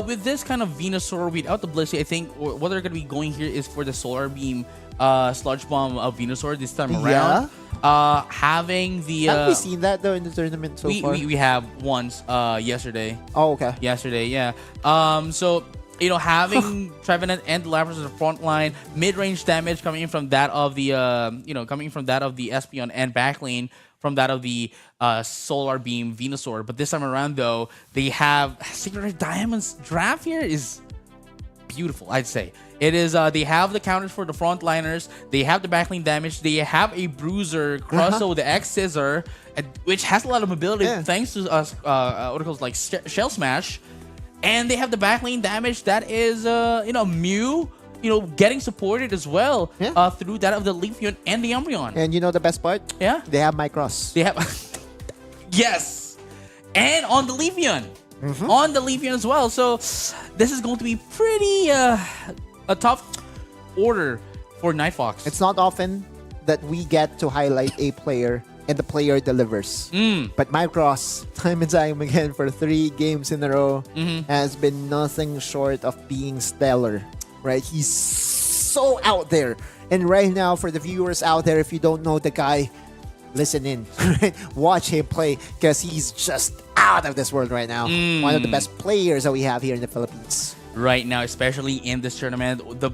with this kind of Venusaur without the Blissey, I think what they're going to be going here is for the Solar Beam Sludge Bomb of Venusaur this time around. Having the... Have we seen that though in the tournament so far? We have once yesterday. Oh, okay. Yesterday, yeah. So, having Trevenant and the Lapras in the front line, mid-range damage coming in from that of the, Espion and back lane from that of the Solar Beam Venusaur. But this time around, though, they have Secret Rare Diamond's draft here is beautiful, I'd say. It is, they have the counters for the frontliners, they have the backlane damage, they have a Bruiser, Crustle with the X-Scissor, which has a lot of mobility thanks to articles like Shell Smash. And they have the backlane damage that is, Mew, getting supported as well through that of the Leafeon and the Umbreon. And the best part? Yeah? They have Micros. They have... yes! And on the Leafeon. On the Leafeon as well. So, this is going to be pretty... a tough order for Night Fox. It's not often that we get to highlight a player and the player delivers. But Micros, time and time again for 3 games in a row, has been nothing short of being stellar. Right? He's so out there. And right now, for the viewers out there, if you don't know the guy, listen in. Watch him play because he's just out of this world right now. One of the best players that we have here in the Philippines. Right now, especially in this tournament, the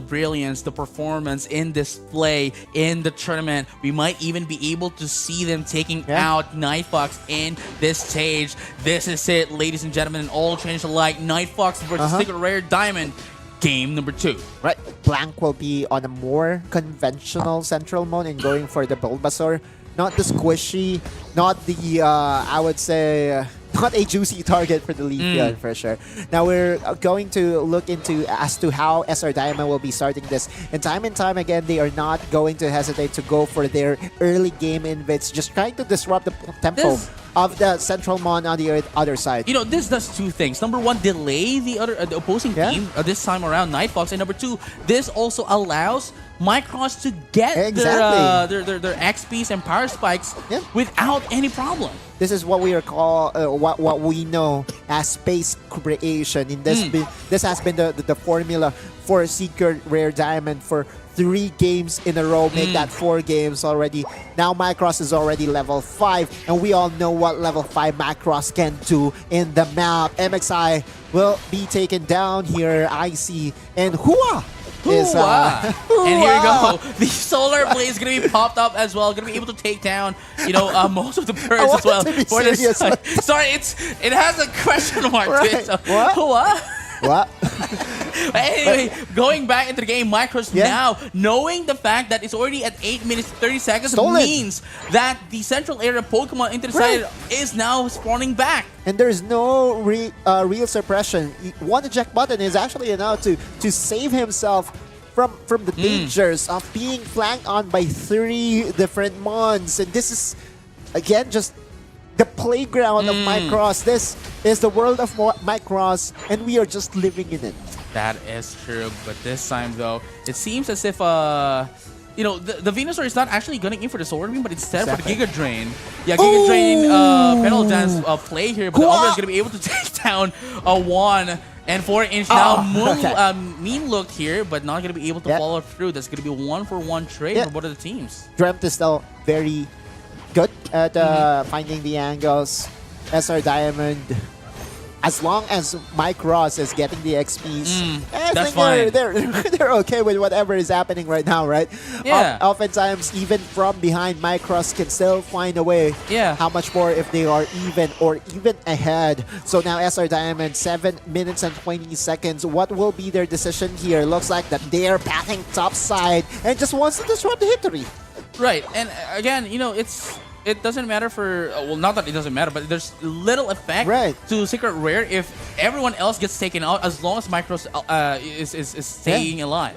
brilliance, the performance in display in the tournament, we might even be able to see them taking out Night Fox in this stage. This is it, ladies and gentlemen, and all change alike. Night Fox versus Secret Rare Diamond, game number 2. Right, Blank will be on a more conventional central mode and going for the Bulbasaur. Not the squishy, not the, I would say... not a juicy target for the Leafeon for sure. Now we're going to look into as to how SR Diamond will be starting this. And time again, they are not going to hesitate to go for their early game invites, just trying to disrupt the tempo of the central mon on the other side. This does 2 things. Number 1, delay the opposing team this time around, Night Fox. And number 2, this also allows Micros to get their XPs and power spikes without any problem. This is what we are what we know as space creation. In this, this has been the formula for Secret Rare Diamond for 3 games in a row. Make that 4 games already. Now Macross is already level 5, and we all know what level 5 Macross can do in the map. MXI will be taken down here. IC and Hua. Is, and here we go. The Solar Blade is going to be popped up as well. Going to be able to take down, most of the birds as well. For this, sorry, it has a question mark to it. So. What? Anyway, going back into the game, Micros now, knowing the fact that it's already at 8 minutes 30 seconds, means that the central area Pokemon into the side is now spawning back. And there's no real suppression. One eject button is actually enough to save himself from the dangers of being flanked on by 3 different mons. And this is, again, just the playground of Micros. This is the world of Micros, and we are just living in it. That is true, but this time though, it seems as if you know, the Venusaur is not actually gunning in for the Solar Beam, but instead for the Exactly. Giga Drain. Yeah, Giga Drain Penal Dance play here, but the Umbra is going to be able to take down a 1 and 4-inch now. Okay. Mean Look here, but not going to be able to Yep. follow through. That's going to be a 1-for-1 trade Yeah. for both of the teams. Dreamt is still very good at finding the angles. SR Diamond, as long as Mike Ross is getting the XPs, I that's think fine. they're okay with whatever is happening right now, right? Yeah. Oftentimes, even from behind, Mike Ross can still find a way. Yeah. How much more if they are even or even ahead? So now SR Diamond, 7 minutes and 20 seconds. What will be their decision here? Looks like that they are batting top side and just wants to disrupt the victory. Right, and again, you know, it doesn't matter for well, not that it doesn't matter, but there's little effect Right. to Secret Rare if everyone else gets taken out as long as Micros is staying alive.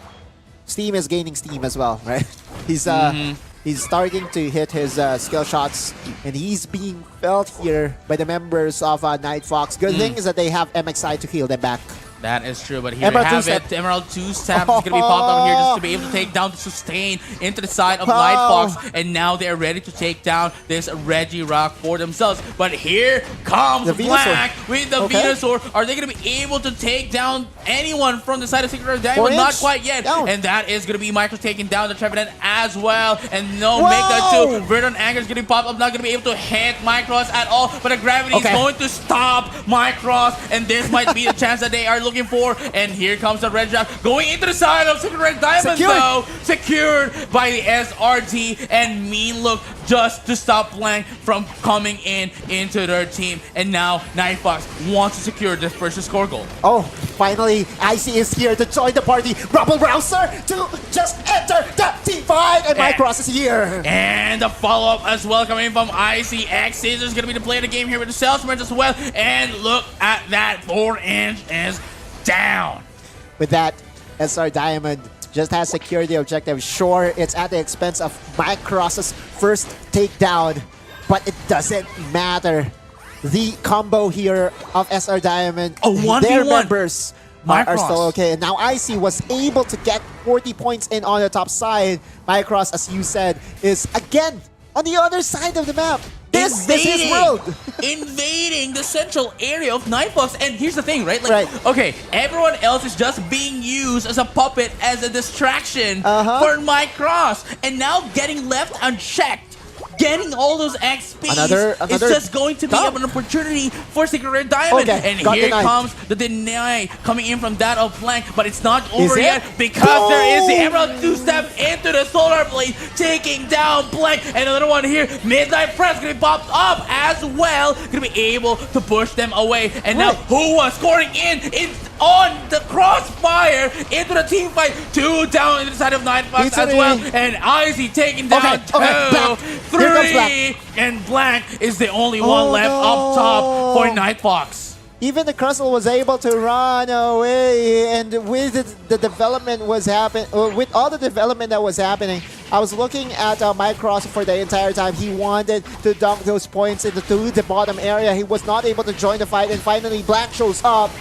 Steam is gaining steam as well, right? He's starting to hit his skill shots, and he's being felt here by the members of Night Fox. Good thing is that they have MXI to heal them back. That is true, but here Emerald we have two-step. it. Emerald 2-step is going to be popped up here just to be able to take down the sustain into the side of Night Fox, and now they're ready to take down this Regirock for themselves. But here comes The Black Venusaur. with the Okay. Venusaur. Are they going to be able to take down anyone from the side of Secret Rare Diamond? 4-inch. Not quite yet. Down. And that is going to be Micro taking down the Trevenant as well. And no, Whoa. make that too. Verdant Anger is going to be popped up, not going to be able to hit Micros at all. But the gravity Okay. is going to stop Micros, and this might be the chance that they are looking for. And here comes the Red Drop going into the side of Secret Red Diamonds, Secured. though. Secured by the SRT and Mean Look just to stop Blank from coming into their team. And now Night Fox wants to secure the first score goal. Oh, finally, Icy is here to join the party. Rubble Rouser to just enter the team fight, and Mike Ross is here. And the follow-up as well coming from ICX. Scissors going to be the play of the game here with the Salesman as well. And look at that, 4-inch is down. With that, SR Diamond just has secured the objective. Sure, it's at the expense of Mike Cross's first takedown, but it doesn't matter. The combo here of SR Diamond, A 1v1. their members Mike are still Ross. okay. And now Icy was able to get 40 points in on the top side. Mike Ross, as you said, is again on the other side of the map. This is his world. Invading the central area of Night Fox. And here's the thing, right? Like, Right. okay, everyone else is just being used as a puppet, as a distraction for Mike Cross. And now getting left unchecked. Getting all those XPs Another is just going to be top. an opportunity for Secret Red Diamond. Okay, And got here denied. comes the deny coming in from that of Blank, but it's not over it? yet because there is the No! Emerald 2-step into the Solar Blade, taking down Blank. And another one here, Midnight Press gonna be popped up as well, gonna be able to push them away. And now Right. who was scoring in on the crossfire into the team fight, 2 down into the side of Night Fox as Victory. well. And Izzy taking down Okay, 2, Black. Here comes 3, and Blank is the only one left up top for Night Fox. Even the Crustle was able to run away, and with the development was happen, with all the development that was happening, I was looking at Mike Cross for the entire time. He wanted to dunk those points into the bottom area. He was not able to join the fight, and finally Black shows up.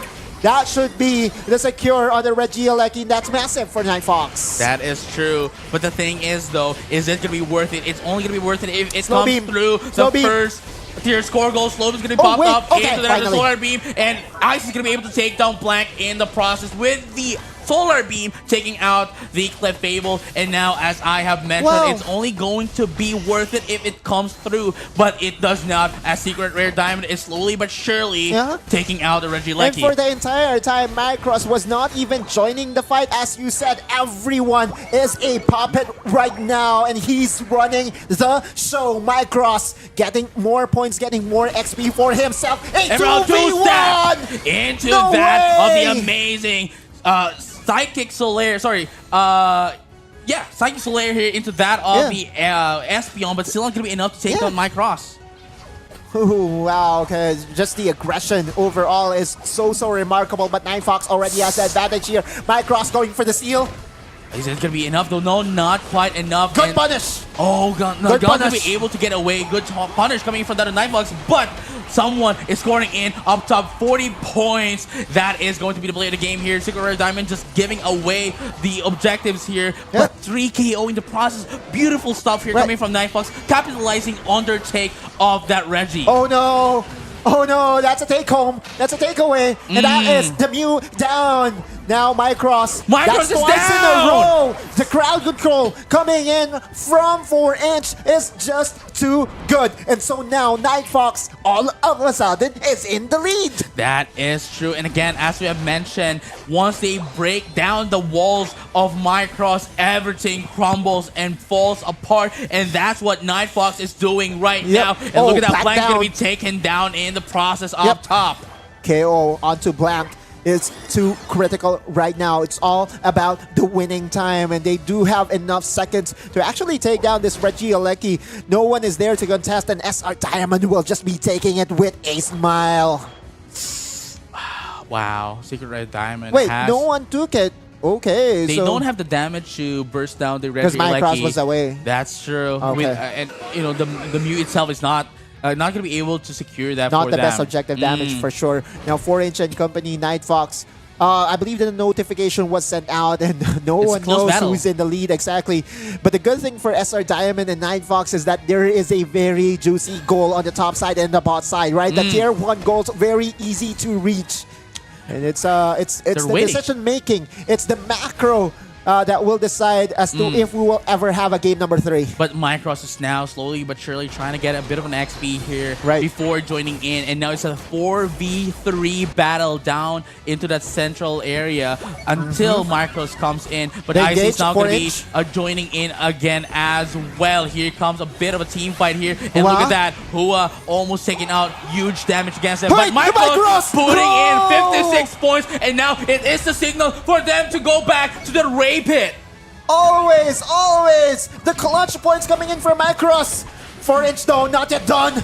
That should be the secure on the Regieleki. That's massive for Night Fox. That is true. But the thing is, though, is it going to be worth it? It's only going to be worth it if it Slow comes beam. through Slow the beam. first tier score goal. Slow is going to be Oh, popped wait. up Okay, into the finally. Solar Beam. And Ice is going to be able to take down Blank in the process with the Solar Beam, taking out the Cliff Fable. And now, as I have mentioned, Wow. it's only going to be worth it if it comes through. But it does not, as Secret Rare Diamond is slowly but surely taking out the And Regieleki. for the entire time, Macross was not even joining the fight. As you said, everyone is a puppet right now, and he's running the show. Macross getting more points, getting more XP for himself. A Emerald 2v1! into No that of way! the amazing Psychic Solaire. Sorry. Yeah, Psychic Solaire here into that of the Espeon, but still not going to be enough to take down Mike Ross. Ooh, wow, okay. Just the aggression overall is so remarkable, but Night Fox already has the advantage here. Mike Ross going for the steal. Is it gonna be enough? Though, no, not quite enough. Good And- punish. Oh, Gun, no, Good Gun's gonna punish. be able to get away. Good punish coming from that Nightbox, but someone is scoring in up top 40 points. That is going to be the play of the game here. Secret Rare Diamond just giving away the objectives here, but 3 KO in the process. Beautiful stuff here Right. coming from Nightbox, capitalizing on their take of that Reggie. Oh no! Oh no! That's a take home. That's a takeaway, and that is the Mew down. Now Micros. Micros That's is twice in a down! row. The crowd control coming in from 4-inch is just too good, and so now Night Fox all of a sudden is in the lead. That is true. And again, as we have mentioned, once they break down the walls of Micros, everything crumbles and falls apart. And that's what Night Fox is doing right Yep. now. And Oh, look at that, Black Blank's going to down. be taken down in the process up Yep. top. KO onto Blank is too critical right now. It's all about the winning time, and they do have enough seconds to actually take down this Reggie Alecki. No one is there to contest, and SR Diamond will just be taking it with a smile. Wow. Secret Red Diamond Wait, has... no one took it. Okay, They so don't have the damage to burst down the because Reggie Minecraft Alecki. was away. That's true. Okay. And you know the Mew itself is not going to be able to secure that. Not for the them. best objective damage for sure. Now 4-inch and company, Night Fox. I believe that the notification was sent out and no It's a one close knows battle. who's in the lead exactly. But the good thing for SR Diamond and Night Fox is that there is a very juicy goal on the top side and the bot side, right? The tier 1 goals very easy to reach. And it's the waiting. decision making. It's the macro that will decide as to if we will ever have a game number 3. But Micros is now slowly but surely trying to get a bit of an XP here Right. before joining in. And now it's a 4v3 battle down into that central area until Micros comes in. But They Icy is engage now going to be 4-inch. joining in again as well. Here comes a bit of a team fight here. And look Hua. at that. Hua almost taking out huge damage against them. Hey, But Micros Micros! putting No! in 56 points. And now it is the signal for them to go back to the Ray Pit. Always, always! The clutch points coming in from Macross. 4-inch though, not yet done.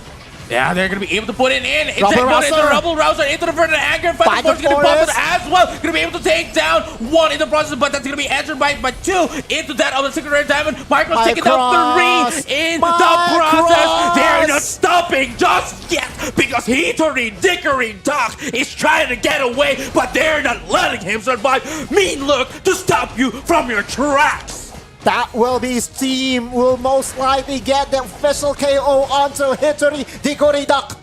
Yeah, they're going to be able to put it in. Rubble Into Rouser. the Rubble Rouser, into the Verdant Anchor. Find Find the the going to pop it Forest. as well. Going to be able to take down 1 in the process, but that's going to be answered by 2 into that of the Secret Rare Diamond. Micro's taking down Micros. 3 in the Micros. process. They're not stopping just yet because Hitory Dickory Doc is trying to get away, but they're not letting him survive. Mean look to stop you from your tracks. That will be Steam will most likely get the official KO onto Hitori Digoridak.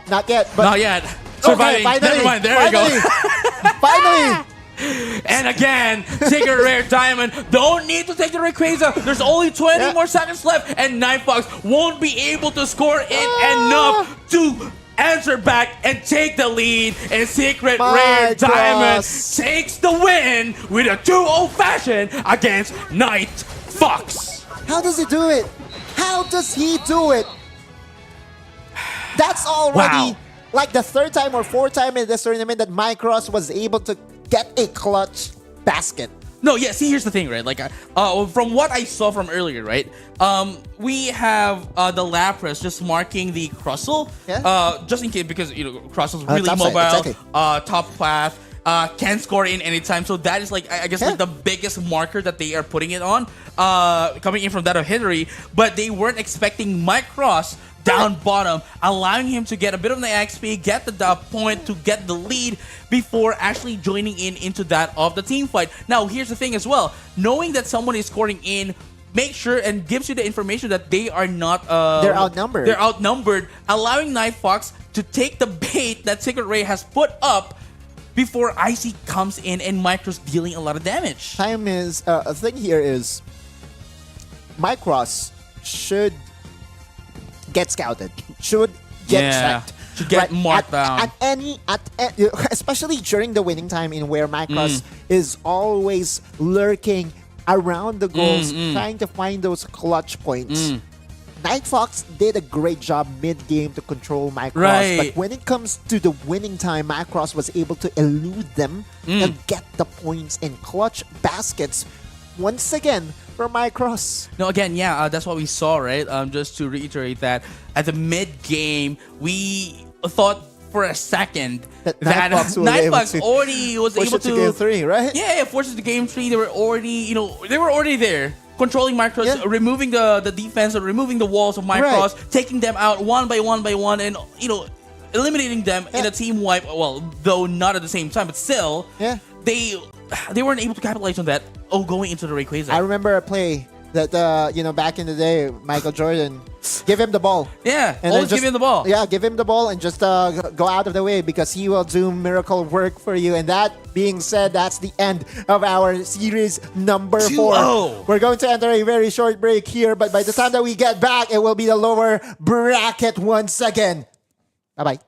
Not yet, but Not yet. Surviving. finally, Never mind. There we go. Finally. And again, Secret Rare Diamond don't need to take the Rayquaza. There's only 20 more seconds left, and Night Fox won't be able to score in enough to answer back and take the lead. And Secret My Rare Diamond gosh. takes the win with a 2-0 fashion against Night Fox. How does he do it? How does he do it? That's already Wow. like the 3rd time or 4th time in this tournament that Micros was able to get a clutch basket. No, yeah. See, here's the thing, right? Like, from what I saw from earlier, right? We have the Lapras just marking the Crustle, Yeah. just in case because Crustle's really top side, mobile, exactly. top path, can score in anytime. So that is like, I guess, Yeah. like the biggest marker that they are putting it on, coming in from that of Hillary. But they weren't expecting Micros down bottom, allowing him to get a bit of the XP, get the point to get the lead before actually joining in into that of the team fight. Now, here's the thing as well. Knowing that someone is scoring in, make sure and gives you the information that they are not... They're outnumbered. They're outnumbered, allowing Night Fox to take the bait that Secret Ray has put up before Icy comes in and Micro's dealing a lot of damage. Time is a thing here is Micros should get scouted, should get Yeah, checked, should get marked down. especially during the winning time in where Micros is always lurking around the goals, trying to find those clutch points. Night Fox did a great job mid-game to control Macross, Right. but when it comes to the winning time, Macross was able to elude them and get the points in clutch baskets once again for Macross. No, again, yeah, that's what we saw, right? Just to reiterate that at the mid game, we thought for a second That Nightbox will be able Nightbox to already was push able it to game 3, right? Yeah, forces to game 3. They were already, they were already there. Controlling Micros, Yeah. removing the defense, or removing the walls of Micros, Right. taking them out one by one, and eliminating them in Yeah. a team wipe. Well, though not at the same time, but still, Yeah. they weren't able to capitalize on that. Oh, going into the Rayquaza. I remember a play that back in the day, Michael Jordan, give him the ball. Yeah, And always then give him the ball. Yeah, give him the ball and just go out of the way because he will do miracle work for you. And that being said, that's the end of our series number 4. 2-0. We're going to enter a very short break here, but by the time that we get back, it will be the lower bracket once again. Bye-bye.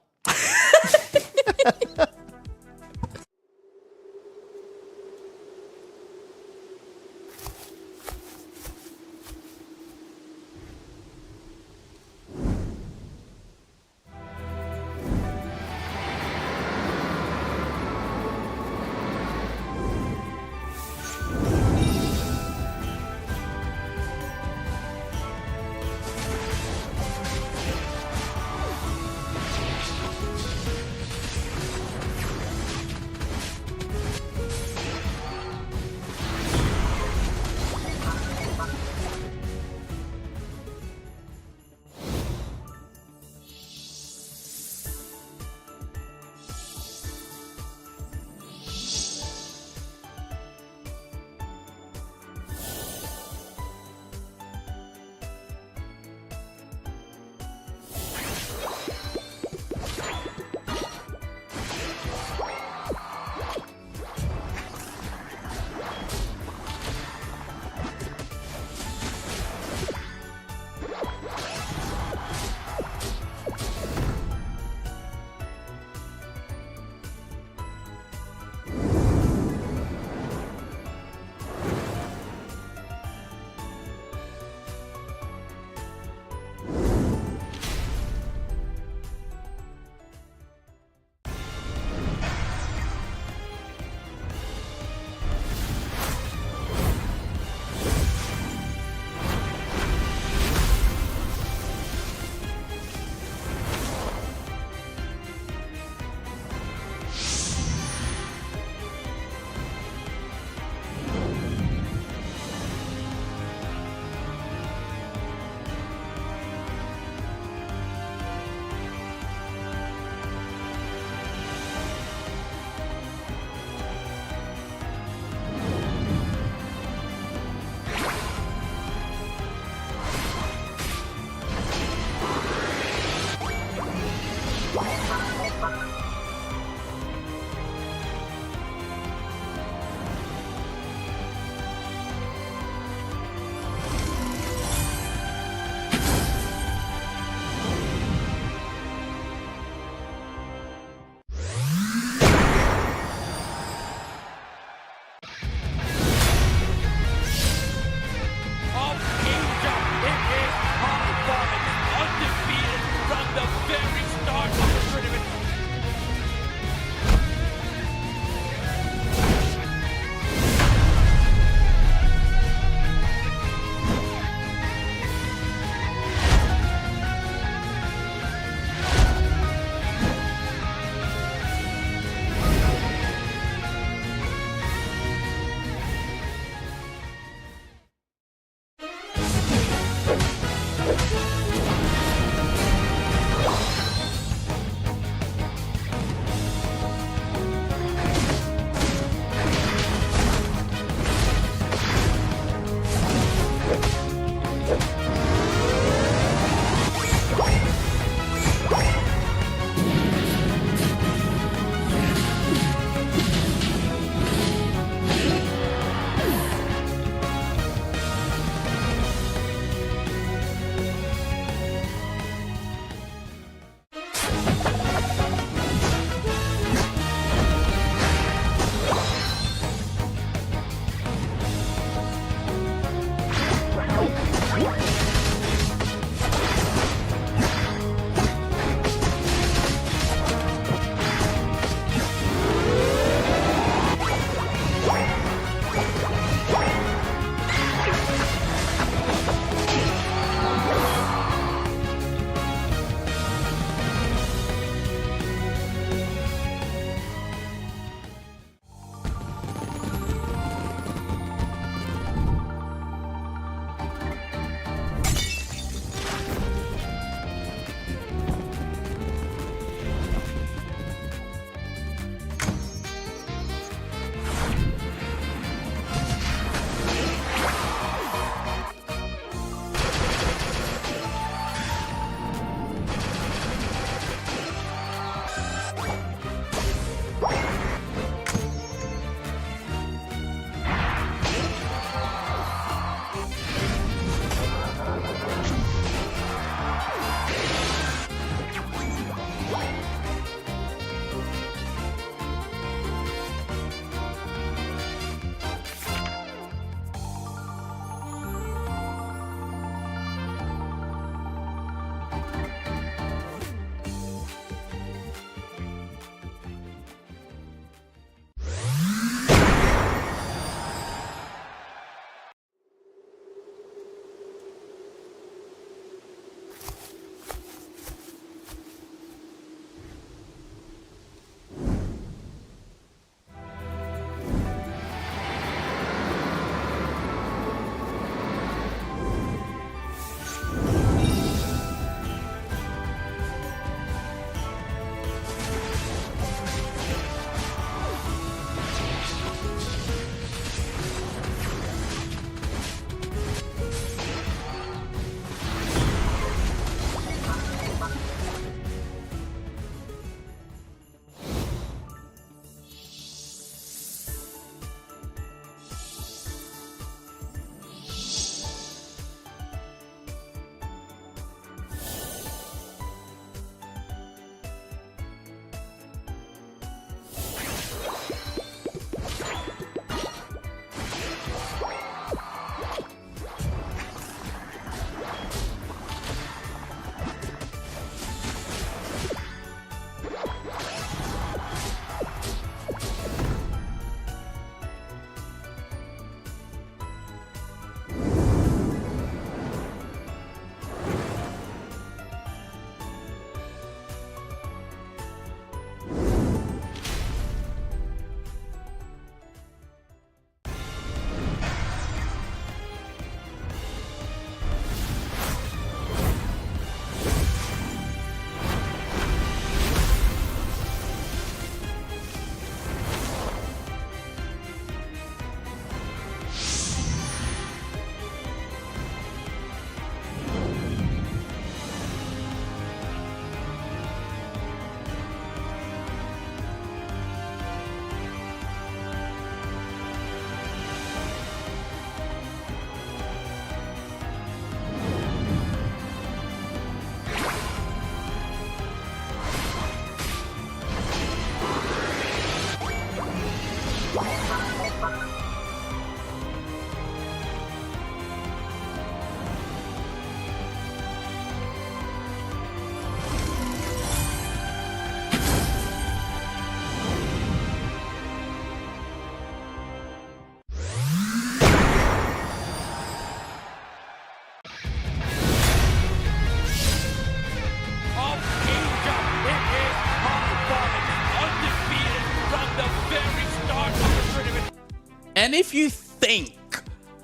And if you think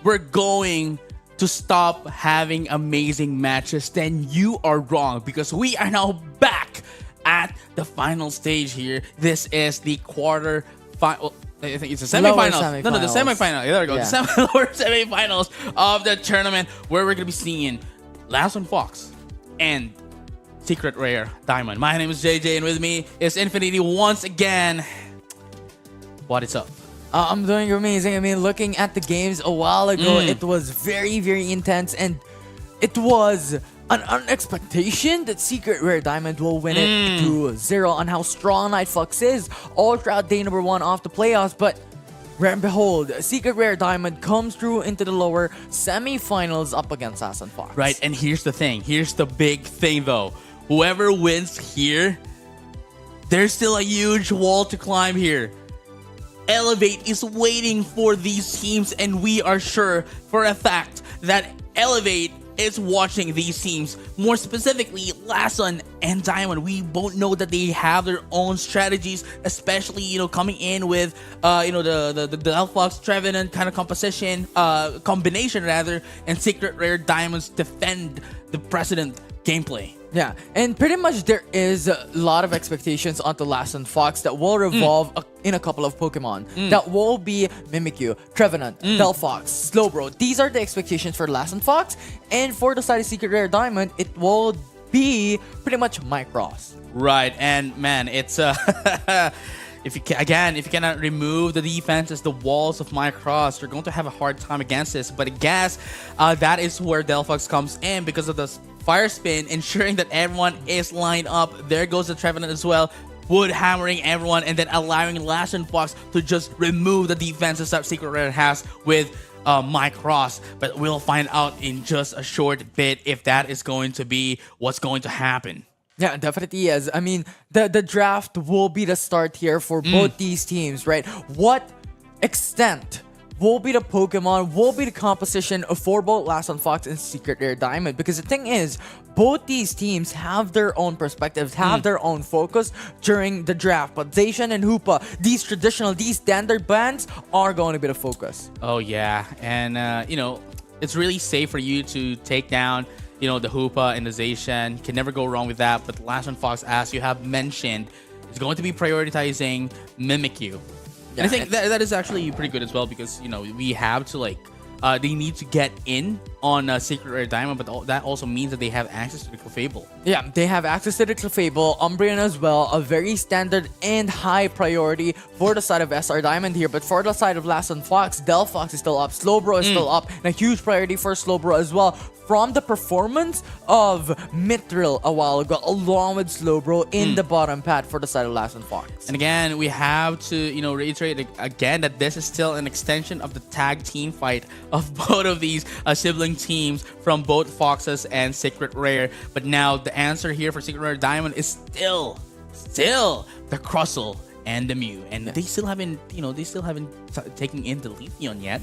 we're going to stop having amazing matches, then you are wrong, because we are now back at the final stage here. This is the quarter final. I think it's the semifinals. No, the semifinal. There we go. Yeah. The lower semifinals of the tournament, where we're gonna be seeing Last on Fox and Secret Rare Diamond. My name is JJ, and with me is Infinity once again. What is up? I'm doing amazing. I mean, looking at the games a while ago, it was very, very intense, and it was an unexpectation that Secret Rare Diamond will win it 2-0 on how strong Night Fox is all throughout day number 1 of the playoffs. But rare and behold, Secret Rare Diamond comes through into the lower semifinals up against Assassin Fox. Right, and here's the thing. Here's the big thing, though. Whoever wins here, there's still a huge wall to climb here. Elevate is waiting for these teams, and we are sure for a fact that Elevate is watching these teams. More specifically, Lason and Diamond. We both know that they have their own strategies, especially, coming in with, the Delphox Trevenant kind of combination rather, and Secret Rare Diamonds defend the precedent gameplay. Yeah, and pretty much there is a lot of expectations on the Lason Fox that will revolve in a couple of Pokemon. That will be Mimikyu, Trevenant, Delphox, Slowbro. These are the expectations for Lason Fox. And for the side of Secret Rare Diamond, it will be pretty much Micross. Right, and man, it's if you cannot remove the defenses, the walls of Micross, you're going to have a hard time against this. But I guess that is where Delphox comes in, because of the Fire Spin, ensuring that everyone is lined up. There goes the Trevenant as well, wood hammering everyone, and then allowing Lason Fox to just remove the defenses that Secret Rare has with Micross. But we'll find out in just a short bit if that is going to be what's going to happen. Yeah, definitely is. I mean, the draft will be the start here for both these teams, right? What extent will be the Pokemon, will be the composition for both Lason Fox and Secret Rare Diamond? Because the thing is, both these teams have their own perspectives, have their own focus during the draft. But Zacian and Hoopa, these standard bands are going to be the focus. Oh, yeah. And, it's really safe for you to take down, the Hoopa and the Zacian. Can never go wrong with that. But Lason Fox, as you have mentioned, is going to be prioritizing Mimikyu. Yeah, and I think that is actually pretty good as well, because, we have to, they need to get in on Secret Rare Diamond, but that also means that they have access to the Clefable. Yeah, they have access to the Clefable, Umbreon as well, a very standard and high priority for the side of SR Diamond here. But for the side of Lason Fox, Delphox is still up, Slowbro is still up, and a huge priority for Slowbro as well, from the performance of Mithril a while ago, along with Slowbro in the bottom pad for the side of Lason Fox. And again, we have to, reiterate again that this is still an extension of the tag team fight of both of these sibling teams from both Foxes and Secret Rare. But now the answer here for Secret Rare Diamond is still the Crustle and the Mew, and they still haven't taken in the Leafeon yet.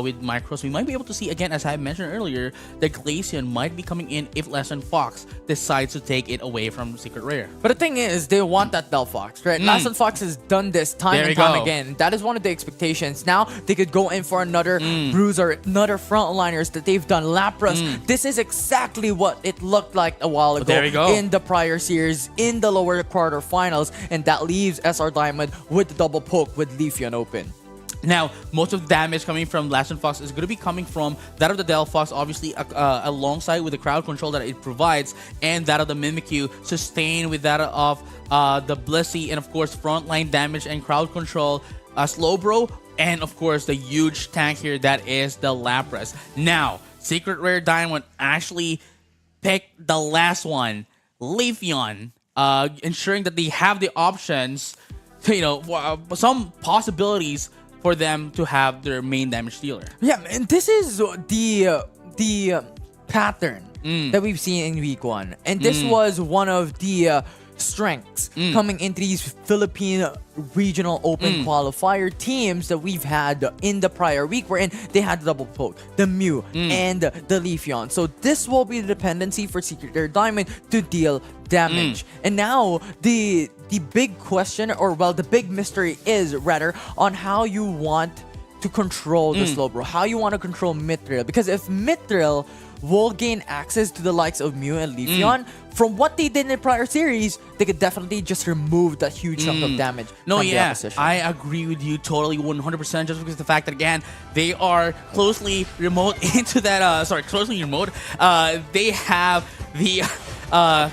With Micross, we might be able to see again, as I mentioned earlier, the Glaceon might be coming in if Lason Fox decides to take it away from Secret Rare. But the thing is, they want that Delphox, right? Lason Fox has done this time and time again. That is one of the expectations. Now they could go in for another bruiser, another frontliners that they've done. Lapras. This is exactly what it looked like a while ago in the prior series, in the lower quarterfinals, and that leaves SR Diamond with the double poke with Leafeon open. Now, most of the damage coming from Lason Fox is going to be coming from that of the Delphox, obviously, alongside with the crowd control that it provides, and that of the Mimikyu, sustained with that of the Blissey, and of course, frontline damage and crowd control, Slowbro, and of course, the huge tank here that is the Lapras. Now, Secret Rare Diamond actually picked the last one, Leafeon, ensuring that they have the options, some possibilities for them to have their main damage dealer. Yeah, and this is the pattern that we've seen in week 1. And this was one of the strengths coming into these Philippine regional open qualifier teams that we've had in the prior week, wherein they had the double poke, the Mew, and the Leafeon. So this will be the dependency for Secret Rare Diamond to deal damage. And now the big question, or well, the big mystery is rather on how you want to control the Slowbro, how you want to control Mithril. Because if Mithril will gain access to the likes of Mew and Leafeon, from what they did in the prior series, they could definitely just remove that huge chunk of damage from the opposition. I agree with you totally 100% just because the fact that, again, they are closely remote into that, closely remote. They have the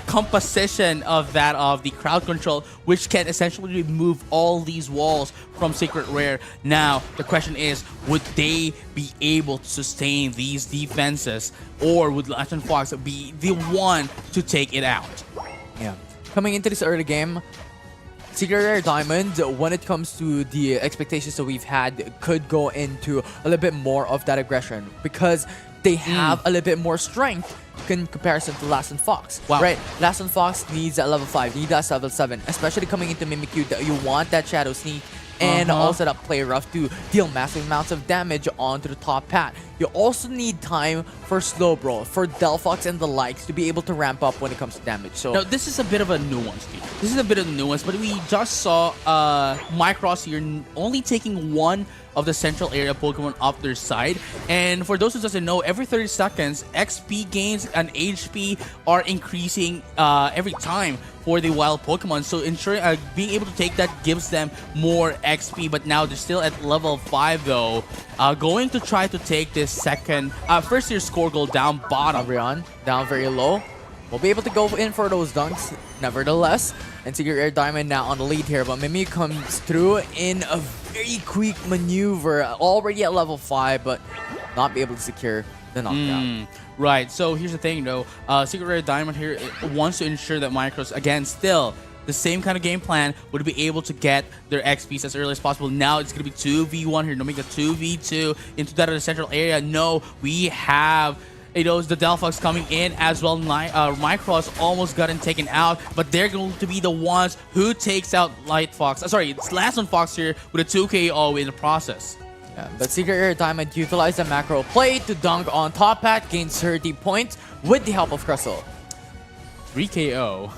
composition of that of the crowd control, which can essentially remove all these walls from Secret Rare. Now, the question is, would they be able to sustain these defenses, or would Last Fox be the one to take it out? Yeah. Coming into this early game, Secret Rare Diamond, when it comes to the expectations that we've had, could go into a little bit more of that aggression because they have a little bit more strength in comparison to Last Fox. Wow. Right? Last Fox needs that level 5, needs that level 7, especially coming into Mimikyu. That you want that Shadow Sneak and also that Play Rough to deal massive amounts of damage onto the top path. You also need time for Slowbro, for Delphox and the likes to be able to ramp up when it comes to damage. So now, this is a bit of a nuance, Steve. This is a bit of a nuance, but we just saw Micros here only taking one of the central area Pokemon off their side. And for those who doesn't know, every 30 seconds, XP gains and HP are increasing every time for the wild Pokemon. So ensuring being able to take that gives them more XP. But now they're still at level 5 though. Going to try to take this second first year score goal down bottom. Abrion down very low. We'll be able to go in for those dunks, nevertheless. And Secret Rare Diamond now on the lead here, but Mimi comes through in a very quick maneuver, already at level 5, but not be able to secure the knockdown. Right, so here's the thing though, Secret Rare Diamond here wants to ensure that Micros, again, still the same kind of game plan, would be able to get their XPs as early as possible. Now it's going to be 2v1 here, no make a 2v2 into that other central area. No, we have the Delphox coming in as well. Micros almost gotten taken out, but they're going to be the ones who takes out it's Last Fox here with a 2KO in the process. Yeah, but Secret Rare Diamond utilized the macro play to dunk on top hat, gains 30 points with the help of Crystal. 3KO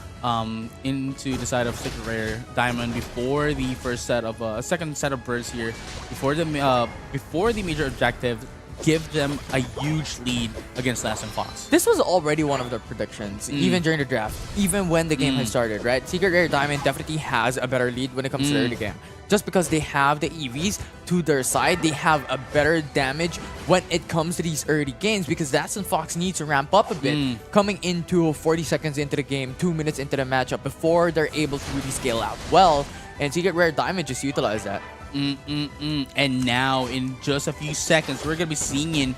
into the side of Secret Rare Diamond before the first set of second set of bursts here, before the major objective. Give them a huge lead against Last Fox. This was already one of their predictions, even during the draft, even when the game has started, right? Secret Rare Diamond definitely has a better lead when it comes to the early game. Just because they have the EVs to their side, they have a better damage when it comes to these early games because Last Fox needs to ramp up a bit coming into 40 seconds into the game, 2 minutes into the matchup before they're able to really scale out well. And Secret Rare Diamond just utilized that. And now in just a few seconds we're gonna be seeing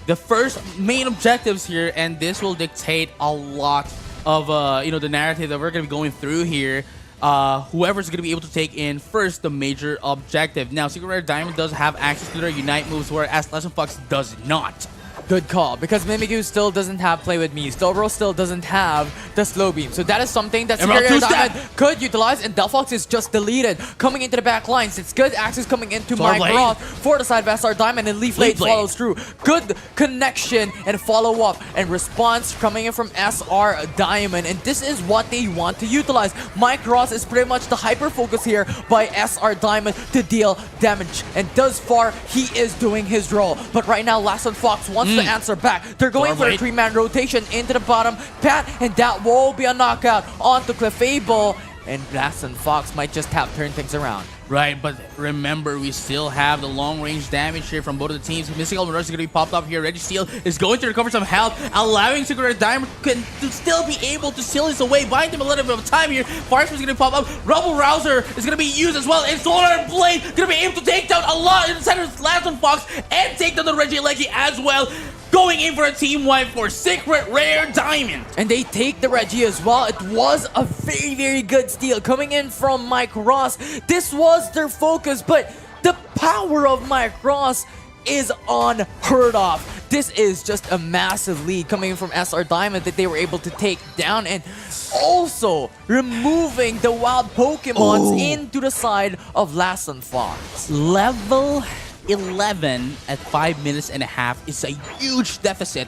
the first main objectives here, and this will dictate a lot of the narrative that we're gonna be going through here. Whoever's gonna be able to take in first the major objective. Now Secret Rare Diamond does have access to their Unite moves, whereas Last Fox does not. Good call, because Mimikyu still doesn't have Play With Me. Slowbro still doesn't have the Slow Beam. So that is something that Secret Rare Diamond could utilize, and Delphox is just deleted. Coming into the back lines, it's good access coming into Mike Roth for the side of SR Diamond, and Leaf Blade follows through. Good connection and follow-up and response coming in from SR Diamond, and this is what they want to utilize. Mike Roth is pretty much the hyper-focus here by SR Diamond to deal damage, and thus far, he is doing his role. But right now, Last Fox wants to answer back. They're going for a 3-man rotation into the bottom pat, and that will be a knockout onto Clefable, and Last Fox might just have turned things around. Right, but remember, we still have the long-range damage here from both of the teams. Mystical Mirage is going to be popped up here. Registeel is going to recover some health, allowing Secret Rare Diamond to still be able to seal this away, buying them a little bit of time here. Firestorm is going to pop up. Rubble Rouser is going to be used as well, and Solar Blade going to be able to take down a lot inside of Last Fox and take down the Regieleki as well. Going in for a team wipe for Secret Rare Diamond. And they take the Reggie as well. It was a very, very good steal coming in from Mike Ross. This was their focus, but the power of Mike Ross is unheard of. This is just a massive lead coming in from SR Diamond that they were able to take down, and also removing the wild Pokemons into the side of Last Fox. Level 11 at 5 minutes and a half is a huge deficit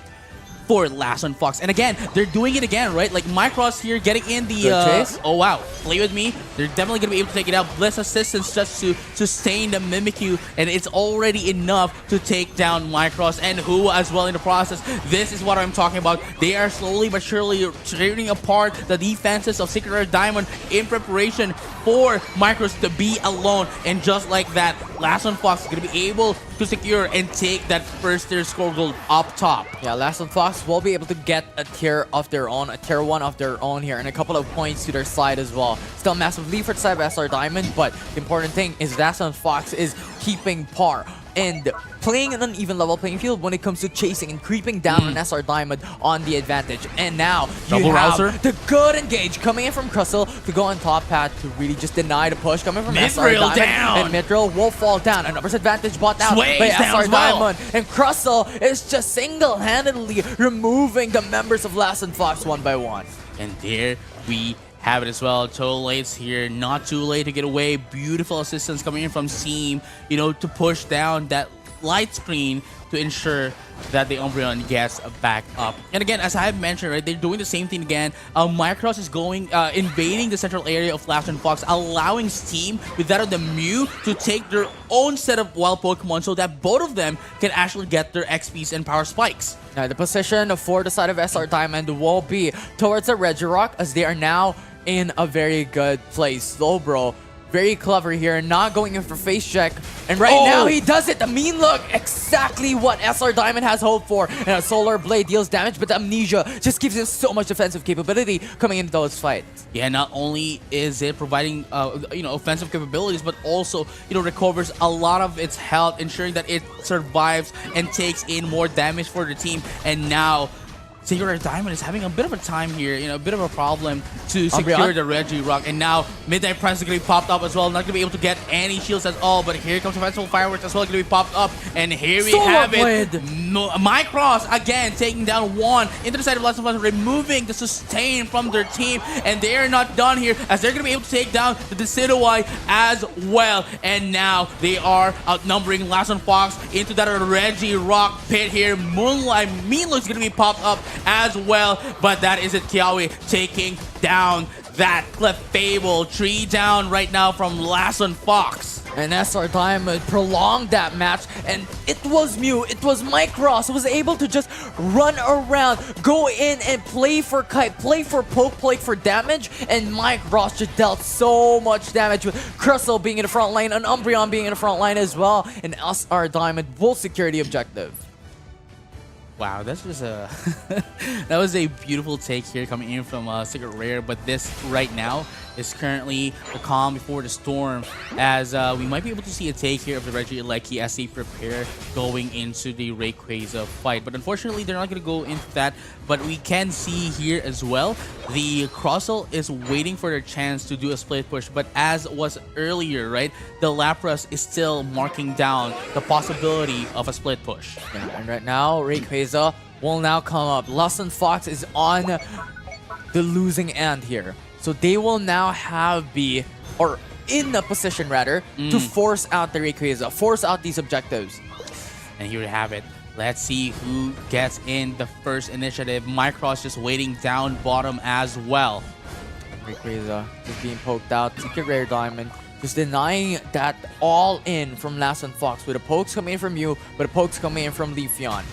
for Last on Fox. And again, they're doing it again, right? Like Micros here getting in the Good chase. oh wow, play with me. They're definitely gonna be able to take it out. Bliss assistance just to sustain the Mimikyu, and it's already enough to take down Micros and Who as well in the process. This is what I'm talking about. They are slowly but surely tearing apart the defenses of Secret Rare Diamond in preparation for Micros to be alone. And just like that, Last on Fox is gonna be able to secure and take that first tier score gold up top. Yeah, Last on Fox will be able to get a tier of their own, a tier 1 of their own here, and a couple of points to their side as well. Still massive lead for the side of SR Diamond, but the important thing is Last on Fox is keeping par and playing an uneven level playing field when it comes to chasing and creeping down on SR Diamond on the advantage. And now you Double have rouser. the good engage coming in from Crystal to go on top path to really just deny the push coming from SR Mithril Diamond. down. And Mithril will fall down. An upper advantage bought out Sways by down SR as well. Diamond. And Crystal is just single-handedly removing the members of Last on Fox one by one. And there we have it as well. Total Late's here, not too late to get away. Beautiful assistance coming in from Seam, you know, to push down that light screen to ensure that the Umbreon gets back up. And again, as I have mentioned, right, they're doing the same thing again. Micros is going, invading the central area of Last on Fox, allowing Steam with that of the Mew to take their own set of wild Pokemon so that both of them can actually get their XPs and power spikes. Now, the position for the side of SR Diamond will be towards the Regirock as they are now in a very good place. Slowbro, very clever here, not going in for face check. And right now he does it. The mean look, exactly what SR Diamond has hoped for. And a Solar Blade deals damage, but the Amnesia just gives him so much defensive capability coming into those fights. Yeah, not only is it providing you know, offensive capabilities, but also, you know, recovers a lot of its health, ensuring that it survives and takes in more damage for the team. And now Secret Rare Diamond is having a bit of a time here, you know, a bit of a problem to secure Umbreon? the Regirock. And now Midnight Prime is going to be popped up as well. Not going to be able to get any shields at all. But here comes Defensible Fireworks as well, going to be popped up. And here we Solar have Blade. it. Micros again taking down one into the side of Last of Us, removing the sustain from their team. And they are not done here, as they're going to be able to take down the Decidueye as well. And now they are outnumbering Last on Fox into that Regirock pit here. Moonlight is going to be popped up as well, but that is it. Kiawe taking down that Clefable. 3 down right now from Last on Fox. And SR Diamond prolonged that match, and it was Mew, it was Micros who was able to just run around, go in and play for kite, play for poke, play for damage, and Micros just dealt so much damage with Crystal being in the front line and Umbreon being in the front line as well, and SR Diamond will secure the objective. Wow, that's just a that was a beautiful take here coming in from Secret Rare. But this right now is currently the calm before the storm, as we might be able to see a take here of the Regieleki as they prepare going into the Rayquaza fight. But unfortunately, they're not going to go into that. But we can see here as well, the Crustle is waiting for their chance to do a split push. But as was earlier, right, the Lapras is still marking down the possibility of a split push. Yeah, and right now, Rayquaza will now come up. Last on Fox is on the losing end here. So they will now have in the position rather, to force out the Rayquaza, force out these objectives. And here we have it. Let's see who gets in the first initiative. Micros just waiting down bottom as well. Rayquaza just being poked out. Secret Rare Diamond just denying that all in from Last on Fox, with the pokes coming in from you, but the pokes coming in from Leafeon.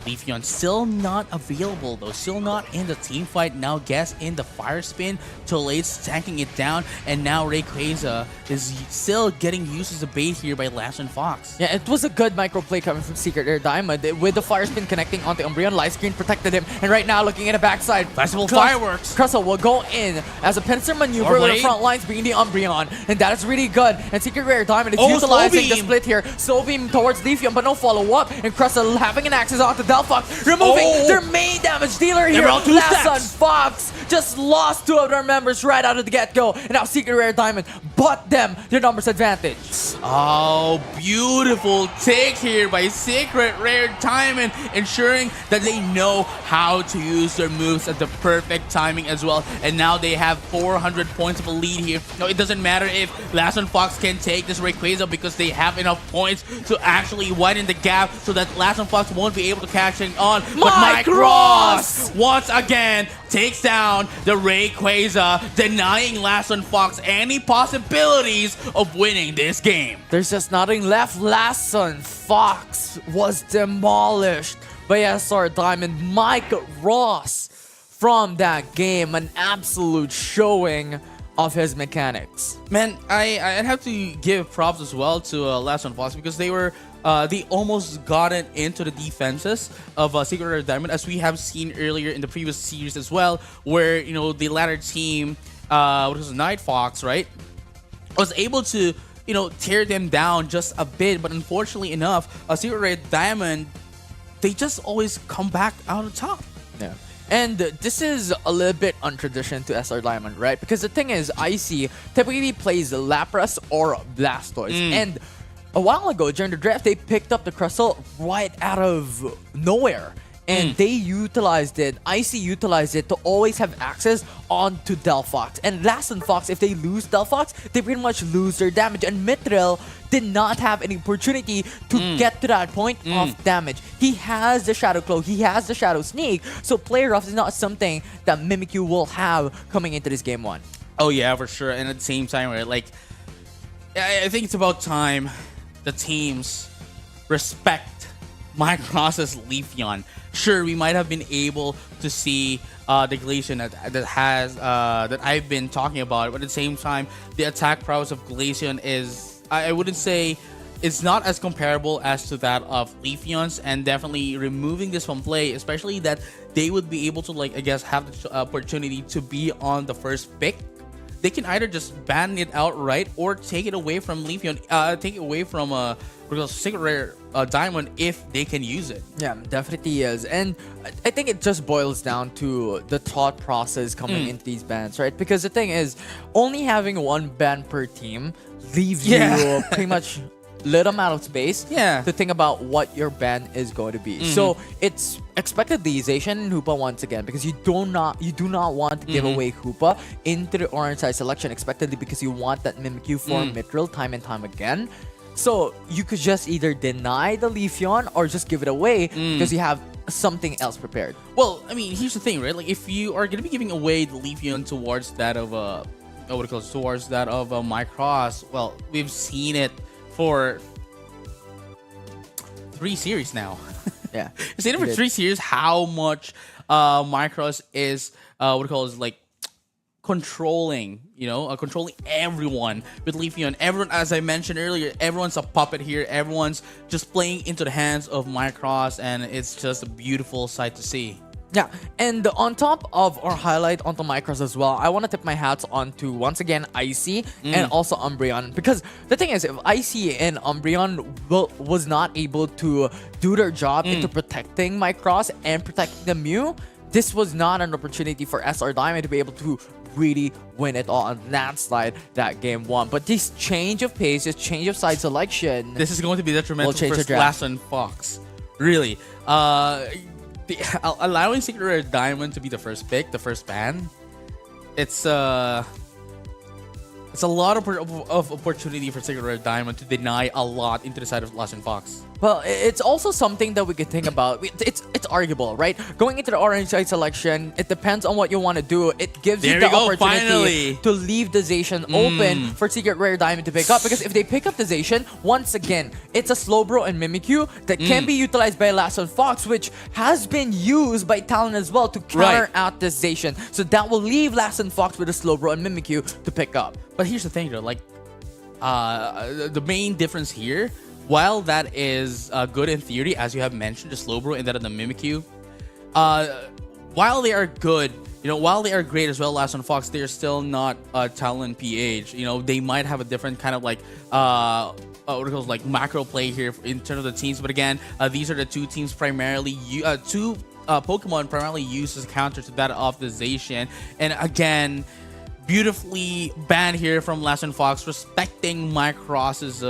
Leafeon still not available though, still not in the team fight. Now Guess in the fire spin, Tolate's tanking it down, and now Rayquaza is still getting used as a bait here by Last on Fox. Yeah, it was a good micro play coming from Secret Rare Diamond with the fire spin connecting onto Umbreon. Light screen protected him, and right now looking at the backside, Festival Fireworks. Crustle will go in as a pincer maneuver with the front lines being the Umbreon, and that is really good. And Secret Rare Diamond is utilizing the split here. Slow beam towards Leafeon, but no follow up, and Crustle having an access onto Delphox, removing their main damage dealer here. Last on Fox just lost 2 of their members right out of the get-go, and now Secret Rare Diamond bought them their numbers advantage. Oh, beautiful take here by Secret Rare Diamond, ensuring that they know how to use their moves at the perfect timing as well. And now they have 400 points of a lead here. No, it doesn't matter if Last One Fox can take this Rayquaza because they have enough points to actually widen the gap so that Last One Fox won't be able to catch it on. But Mike Ross once again takes down the Rayquaza, denying Last One Fox any possibilities of winning this game. There's just nothing left. Last Son Fox was demolished by SR Diamond. Mike Ross from that game, an absolute showing of his mechanics. Man, I'd have to give props as well to Last One Fox because they almost gotten into the defenses of Secret Rare Diamond, as we have seen earlier in the previous series as well, where the latter team, what was it, Night Fox, right, was able to tear them down just a bit. But unfortunately enough, Secret Rare Diamond, they just always come back out on top. Yeah. And this is a little bit untraditional to SR Diamond, right? Because the thing is, Icy typically plays Lapras or Blastoise. And a while ago, during the draft, they picked up the Crystal right out of nowhere. And they utilized it, Icy utilized it to always have access onto Delphox. And Last One Fox, if they lose Delphox, they pretty much lose their damage. And Mithril did not have any opportunity to get to that point of damage. He has the Shadow Cloak, he has the Shadow Sneak, so Play Rough is not something that Mimikyu will have coming into this game 1. Oh yeah, for sure. And at the same time, right, like, I think it's about time the teams respect Microsoft's Leafeon. Sure, we might have been able to see the Glaceon that I've been talking about, but at the same time, the attack prowess of Glaceon is, I wouldn't say, it's not as comparable as to that of Leafeon's, and definitely removing this from play, especially that they would be able to, like, I guess, have the opportunity to be on the first pick. They can either just ban it outright or take it away from Leafeon, take it away from Secret Rare Diamond if they can use it. Yeah, definitely is. And I think it just boils down to the thought process coming into these bans, right? Because the thing is, only having one ban per team leaves you pretty much little amount of space to think about what your ban is going to be. So it's expected Leization Hoopa once again, because you do not want to give away Hoopa into the orange side selection expectedly, because you want that Mimikyu for Mithril time and time again. So you could just either deny the Leafeon or just give it away because you have something else prepared. Well, I mean, here's the thing, right? Like, if you are going to be giving away the Leafeon towards that of towards that of Micross, well, we've seen it for 3 series now. Yeah, we've seen it for 3 series how much Micross is like controlling, controlling everyone with Leafeon. Everyone, as I mentioned earlier, everyone's a puppet here. Everyone's just playing into the hands of Micross, and it's just a beautiful sight to see. Yeah, and on top of our highlight onto Micross as well, I want to tip my hats onto, once again, Icy and also Umbreon. Because the thing is, if Icy and Umbreon was not able to do their job into protecting Micross and protecting the Mew, this was not an opportunity for SR Diamond to be able to really win it all on that slide that game 1. But this change of pace, this change of side selection, this is going to be detrimental for Last One Fox. Really. Allowing Secret Rare Diamond to be the first pick, the first ban, it's a lot of opportunity for Secret Rare Diamond to deny a lot into the side of Last One Fox. Well, it's also something that we could think about. It's arguable, right? Going into the orange side selection, it depends on what you want to do. It gives you the opportunity to leave the Zacian open for Secret Rare Diamond to pick up. Because if they pick up the Zacian, once again, it's a Slowbro and Mimikyu that can be utilized by Last One Fox, which has been used by Talon as well to counter out this Zacian. So that will leave Last One Fox with a Slowbro and Mimikyu to pick up. But here's the thing, though, like, the main difference here, while that is good in theory, as you have mentioned, the Slowbro and that of the Mimikyu, while they are good, while they are great as well, Last One Fox, they are still not Talon PH. They might have a different kind of like macro play here in terms of the teams. But again, these are the two teams primarily, Pokemon primarily used as a counter to that of the Zacian. And again, beautifully banned here from Last and Fox, respecting Micross's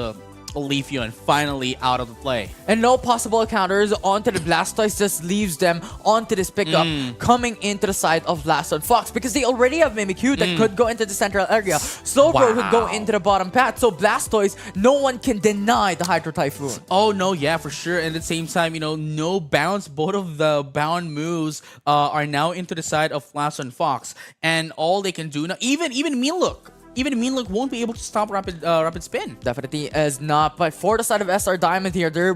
Leafeon finally out of the play. And no possible counters onto the Blastoise just leaves them onto this pickup coming into the side of Blast and Fox because they already have Mimikyu that could go into the central area. Slowbro could go into the bottom path. So Blastoise, no one can deny the Hydro Typhoon. Oh no, yeah, for sure. And at the same time, no bounce. Both of the bound moves are now into the side of Flash and Fox, and all they can do now, even Meanlook. Even Meanlook won't be able to stop rapid spin. Definitely is not, but for the side of SR Diamond here, they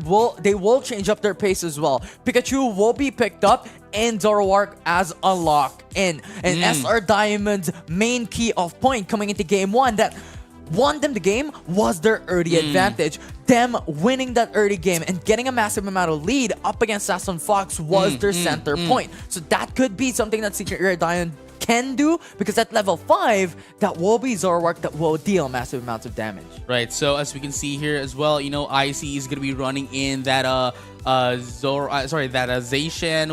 will change up their pace as well. Pikachu will be picked up and Zoroark as a lock-in. And SR Diamond's main key of point coming into game 1 that won them the game was their early advantage. Them winning that early game and getting a massive amount of lead up against Sass and Fox was their center point. So that could be something that Secret Rare Diamond can do, because at level 5, that will be Zoroark that will deal massive amounts of damage. Right, so as we can see here as well, Icy is going to be running in that Zacian.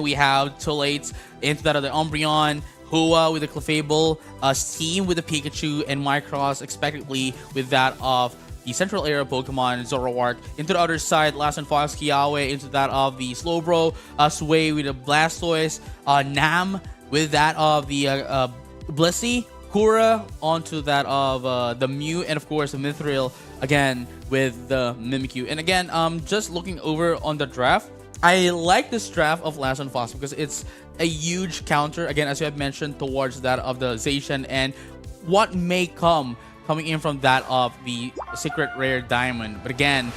We have Tolates into that other Umbreon, Hua with the Clefable, Steam with the Pikachu, and Micross expectedly with that of the central area Pokemon, Zoroark. Into the other side, Last and Fox, Kiawe into that of the Slowbro, Sway with the Blastoise, Nam with that of the Blissey, Kura onto that of the Mew, and of course the Mithril again with the Mimikyu. And again, just looking over on the draft, I like this draft of Last and Fox because it's a huge counter, again, as you have mentioned, towards that of the Zacian and what may coming in from that of the Secret Rare Diamond. But again,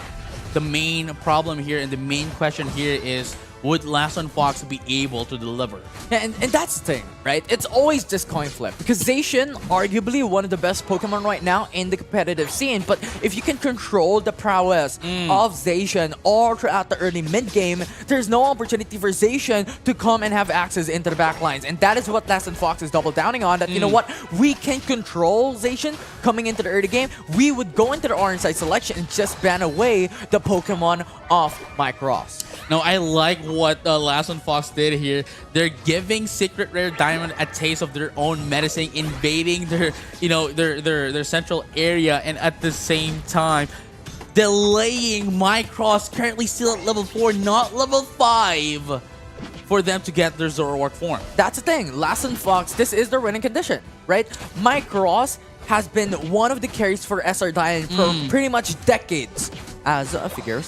the main problem here and the main question here is, would Last and Fox be able to deliver? Yeah, and that's the thing, right? It's always this coin flip because Zacian, arguably one of the best Pokemon right now in the competitive scene. But if you can control the prowess of Zacian all throughout the early mid game, there's no opportunity for Zacian to come and have access into the back lines. And that is what Last and Fox is double downing on. That you know what, we can control Zacian coming into the early game. We would go into the orange side selection and just ban away the Pokemon of Micross. Now, I like what Last and Fox did here. They're giving Secret Rare Diamond a taste of their own medicine, invading their, their central area, and at the same time, delaying Micross, currently still at level 4, not level 5, for them to get their Zoroark form. That's the thing. Last and Fox, this is their winning condition, right? Micross has been one of the carries for SR Diamond for pretty much decades. As a figure of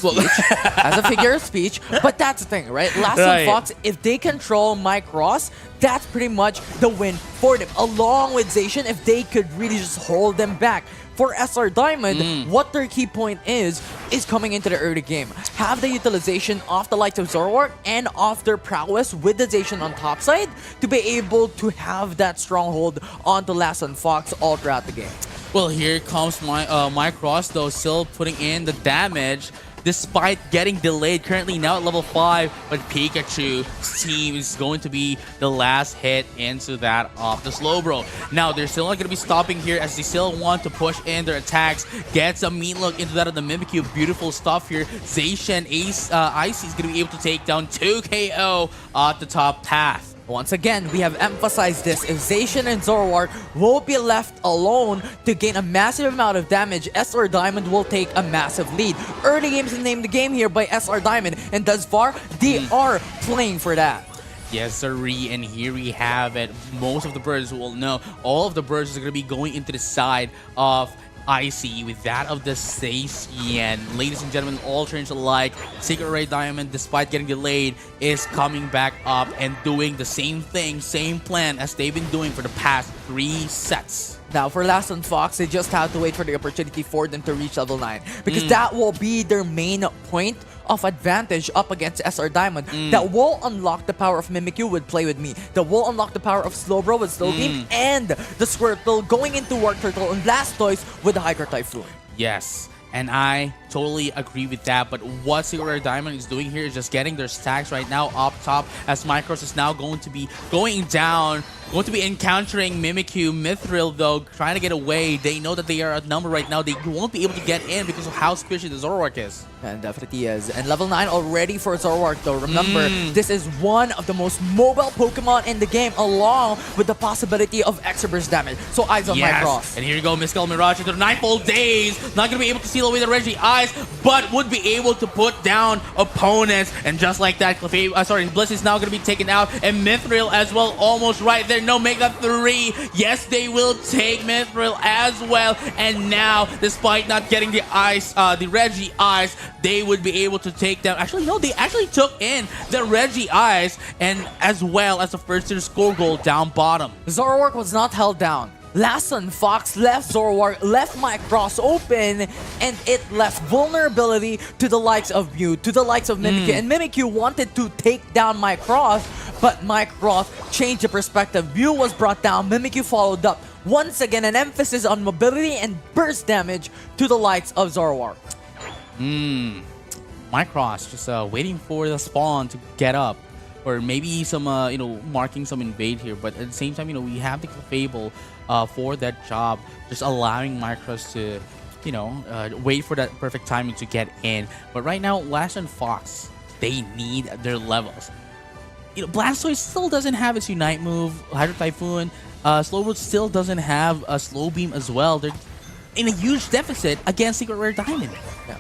speech. But that's the thing, right? Last and Fox, if they control Micross, that's pretty much the win for them. Along with Zacian, if they could really just hold them back. For SR Diamond, what their key point is coming into the early game. Have the utilization of the likes of Zoroark and of their prowess with the Zacian on top side to be able to have that stronghold onto Last and Fox all throughout the game. Well, here comes Micross, though, still putting in the damage despite getting delayed. Currently now at level 5, but Pikachu's team is going to be the last hit into that of the Slowbro. Now, they're still not going to be stopping here as they still want to push in their attacks. Gets a Meanlook into that of the Mimikyu. Beautiful stuff here. Zacian, Icy is going to be able to take down 2 KO at the top path. Once again, we have emphasized this. If Zacian and Zoroark will be left alone to gain a massive amount of damage, SR Diamond will take a massive lead. Early games is named the game here by SR Diamond, and thus far, they are playing for that. Yes, sirree, and here we have it. Most of the birds will know. All of the birds are going to be going into the side of Icy with that of the Zacian. Ladies and gentlemen, all turns alike. Secret Rare Diamond, despite getting delayed, is coming back up and doing the same thing, same plan as they've been doing for the past 3 sets. Now, for Last and Fox, they just have to wait for the opportunity for them to reach level 9. Because that will be their main point of advantage up against SR Diamond. That will unlock the power of Mimikyu with Play With Me. That will unlock the power of Slowbro with Slow Beam. And the Squirtle going into Warp Turtle and Blastoise with the Hydro Typhoon. Yes, and I totally agree with that. But what Secret Rare Diamond is doing here is just getting their stacks right now up top, as Micros is now going to be going down, going to be encountering Mimikyu. Mithril, though, trying to get away. They know that they are outnumbered right now. They won't be able to get in because of how squishy the Zoroark is. And definitely is. And level 9 already for Zoroark, though. Remember, this is one of the most mobile Pokemon in the game, along with the possibility of extra burst damage. So eyes on Micros. And here you go, Miscal Mirage into the Nightfall Days. Not going to be able to steal away the Reggie Eyes, but would be able to put down opponents. And just like that, Bliss is now going to be taken out. And Mithril as well, almost right there. No, Mega 3. Yes, they will take Mithril as well. And now, despite not getting the Ice, the Reggie Eyes, they would be able to take down. Actually, no, they actually took in the Reggie Eyes, and as well as the first tier score goal down bottom. Zoroark was not held down. Lasson Fox left Zoroark, left Micros open, and it left vulnerability to the likes of Mew, to the likes of Mimikyu. And Mimikyu wanted to take down Micros, but Micros changed the perspective. Mew was brought down, Mimikyu followed up. Once again, an emphasis on mobility and burst damage to the likes of Zoroark. Micros just waiting for the spawn to get up, or maybe some marking some invade here. But at the same time, we have the Fable for that job, just allowing Micros to wait for that perfect timing to get in. But right now, Lash and Fox, they need their levels. Blastoise still doesn't have its Unite move. Hydro Typhoon, Slowbro still doesn't have a Slow Beam as well. They're in a huge deficit against Secret Rare Diamond. Yeah.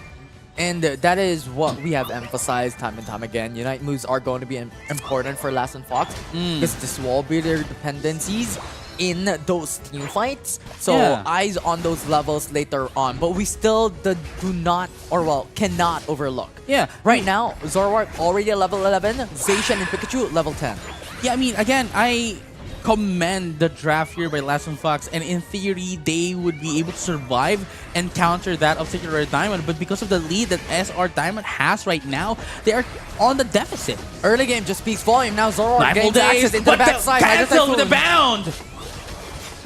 And that is what we have emphasized time and time again. Unite moves are going to be important for Lasson Fox because this will be their dependencies in those team fights. So eyes on those levels later on. But we still do not, or well, cannot overlook. Yeah. Right now, Zoroark already at level 11, Zacian and Pikachu level 10. Yeah, I mean, again, I commend the draft here by Lasson Fox, and in theory they would be able to survive and counter that of Secret Rare Diamond, but because of the lead that SR Diamond has right now, they are on the deficit. Early game just speaks volume. Now Zoroark gains Days, access into the backside. Cancel with the bound!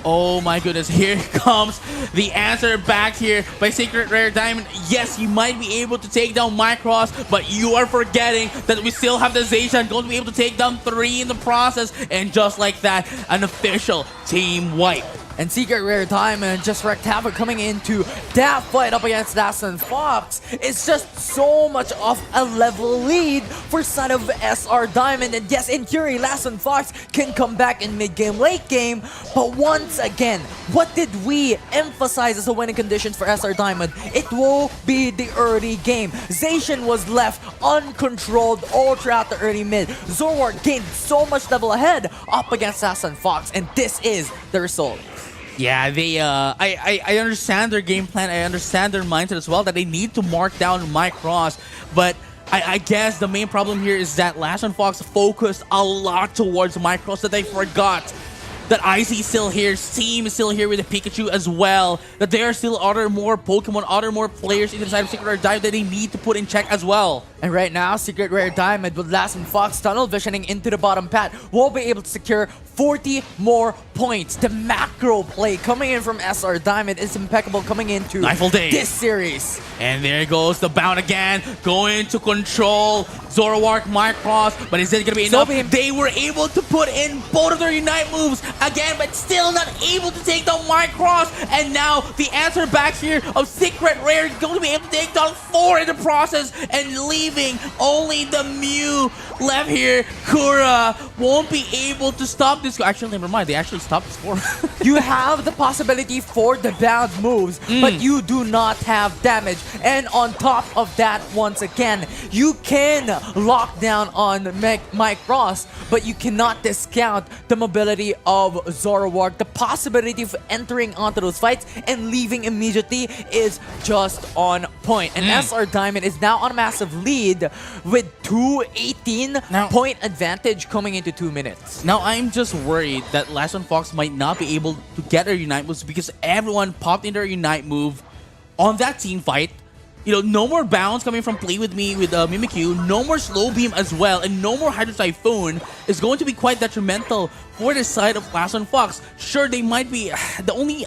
Oh my goodness, here comes the answer back here by Secret Rare Diamond. Yes, you might be able to take down Micros, but you are forgetting that we still have the Zacian going to be able to take down 3 in the process. And just like that, an official team wipe. And Secret Rare Diamond just wreaked havoc coming into that fight up against Lasson Fox. It's just so much of a level lead for side of SR Diamond. And yes, in theory, Lasson Fox can come back in mid-game, late game. But once again, what did we emphasize as a winning conditions for SR Diamond? It will be the early game. Zacian was left uncontrolled all throughout the early mid. Zoroark gained so much level ahead up against Lasson Fox. And this is the result. Yeah, they. I understand their game plan. I understand their mindset as well, that they need to mark down Micros. But I guess the main problem here is that Lasson Fox focused a lot towards Micros, that they forgot that Icy is still here, Steam is still here with the Pikachu as well, that there are still other more Pokemon, other more players inside of Secret Rare Diamond that they need to put in check as well. And right now, Secret Rare Diamond with Lasson Fox tunnel visioning into the bottom path will be able to secure 40 more points. The macro play coming in from SR Diamond is impeccable coming into this series. And there goes the bound again, going to control Zoroark, Micros, but is it going to be enough? They were able to put in both of their Unite moves again, but still not able to take down Micros. And now the answer back here of Secret Rare is going to be able to take down 4 in the process, and leaving only the Mew left here. Kura won't be able to stop this. Actually, never mind. They actually stopped the score. You have the possibility for the bound moves, but you do not have damage. And on top of that, once again, you can lock down on Micros, but you cannot discount the mobility of Zoroark. The possibility of entering onto those fights and leaving immediately is just on point. And SR Diamond is now on a massive lead with 218 point advantage coming into 2 minutes. Now, I'm just worried that Lasson Fox might not be able to get their Unite moves because everyone popped in their Unite move on that team fight. no more bounce coming from Play With Me with Mimikyu, no more Slow Beam as well, and no more Hydro Typhoon is going to be quite detrimental for the side of Last One Fox. Sure, they might be the only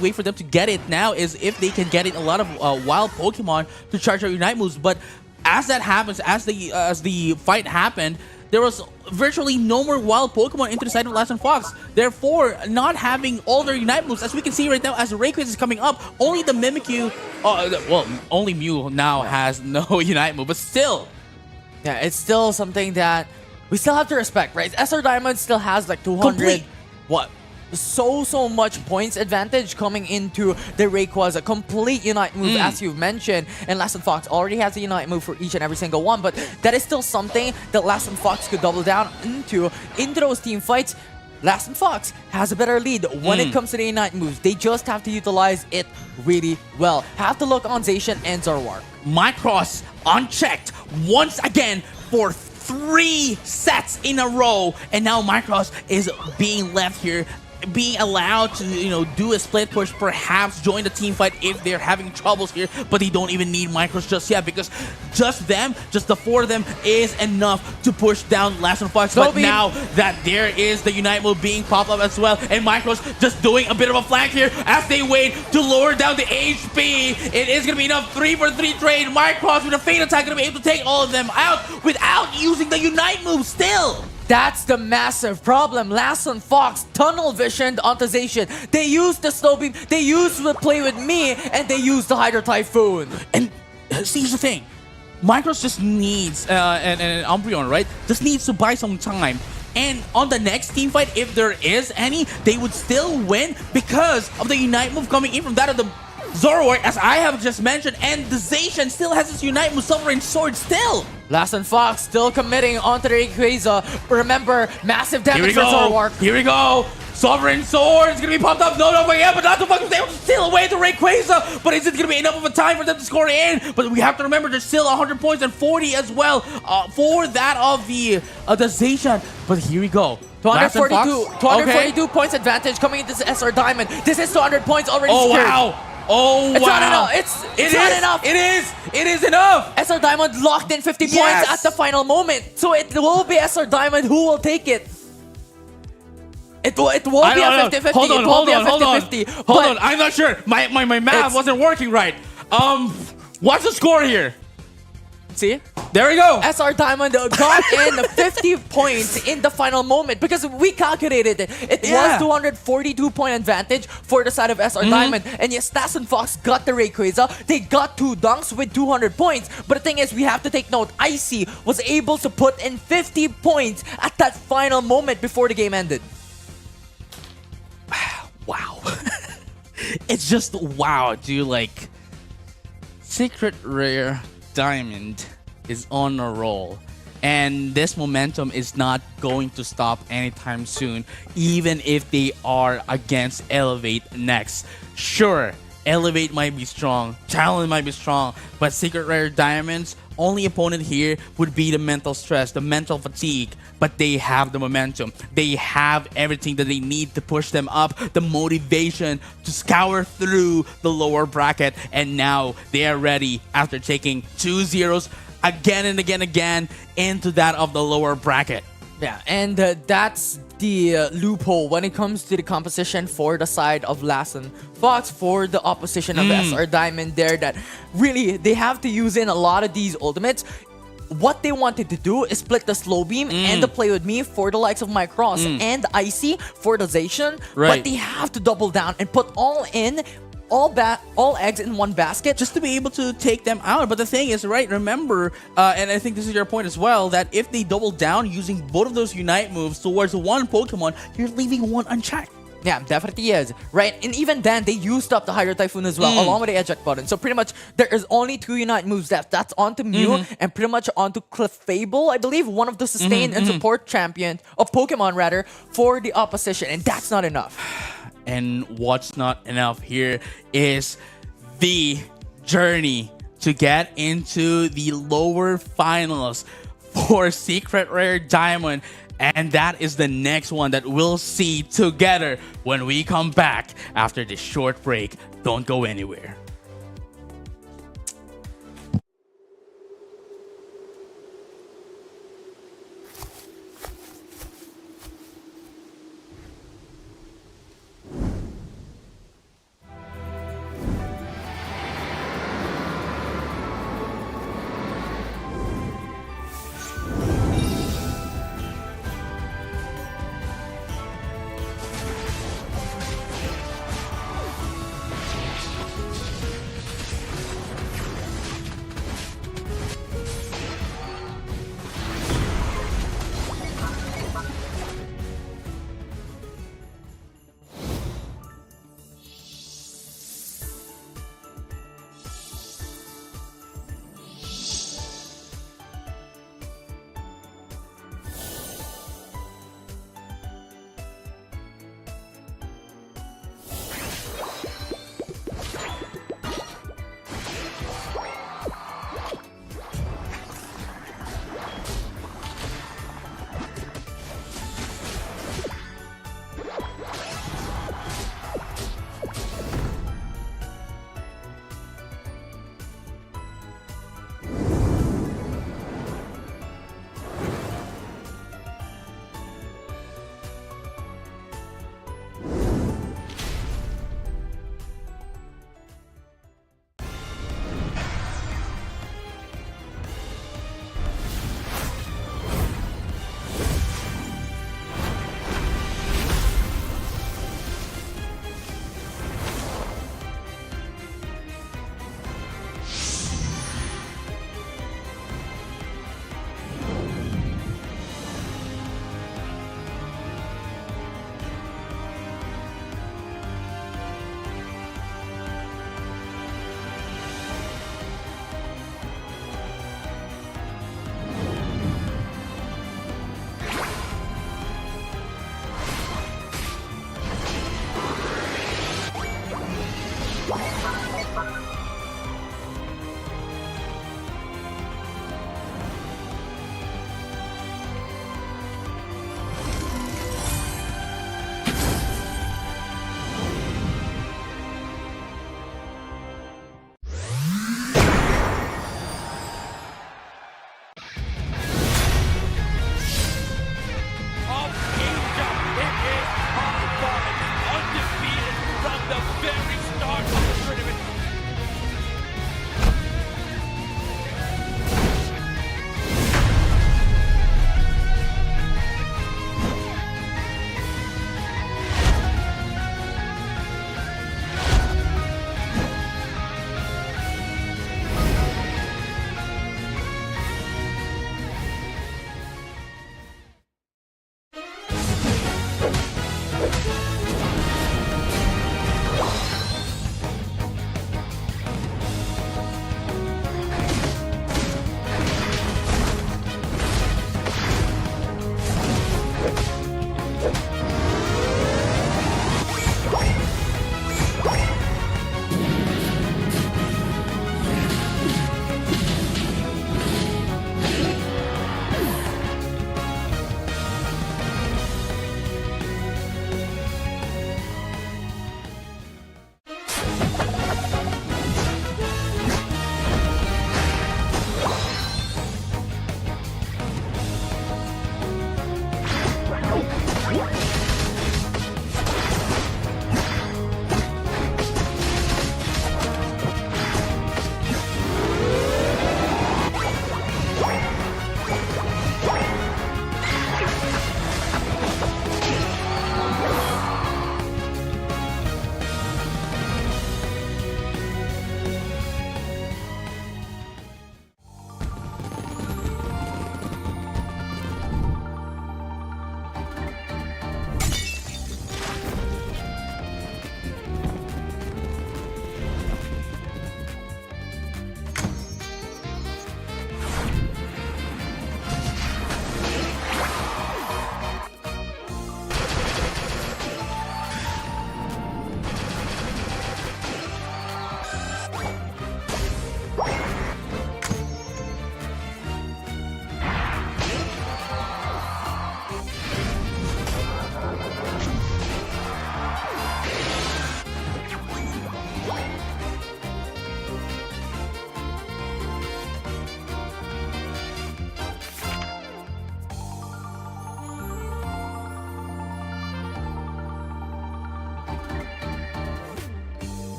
way for them to get it now is if they can get in a lot of wild Pokemon to charge their Unite moves. But as that happens, as the fight happened, there was virtually no more wild Pokemon into the side of Last One Fox. Therefore, not having all their Unite moves, as we can see right now, as the Rayquaza is coming up, only the Mimikyu, only Mew now has no Unite move, but still. Yeah, it's still something that we still have to respect, right? SR Diamond still has like 200. Complete. What? So much points advantage coming into the Rayquaza. Complete Unite move, as you've mentioned. And Last One Fox already has a Unite move for each and every single one. But that is still something that Last One Fox could double down into those team fights. Last One Fox has a better lead when it comes to the Unite moves. They just have to utilize it really well. Have to look on Zacian and Zoroark. Macross unchecked once again for 3 sets in a row. And now Macross is being left here, being allowed to do a split push, perhaps join the team fight if they're having troubles here, but they don't even need Micros just yet, because just the 4 of them is enough to push down Last One Fox. But now that there is the Unite move being popped up as well, and Micros just doing a bit of a flank here as they wait to lower down the HP. It is gonna be enough 3-for-3 trade. Micros with a Fate Attack gonna be able to take all of them out without using the Unite move still. That's the massive problem. Last One Fox tunnel visioned onto Zacian. They used the Slow Beam, they used the Play With Me, and they used the Hydro Typhoon. And see, here's the thing. Micros just needs, and Umbreon, right? Just needs to buy some time. And on the next team fight, if there is any, they would still win because of the Unite move coming in from that of the Zoroark, as I have just mentioned, and the Zacian still has his Unite move, Sovereign Sword still. Last One Fox still committing onto the Rayquaza. Remember, massive damage for Zoroark. Here we go. Sovereign Sword is going to be popped up. No, yeah, but not the fucking able to steal away the Rayquaza. But is it going to be enough of a time for them to score in? But we have to remember there's still 100 points and 40 as well for that of the Zacian. But here we go. 242 points advantage coming into this SR Diamond. This is 200 points already secured. Wow. Oh, it's wow. Not enough. It's not enough. It is enough. SR Diamond locked in 50 points at the final moment. So it will be SR Diamond who will take it. It will be a 50-50. Hold on. I'm not sure. My math wasn't working right. What's the score here? See? There we go. SR Diamond got in 50 points in the final moment because we calculated it. It was 242 point advantage for the side of SR Diamond. And yes, Last One Fox got the Rayquaza. They got 2 dunks with 200 points. But the thing is, we have to take note, Icy was able to put in 50 points at that final moment before the game ended. Wow. It's just wow, dude. Like, Secret Rare Diamond is on a roll, and this momentum is not going to stop anytime soon, even if they are against Elevate next. Sure, Elevate might be strong, Challenge might be strong, but Secret Rare Diamond's only opponent here would be the mental stress, the mental fatigue. But they have the momentum. They have everything that they need to push them up, the motivation to scour through the lower bracket. And now they are ready after taking 2 zeros again and again into that of the lower bracket. Yeah, and that's the loophole when it comes to the composition for the side of Last One Fox, for the opposition of SR Diamond there, that really they have to use in a lot of these ultimates. What they wanted to do is split the Slow Beam and the Play With Me for the likes of Micross and Icy for the Zacian, but they have to double down and put all eggs in one basket just to be able to take them out. But the thing is, right, remember, and I think this is your point as well, that if they double down using both of those Unite moves towards one Pokemon, you're leaving one unchecked. Yeah, definitely is. Right? And even then, they used up the Hydro Typhoon as well, along with the eject button. So pretty much, there is only 2 Unite moves left. That's onto Mew and pretty much onto Clefable, I believe, one of the sustain and support champion, of Pokemon rather, for the opposition. And that's not enough. And what's not enough here is the journey to get into the lower finals for Secret Rare Diamond. And that is the next one that we'll see together when we come back after this short break. Don't go anywhere.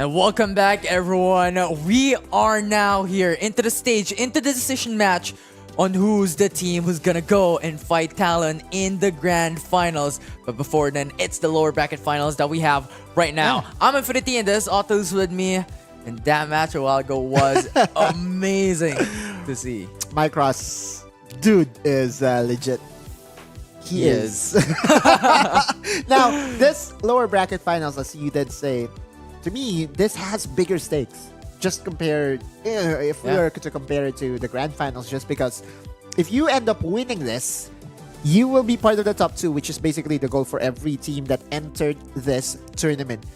And welcome back, everyone. We are now here into the stage, into the decision match on who's the team who's gonna go and fight Talon in the grand finals. But before then, it's the lower bracket finals that we have right now. I'm Infinity and this Otto's with me. And that match a while ago was amazing to see. Mycross, dude, is legit. He is. Now, this lower bracket finals, as you did say, to me, this has bigger stakes. Just compared, if we were to compare it to the grand finals, just because if you end up winning this, you will be part of the top 2, which is basically the goal for every team that entered this tournament.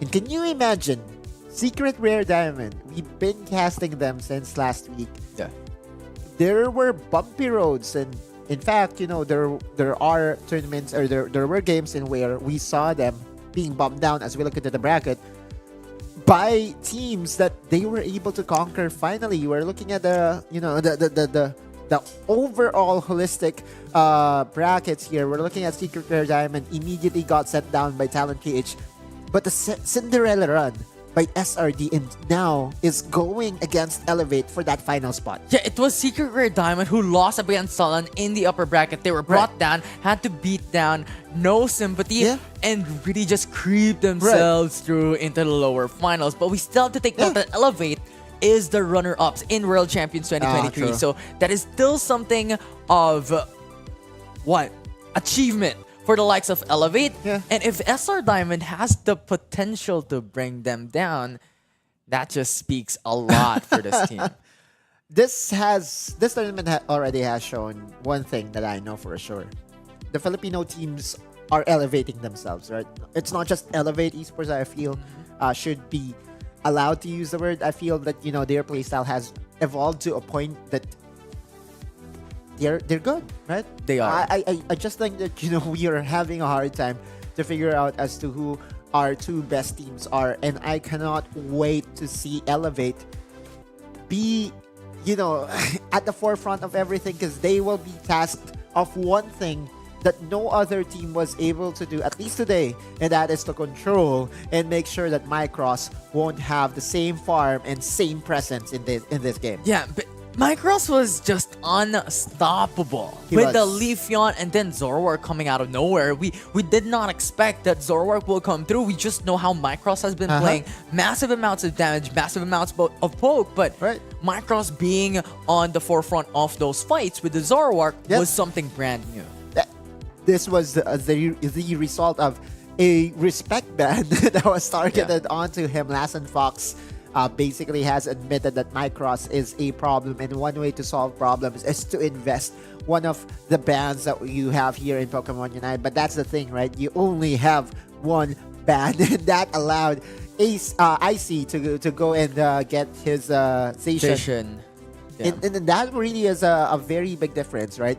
And can you imagine, Secret Rare Diamond, we've been casting them since last week. Yeah. There were bumpy roads, and in fact, there are tournaments, or there were games in where we saw them being bumped down as we look into the bracket by teams that they were able to conquer. Finally, you were looking at the overall holistic brackets here. We're looking at Secret Rare Diamond immediately got set down by Talon PH, but the Cinderella run by SRD and now is going against Elevate for that final spot. Yeah, it was Secret Rare Diamond who lost against Talon in the upper bracket. They were brought down, had to beat down, no sympathy, and really just creep themselves through into the lower finals. But we still have to take note that Elevate is the runner-ups in World Champions 2023. So that is still something of achievement for the likes of Elevate. Yeah. And if SR Diamond has the potential to bring them down, that just speaks a lot for this team. This tournament already has shown one thing that I know for sure. The Filipino teams are elevating themselves, right? It's not just Elevate Esports that I feel should be allowed to use the word. I feel that, their playstyle has evolved to a point that they're good, right? They are. I just think that, we are having a hard time to figure out as to who our 2 best teams are. And I cannot wait to see Elevate be, at the forefront of everything, because they will be tasked of one thing that no other team was able to do, at least today, and that is to control and make sure that Mycross won't have the same farm and same presence in this game. Yeah, but Mycross was just unstoppable He with the was. Leafeon and then Zoroark coming out of nowhere. We did not expect that Zoroark will come through. We just know how Mycross has been playing massive amounts of damage, massive amounts of poke, but Mycross being on the forefront of those fights with the Zoroark was something brand new. This was the result of a respect ban that was targeted onto him. Lassen Fox basically has admitted that Mycross is a problem, and one way to solve problems is to invest one of the bans that you have here in Pokemon Unite. But that's the thing, right? You only have one ban, and that allowed Icy to go and get his Zacian. Yeah. And that really is a very big difference, right?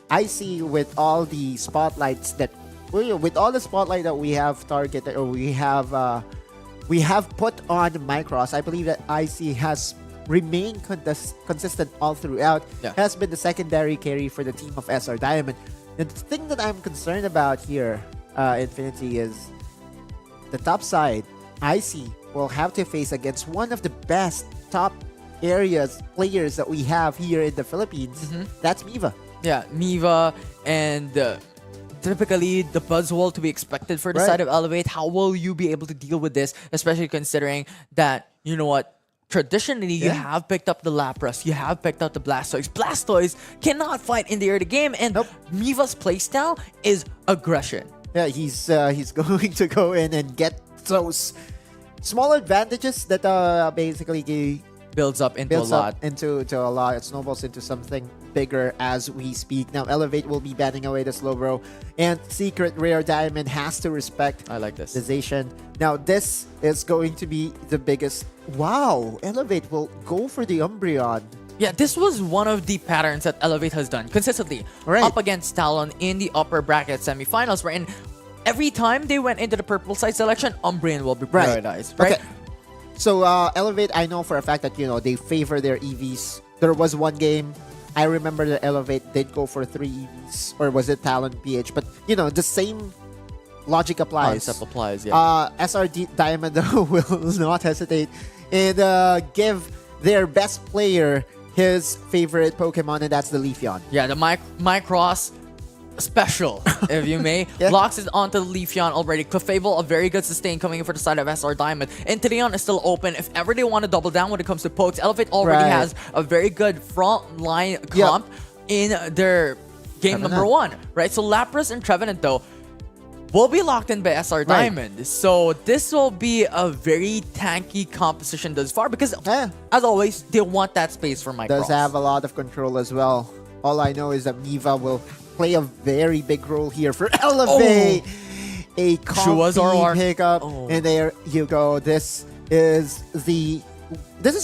Icy, with all the spotlights that we have targeted, or we have put on Mycross, I believe that Icy has remained consistent all throughout. Has been the secondary carry for the team of SR Diamond. And the thing that I'm concerned about here, Infinity, is the top side. Icy will have to face against one of the best top players that we have here in the Philippines. That's Miva. Yeah, Miva, and typically the Buzzwole to be expected for the side of Elevate. How will you be able to deal with this, especially considering that, traditionally you have picked up the Lapras, you have picked up the Blastoise. Blastoise cannot fight in the early game, and Miva's playstyle is aggression. Yeah, he's going to go in and get those small advantages that basically builds up into a lot. It snowballs into something bigger as we speak. Now, Elevate will be banning away the Slowbro, and Secret Rare Diamond has to respect I like this. the Zacian. Now, this is going to be the biggest. Wow, Elevate will go for the Umbreon. Yeah, this was one of the patterns that Elevate has done consistently up against Talon in the upper bracket semifinals, wherein every time they went into the purple side selection, Umbreon will be prioritized. Right? Okay. So, Elevate, I know for a fact that, they favor their EVs. There was one game, I remember that Elevate did go for 3 EVs. Or was it Talon PH? But, the same logic applies. Concept applies, yeah. SRD Diamond though, will not hesitate and give their best player his favorite Pokemon, and that's the Leafeon. Yeah, the Micross special, if you may, Yeah. locks it onto the Leafeon already. Clefable, a very good sustain coming in for the side of SR Diamond. Inteleon is still open. If ever they want to double down when it comes to pokes, Elevate already Right. has a very good front line comp in their game Trevenant. number 1, right? So Lapras and Trevenant, though, will be locked in by SR Diamond. So this will be a very tanky composition thus far because, Yeah. as always, they want that space for Micross. Does have a lot of control as well. All I know is that Miva will play a very big role here for Elevate. A Shua's comfy RR. pickup, Oh. and there you go. This is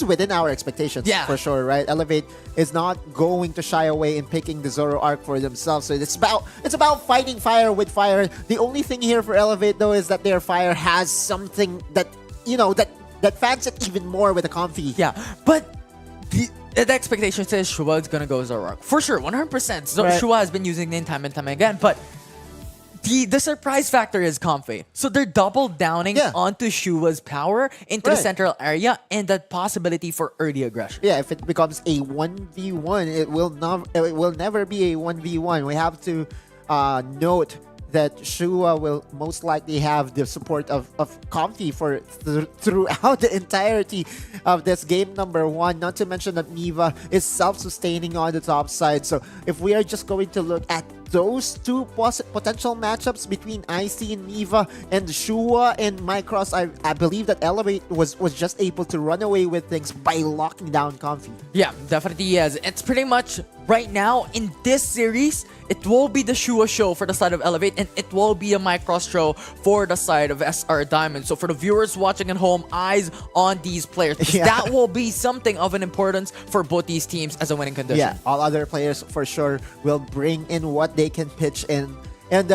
within our expectations, Yeah. for sure, right? Elevate is not going to shy away in picking the Zoroark for themselves. So it's about fighting fire with fire. The only thing here for Elevate though is that their fire has something that that fans it even more with a comfy. Yeah, but the expectation says Shua is gonna go Zoroark for sure, 100%. So Right. Shua has been using it time and time again, but the surprise factor is Comfey. So they're double downing Yeah. onto Shua's power into the Right. central area and that possibility for early aggression. Yeah, if it becomes a 1v1, it will never be a 1v1. We have to note that Shua will most likely have the support of Comfy for throughout the entirety of this game number 1. Not to mention that Miva is self-sustaining on the top side. So if we are just going to look at those two potential matchups between Icy and Miva and Shua and Micross, I believe that Elevate was just able to run away with things by locking down Comfy. Yeah, definitely yes. It's pretty much right now in this series, it will be the Shua show for the side of Elevate and it will be a Micross show for the side of SR Diamond. So for the viewers watching at home, eyes on these players because Yeah. that will be something of an importance for both these teams as a winning condition. Yeah, all other players for sure will bring in what they can pitch in. And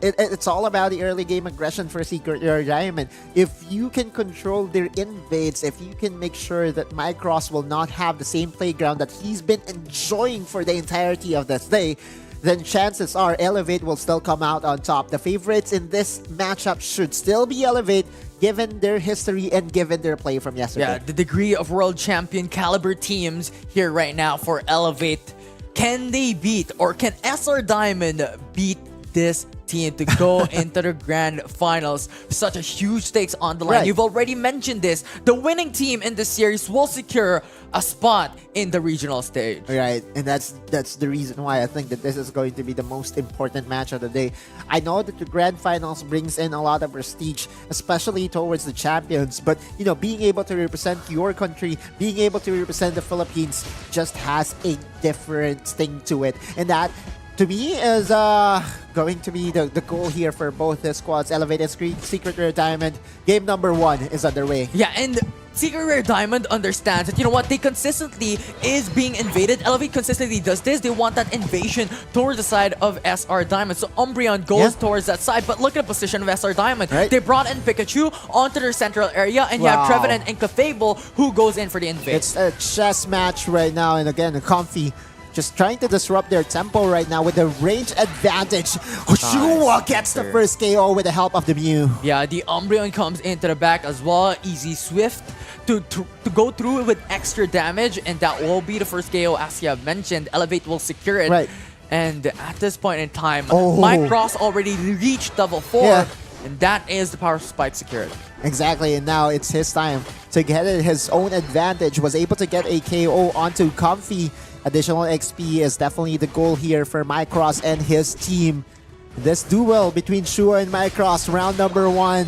it's all about the early game aggression for Secret Rare Diamond. If you can control their invades, if you can make sure that Micross will not have the same playground that he's been enjoying for the entirety of this day, then chances are Elevate will still come out on top. The favorites in this matchup should still be Elevate, given their history and given their play from yesterday. Yeah, the degree of world champion caliber teams here right now for Elevate. Can they beat or can SR Diamond beat this team to go into the grand finals? Such a huge stakes on the line. Right. You've already mentioned this. The winning team in this series will secure a spot in the regional stage. Right, and that's the reason why I think that this is going to be the most important match of the day. I know that the grand finals brings in a lot of prestige, especially towards the champions, but being able to represent your country, being able to represent the Philippines just has a different sting to it, and that to me is going to be the goal here for both the squads. Elevated Secret Rare Diamond game number 1 is underway. Yeah, and Secret Rare Diamond understands that, what, they consistently is being invaded. Elevate consistently does this. They want that invasion towards the side of SR Diamond. So Umbreon goes towards that side, but look at the position of SR Diamond. Right. They brought in Pikachu onto their central area, and you have Wow. Trevenant and Clefable who goes in for the invade. It's a chess match right now, and again, Comfy just trying to disrupt their tempo right now with the range advantage. Shua gets the first KO with the help of the Mew. Yeah, the Umbreon comes into the back as well. Easy Swift to go through with extra damage, and that will be the first KO as you have mentioned. Elevate will secure it. Right. And at this point in time, Oh. Micross already reached level 4, Yeah. and that is the power spike secured. Exactly, and now it's his time to get his own advantage. Was able to get a KO onto Comfy. Additional XP is definitely the goal here for Micross and his team. This duel between Shua and Micross, round number 1.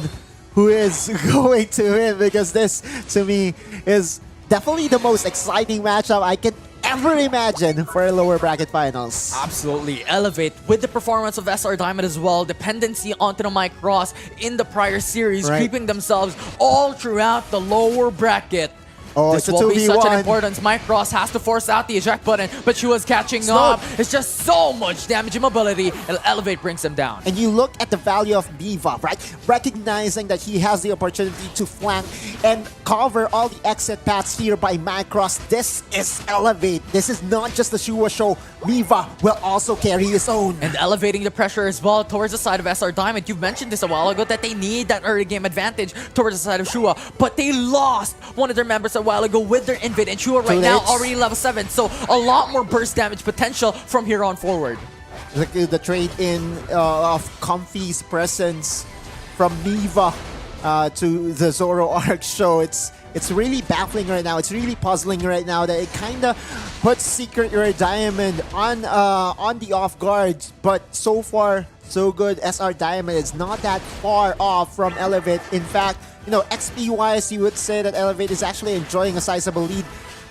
Who is going to win? Because this, to me, is definitely the most exciting matchup I can ever imagine for lower bracket finals. Absolutely. Elevate with the performance of SR Diamond as well. Dependency onto the Micross in the prior series, Right. keeping themselves all throughout the lower bracket. Oh, This it's a will be such an 2v1. importance. Mike Ross has to force out the eject button, but she was catching Slow. up. It's just so much damage and mobility. Elevate brings him down. And you look at the value of Diva, right? Recognizing that he has the opportunity to flank and cover all the exit paths here by Macross. This is Elevate. This is not just the Shua show. Miva will also carry his own. And elevating the pressure as well towards the side of SR Diamond. You mentioned this a while ago that they need that early game advantage towards the side of Shua, but they lost one of their members a while ago with their Invade, and Shua right now already level 7, so a lot more burst damage potential from here on forward. The trade-in of Comfy's presence from Miva to the Zoroark show, it's really baffling right now. It's really puzzling right now that it kind of puts Secret Rare Diamond on the off guard. But so far, so good. SR Diamond is not that far off from Elevate. In fact, you know, XP-wise, you would say that Elevate is actually enjoying a sizable lead.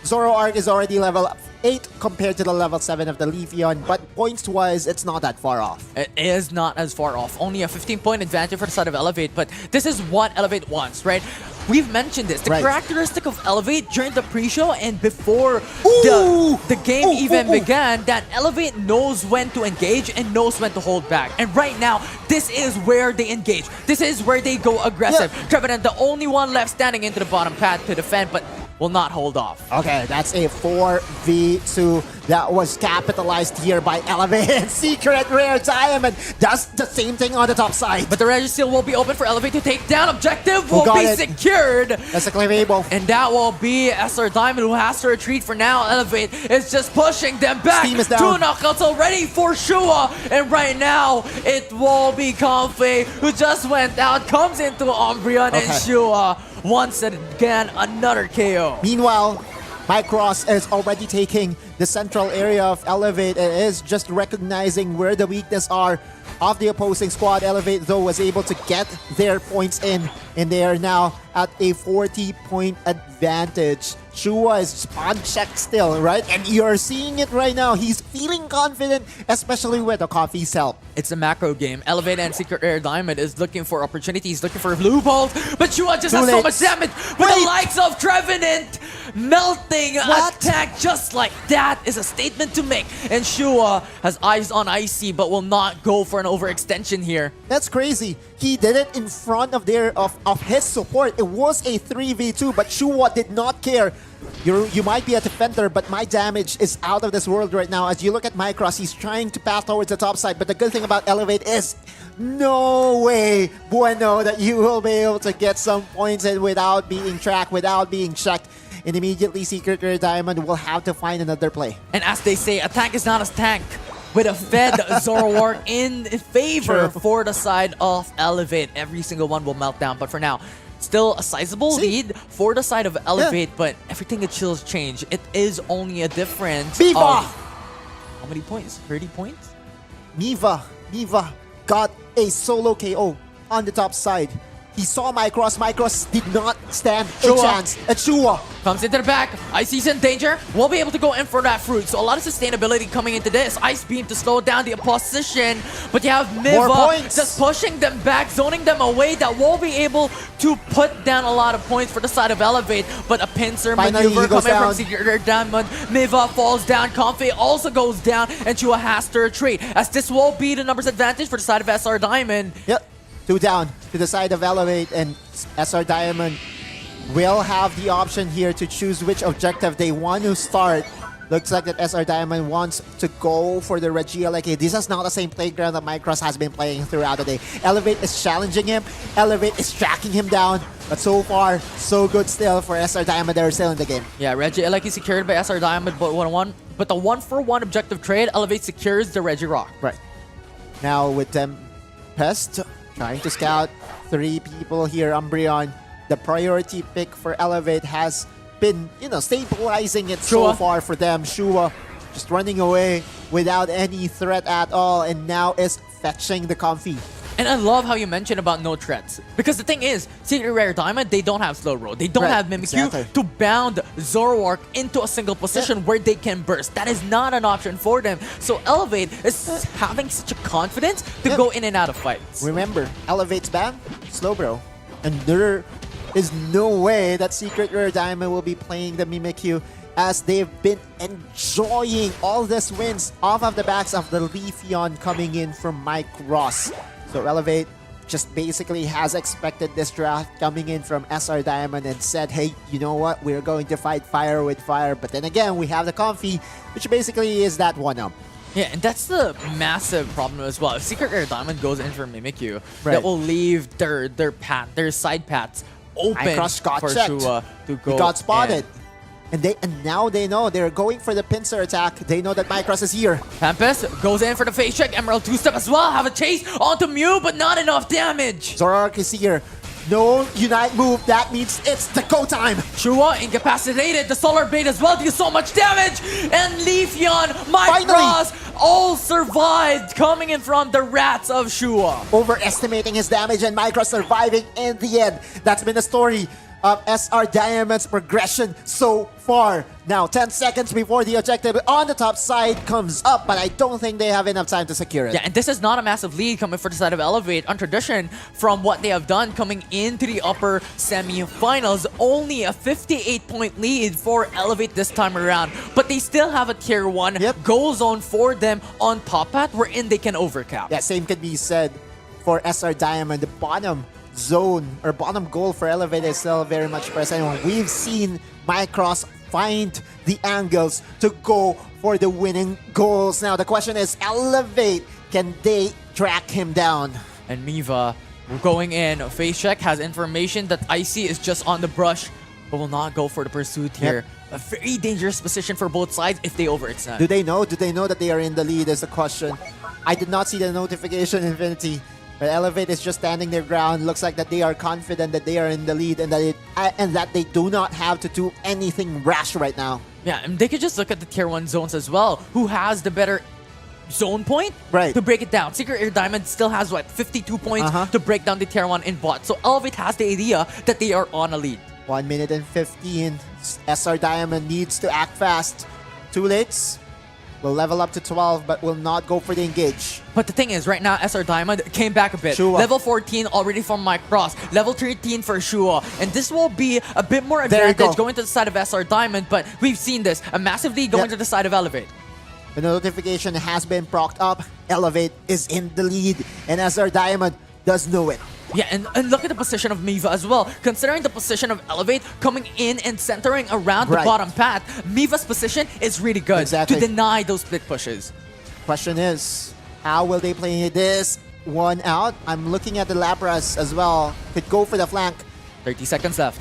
Zoroark is already level 8 compared to the level 7 of the Leafeon, but points-wise, it's not that far off. It is not as far off. Only a 15-point advantage for the side of Elevate, but this is what Elevate wants, right? We've mentioned this. The characteristic of Elevate during the pre-show and before the game even began, that Elevate knows when to engage and knows when to hold back. And right now, this is where they engage. This is where they go aggressive. Trevenant, the only one left standing into the bottom path to defend, but will not hold off. Okay, that's a 4v2 that was capitalized here by Elevate. Secret Rare Diamond does the same thing on the top side. But the Registeel will be open for Elevate to take down. Objective will got be it? secured. That's a claimable. And that will be SR Diamond, who has to retreat for now. Elevate is just pushing them back. Steam is down. 2 knockouts already for Shua. And right now, it will be Comfy, who just went out, comes into Umbreon, and Shua once again another KO. Meanwhile, Macross is already taking the central area of Elevate and is just recognizing where the weakness are of the opposing squad. Elevate, though, was able to get their points in, and they are now at a 40-point advantage. Shua is unchecked still, right? And you're seeing it right now. He's feeling confident, especially with the Coffee's help. It's a macro game. Elevate and Secret Rare Diamond is looking for opportunities, looking for loopholes, but Shua just has so much damage with the likes of Trevenant melting attack just like that is a statement to make. And Shua has eyes on Icy, but will not go for an overextension here. That's crazy. He did it in front of his support. It was a 3v2, but Shua did not care. You might be a defender, but my damage is out of this world right now. As you look at Macross, he's trying to path towards the top side, but the good thing about Elevate is no way, bueno, that you will be able to get some points in without being tracked, without being checked. And immediately, Secret Rare Diamond will have to find another play. And as they say, a tank is not a tank. With a fed Zoroark in favor for the side of Elevate. Every single one will melt down, but for now, still a sizable lead for the side of Elevate, but everything at Chill's change. It is only a difference of how many points? 30 points? Miva got a solo KO on the top side. He saw Macross. Macross did not stand a chance. And Shua comes into the back. Icy's in danger. Won't be able to go in for that fruit. So a lot of sustainability coming into this. Ice Beam to slow down the opposition. But you have Miva just pushing them back, zoning them away. That won't be able to put down a lot of points for the side of Elevate. But a pincer maneuver coming from Secret Rare Diamond. Miva falls down. Comfy also goes down. And Shua has to retreat. As this will be the numbers advantage for the side of SR Diamond. Yep. 2 down to the side of Elevate, and SR Diamond will have the option here to choose which objective they want to start. Looks like that SR Diamond wants to go for the Regieleki. This is not the same playground that Macross has been playing throughout the day. Elevate is challenging him. Elevate is tracking him down. But so far, so good still for SR Diamond. They're still in the game. Yeah, Regieleki secured by SR Diamond, but the 1-for-1 objective trade, Elevate secures the Regirock. Right. Now with Tempest trying to scout 3 people here, Umbreon. The priority pick for Elevate has been, stabilizing it so far for them. Shua just running away without any threat at all, and now is fetching the Comfy. And I love how you mentioned about no threats. Because the thing is, Secret Rare Diamond, they don't have Slow Roll. They don't have Mimikyu to bound Zoroark into a single position where they can burst. That is not an option for them. So Elevate is having such a confidence to go in and out of fights. Remember, Elevate's ban, Slow Bro. And their There's no way that Secret Rare Diamond will be playing the Mimikyu, as they've been enjoying all these wins off of the backs of the Leafeon coming in from Mike Ross. So Elevate just basically has expected this draft coming in from SR Diamond and said, hey, you know what? We're going to fight fire with fire. But then again, we have the Comfy, which basically is that one-up. Yeah, and that's the massive problem as well. If Secret Rare Diamond goes in for Mimikyu, Right. that will leave their side paths open Mycross got for checked. Shua to go. He got spotted. in. And now they know they're going for the pincer attack. They know that Mycross is here. Tempest goes in for the face check. Emerald 2-step as well. Have a chase onto Mew, but not enough damage. Zoroark is here. No Unite move. That means it's the go time. Shua incapacitated. The Solar Bait as well deals so much damage. And Leafeon, Mycross all survived, coming in from the rats of Shua. Overestimating his damage and Mycross surviving in the end. That's been the story of SR Diamond's progression so far. Now, 10 seconds before the objective on the top side comes up, but I don't think they have enough time to secure it. Yeah, and this is not a massive lead coming for the side of Elevate. On tradition, from what they have done coming into the upper semi-finals, only a 58-point lead for Elevate this time around. But they still have a tier 1 goal zone for them on top path, wherein they can overcap. Yeah, same could be said for SR Diamond. The bottom zone or bottom goal for Elevate is still very much present. We've seen Mycross find the angles to go for the winning goals. Now the question is, Elevate, can they track him down? And Miva going in. Face check has information that Icy is just on the brush, but will not go for the pursuit here. A very dangerous position for both sides if they overextend. Do they know? Do they know that they are in the lead is the question. I did not see the notification, Infinity. But Elevate is just standing their ground. Looks like that they are confident that they are in the lead and that they do not have to do anything rash right now. Yeah, and they could just look at the tier 1 zones as well. Who has the better zone point Right. to break it down? Secret Rare Diamond still has, what, 52 points to break down the tier 1 in bot. So Elevate has the idea that they are on a lead. 1 minute and 15. SR Diamond needs to act fast. Too late. Will level up to 12, but will not go for the engage. But the thing is, right now, SR Diamond came back a bit. Shua. Level 14 already from Mycross. Level 13 for Shua. And this will be a bit more There you go. advantage going to the side of SR Diamond, but we've seen this. A massive lead going to the side of Elevate. The notification has been procced up. Elevate is in the lead, and SR Diamond does know it. Yeah, and look at the position of Miva as well. Considering the position of Elevate coming in and centering around the Right. bottom path, Miva's position is really good Exactly. to deny those split pushes. Question is, how will they play this one out? I'm looking at the Lapras as well. Could go for the flank. 30 seconds left.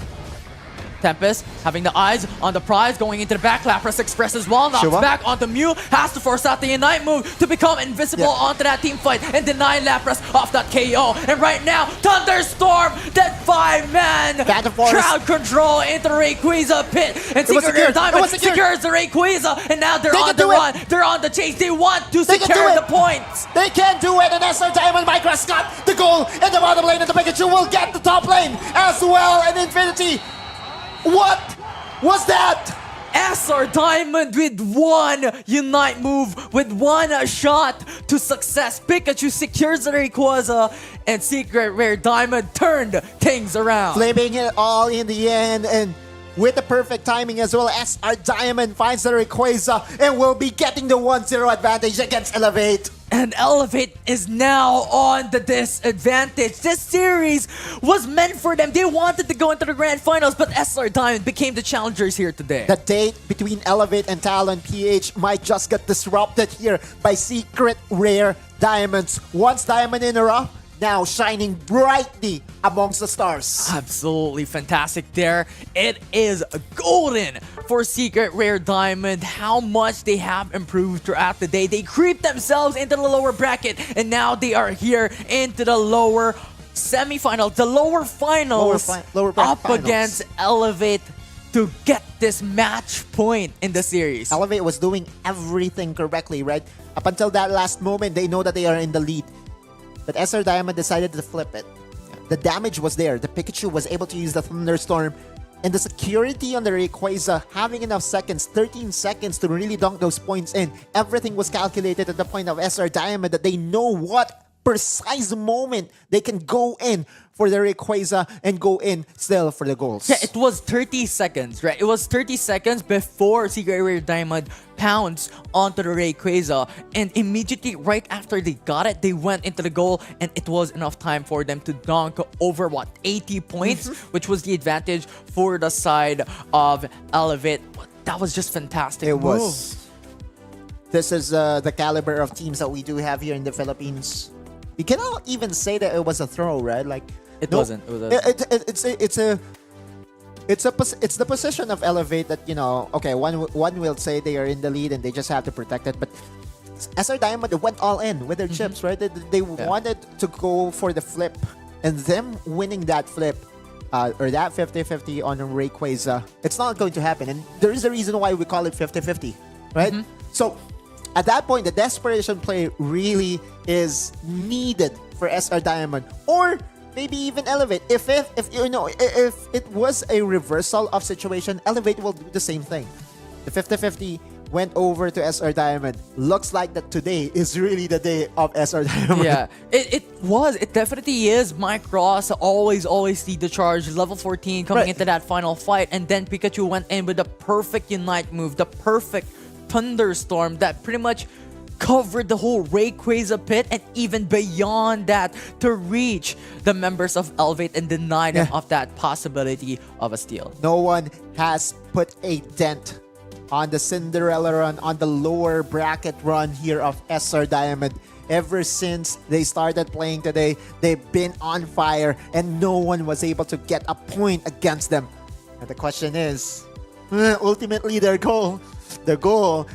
Tempest having the eyes on the prize, going into the back. Lapras Express as well, knocks Shua. back onto Mew, has to force out the Unite move to become invisible onto that team fight and deny Lapras off that KO. And right now, Thunderstorm, that 5-man Back and forth. crowd control into the Rayquaza pit. And was Secret Rare secured. It Diamond was secured. secures the Rayquaza, and now they're They on can the do it. run. They're on the chase. They want to They can secure do it. the points. They can do it, and SR Diamond Mycross got the goal in the bottom lane, and the Pikachu will get the top lane as well. And Infinity, what was that? SR Diamond with one Unite move, with one shot to success. Pikachu secures the Rayquaza, and Secret Rare Diamond turned things around. Flipping it all in the end, and with the perfect timing as well, SR Diamond finds the Rayquaza and will be getting the 1-0 advantage against Elevate. And Elevate is now on the disadvantage. This series was meant for them. They wanted to go into the grand finals, but SR Diamond became the challengers here today. The date between Elevate and Talon PH might just get disrupted here by Secret Rare Diamonds. Once Diamond in a row, now shining brightly amongst the stars. Absolutely fantastic there. It is golden for Secret Rare Diamond. How much they have improved throughout the day. They creeped themselves into the lower bracket, and now they are here into the lower semifinals, the lower finals, lower bracket up finals. against Elevate to get this match point in the series. Elevate was doing everything correctly, right? Up until that last moment, they know that they are in the lead. But SR Diamond decided to flip it. The damage was there. The Pikachu was able to use the Thunderstorm. And the security on the Rayquaza, having enough seconds, 13 seconds to really dunk those points in. Everything was calculated at the point of SR Diamond that they know what precise moment they can go in for the Rayquaza and go in still for the goals. Yeah, it was 30 seconds, right? It was 30 seconds before Secret Rare Diamond pounced onto the Rayquaza, and immediately right after they got it, they went into the goal, and it was enough time for them to dunk over 80 points, which was the advantage for the side of Elevate. That was just fantastic. It move. was. This is the caliber of teams that we do have here in the Philippines. You cannot even say that it was a throw, right? Like It no, wasn't. It was it's the position of Elevate that, you know, okay, one will say they are in the lead and they just have to protect it, but SR Diamond went all in with their chips, right? They wanted to go for the flip, and them winning that flip or that 50-50 on Rayquaza, it's not going to happen. And there is a reason why we call it 50-50, right? So at that point, the desperation play really is needed for SR Diamond, or maybe even Elevate. If you know, if it was a reversal of situation, Elevate will do the same thing. The 50-50 went over to SR Diamond. Looks like that today is really the day of SR Diamond. Yeah, it was. It definitely is. Mike Ross always lead the charge. Level 14 coming into that final fight. And then Pikachu went in with the perfect Unite move. The perfect Thunderstorm that pretty much covered the whole Rayquaza pit and even beyond that to reach the members of Elevate and deny them of that possibility of a steal. No one has put a dent on the Cinderella run, on the lower bracket run here of SR Diamond. Ever since they started playing today, they've been on fire and no one was able to get a point against them. And the question is, ultimately their goal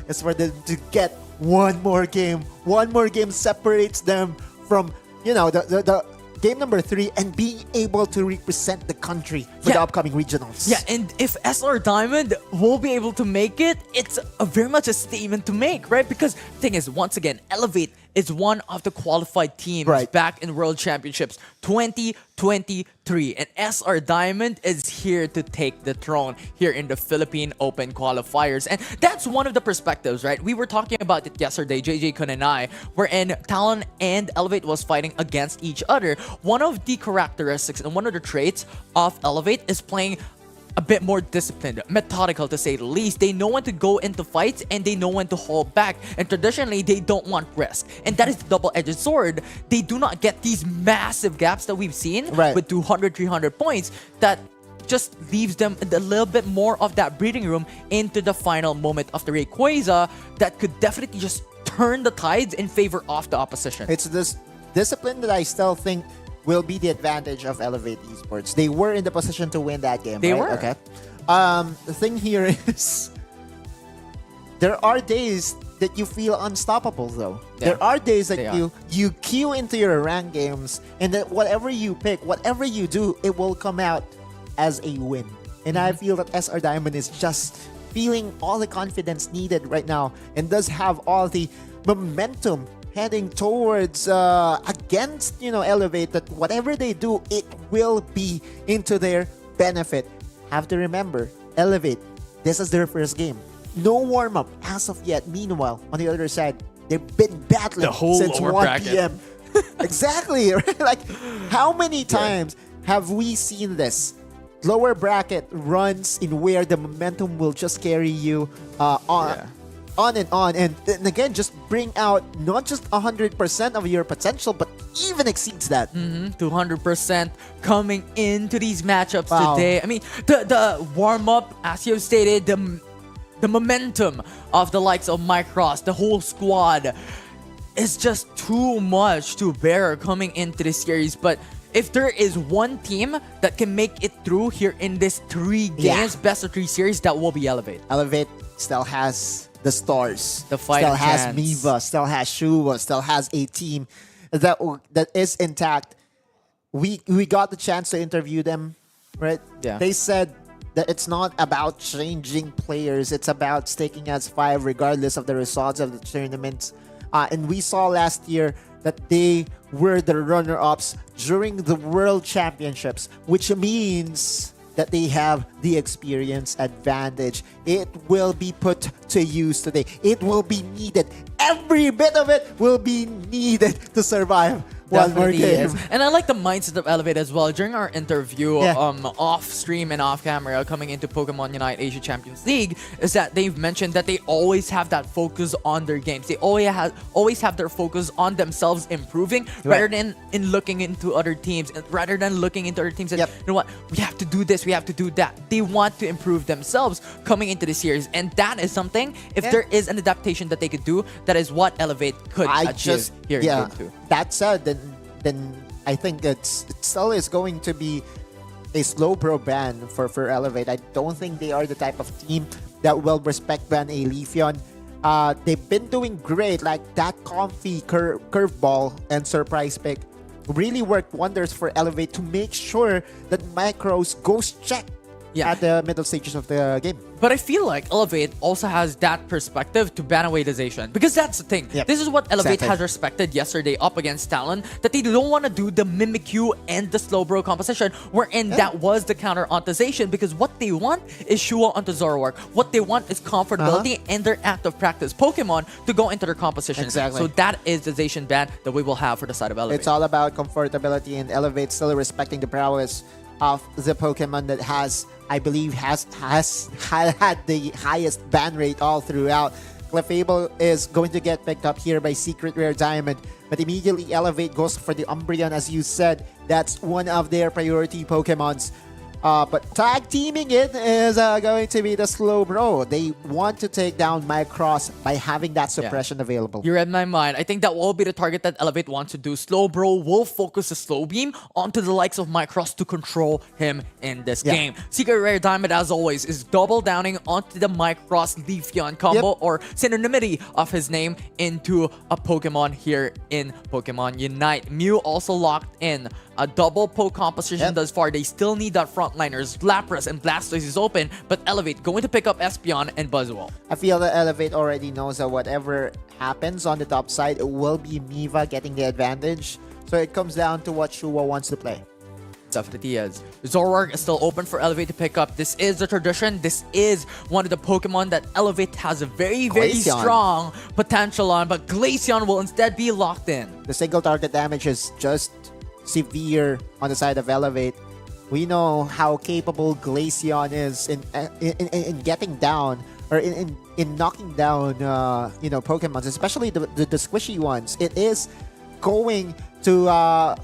is for them to get one more game. One more game separates them from, you know, the game number 3 and being able to represent the country for the upcoming regionals. Yeah, and if SR Diamond will be able to make it, it's very much a statement to make, right? Because the thing is, once again, Elevate is one of the qualified teams back in World Championships 2023. And SR Diamond is here to take the throne here in the Philippine Open qualifiers. And that's one of the perspectives, right? We were talking about it yesterday, JJ Kun and I, wherein Talon and Elevate was fighting against each other. One of the characteristics and one of the traits of Elevate is playing a bit more disciplined, methodical to say the least. They know when to go into fights and they know when to hold back. And traditionally, they don't want risk. And that is the double-edged sword. They do not get these massive gaps that we've seen with 200, 300 points that just leaves them a little bit more of that breathing room into the final moment of the Rayquaza that could definitely just turn the tides in favor of the opposition. It's this discipline that I still think will be the advantage of Elevate Esports. They were in the position to win that game. They right? were. Okay. The thing here is there are days that you feel unstoppable though. Yeah. There are days that you queue into your rank games and that whatever you pick, whatever you do, it will come out as a win. And I feel that SR Diamond is just feeling all the confidence needed right now and does have all the momentum heading towards against, you know, Elevate, that whatever they do, it will be into their benefit. Have to remember, Elevate, this is their first game. No warm-up as of yet. Meanwhile, on the other side, they've been battling The whole since lower 1 bracket. p.m. Exactly. Right? Like, how many times have we seen this? Lower bracket runs in where the momentum will just carry you on and on, and again, just bring out not just 100% of your potential, but even exceeds that. 200% coming into these matchups today. I mean, the warm-up, as you have stated, the momentum of the likes of Mike Ross, the whole squad, is just too much to bear coming into this series. But if there is one team that can make it through here in this 3 games, best of 3 series, that will be Elevate. Elevate still has the stars, the fighting still has chance. Miva, still has Shua, still has a team that is intact. We got the chance to interview them, right? Yeah. They said that it's not about changing players, it's about sticking as 5 regardless of the results of the tournament. And we saw last year that they were the runner-ups during the World Championships, which means that they have the experience advantage. It will be put to use today. It will be needed. Every bit of it will be needed to survive One more Definitely game. is. And I like the mindset of Elevate as well. During our interview, Yeah. off stream and off camera, coming into Pokemon Unite Asia Champions League, is that they've mentioned that they always have that focus on their games. They always have their focus on themselves improving, rather than in looking into other teams, and rather than looking into other teams and Yep. you know what, we have to do this, we have to do that. They want to improve themselves coming into the series, and that is something. If Yeah. there is an adaptation that they could do, that is what Elevate could I achieve just here yeah. in Game 2. That said, then I think it still is going to be a slow pro ban for Elevate. I don't think they are the type of team that will respect ban a Leafeon. They've been doing great, like that comfy curveball and surprise pick really worked wonders for Elevate to make sure that Micros goes check Yeah. at the middle stages of the game. But I feel like Elevate also has that perspective to ban away Dization. Because that's the thing. Yep. This is what Elevate Exactly. has respected yesterday up against Talon. That they don't want to do the Mimikyu and the Slowbro composition, wherein that was the counter on Dization. Because what they want is Shua onto Zoroark. What they want is comfortability and their active practice Pokemon to go into their composition. Exactly. So that is the Dization ban that we will have for the side of Elevate. It's all about comfortability, and Elevate still respecting the prowess of the Pokemon that I believe has had the highest ban rate all throughout. Clefable is going to get picked up here by Secret Rare Diamond, but immediately Elevate goes for the Umbreon, as you said. That's one of their priority Pokemons. But tag teaming it is going to be the Slowbro. They want to take down Micros by having that suppression available. You read my mind. I think that will be the target that Elevate wants to do. Slowbro will focus the Slow Beam onto the likes of Micros to control him in this game. Secret Rare Diamond, as always, is double downing onto the Micros Leafeon combo or synonymity of his name into a Pokemon here in Pokemon Unite. Mew also locked in. A double poke composition thus far. They still need that frontliners. Lapras and Blastoise is open, but Elevate going to pick up Espeon and Buzzwole. I feel that Elevate already knows that whatever happens on the top side, it will be Miva getting the advantage. So it comes down to what Shua wants to play. Definitely is. Zoroark is still open for Elevate to pick up. This is the tradition. This is one of the Pokemon that Elevate has a very Glaceon. strong potential on, but Glaceon will instead be locked in. The single target damage is just severe on the side of Elevate. We know how capable Glaceon is in getting down or in knocking down Pokemons, especially the squishy ones. It is going to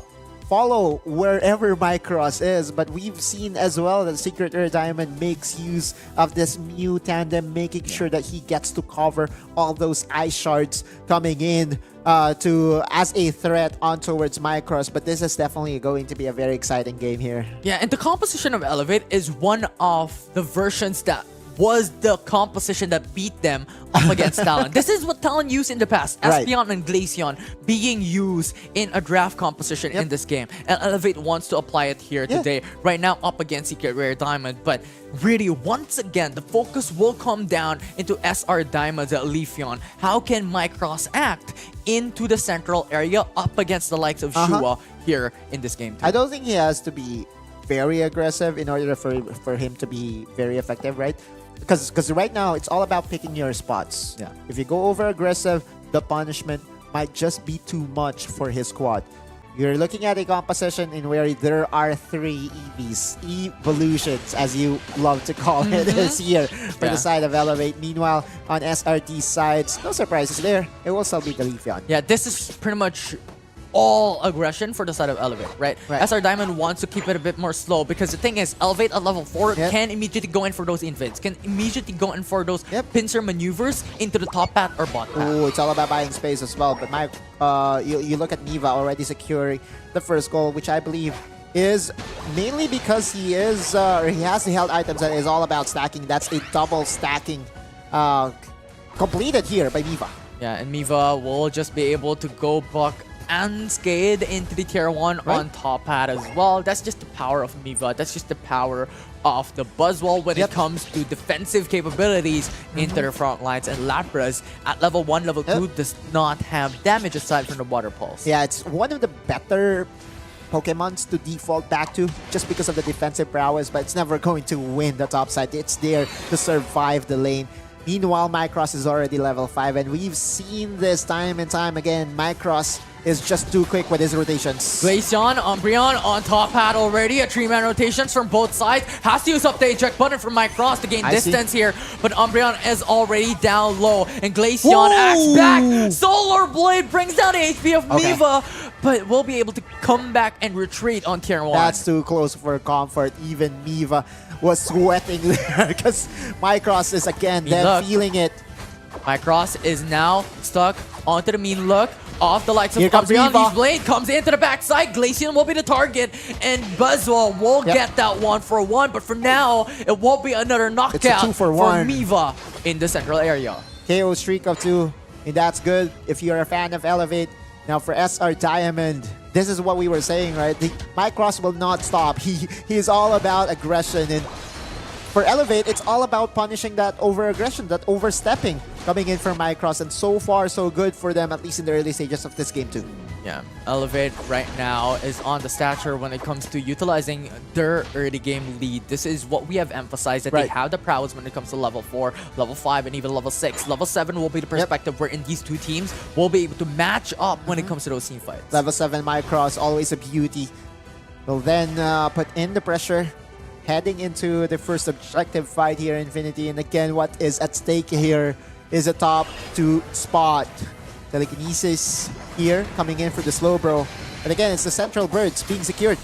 follow wherever Micros is, but we've seen as well that Secret Rare Diamond makes use of this Mew tandem, making sure that he gets to cover all those ice shards coming in as a threat on towards Micros. But this is definitely going to be a very exciting game here. Yeah, and the composition of Elevate is one of the versions that was the composition that beat them up against Talon. This is what Talon used in the past. Right. Espeon and Glaceon being used in a draft composition in this game. And Elevate wants to apply it here today. Right now up against Secret Rare Diamond. But really, once again, the focus will come down into SR Diamond's Leafeon. How can Micros act into the central area up against the likes of Shua here in this game too? I don't think he has to be very aggressive in order for him to be very effective, right? Because right now it's all about picking your spots. Yeah. If you go over aggressive, the punishment might just be too much for his squad. You're looking at a composition in where there are 3 EVs, evolutions, as you love to call it this year for the side of Elevate. Meanwhile, on SRT's sides, no surprises there. It will still be the Leafeon. Yeah, this is pretty much all aggression for the side of Elevate, right? SR Diamond wants to keep it a bit more slow because the thing is, Elevate at level 4 can immediately go in for those invites, can immediately go in for those pincer maneuvers into the top path or bot path. Oh, it's all about buying space as well. But you look at Miva already securing the first goal, which I believe is mainly because he has the held items that is all about stacking. That's a double stacking completed here by Miva. Yeah, and Miva will just be able to go buck unscathed into the tier 1 on top hat as well. That's just the power of Miva. That's just the power of the Buzzwole when it comes to defensive capabilities into the front lines. And Lapras at level 1, level 2 does not have damage aside from the Water Pulse. Yeah, it's one of the better Pokemons to default back to just because of the defensive prowess, but it's never going to win the top side. It's there to survive the lane. Meanwhile, Mycross is already level 5, and we've seen this time and time again. Mycross is just too quick with his rotations. Glaceon, Umbreon on top hat already. A 3-man rotations from both sides. Has to use up the eject button from Mycross to gain distance here. But Umbreon is already down low. And Glaceon acts back. Solar Blade brings down the HP of Miva. But will be able to come back and retreat on tier 1. That's too close for comfort. Even Miva was sweating there because Mycross is again then feeling it. Mycross is now stuck onto the mean look. Off the likes of Here comes Umbreon. Miva. His blade comes into the backside. Glaceon will be the target, and Buzzwell will get that 1-for-1. But for now, it won't be another knockout 2-for-1 Miva in the central area. KO streak of 2, and that's good if you're a fan of Elevate. Now for SR Diamond, this is what we were saying, right? Mycross will not stop. He is all about aggression, and for Elevate, it's all about punishing that over-aggression, that overstepping coming in from Mycross, and so far so good for them, at least in the early stages of this game too. Yeah, Elevate right now is on the stature when it comes to utilizing their early game lead. This is what we have emphasized, that they have the prowess when it comes to level 4, level 5, and even level 6. Level 7 will be the perspective wherein these two teams will be able to match up when it comes to those team fights. Level 7 Mycross, always a beauty. Will then put in the pressure, heading into the first objective fight here, Infinity. And again, what is at stake here is a top 2 spot. Telekinesis here coming in for the slow bro. And again, it's the central birds being secured.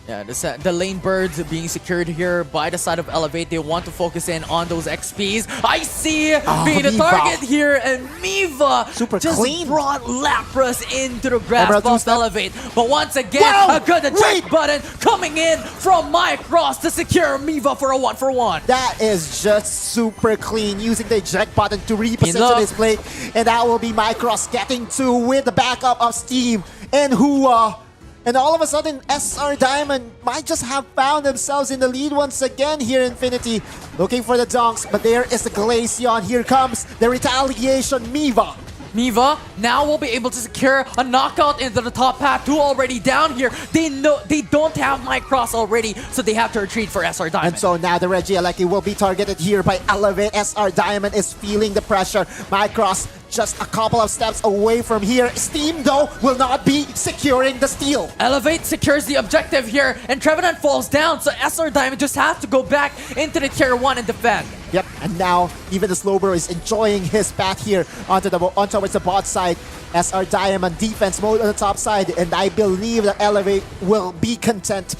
Yeah, the lane birds being secured here by the side of Elevate. They want to focus in on those XPs. I see being the target here, and Miva Super just clean. brought Lapras into the grasp Emerald of Elevate. But once again, a good eject button coming in from Mycross to secure Miva for a 1-for-1. That is just super clean, using the eject button to reposition his plate. And that will be Mycross getting 2 with the backup of Steam and Hua. And all of a sudden, SR Diamond might just have found themselves in the lead once again here, Infinity. Looking for the dunks, but there is the Glaceon. Here comes the retaliation, Miva. Miva now will be able to secure a knockout into the top path. 2 already down here. They know they don't have Mycross already, so they have to retreat for SR Diamond. And so now the Regieleki will be targeted here by Elevate. SR Diamond is feeling the pressure. Mycross just a couple of steps away from here. Steam, though, will not be securing the steal. Elevate secures the objective here, and Trevenant falls down, so SR Diamond just has to go back into the tier 1 and defend. Yep, and now even the Slowbro is enjoying his path here onto towards the bot side. SR Diamond defense mode on the top side, and I believe that Elevate will be content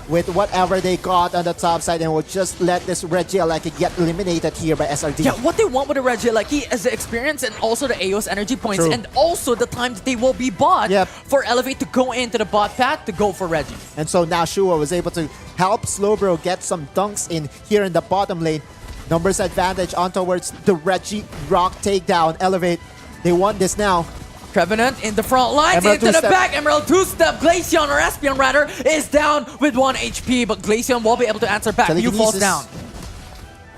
with whatever they got on the top side, and will just let this Regieleki get eliminated here by SRD. Yeah, what they want with the Regieleki is the experience and also the AOS energy points, and also the time that they will be bought for Elevate to go into the bot path to go for Reggie. And so now Shua was able to help Slowbro get some dunks in here in the bottom lane. Numbers advantage on towards the Reggie Rock takedown. Elevate, they want this now. Trevenant in the front lines, Emerald into the back, Emerald 2-step, Glaceon or Espion rather, is down with 1 HP, but Glaceon will be able to answer back. Mew falls down.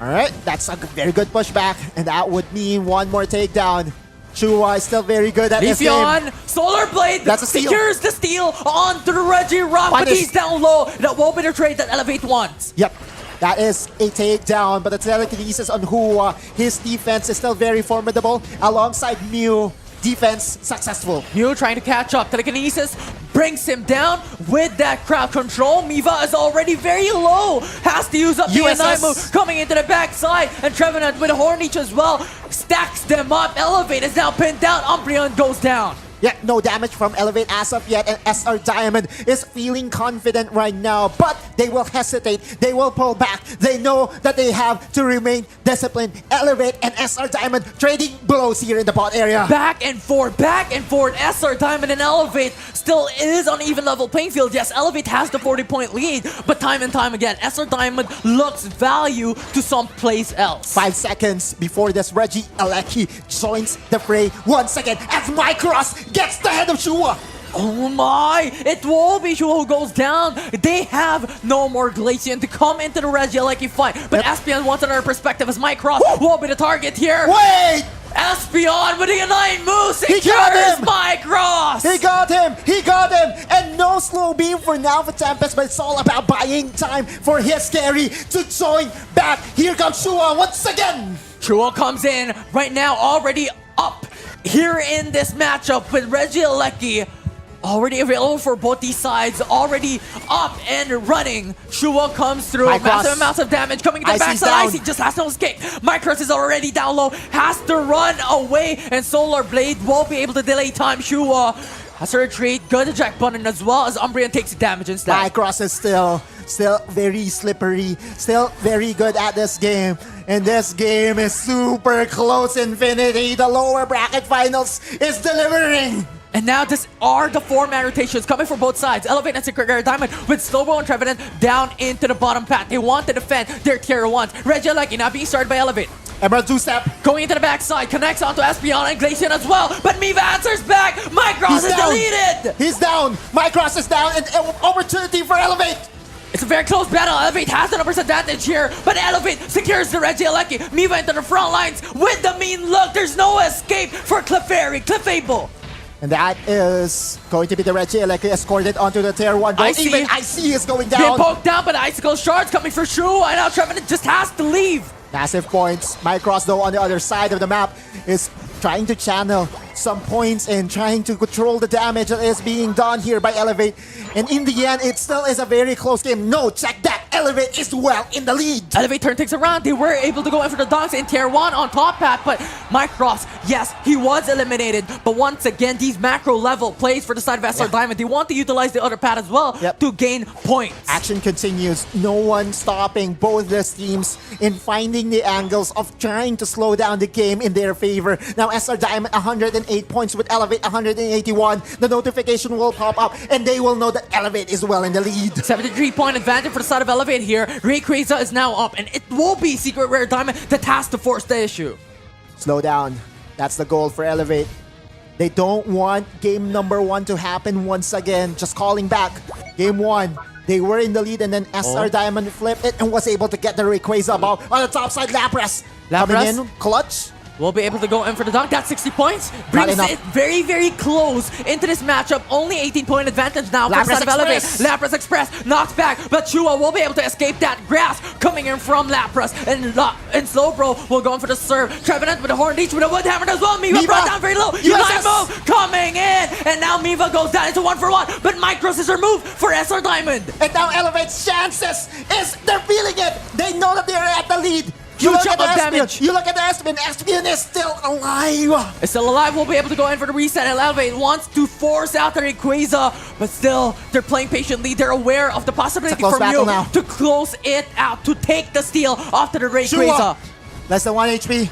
Alright, that's a very good pushback, and that would mean 1 more takedown. Chua is still very good at this game. Leafeon, Solar Blade, That's a steal. secures the steal onto the Reggie Rock, but he's down low. That will be the trade that Elevate wants. Yep. That is a takedown, but the telekinesis on Hua, his defense is still very formidable, alongside Mew. Defense successful. Mew trying to catch up. Telekinesis brings him down with that crowd control. Miva is already very low. Has to use up the USS move coming into the backside. And Trevenant with a Hornleech as well. Stacks them up. Elevate is now pinned down. Umbreon goes down. Yeah, no damage from Elevate as of yet, and SR Diamond is feeling confident right now, but they will hesitate, they will pull back, they know that they have to remain disciplined. Elevate and SR Diamond trading blows here in the bot area. Back and forth, SR Diamond and Elevate still is on even level playing field. Yes, Elevate has the 40-point lead, but time and time again, SR Diamond looks value to someplace else. 5 seconds before this Reggie Aleki joins the fray once again as Mycross gets the head of Shua. Oh my! It will be Shua who goes down. They have no more Glaceon to come into the Regieleki fight. But Espion wants another perspective as Mycross will be the target here. Wait! Espion with the Unite move secures Mycross! He got him! And no slow beam for now for Tempest, but it's all about buying time for his carry to join back. Here comes Shua once again! Chua comes in right now, already up here in this matchup with Regieleki. Already available for both these sides, already up and running. Chua comes through, massive amounts of damage coming to the backside. Icy just has no escape. Micros is already down low, has to run away, and Solar Blade won't be able to delay time. Chua has to retreat, good eject button as well as Umbreon takes damage instead. Micros is still very slippery, still very good at this game. And this game is super close. Infinity, the lower bracket finals, is delivering. And now this are the 4-man rotations coming from both sides. Elevate and Secret Rare Diamond with Slowbro and Trevenant down into the bottom path. They want to defend their tier 1s. Regieleki now being started by Elevate. Emerald 2-step. Going into the backside, connects onto Espeon and Glacian as well. But Miva answers back. Micros is deleted. He's down. Micros is down. And opportunity for Elevate. It's a very close battle. Elevate has the numbers advantage here, but Elevate secures the Regieleki. Miva into the front lines with the mean look. There's no escape for Clefairy, Clefable. And that is going to be the Regieleki escorted onto the tier 1. Icy. Even Icy is going Being down. poked down, but Icicle Shards coming for Shu, and now Trevenant just has to leave. Massive points. Micros, though, on the other side of the map is trying to channel some points and trying to control the damage that is being done here by Elevate. And in the end, it still is a very close game. No, check that. Elevate is well in the lead. Elevate turn things around. They were able to go in for the dunks in tier 1 on top path, but Micros, yes, he was eliminated. But once again, these macro level plays for the side of SR Diamond. They want to utilize the other path as well to gain points. Action continues. No one stopping both these teams in finding the angles of trying to slow down the game in their favor. Now SR Diamond 108 points with Elevate 181. The notification will pop up and they will know that Elevate is well in the lead. 73-point advantage for the side of Elevate here. Rayquaza is now up, and it will be Secret Rare Diamond that has to force the issue. Slow down. That's the goal for Elevate. They don't want game number 1 to happen once again. Just calling back. Game 1, they were in the lead, and then SR Diamond flipped it and was able to get the Rayquaza ball on the top side. Lapras coming in, clutch. Will be able to go in for the dunk. That's 60 points. Brings it very, very close into this matchup. Only 18-point advantage now for the side of Elevate. Lapras Express knocked back, but Chua will be able to escape that grass coming in from Lapras. And Slowbro will go in for the serve. Trevenant with a Horn Leech with a Wood Hammer as well. Miva brought down very low. Unite move coming in. And now Miva goes down into 1-for-1. But Micros is removed for SR Diamond. And now Elevate's chances is they're feeling it. They know that they're at the lead. You look at the damage. You look at the Espeon. Espeon is still alive. It's still alive. We'll be able to go in for the reset. And Elevate wants to force out the Rayquaza, but still, they're playing patiently. They're aware of the possibility from you to close it out, to take the steal off to the Rayquaza. Less than 1 HP.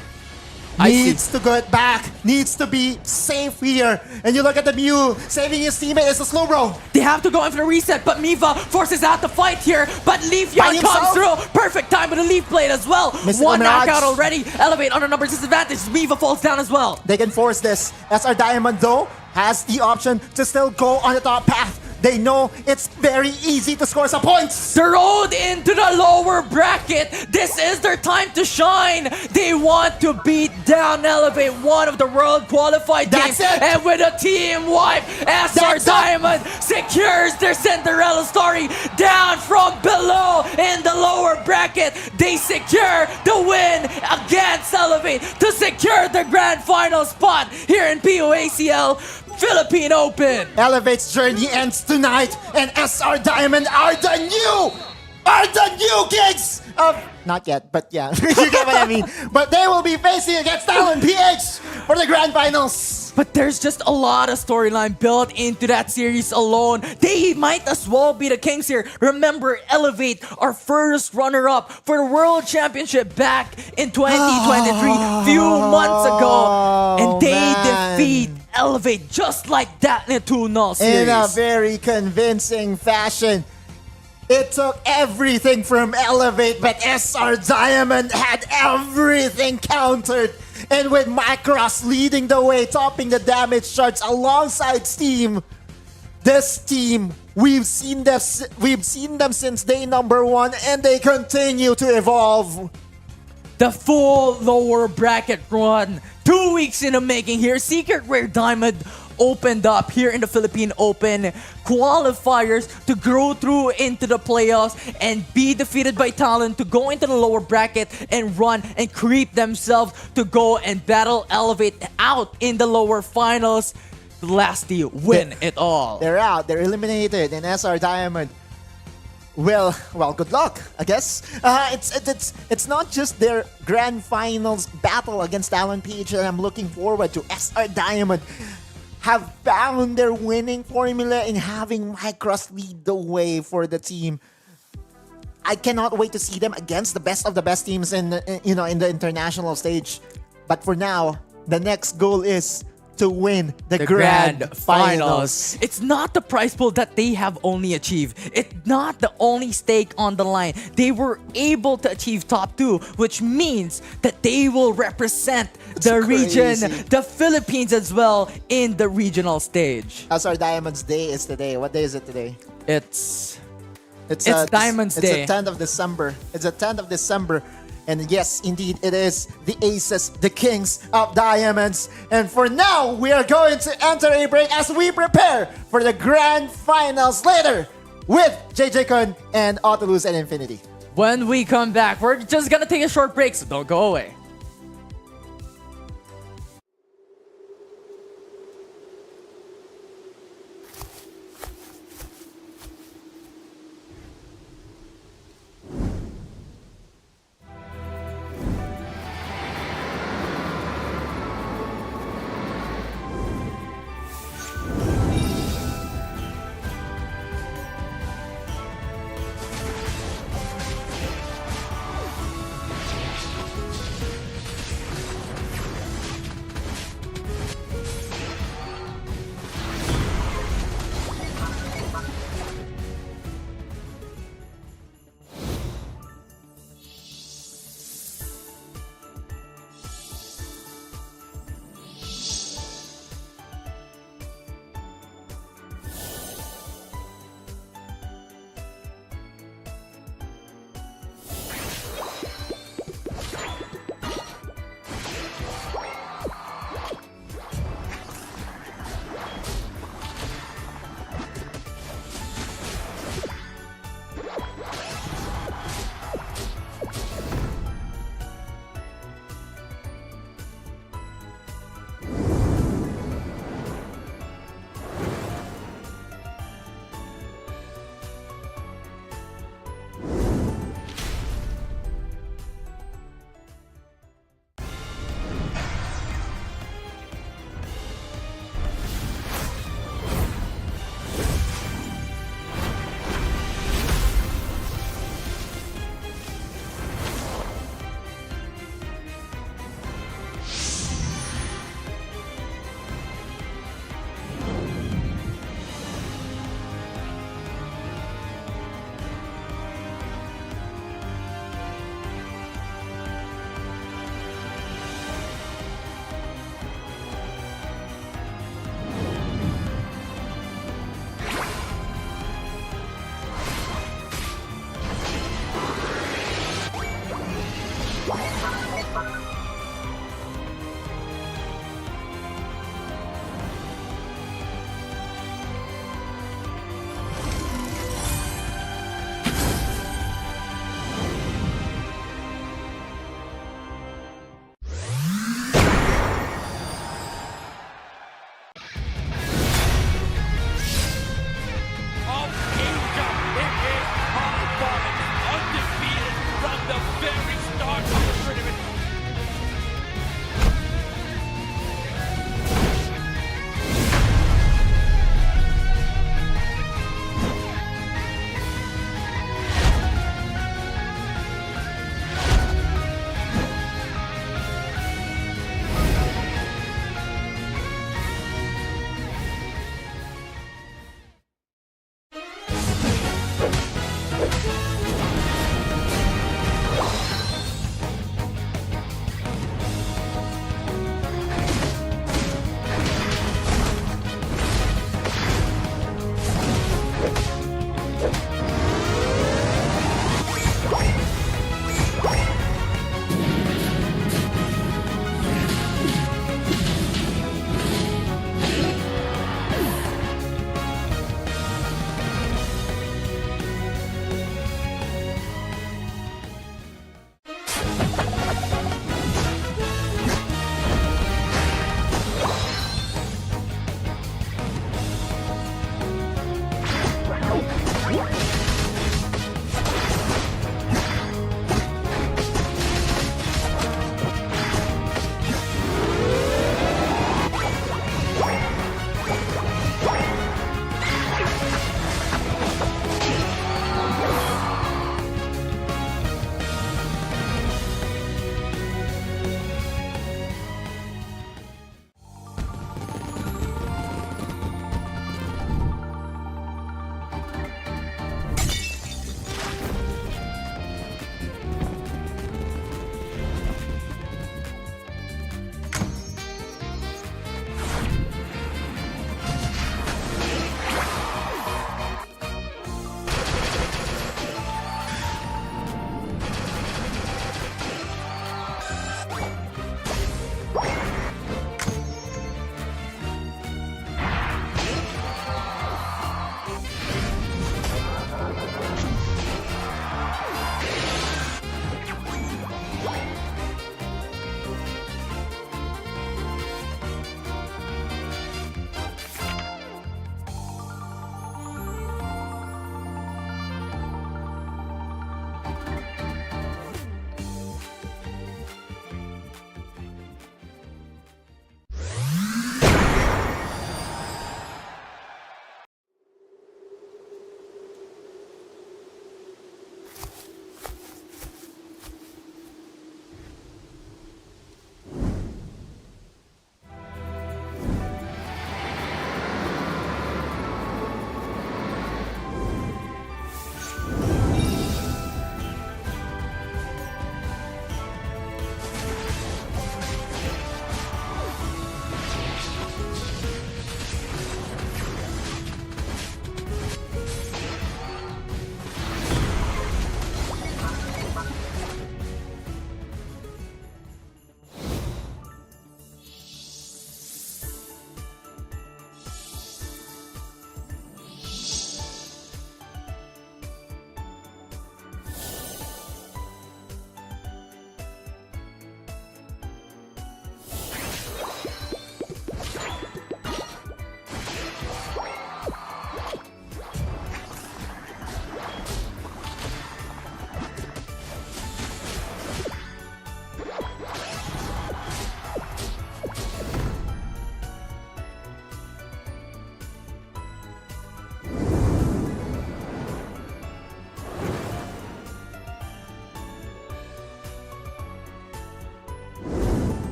Needs to get back. Needs to be safe here. And you look at the Mew. Saving his teammate is a Slowbro. They have to go in for the reset, but Miva forces out the fight here. But Leaf Yard comes through. Perfect time with a Leaf Blade as well. One knockout already. Elevate under numbers disadvantage. Miva falls down as well. They can force this. SR Diamond, though, has the option to still go on the top path. They know it's very easy to score some points. The road into the lower bracket. This is their time to shine. They want to beat down Elevate, one of the world qualified teams. And with a team wipe, SR Diamond secures their Cinderella story down from below in the lower bracket. They secure the win against Elevate to secure the grand final spot here in POACL Philippine Open. Elevate's journey ends tonight, and SR Diamond are the new kings of... Not yet, but yeah, you get what I mean. But they will be facing against Thailand PH for the grand finals. But there's just a lot of storyline built into that series alone. They might as well be the kings here. Remember, Elevate, our first runner-up for the World Championship back in 2023, few months ago. And they defeat Elevate just like that in a 2-0 series. In a very convincing fashion. It took everything from Elevate, but SR Diamond had everything countered. And with Macross leading the way, topping the damage charts alongside Steam, this team, we've seen them since day number 1, and they continue to evolve. The full lower bracket run, 2 weeks in the making here. Secret Rare Diamond opened up here in the Philippine Open qualifiers to grow through into the playoffs and be defeated by Talon to go into the lower bracket and run and creep themselves to go and battle elevate out in the lower finals. Lastly, win it all. They're out. They're eliminated. And SR Diamond, well, good luck, I guess. It's not just their grand finals battle against Talon PH that I'm looking forward to. SR Diamond have found their winning formula in having Micros lead the way for the team. I cannot wait to see them against the best of the best teams in the international stage. But for now, the next goal is to win the grand finals. It's not the prize pool that they have only achieved. It's not the only stake on the line. They were able to achieve top 2, which means that they will represent the region, the Philippines as well, in the regional stage. SR Diamond's day is today. What day is it today? It's Diamond's Day. It's the 10th of December. It's the 10th of December. And yes, indeed, it is the aces, the kings of diamonds. And for now, we are going to enter a break as we prepare for the grand finals later with JJ Kun and Autolus and Infinity. When we come back, we're just gonna take a short break, so don't go away.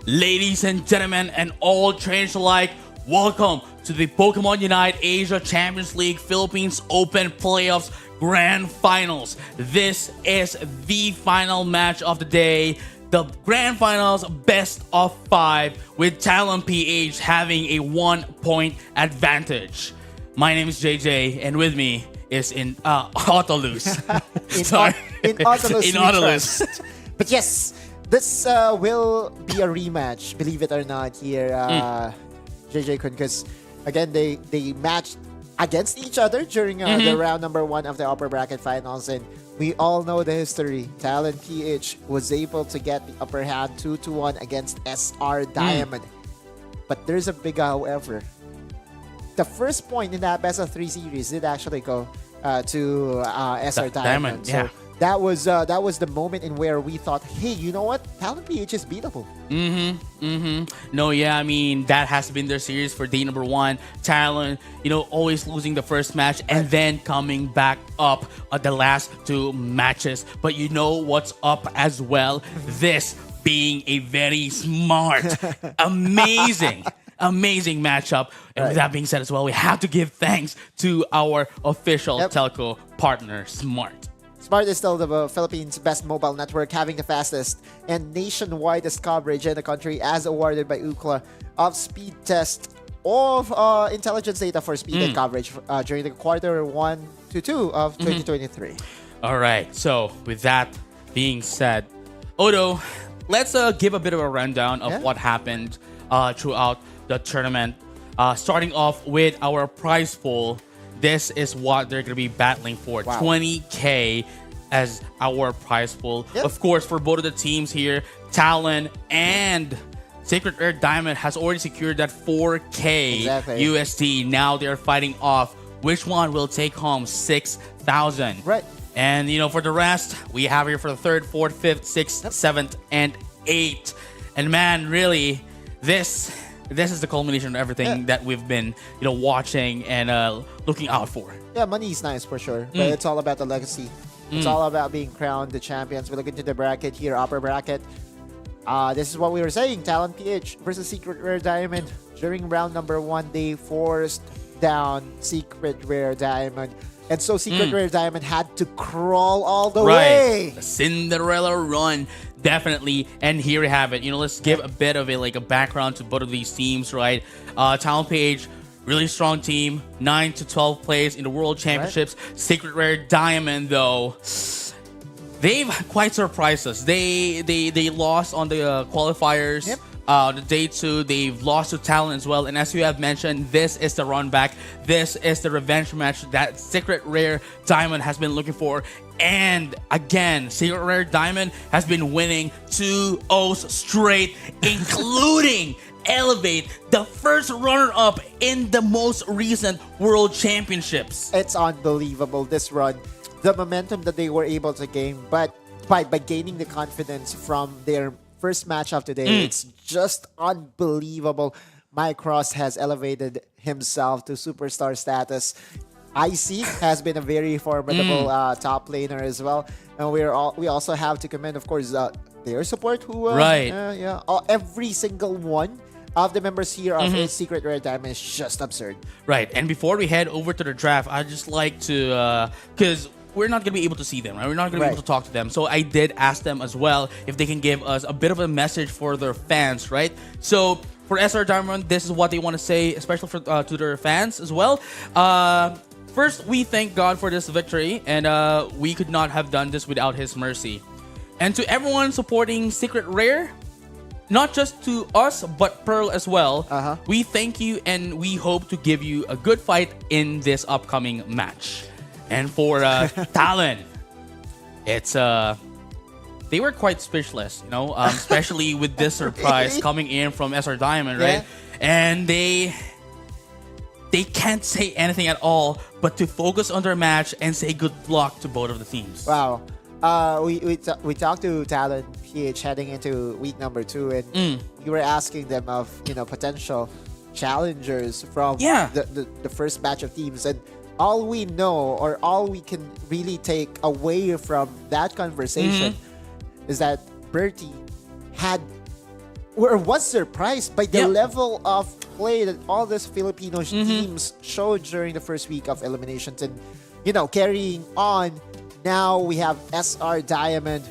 Ladies and gentlemen, and all trainers alike, welcome to the Pokemon Unite Asia Champions League Philippines Open Playoffs Grand Finals. This is the final match of the day. The Grand Finals best of 5 with Talon PH having a 1-point advantage. My name is JJ, and with me is in Autolus. Sorry. In Autolus. In we Autolus. trust. But yes, this will be a rematch, believe it or not, here, JJ Kun, because again, they matched against each other during the round number 1 of the upper bracket finals, and we all know the history. Talon PH was able to get the upper hand 2-1 against SR Diamond. But there's a big however. The first point in that best of 3 series did actually go to SR Diamond. Yeah. So that was the moment in where we thought, hey, you know what? Talon PH is beatable. No, yeah, I mean, that has been their series for day number 1. Talon, always losing the first match and then coming back up at the last 2 matches. But you know what's up as well? This being a very smart, amazing matchup. And with that being said as well, we have to give thanks to our official telco partner, Smart. Smart is still the Philippines' best mobile network, having the fastest and nationwidest coverage in the country, as awarded by Ookla of speed test of intelligence data for speed and coverage during the quarter 1 to 2 of 2023. All right. So with that being said, Odo, let's give a bit of a rundown of what happened throughout the tournament. Starting off with our prize pool. This is what they're going to be battling for. Wow. 20K as our prize pool. Yep. Of course, for both of the teams here, Talon and Sacred Rare Diamond has already secured that 4K USD. Now they're fighting off which one will take home 6,000. Right. And, for the rest, we have here for the 3rd, 4th, 5th, 6th, 7th, and 8th. And man, really, this is the culmination of everything that we've been, watching and looking out for. Yeah, money is nice for sure, but it's all about the legacy. It's all about being crowned the champions. We look into the bracket here, upper bracket. This is what we were saying. Talon PH versus Secret Rare Diamond. During round number 1, they forced down Secret Rare Diamond. And so Secret Rare Diamond had to crawl all the way. The Cinderella run, definitely. And here we have it. Let's give a bit of a background to both of these teams, right? Talon PH, really strong team, 9 to 12 plays in the World Championships. Secret Rare Diamond, though, they've quite surprised us. They lost on the qualifiers. The day 2, they've lost to Talon as well. And as you have mentioned, this is the run back. This is the revenge match that Secret Rare Diamond has been looking for. And again, Secret Rare Diamond has been winning 2-0 straight, including Elevate, the first runner-up in the most recent World Championships. It's unbelievable, this run. The momentum that they were able to gain, but by gaining the confidence from their first match of today, it's just unbelievable. Mike Cross has elevated himself to superstar status. IC has been a very formidable top laner as well. And we also have to commend, of course, their support who every single one of the members here of Secret Rare Diamond is just absurd. Right. And before we head over to the draft, I'd just like to, because we're not going to be able to see them, right? We're not going to be able to talk to them. So I did ask them as well if they can give us a bit of a message for their fans, right? So for SR Diamond, this is what they want to say, especially for to their fans as well. First, we thank God for this victory, and we could not have done this without His mercy. And to everyone supporting Secret Rare, not just to us, but Pearl as well, we thank you, and we hope to give you a good fight in this upcoming match. And for Talon, it's they were quite speechless, especially with this surprise coming in from SR Diamond, right? And they can't say anything at all but to focus on their match and say good luck to both of the teams. Wow. We talked to Talon PH heading into week number 2, and we were asking them of potential challengers from the first batch of teams, and all we know, or all we can really take away from that conversation is that Bertie had was surprised by the Yep. level of play that all these Filipino teams showed during the first week of eliminations, and carrying on. Now we have SR Diamond,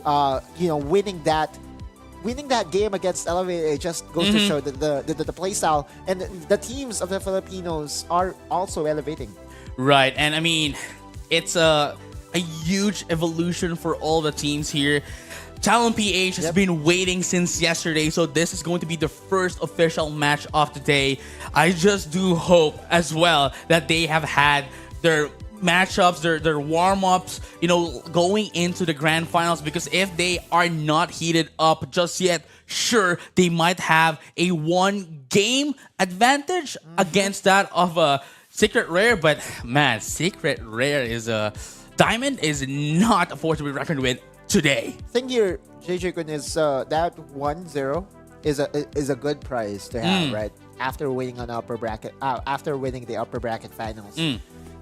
winning that game against Elevate. It just goes to show that the play style and the teams of the Filipinos are also elevating. Right, and I mean, it's a huge evolution for all the teams here. Talon PH has Yep. been waiting since yesterday, so this is going to be the first official match of the day. I just do hope as well that they have had their matchups, their warm-ups, going into the grand finals, because if they are not heated up just yet, sure, they might have a one-game advantage against that of a Secret Rare, but man, Secret Rare is a Diamond is not a force to be reckoned with today. Thing here, JJ Kun, is that 1-0 is a good prize to have, right? After winning the upper bracket finals.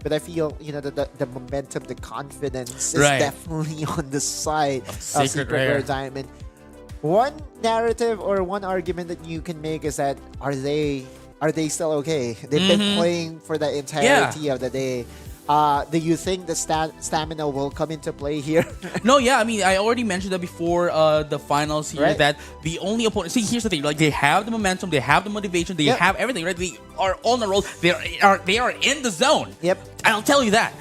But I feel the momentum, the confidence is Right. definitely on the side of Secret Secret Rare. Rare Diamond. One narrative or one argument that you can make is that are they still okay? They've been playing for the entirety of the day. Do you think the stamina will come into play here? No, yeah, I mean, I already mentioned that before the finals here, Right. that the only opponent. See, here's the thing: like, they have the momentum, they have the motivation, they Yep. have everything, right? They are on the roll. They are in the zone. Yep. I'll tell you that.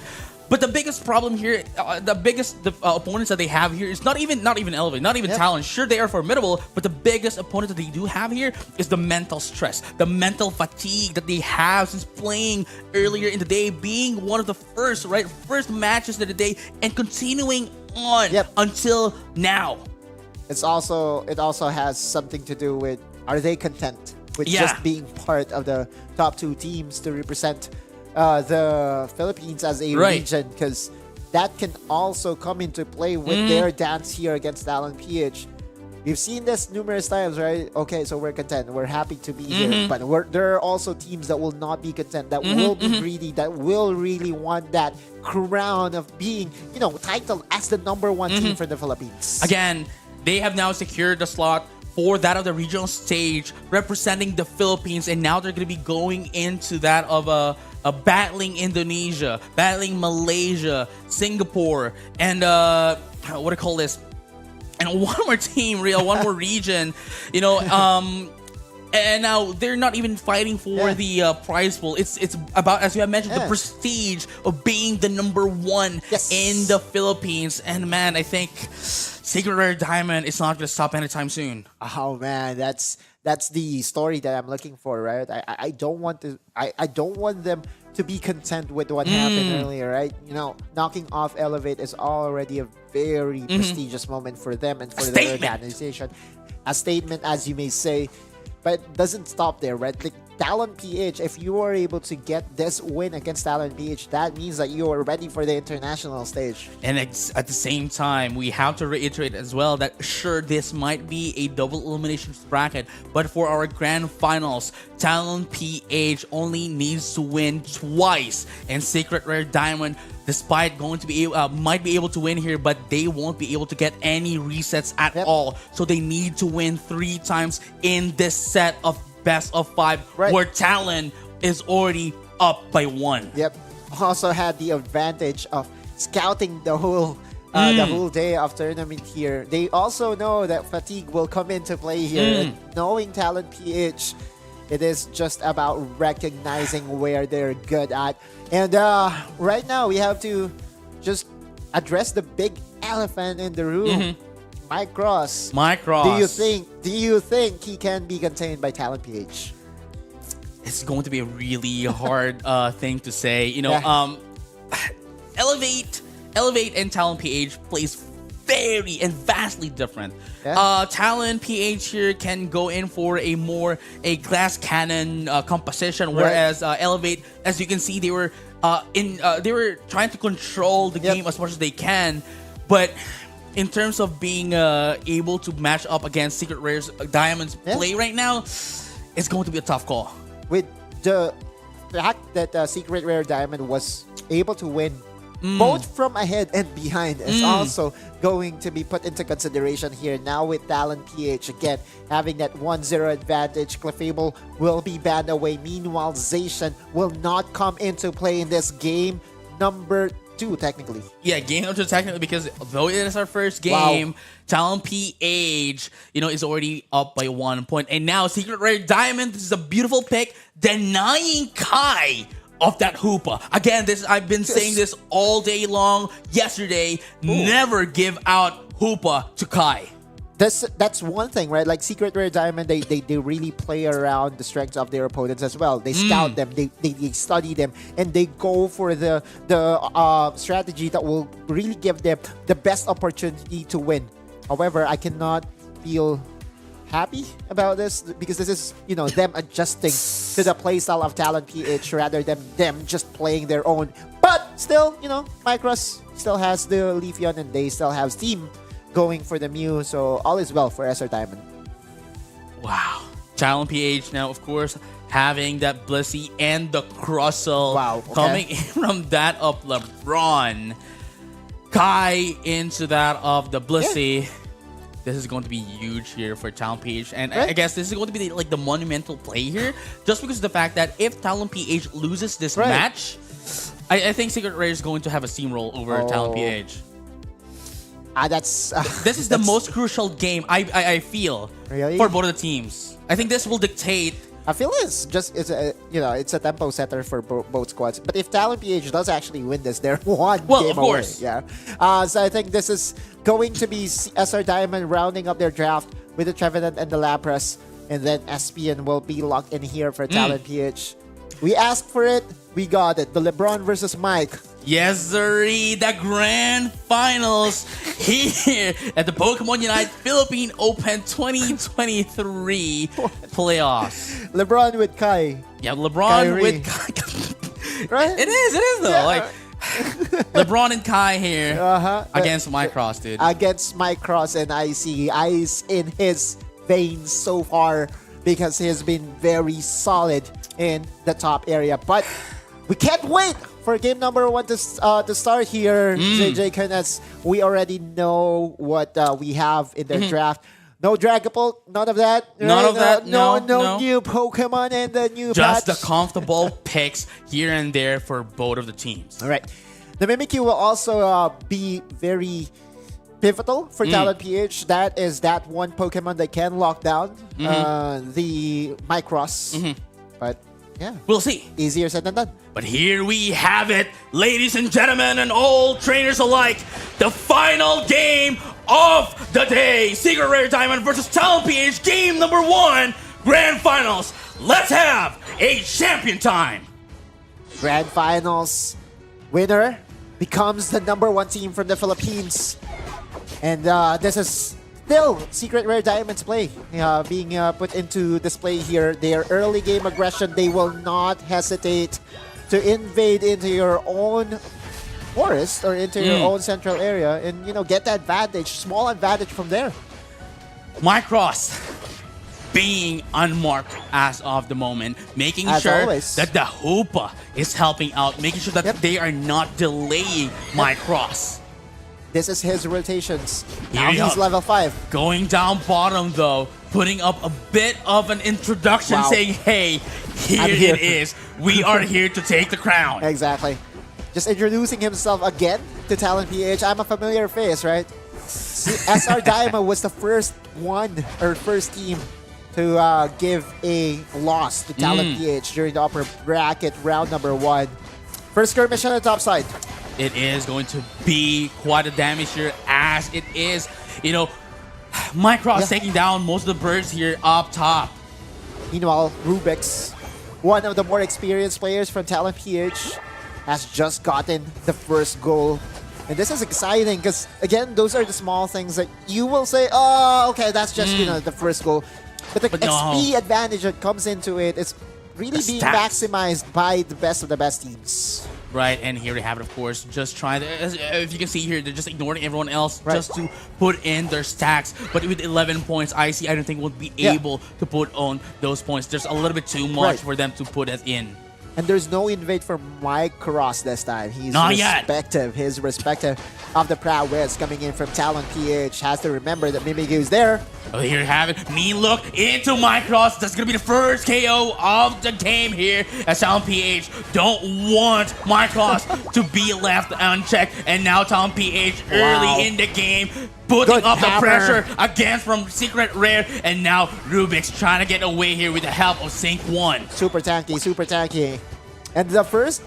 But the biggest problem here, the biggest opponents that they have here is not even Elevate, not even Yep. Talon. Sure, they are formidable, but the biggest opponent that they do have here is the mental stress, the mental fatigue that they have since playing earlier in the day, being one of the first matches of the day, and continuing on Yep. until now. it also has something to do with, are they content with Yeah. just being part of the top two teams to represent the Philippines as a Right. region? Because that can also come into play with their dance here against Talon PH. We've seen this numerous times, right? Okay, so we're content. We're happy to be here. But there are also teams that will not be content, that will be greedy, that will really want that crown of being, titled as the number one team for the Philippines. Again, they have now secured the slot for that of the regional stage representing the Philippines, and now they're going to be going into that of a battling Indonesia, battling Malaysia, Singapore, and what do you call this? And one more team, one more region, and now they're not even fighting for the prize pool. It's about, as you have mentioned, the Yeah. prestige of being the number one Yes. in the Philippines. And man, I think Secret Rare Diamond is not going to stop anytime soon. Oh man, that's the story that I'm looking for, right? I don't want them to be content with what happened earlier, right? Knocking off Elevate is already a very prestigious moment for them and for the statement. organization. A statement, as you may say, but it doesn't stop there, right? Like Talon PH, if you are able to get this win against Talon PH, that means that you are ready for the international stage. And at the same time, we have to reiterate as well that sure, this might be a double elimination bracket, but for our grand finals, Talon PH only needs to win twice, and Secret Rare Diamond, despite going to be might be able to win here, but they won't be able to get any resets at Yep. all. So they need to win 3 times in this set of best of 5, Right. where Talon is already up by 1. Yep. Also had the advantage of scouting the whole day of tournament here. They also know that fatigue will come into play here. And knowing Talon PH, it is just about recognizing where they're good at. And right now we have to just address the big elephant in the room. Mike Cross. Mike Cross. Do you think he can be contained by Talon PH? It's going to be a really hard thing to say. Yeah. Elevate and Talon PH plays very and vastly different. Yeah. Talon PH here can go in for a glass cannon composition, whereas Elevate, as you can see, they were trying to control the game as much as they can, but in terms of being able to match up against Secret Rare's Diamond's play right now, it's going to be a tough call. With the fact that Secret Rare Diamond was able to win both from ahead and behind is also going to be put into consideration here. Now with Talon PH again having that 1-0 advantage, Clefable will be banned away. Meanwhile, Zacian will not come into play in this game number 2 technically. Yeah, game number 2 technically, because though it is our first game, Talon PH, is already up by 1 point. And now Secret Rare Diamond, this is a beautiful pick, denying Kai of that Hoopa. Again, I've been saying this all day long. Yesterday, never give out Hoopa to Kai. That's one thing, right? Like Secret Rare Diamond, they really play around the strengths of their opponents as well. They scout them, they study them, and they go for the strategy that will really give them the best opportunity to win. However, I cannot feel happy about this because this is them adjusting to the playstyle of Talon PH rather than them just playing their own. But still, Micros still has the Leafeon and they still have Steam going for the Mew, so all is well for SR Diamond. Wow. Talon PH now, of course, having that Blissey and the Crustle coming in from that of LeBron. Kai into that of the Blissey. Yeah. This is going to be huge here for Talon PH. And I guess this is going to be the monumental play here. Just because of the fact that if Talon PH loses this match, I think Secret Rare is going to have a steamroll over Talon PH. This is the most crucial game, I feel, for both of the teams. I think this will dictate. I feel it's a tempo setter for both squads. But if Talon PH does actually win this, they're one game of course. away. Yeah. So I think this is going to be SR Diamond rounding up their draft with the Trevenant and the Lapras, and then Espion will be locked in here for Talon PH. We asked for it, we got it. The LeBron versus Mike. Yes, sirree, the grand finals here at the Pokemon Unite Philippine Open 2023 playoffs. LeBron with Kai. Yeah, LeBron Kyrie. with Kai. Right? It is though. Yeah. LeBron and Kai here against Micros, dude. Against Micros, and I see ice in his veins so far because he has been very solid in the top area. But we can't wait for game number 1 to start here, JJ Kun, as we already know what we have in their draft. No Dragapult, none of that. None of that. No new Pokemon and the new just patch. the comfortable picks here and there for both of the teams. All right. The Mimikyu will also be very pivotal for Talon PH. That is that one Pokemon that can lock down the Micros. But yeah, we'll see. Easier said than done. But here we have it, ladies and gentlemen, and all trainers alike. The final game of the day. Secret Rare Diamond versus Talon PH. Game number 1. Grand Finals. Let's have a champion time. Grand Finals. Winner becomes the number 1 team from the Philippines. And this is still Secret Rare Diamond's play being put into display here. Their early game aggression, they will not hesitate to invade into your own forest or into your own central area and, get that advantage, small advantage from there. Micros being unmarked as of the moment, making As sure always. that the Hoopa is helping out, making sure that they are not delaying Micros. This is his rotations. Here Now we he's go. level 5. Going down bottom though, putting up a bit of an introduction saying, hey, I'm here here. it is. We are here to take the crown. Exactly. Just introducing himself again to Talon PH. I'm a familiar face, right? SR Diamond was the first team to give a loss to Talon PH during the upper bracket round number 1. First skirmish on the top side. It is going to be quite a damage here as it is, Micros taking down most of the birds here up top. Meanwhile, Rubix, one of the more experienced players from Talon PH, has just gotten the first goal. And this is exciting because, again, those are the small things that you will say, oh, okay, that's just, the first goal. But the XP advantage that comes into it is really being maximized by the best of the best teams. Right, and here we have it, of course, just trying to, if you can see here, they're just ignoring everyone else just to put in their stacks. But with 11 points, I don't think will be able to put on those points. There's a little bit too much for them to put it in. And there's no invade for Mike Cross this time. He's Not yet. respective. He's respective of the prowess coming in from Talon PH. Has to remember that Mimikyu's there. Oh, here you have it. Mean look into Mycross. That's going to be the first KO of the game here. As Talon PH don't want Mycross to be left unchecked. And now Talon PH early in the game putting Good up the hammer. pressure against from Secret Rare. And now Rubik's trying to get away here with the help of Sync 1. Super tanky, super tanky. And the first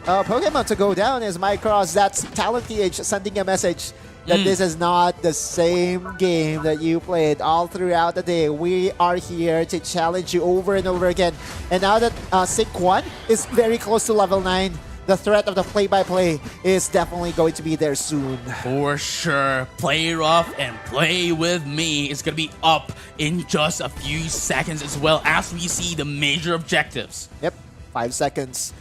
Pokemon to go down is Mycross. That's Talon PH sending a message that this is not the same game that you played all throughout the day. We are here to challenge you over and over again. And now that Sync 1 is very close to level 9, the threat of the play-by-play is definitely going to be there soon. For sure. Play rough and play with me is going to be up in just a few seconds as well as we see the major objectives. Yep, 5 seconds.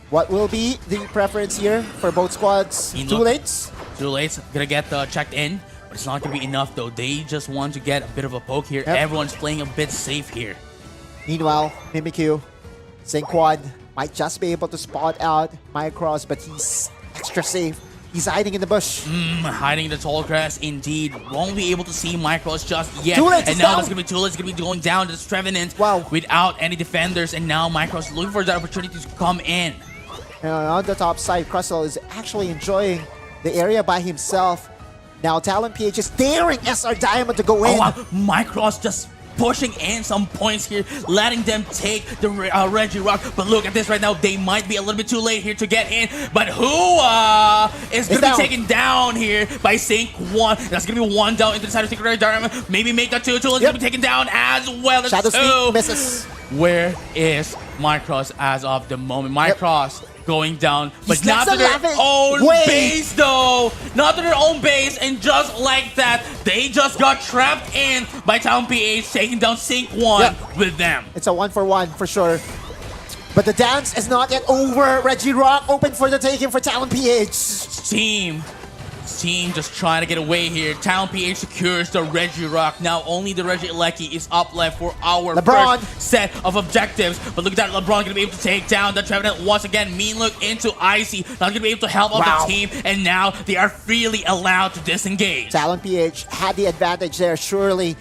What will be the preference here for both squads? Mean Two look. lanes? Too late. Gonna get checked in, but it's not gonna be enough though. They just want to get a bit of a poke here. Yep. Everyone's playing a bit safe here. Meanwhile, Mimikyu, Synquad might just be able to spot out Mycross, but he's extra safe. He's hiding in the bush. Hiding in the tall grass indeed. Won't be able to see Mycross just yet. Too late, And it's now down. that's gonna be too late. It's gonna be going down to the Trevenant Wow. without any defenders. And now Mycross looking for that opportunity to come in. On the top side, Crustle is actually enjoying the area by himself. Now Talon PH is daring SR Diamond to go in. Oh wow, Mycross just pushing in some points here, letting them take the Reggie Rock. But look at this right now, they might be a little bit too late here to get in. But Hua is going to down. be taken down here by Sync 1. That's going to be 1 down into the side of Secret Diamond. Maybe make that 2. 2 is going to be taken down as well. That's Shadow 2. Sneak misses. Where is Mycross as of the moment? Mycross going down, but He's not left to their the lava. own Wait. base though. Not to their own base, and just like that, they just got trapped in by Town PH, taking down Sync 1 Yep. with them. It's a 1-for-1 for sure. But the dance is not yet over. Reggie Rock open for the taking for Talon PH. Team just trying to get away here. Town PH secures the Reggie Rock. Now only the Reggie Lecky is up left for our LeBron. first set of objectives. But look at that, LeBron gonna be able to take down the Trevenant once again. Mean look into Icy. Not gonna be able to help out Wow. the team. And now they are freely allowed to disengage. Talon PH had the advantage there, surely.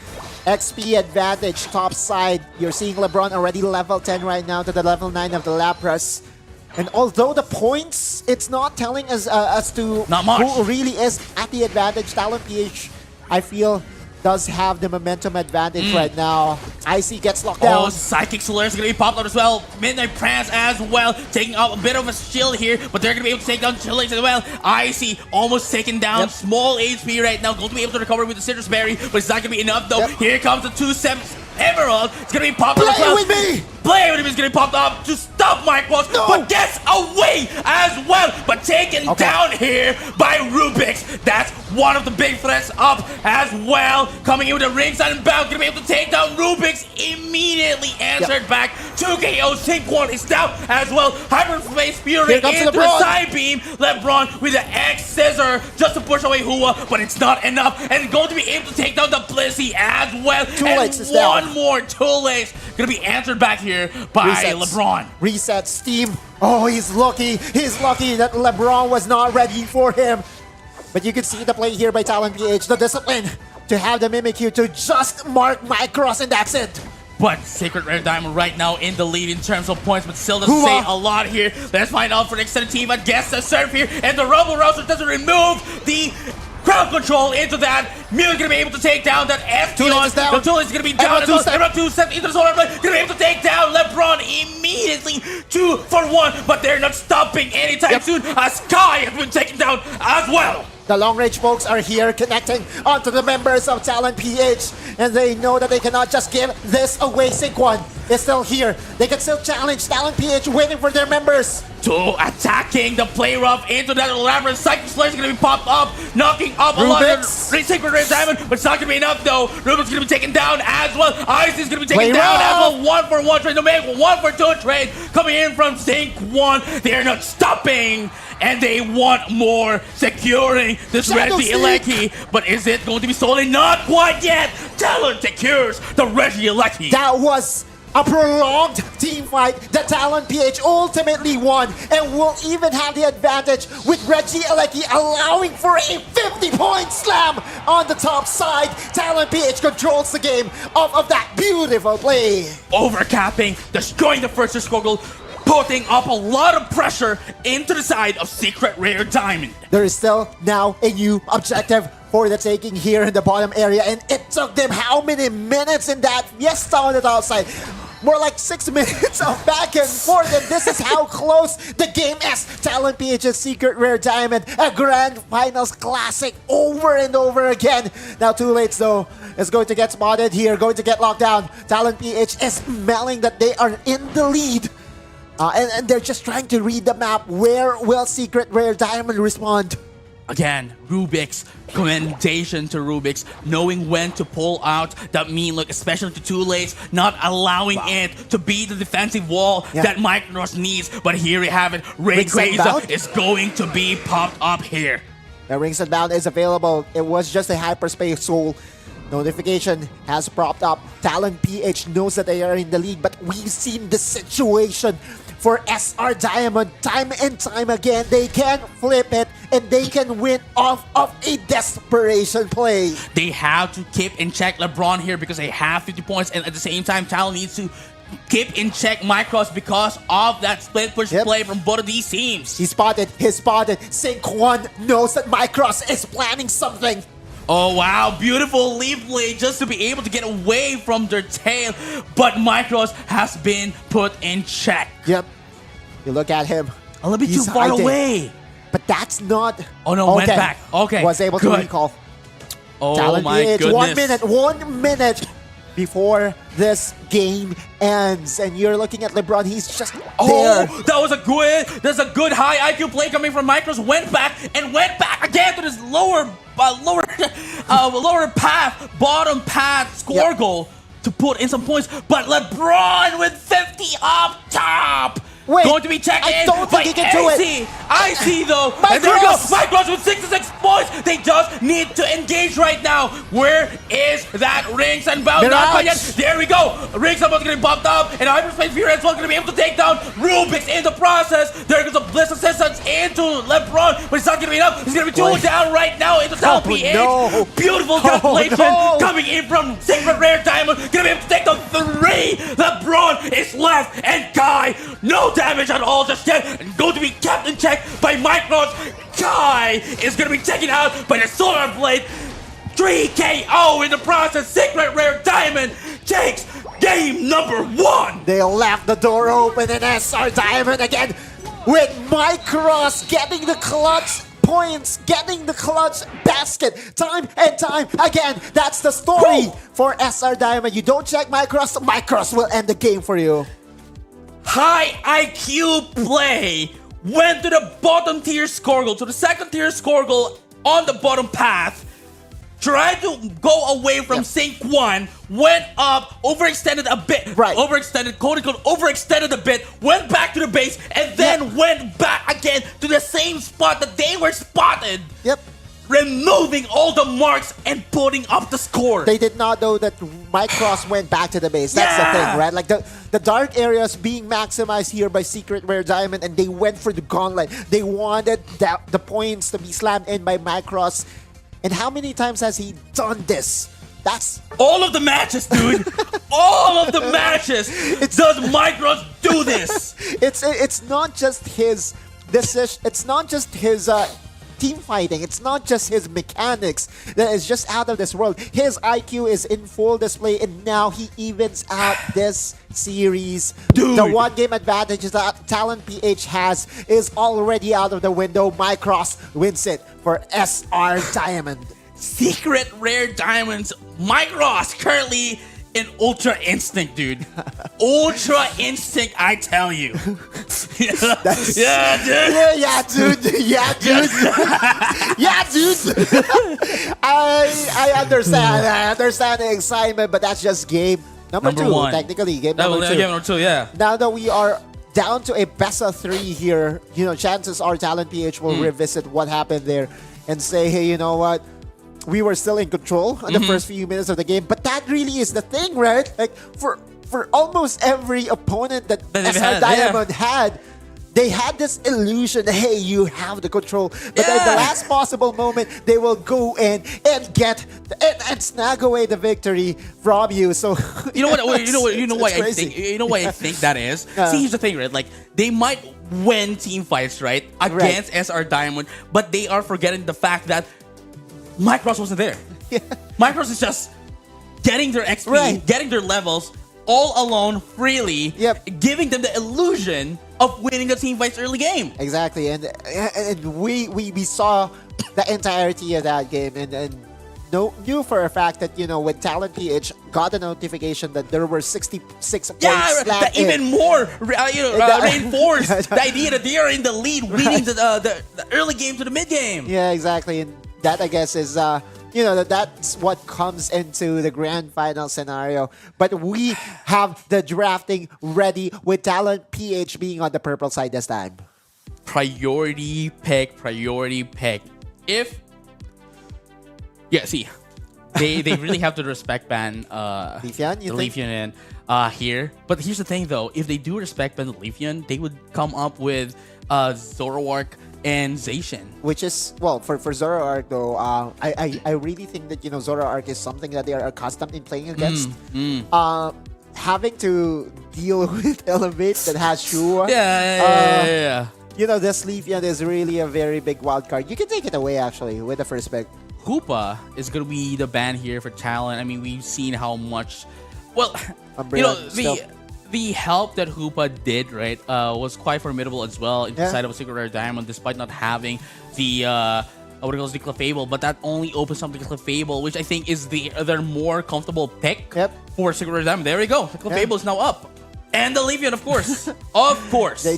XP advantage, top side. You're seeing LeBron already level 10 right now to the level 9 of the Lapras. And although the points, it's not telling us as to Not much. who really is at the advantage. Talon PH, I feel, does have the momentum advantage right now. Icy gets locked Oh, down. Psychic Slur is going to be popped out as well. Midnight Prance as well, taking out a bit of a shield here, but they're going to be able to take down Chillix as well. Icy almost taken down. Yep. Small HP right now, going to be able to recover with the Citrus Berry, but it's not going to be enough though. Yep. Here comes the 2-7 Emerald. It's going to be popped out as Play well. with me! Play with him is going to be popped up to stop Mycross, No! but gets away as well, but taken Okay. down here by Rubik's. That's one of the big threats up as well. Coming in with a ringside and bound, going to be able to take down Rubik's. Immediately answered back. 2 KO. Sync 1 is down as well. Hyperface Fury Here comes into the LeBron. side beam. LeBron with the X Scissor just to push away Hua, but it's not enough. And going to be able to take down the Blissey as well. Two and legs is down. one more 2 legs going to be answered back here by Resets. LeBron. Reset Steam. Oh, he's lucky. He's lucky that LeBron was not ready for him. But you can see the play here by Talon PH. The discipline to have the Mimikyu to just mark Mycross, and that's it. But Sacred Rare Diamond right now in the lead in terms of points, but still doesn't Hua. say a lot here. Let's find out for the extended team. I guess the surf here, and the Rumble Rouser doesn't remove the crowd control into that. Mew's gonna be able to take down that Two Espeon. legs down. The tool is gonna be down Emerald as well. two-step. Emerald 2-step into the solar blade. Gonna be able to take down LeBron immediately. 2 for 1, but they're not stopping anytime Yep. soon. Sky has been taken down as well. The long range folks are here connecting onto the members of Talon PH, and they know that they cannot just give this away. Synquan is still here. They can still challenge Talon PH, waiting for their members. To attacking the play rough into that labyrinth. Psychic Slayer is going to be popped up, knocking up a lot of Rubik's. the Sacred Rare Diamond, but it's not going to be enough though. Rubik's going to be taken down as well. Ice is going to be taken Play down rough. as well. 1 for 1 trade. No man, 1 for 2 trade coming in from Sync 1. They are not stopping. And they want more, securing this Shadow Reggie Sneak. Alecki. But is it going to be stolen? Not quite yet. Talon secures the Reggie Alecki. That was A prolonged team fight. The Talon PH ultimately won and will even have the advantage with Reggie Alecki allowing for a 50-point slam on the top side. Talon PH controls the game off of that beautiful play. Overcapping, destroying the first squiggle, putting up a lot of pressure into the side of Secret Rare Diamond. There is still now a new objective for the taking here in the bottom area, and it took them how many minutes in that fiesta on the top side? More like 6 minutes of back and forth, and this is how close the game is. Talon PH's Secret Rare Diamond, a grand finals classic over and over again. Now Too Late though is going to get spotted here, going to get locked down. Talon PH is smelling that they are in the lead. And they're just trying to read the map. Where will Secret Rare Diamond respond? Again, Rubik's, commendation to Rubik's, knowing when to pull out that mean look, especially to Too Late, not allowing it to be the defensive wall that Micros needs. But here we have it, Rayquaza is going to be popped up here. The Rings Unbound is available. It was just a Hyperspace Soul. Notification has propped up. Talon PH knows that they are in the lead, but we've seen the situation for SR Diamond time and time again. They can flip it and they can win off of a desperation play. They have to keep in check LeBron here because they have 50 points, and at the same time, Talon needs to keep in check Micros because of that split push play from both of these teams. He's spotted. Sync1 knows that Micros is planning something. Oh wow, beautiful leap play just to be able to get away from their tail, but Micros has been put in check. Yep. You look at him. A little bit too far away. But that's not... Oh no, went back. Okay, was able to recall. Oh Talon my PH, goodness. 1 minute before this game ends. And you're looking at LeBron, he's just there. Oh, there's a good high IQ play coming from Micros. Went back again to this lower path, bottom path score goal to put in some points. But LeBron with 50 up top. Wait, going to be checked in don't by think he can do it. I see though. And there we go. Micros with 66 points. They just need to engage right now. Where is that Rings Unbound? Not quite yet. There we go. Rings Unbound going to be bumped up. And Hyperspace Fury as well going to be able to take down Rubik's in the process. There goes a Bliss Assistance into LeBron. But it's not going to be enough. He's going to be two down right now into Talon PH. No. Beautiful calculation coming in from Secret Rare Diamond. Going to be able to take down 3. LeBron is left. And Kai, no damage at all just yet, and going to be kept in check by Micros. Kai is going to be taken out by the Solar Blade. 3 KO in the process. Secret Rare Diamond takes game number 1. They left the door open, and SR Diamond again with Micros getting the clutch points, getting the clutch basket time and time again. That's the story for SR Diamond. You don't check Micros, Micros will end the game for you. High IQ play went to the bottom tier score goal, to the second tier score goal on the bottom path. Tried to go away from Sync 1, went up, overextended a bit. Overextended, quote unquote, overextended a bit, went back to the base, and then went back again to the same spot that they were spotted. Removing all the marks and putting up the score. They did not know that Micros went back to the base. That's the thing, right? Like the dark areas being maximized here by Secret Rare Diamond, and they went for the gauntlet. They wanted the points to be slammed in by Micros. And how many times has he done this? That's all of the matches, dude. All of the matches. Does Micros do this? It's not just his decision. It's not just his team fighting. It's not just his mechanics that is just out of this world. His IQ is in full display, and now he evens out this series. Dude. The one game advantage that Talon PH has is already out of the window. Micros wins it for SR Diamond. Secret Rare Diamonds. Micros currently in Ultra Instinct, dude. Ultra Instinct, I tell you. Yeah, dude. I understand. I understand the excitement, but that's just game number 2. 1. Technically, game number 2. Game number 2, yeah. Now that we are down to a best of 3 here, chances are Talon PH will revisit what happened there and say, hey, you know what? We were still in control in the first few minutes of the game, but that really is the thing, right? Like for for almost every opponent that That they've SR had, Diamond had, they had this illusion that, hey, you have the control. But at the last possible moment, they will go in and get and snag away the victory from you. So You know what? You know why it's I crazy. think. You know why I think that is. See, here's the thing, right? Like they might win team fights, right, against SR Diamond, but they are forgetting the fact that Micros wasn't there. Micros is just getting their XP, Right. getting their levels all alone, freely, Yep. giving them the illusion of winning the team fights early game. Exactly, and we saw the entirety of that game, and knew for a fact that, you know, when Talent PH got a notification that there were 66 points Yeah, slapped that even more reinforced Yeah. the idea that they are in the lead, winning the early game to the mid game. Yeah, exactly, and that, I guess, is you know, that's what comes into the grand final scenario. But we have the drafting ready with Talent PH being on the purple side this time. Priority pick. If see, they really have to respect ban Leafeon, you the think? Leafeon here. But here's the thing though, if they do respect ban the Leafeon, they would come up with Zoroark and Zacian. Which is, well, for Zoroark though, I really think that, you know, Zoroark is something that they are accustomed in playing against. Having to deal with Elevate that has Shua. Yeah. You know, this Leafeon is really a very big wild card. You can take it away actually with the first pick. Hoopa is going to be the ban here for Talent. I mean, we've seen how much, well, Umbreon you know, still. the help that Hoopa did, right, was quite formidable as well inside of a Secret Rare Diamond, despite not having the what it calls the Clefable, but that only opens up the Clefable, which I think is their more comfortable pick for Secret Rare Diamond. There we go. The Clefable is now up. And the Leafeon, of course. Of course. They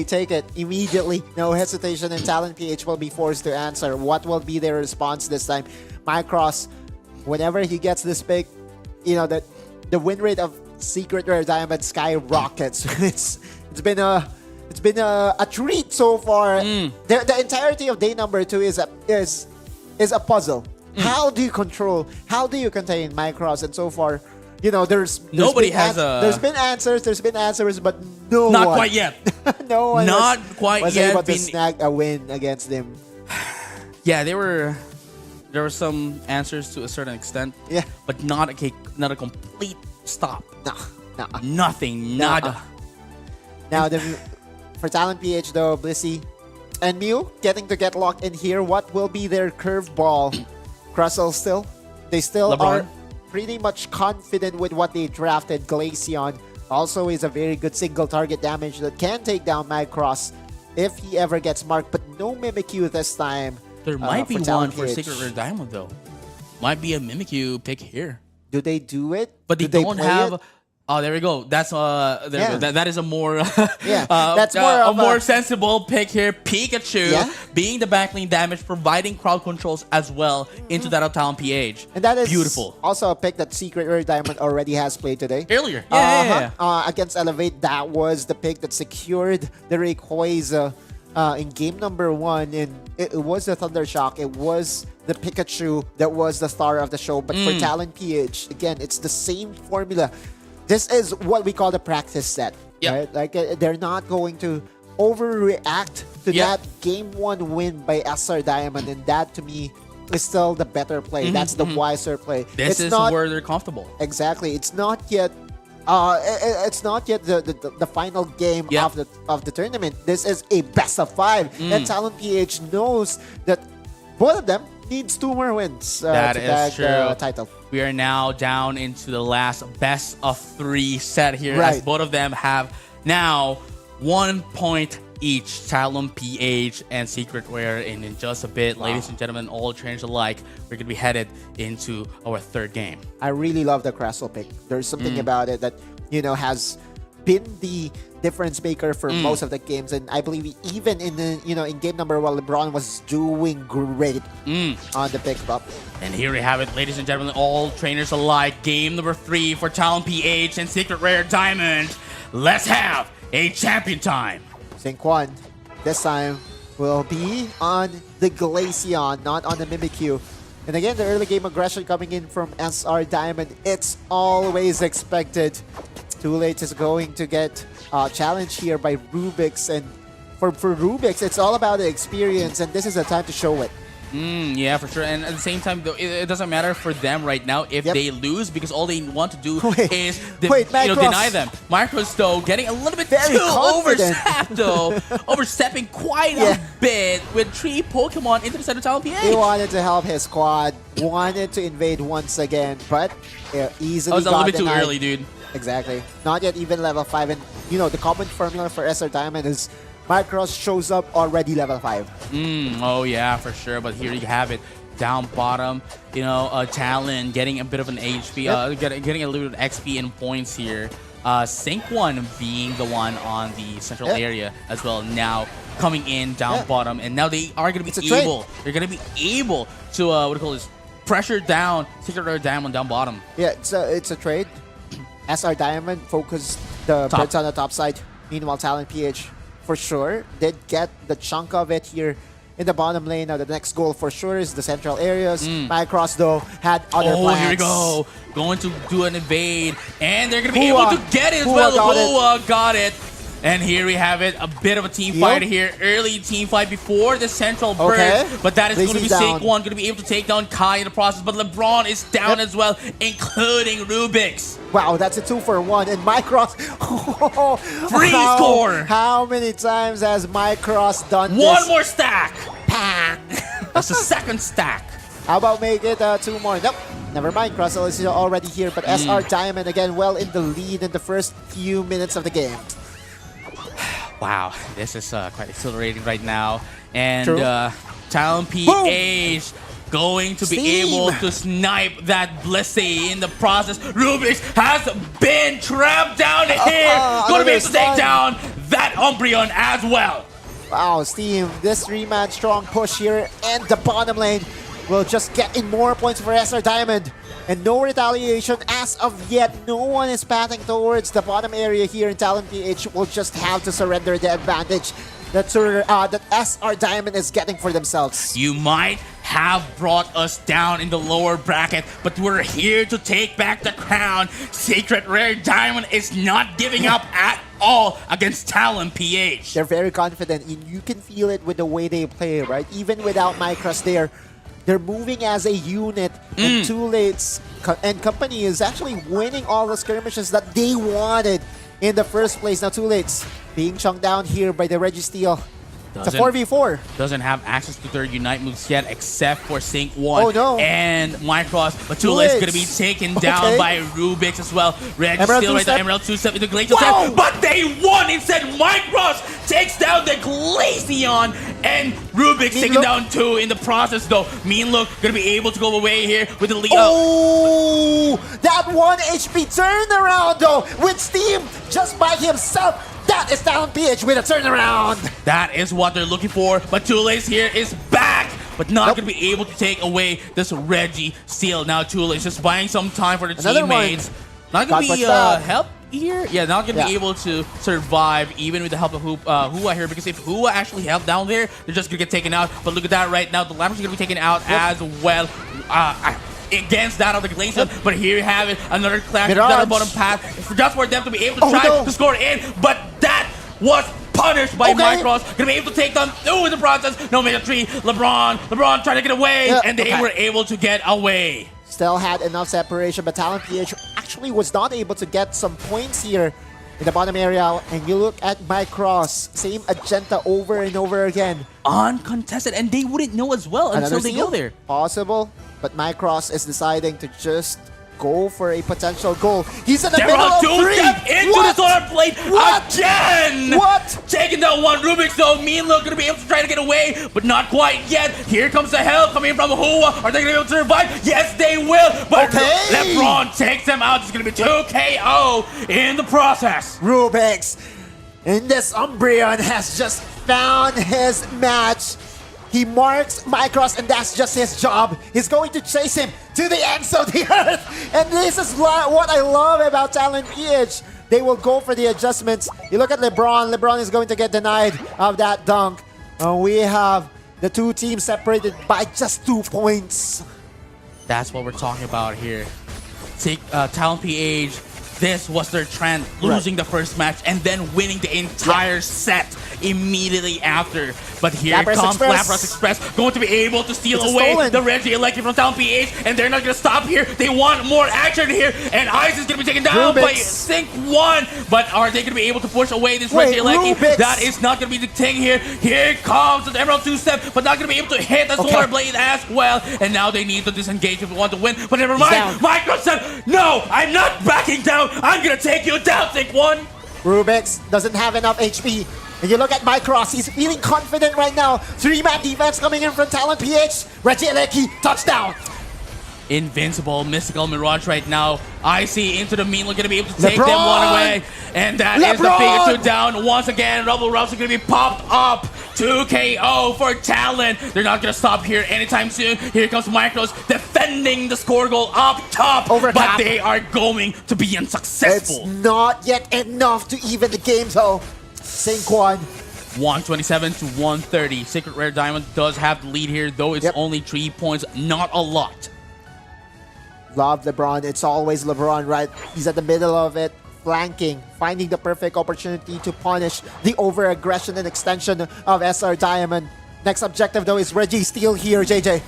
take it immediately. No hesitation, and Talent PH will be forced to answer. What will be their response this time? Mycross, whenever he gets this pick, you know, that the win rate of Secret Rare Diamond skyrockets. it's been a treat so far. The entirety of day number 2 is a puzzle. How do you contain Mycross? And so far, you know, there's been answers, but not quite yet. no one Not quite was yet able to been- snag a win against them. Yeah, there were some answers to a certain extent. Yeah. But not a complete stop. No. Nothing. Nada. Now, for Talent PH though, Blissey and Mew getting to get locked in here. What will be their curveball? Crustle still? They still LeBron. are pretty much confident with what they drafted. Glaceon also is a very good single target damage that can take down Mycross if he ever gets marked, but no Mimikyu this time. There might be for one Talent for PH. Secret Rare Diamond though. Might be a Mimikyu pick here. Do they do it? But they Do don't play have. it? Oh, there we go. That's there we go. That is a more that's more a of more a- sensible pick here. Pikachu Yeah? being the backlane damage, providing crowd controls as well into that of Talent PH. And that is beautiful. Also a pick that Secret Rare Diamond already has played today. Earlier, yeah. Against Elevate, that was the pick that secured the Rayquaza in game number 1, and it was the Thunder Shock. It was the Pikachu that was the star of the show. But for Talent PH, again, it's the same formula. This is what we call the practice set. Yeah. Right? Like they're not going to overreact to that game 1 win by SR Diamond, and that to me is still the better play. That's the wiser play. This is where they're comfortable. Exactly. It's not yet. It's not yet the final game of the tournament. This is a best of 5, and Talent PH knows that both of them needs 2 more wins That to is tag true. the title. We are now down into the last best of 3 set here, Right. as both of them have now 1 point each. Talent PH and Secret Rare, and in just a bit, ladies and gentlemen, all trainers alike, we're gonna be headed into our 3rd game. I really love the Cressel pick. There's something about it that, you know, has been the difference maker for most of the games, and I believe even in the in game number 1, LeBron was doing great on the pick up. And here we have it, ladies and gentlemen, all trainers alike. Game number 3 for Talent PH and Secret Rare Diamond. Let's have a champion time. Quan this time will be on the Glaceon, not on the Mimikyu. And again, the early game aggression coming in from SR Diamond. It's always expected. Too Late is going to get challenged here by Rubik's, and for Rubik's, it's all about the experience, and this is the time to show it. Yeah, for sure. And at the same time, though, it doesn't matter for them right now if Yep. they lose, because all they want to do Wait, is Macross. deny them. Macross, though, getting a little bit Very too confident. overstepped, though. Overstepping quite Yeah. a bit with 3 Pokemon into the center Talon PH. He wanted to help his squad, wanted to invade once again, but easily That was a got little bit too denied. early, dude. Exactly. Not yet even level 5. And, the common formula for SR Diamond is Macross shows up already level 5. Oh, yeah, for sure. But here you have it. Down bottom, Talon getting a bit of an HP, getting a little bit of XP and points here. Sync one being the one on the central Yep. area as well. Now coming in down Yep. bottom, and now they are going It's to a be trade. able. They're going to be able to pressure down, secret down bottom. Yeah, it's a trade. SR Diamond focused the Top. birds on the top side. Meanwhile, Talon PH for sure did get the chunk of it here in the bottom lane. Now the next goal for sure is the central areas. Macross though had other plans. Here we go. Going to do an invade, and they're going to be Hua. able to get it as Hua well. got it. Hua got it. And here we have it, a bit of a team Yep. fight here. Early team fight before the central burst. Okay. But that is going to be Lazy's down. Sync 1, going to be able to take down Kai in the process. But LeBron is down as well, including Rubik's. Wow, that's a 2-for-1. And Macross. Free score. How many times has Macross done One this? more stack. Bang. That's the second stack. How about make it 2 more? Nope. Never mind. Crossel is already here. But SR Diamond again well in the lead in the first few minutes of the game. Wow, this is quite exhilarating right now. And True. Talon PH going to be Steam. able to snipe that Blissey in the process. Rubik's has been trapped down here. Going to be able to take another down that Umbreon as well. Wow, Steam, this 3-man strong push here and the bottom lane will just get in more points for SR Diamond. And no retaliation as of yet. No one is pathing towards the bottom area here in Talon PH. Will just have to surrender the advantage that SR Diamond is getting for themselves. You might have brought us down in the lower bracket, but we're here to take back the crown. Secret Rare Diamond is not giving up at all against Talon PH. They're very confident. You can feel it with the way they play, right? Even without Micros there, they're moving as a unit. And Too Late's and company is actually winning all the skirmishes that they wanted in the first place. Now Too Late's being chunked down here by the Registeel. It's a 4v4. Doesn't have access to their Unite moves yet, except for Sync 1 Oh, no. and Macross. But Too Late's going to be taken down by Rubik's as well. Red is Emerald still right two-step. there. Emerald 2-step into Glacial Wow. Step. But they won instead. Macross takes down the Glaceon, and Rubik's taken Look. down 2 in the process, though. Mean Look going to be able to go away here with the lead. Oh, that 1 HP turnaround though with Steam just by himself. That is Talon PH with a turnaround. That is what they're looking for. But Too Late's here is back, but not Nope. going to be able to take away this Reggie Seal. Now Too Late's just buying some time for the Another teammates. one. Not going to Got be what's bad. help here. Yeah, not going to be Yeah. able to survive even with the help of Hua here, because if Hua actually helped down there, they're just going to get taken out. But look at that right now. The Lambert's going to be taken out as well. Against that of the Glacier, but here you have it, another clash, Mirage. another bottom path, just for them to be able to try no. to score in, but that was punished by Okay. Macross. Gonna be able to take them through in the process. No Mega 3, LeBron trying to get away, Yeah, and they okay. were able to get away. Still had enough separation, but Talon PH actually was not able to get some points here in the bottom area. And you look at Macross, same agenda over and over again. Uncontested, and they wouldn't know as well until they steal? go there. Possible, but Macross is deciding to just go for a potential goal. He's in the They're middle on of 2 three. step into What? the solar plate What? again! What? Taking down one Rubik's though. Mean Look gonna be able to try to get away, but not quite yet. Here comes the help coming from Hua. Are they gonna be able to survive? Yes, they will. But Okay. LeBron takes them out. It's gonna be 2 KO in the process. Rubik's and this Umbreon has just found his match. He marks Macross, and that's just his job. He's going to chase him to the ends of the earth. And this is what I love about Talon PH. They will go for the adjustments. You look at LeBron. LeBron is going to get denied of that dunk. We have the two teams separated by just 2 points. That's what we're talking about here. Talon PH this was their trend, losing the first match and then winning the entire set immediately after. But here Lapras comes Express. Lapras Express, going to be able to steal It's away stolen. the Reggie Electric from Talon PH, and they're not going to stop here. They want more action here, and Ice is going to be taken down by Rubik's. Sync 1. But are they going to be able to push away this Wait, Reggie Electric? Rubik's. That is not going to be the thing here. Here comes the Emerald 2-step, but not going to be able to hit the Solar Blade as well. And now they need to disengage if they want to win. But never mind. down. Micro said, no, I'm not backing down. I'm going to take you down, Sync 1. Rubik's doesn't have enough HP. And you look at Micros, he's feeling confident right now. 3-man defense coming in from Talon PH. Reggie Elecki, touchdown. Invincible Mystical Mirage right now. Icy into the mean, going to be able to take them LeBron! one away. And that is the LeBron! figure 2 down. Once again, Rubble Ruffs are going to be popped up. 2 KO for Talon. They're not going to stop here anytime soon. Here comes Micros defending the score goal up top. Overcap. But they are going to be It's unsuccessful. not yet enough to even the game, though. Saint-Quan. 127 to 130. Secret Rare Diamond does have the lead here, though it's Yep. only 3 points. Not a lot. Love LeBron. It's always LeBron, right? He's at the middle of it, flanking, finding the perfect opportunity to punish the over-aggression and extension of SR Diamond. Next objective, though, is Reggie Steele here, JJ.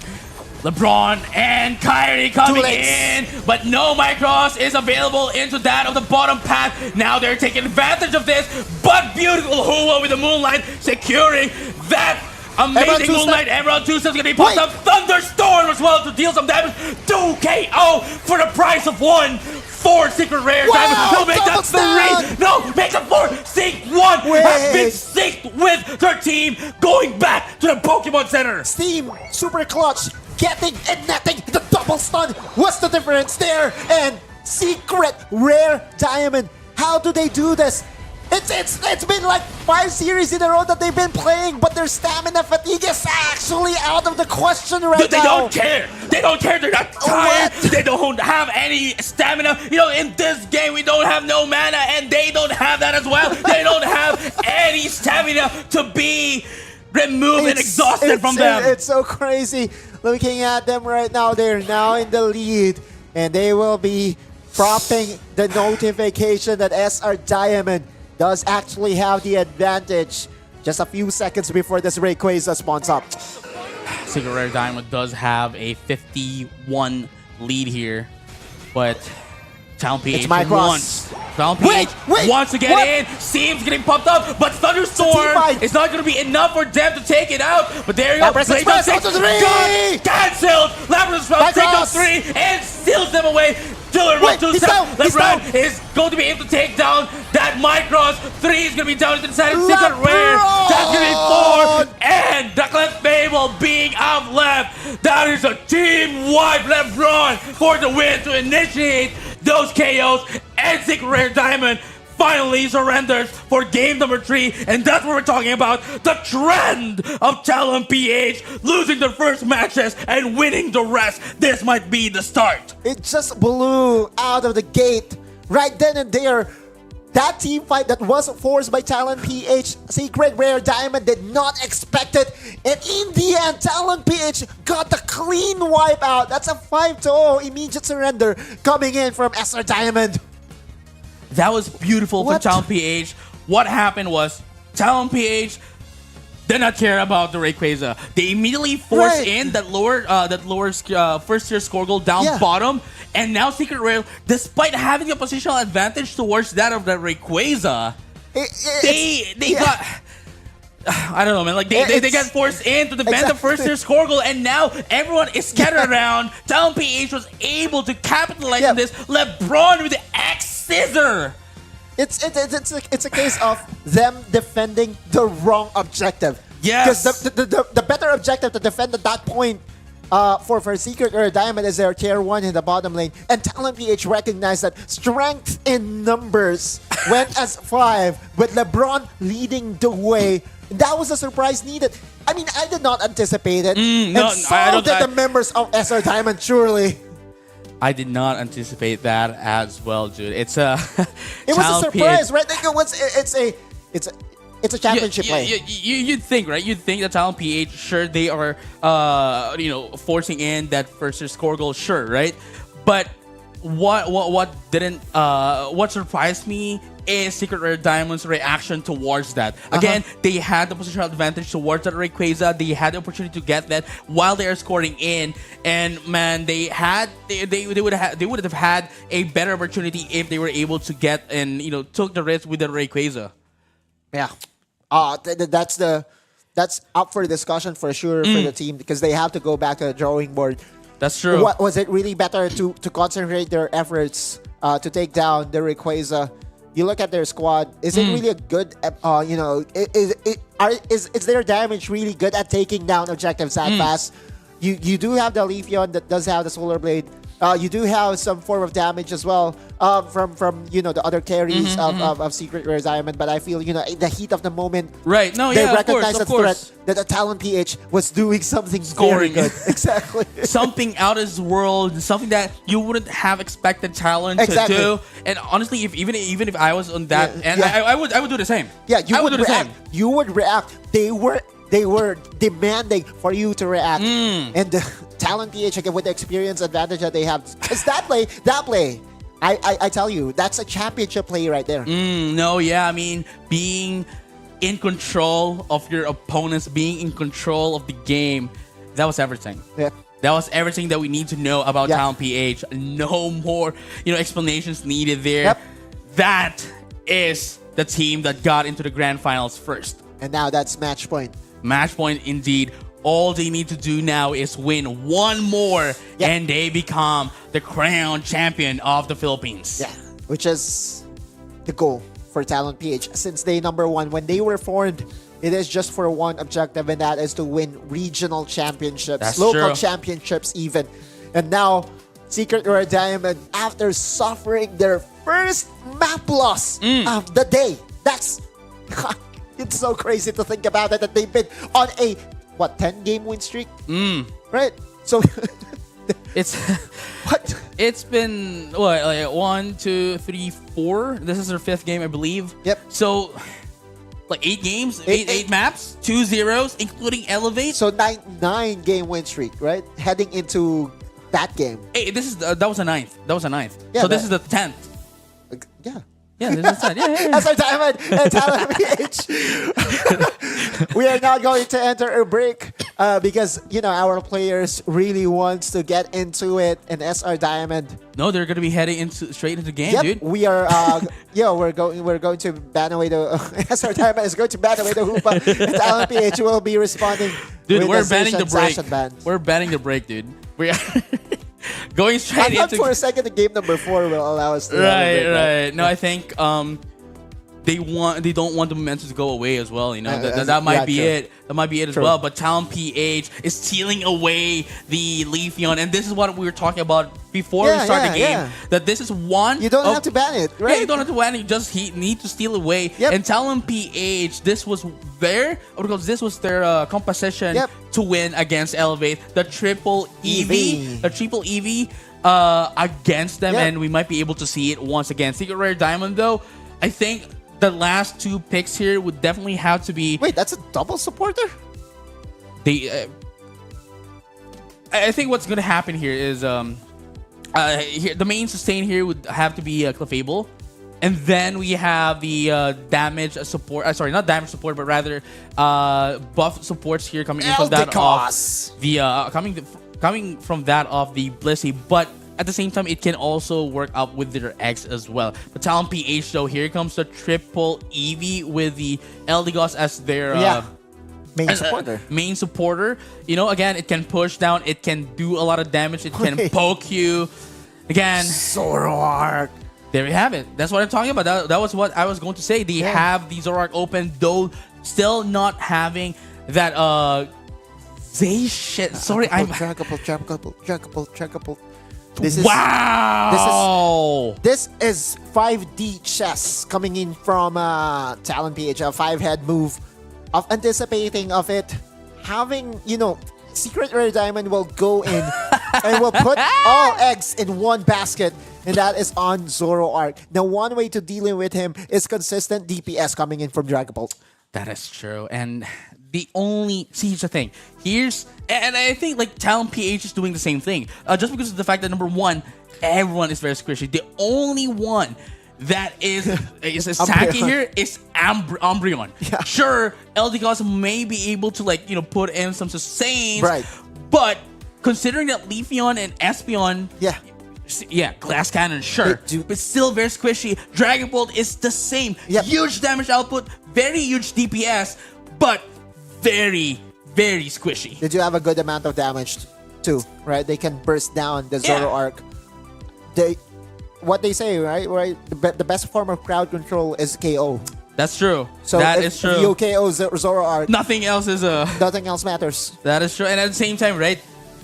LeBron and Kyrie coming lates. in, but no Micros is available into that of the bottom path. Now they're taking advantage of this, but beautiful Hua with the Moonlight securing that amazing Emerald Moonlight. Emerald 2 is going to be popped Wait. up. Thunderstorm as well to deal some damage. 2 KO for the price of 1. 4 Secret Rare Wow, Diamond. No, make that double 3. No, make that 4. Sync 1 has been synced with their team going back to the Pokemon Center. Steam, super clutch, getting and netting the double stun. What's the difference there? And Secret Rare Diamond. How do they do this? It's been like 5 series in a row that they've been playing, but their stamina fatigue is actually out of the question right Dude, they now. don't care. They don't care. They're not tired. What? They don't have any stamina. You know, in this game, we don't have no mana, and they don't have that as well. They don't have any stamina to be removed and exhausted from them. It's so crazy. Looking at them right now, they're now in the lead, and they will be propping the notification that SR Diamond does actually have the advantage just a few seconds before this Rayquaza spawns up. Secret Rare Diamond does have a 51 lead here, but Town PH It's Micros. once. Town PH Wait, wants to get what? in. Seems getting popped up, but Thunderstorm Teamfight. is not going to be enough for them to take it out. But there you go. Lapras Blaze Express, Up out to 6 3. got cancelled. Lapras Express take out Micros. 3 and steals them away. Diller Wait, to he's down, he's LeBron down. is going to be able to take down that Micros. 3 is going to be down to the side of Secret Rare. That's going to be 4. And the Clef Fable being out left. That is a team wipe LeBron for the win to initiate those KOs. And Secret Rare Diamond finally surrenders for game number 3. And that's what we're talking about. The trend of Talon PH losing their first matches and winning the rest. This might be the start. It just blew out of the gate right then and there. That team fight that was forced by Talon PH, Secret Rare Diamond did not expect it. And in the end, Talon PH got the clean wipe out. That's a 5-0 immediate surrender coming in from SR Diamond. That was beautiful What? for Talon PH. What happened was Talon PH did not care about the Rayquaza. They immediately forced Right. in that lower first tier score goal down Yeah. bottom, and now Secret Rare, despite having a positional advantage towards that of the Rayquaza, they got. I don't know, man. Like they got forced in to defend the first tier score goal, and now everyone is scattered around. Talon PH was able to capitalize on this. LeBron with the axe scissor. It's a case of them defending the wrong objective. Yes. Because the better objective to defend at that point for Secret Rare Diamond is their tier 1 in the bottom lane. And Talon PH recognized that strength in numbers went as 5, with LeBron leading the way. That was a surprise needed. I mean, I did not anticipate it. No, and so I don't- did the members of SR Diamond, surely. I did not anticipate that as well, dude. It's a It was a Talon surprise, PH. right? Like, it's a championship play. You'd think, right? You'd think that Talon PH, sure, they are, forcing in that first score goal, sure, right? But what surprised me is Secret Rare Diamond's reaction towards that. Again, they had the positional advantage towards that Rayquaza. They had the opportunity to get that while they are scoring in, and man, they would have had a better opportunity if they were able to get and took the risk with the Rayquaza. Yeah. That's up for discussion for sure for the team because they have to go back to the drawing board. That's true. What was it really better to concentrate their efforts to take down the Rayquaza? You look at their squad. Is it really a good? Is their damage really good at taking down objectives that fast? You do have the Leafeon that does have the Solar Blade. You do have some form of damage as well from the other carries of Secret Rare Diamond, but I feel the heat of the moment, right? No, they yeah, recognize of course. threat that the Talon PH was doing something Scoring. very good. Exactly. Something out of this world, something that you wouldn't have expected Talon Exactly. to do. And honestly, even if I was on that end, yeah. I would do the same. Yeah, you I would do the react. same. You would react. They were demanding for you to react. And the Talon PH again with the experience advantage that they have. Because that play, I tell you, that's a championship play right there. No, yeah, I mean, being in control of your opponents, being in control of the game, that was everything. Yeah. That was everything that we need to know about Yeah. Talon PH. No more, explanations needed there. Yep. That is the team that got into the grand finals first. And now that's match point. Match point indeed. All they need to do now is win one more, Yeah. and they become the crown champion of the Philippines. Yeah. Which is the goal for Talon PH. Since day number one, when they were formed, it is just for one objective, and that is to win regional championships, That's local true. championships even. And now, Secret Rare Diamond, after suffering their first map loss of the day, that's... it's so crazy to think about it, that they've been on a, 10-game win streak? Right? So... It's what? it's been like 1, 2, 3, 4. This is their 5th game, I believe. Yep. So like 8 games, Eight- eight maps, 2 zeros, including Elevate. So 9-game win streak, right? Heading into that game. Hey, this is that was a 9th. That was a 9th. Yeah, so this but- is the 10th. Yeah. Yeah, this is the 10th. Yeah. That's our Diamond and Talon PH. We are now going to enter a break because, our players really wants to get into it. And SR Diamond, No, they're gonna be heading straight into the game, yep, dude. we are, we're going to ban away the, SR Diamond is going to ban away the Hoopa. And Talon PH will be responding. Dude, with we're the banning the Session break. Session ban. We're banning the break, dude. We are going I straight thought into for a second the game number 4 will allow us to have a break, right. No, I think they don't want the momentum to go away as well. That might yeah, be true. it. That might be it as True. well. But Talon PH is stealing away the Leafeon, and this is what we were talking about before we Yeah, start the yeah, game. yeah. That this is one. You don't of- have to ban it, Yeah, right? you don't have to ban it. You just need to steal away. Yep. And Talon PH, this was because this was their composition Yep. to win against Elevate, the triple EV, EV. the triple EV against them, Yep. and we might be able to see it once again. Secret Rare Diamond, though, I think the last 2 picks here would definitely have to be Wait, that's a double supporter? they. I think what's gonna happen here is here the main sustain here would have to be Clefable, and then we have the damage support. Sorry, not damage support, but rather buff supports here coming in from that Eldikos. of the coming from that of the Blissey, but at the same time it can also work up with their X as well. But Talon PH, though, here comes the triple Eevee with the Eldegoss as their Main supporter. main supporter. Again, it can push down, it can do a lot of damage, it can Wait. poke you. Again, Zoroark. there you have it. That's what I'm talking about. That was what I was going to say. They Yeah. have the Zoroark open, though still not having that Zay shit. Sorry, I'm Trackable. This is wow. This is 5D chess coming in from Talon PH, a 5-head move of anticipating of it. Having, Secret Rare Diamond will go in and will put all eggs in one basket, and that is on Zoroark. Now, one way to dealing with him is consistent DPS coming in from Dragapult. That is true. And here's the thing. And I think like Talon PH is doing the same thing. Just because of the fact that number one, everyone is very squishy. The only one that is Umbreon. tanky here is Umbreon. Yeah. Sure, Eldegoss may be able to put in some sustains, Right. but considering that Leafeon and Espeon, Yeah. Glass Cannon, sure, They do- but still very squishy. Dragon Bolt is the same. Yep. Huge damage output, very huge DPS, but very, very squishy. They do have a good amount of damage too, right? They can burst down the Yeah. Zoroark. What they say, right? The best form of crowd control is KO. That's true. So That if is true. you KO Zoroark, Nothing else is a. nothing else matters. That is true. And at the same time, right?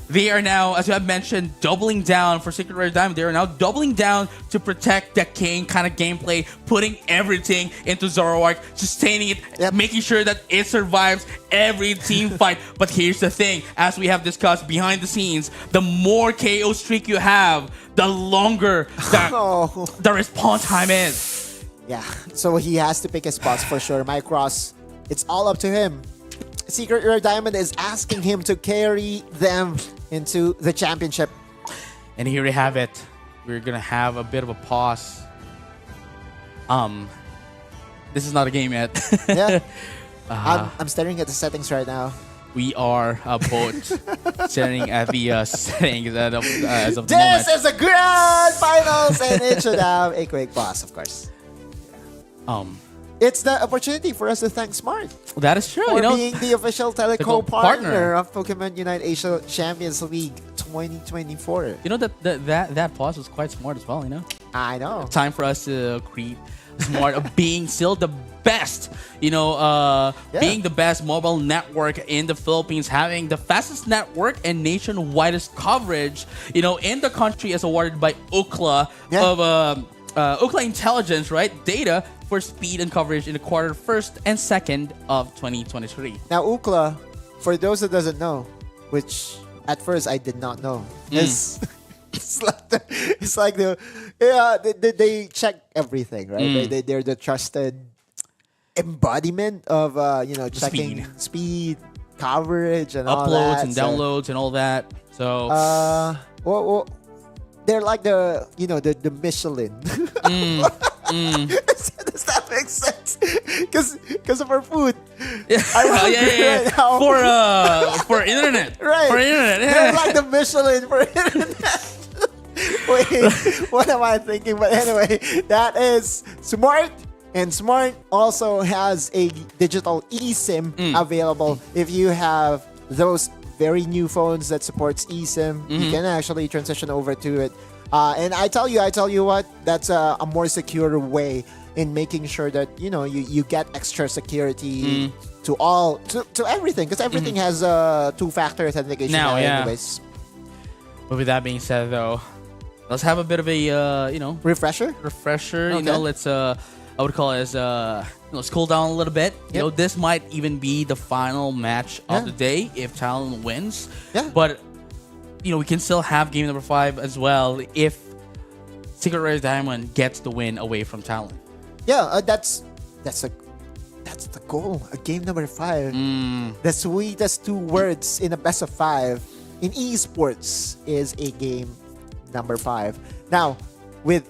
They are now, as you have mentioned, doubling down for Secret Rare Diamond. They are now doubling down to protect the king kind of gameplay, putting everything into Zoroark, sustaining it, Yep. making sure that it survives every team fight. But here's the thing, as we have discussed behind the scenes, the more KO streak you have, the longer Oh. the response time is. Yeah, so he has to pick his spots for sure. Mycross, it's all up to him. Secret Rare Diamond is asking him to carry them into the championship. And here we have it. We're gonna have a bit of a pause. This is not a game yet. Yeah, I'm staring at the settings right now. We are both staring at the settings as of the This moment. is the grand finals, and it should have a quick pause, of course. It's the opportunity for us to thank Smart That is true. for being the official teleco partner. partner of Pokemon Unite Asia Champions League 2024. That pause was quite smart as well. I know. Time for us to create smart of being still the best. Being the best mobile network in the Philippines, having the fastest network and nationwidest coverage. In the country, as awarded by Ookla of Ookla Intelligence, right? Data for speed and coverage in the quarter first and second of 2023. Now, Ookla, for those that doesn't know, which at first I did not know, is it's like they check everything, right? They're the trusted embodiment of checking speed, coverage, and all Uploads that. and downloads and all that. So Well, they're like the Michelin. Does that make sense? Because of our food. I'm hungry right now. For internet. Right. For internet. They're like the Michelin for internet. Wait, what am I thinking? But anyway, that is Smart. And Smart also has a digital eSIM available. If you have those very new phones that supports eSIM, you can actually transition over to it. And I tell you what, that's a more secure way in making sure that you get extra security to everything, because everything has two-factor authentication now, anyways. But with that being said, though, let's have a bit of a Refresher. Okay. Let's I would call it as let's cool down a little bit. Yep. This might even be the final match of the day if Talon wins. Yeah. But we can still have game number 5 as well if Secret Rare Diamond gets the win away from Talon. Yeah, that's the goal. A game number 5. The sweetest 2 words in a best of 5 in esports is a game number 5. Now, with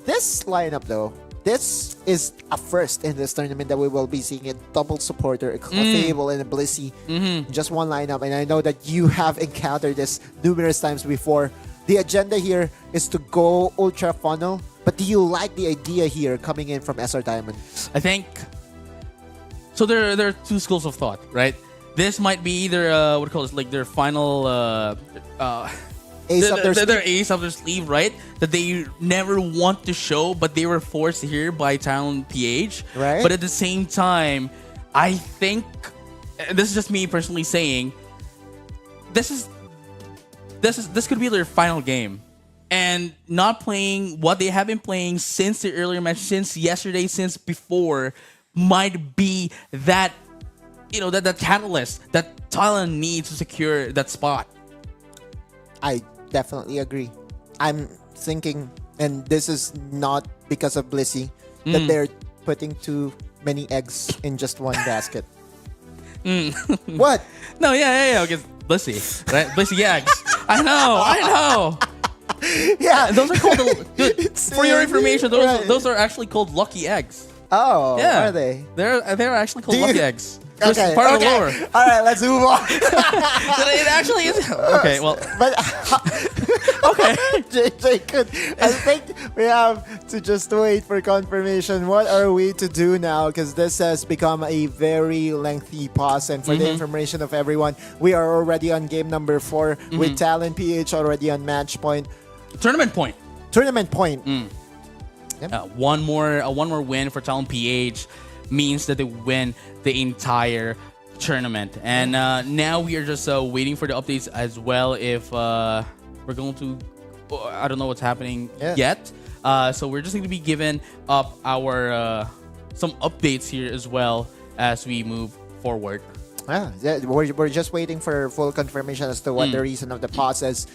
this lineup though, this is a first in this tournament that we will be seeing a double supporter, a Clefable and a Blissey, in just one lineup. And I know that you have encountered this numerous times before. The agenda here is to go ultra funnel, but do you like the idea here coming in from SR Diamond? I think so. There are 2 schools of thought, right? This might be either what do you call this, like their final Ace up their their sleeve. ace up their sleeve, right? That they never want to show, but they were forced here by Talon PH. Right. But at the same time, I think, and this is just me personally saying, this could be their final game. And not playing what they have been playing since the earlier match, since yesterday, since before, might be that that catalyst that Talon needs to secure that spot. I definitely agree. I'm thinking, and this is not because of Blissey, that they're putting too many eggs in just one basket. What? No, yeah. Because Blissey, right? Blissey eggs. I know. Yeah. Those are called, dude, It's for your in- information, right. those are actually called lucky eggs. Oh, Yeah. are they? They're actually called Do you- lucky eggs. They're Okay. part of the okay. lore. All right, let's move on. It actually is. Okay, well, But okay. JJ could. I think we have to just wait for confirmation. What are we to do now? Because this has become a very lengthy pause. And for the information of everyone, we are already on game number 4 with Talent PH already on match point. Tournament point. Tournament point. One more win for Talon PH means that they win the entire tournament. And now we are just waiting for the updates as well. If we're going to, I don't know what's happening yet. So we're just going to be given up our some updates here as well as we move forward. Yeah, we're just waiting for full confirmation as to what the reason of the pause is.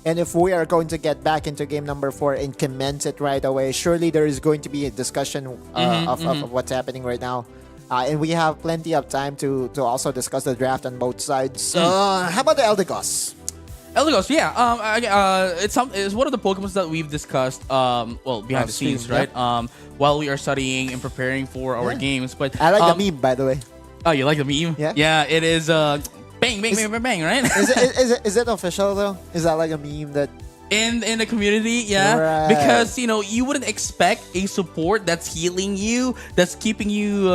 And if we are going to get back into game number 4 and commence it right away, surely there is going to be a discussion of what's happening right now. And we have plenty of time to also discuss the draft on both sides. How about the Eldegoss? Eldegoss, yeah. It's one of the Pokemon that we've discussed. Well, behind the scenes, right? While we are studying and preparing for our games. But I like the meme, by the way. Oh, you like the meme? Yeah. Yeah, it is. Bang, bang, bang, bang, bang, right? Is it official though? Is that like a meme that? In the community, yeah, Right. because you wouldn't expect a support that's healing you, that's keeping you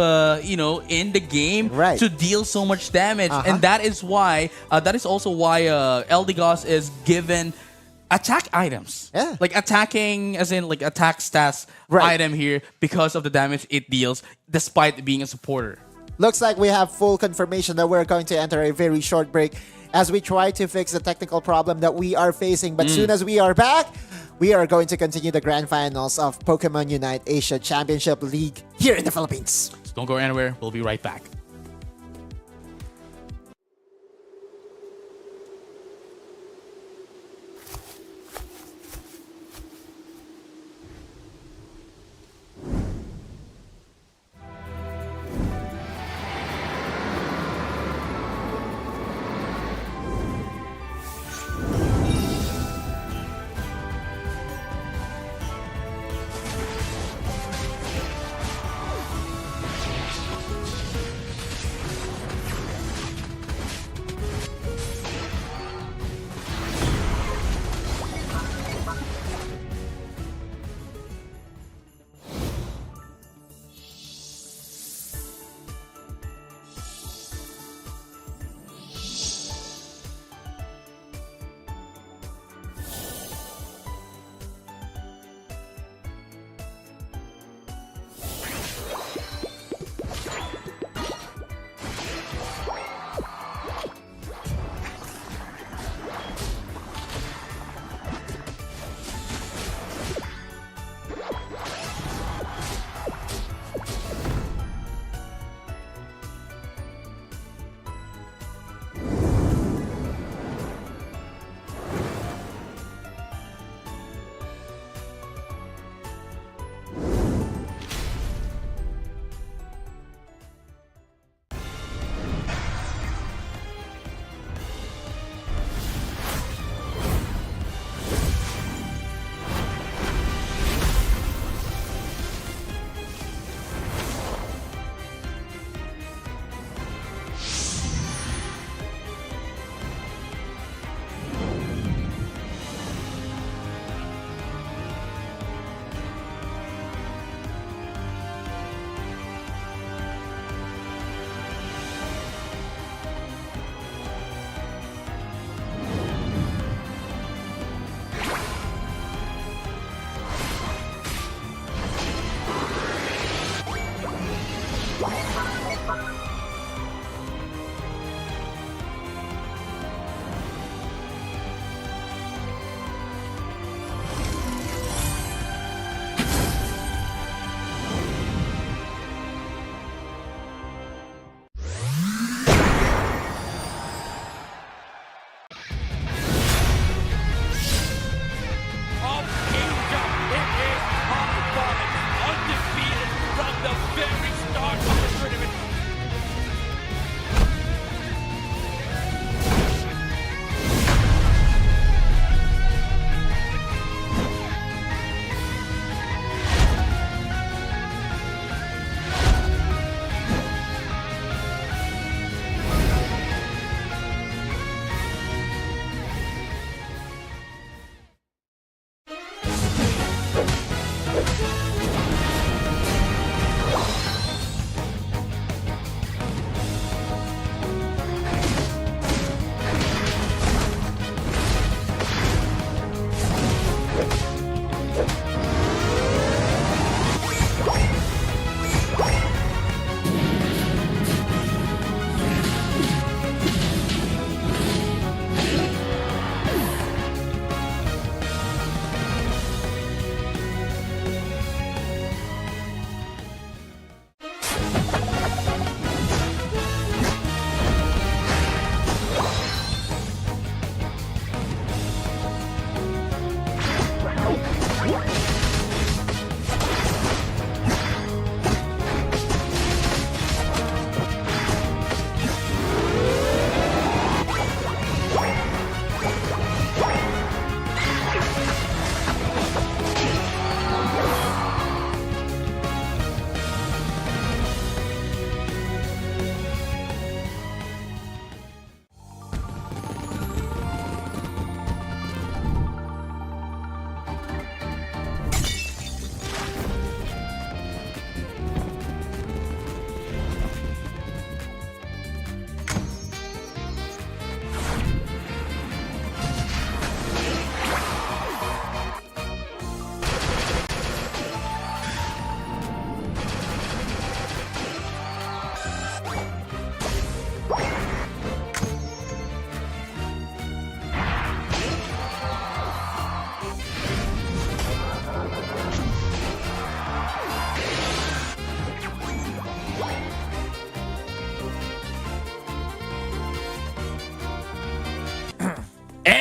in the game, Right. to deal so much damage, and that is why that is also why Eldegoss is given attack items, like attacking, as in like attack stats item here because of the damage it deals, despite being a supporter. Looks like we have full confirmation that we're going to enter a very short break as we try to fix the technical problem that we are facing. But soon as we are back, we are going to continue the grand finals of Pokemon Unite Asia Championship League here in the Philippines. So don't go anywhere. We'll be right back.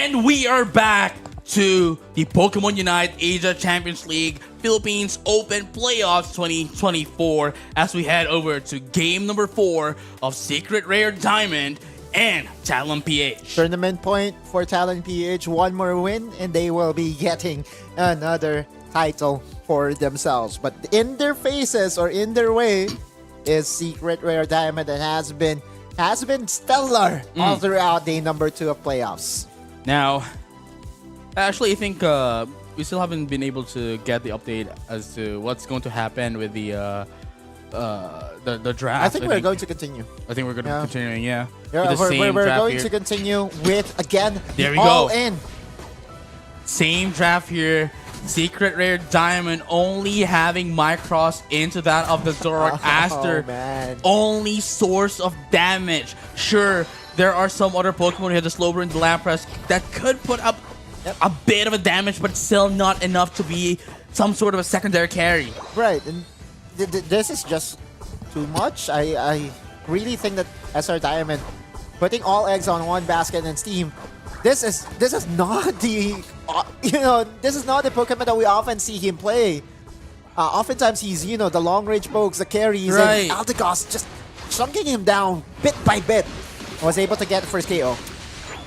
And we are back to the Pokemon Unite Asia Champions League Philippines Open Playoffs 2024 as we head over to game number 4 of Secret Rare Diamond and Talon PH. Tournament point for Talon PH. One more win, and they will be getting another title for themselves. But in their faces or in their way is Secret Rare Diamond that has been stellar all throughout day number 2 of playoffs. Now, actually, I think we still haven't been able to get the update as to what's going to happen with the draft. I think we're going to continue. I think we're going to continue. Yeah. Yeah, With the same we're draft going here. to continue with, again, There we all go. in. Same draft here. Secret Rare Diamond only having Micross into that of the Zoroark as their man. only source of damage. Sure, there are some other Pokemon who have the Slowbro and the Lapras that could put up a bit of a damage, but still not enough to be some sort of a secondary carry. Right, and this is just too much. I really think that SR Diamond putting all eggs on one basket and Steam. This is not the this is not the Pokemon that we often see him play. Oftentimes he's the long range pokes, the carries, Right. and Aldegos just chunking him down bit by bit. Was able to get the first KO.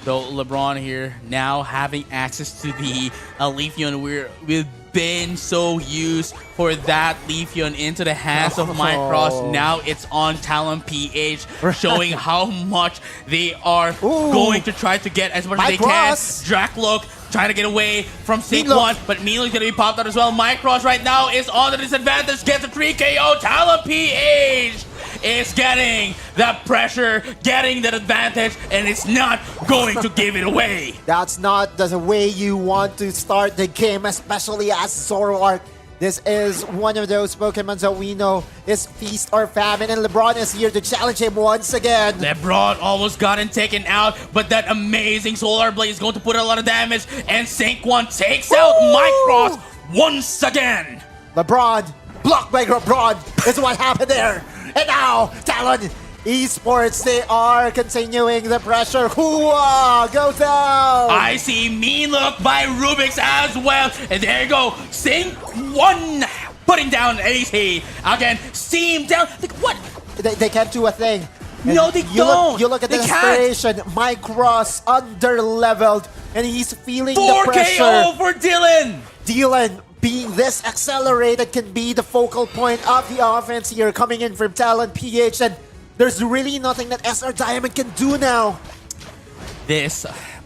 So LeBron here now having access to the Leafeon. We've been so used for that Leafeon into the hands of Micross. Now it's on Talon PH, showing how much they are going to try to get as much as they can. Micross. Drakloak trying to get away from Sync Meatloaf. 1, but Meatloaf's going to be popped out as well. Micross right now is on the disadvantage, gets a 3 KO. Talon PH is getting the pressure, getting the advantage, and it's not going to give it away. That's not the way you want to start the game, especially as Zoroark. This is one of those Pokemon that we know is feast or famine, and LeBron is here to challenge him once again. LeBron almost gotten taken out, but that amazing Solar Blade is going to put a lot of damage, and Sync 1 takes out Micross once again. LeBron, blocked by LeBron, is what happened there. And now, Talon Esports, they are continuing the pressure. Hooah! Go down! I see Mean Look by Rubik's as well. And there you go. Sync 1 putting down AC. Again, Steam down. Like, what? They can't do a thing. And No, they don't. You look at the They can't. desperation. Micross under-leveled, and he's feeling 4 the pressure. KO for Dylan. Dylan, being this accelerated, can be the focal point of the offense here, coming in from Talon PH, and there's really nothing that SR Diamond can do now.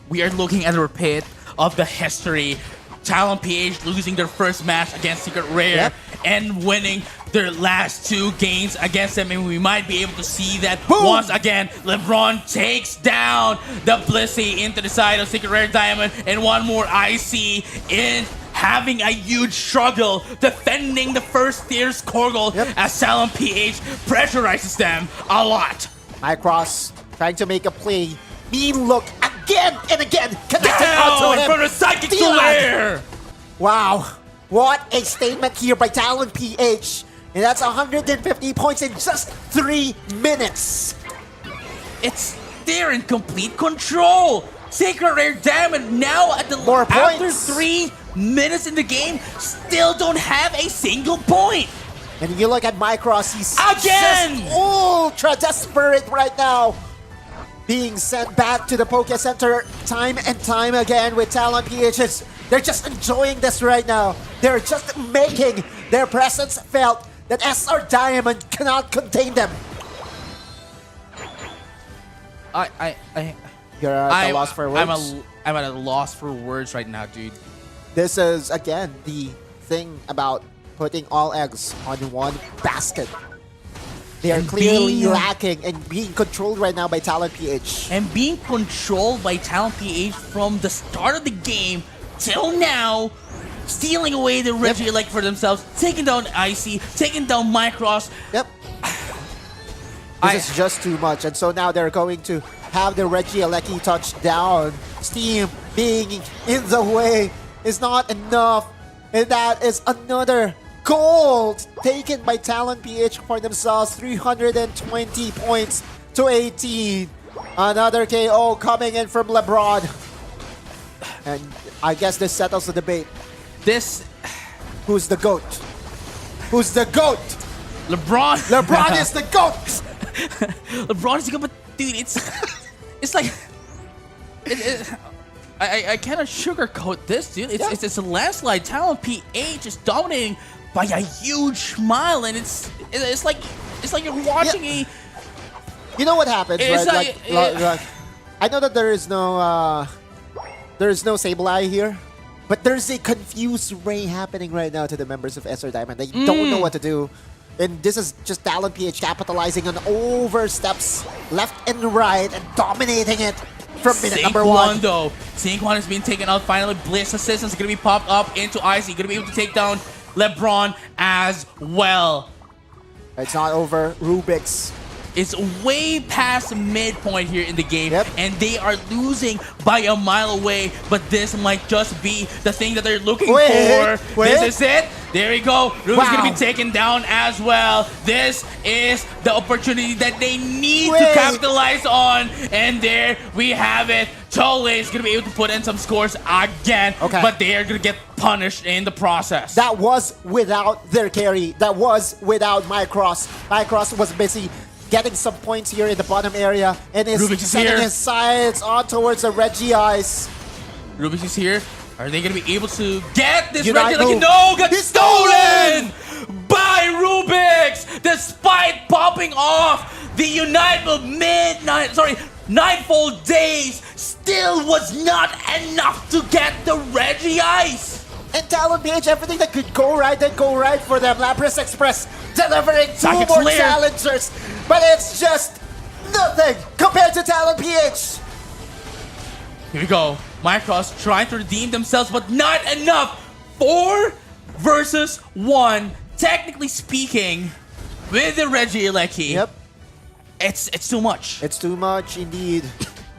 We are looking at a repeat of the history. Talon PH losing their first match against Secret Rare and winning their last 2 games against them, and we might be able to see that once again. LeBron takes down the Blissey into the side of Secret Rare Diamond, and one more IC in having a huge struggle defending the first tier's Korgel as Talon PH pressurizes them a lot. Micross trying to make a play. Mean Look again and again. Connected Down onto him. from the Psychic to Dylan. Lair. Wow. What a statement here by Talon PH. And that's 150 points in just 3 minutes. They're in complete control. Secret Rare Diamond now at the More after points. 3 minutes in the game still don't have a single point. And you look at Micross, he's Again! just ultra desperate right now. Being sent back to the Poke Center time and time again with Talon PHs. They're just enjoying this right now. They're just making their presence felt that SR Diamond cannot contain them. You're at a loss for words. I'm at a loss for words right now, dude. This is, again, the thing about putting all eggs on one basket. They are clearly being- lacking and being controlled right now by Talon PH. And being controlled by Talon PH from the start of the game till now, stealing away the Regieleki for themselves, taking down Icy, taking down Micross. Yep. This is just too much. And so now they're going to have the Regieleki touch down. Steam being in the way is not enough. And that is another gold taken by Talon PH for themselves. 320 points to 18. Another KO coming in from LeBron. And I guess this settles the debate. This Who's the GOAT? Who's the GOAT? LeBron. LeBron is the GOAT! LeBron is good, but dude, it's like I cannot sugarcoat this, dude. It's a landslide. Talent PH is dominating by a huge mile, and it's like you're watching a. You know what happens, It's right? like- I know that there is no Sableye here, but there's a confused Ray happening right now to the members of SR Diamond. They don't know what to do. And this is just Talent PH capitalizing on oversteps left and right and dominating it from minute number one. Though. Saquon is being taken out finally. Bliss assistance is going to be popped up into Icy. Going to be able to take down LeBron as well. It's not over. Rubik's. It's way past midpoint here in the game, Yep. and they are losing by a mile away, but this might just be the thing that they're looking for. Wait. This is it. There we go. Ruby's Wow. going to be taken down as well. This is the opportunity that they need to Wait. capitalize on, and there we have it. Chole is going to be able to put in some scores again, Okay. but they are going to get punished in the process. That was without their carry. That was without Mycross. Mycross was busy getting some points here in the bottom area and is Rubik's setting here. his sights on towards the Reggie Ice. Rubik's is here. Are they going to be able to get this Unite Reggie? move. No, got He's stolen by Rubik's, despite popping off the Unite move Nightfall Days still was not enough to get the Reggie Ice. And Talon PH, everything that could go right did go right for them. Lapras Express delivering two Sockets more clear. challengers, but it's just nothing compared to Talon PH. Here we go. Mycross trying to redeem themselves, but not enough. 4 versus 1. Technically speaking, with the Reggie Alecki, Yep, it's too much. it's too much indeed.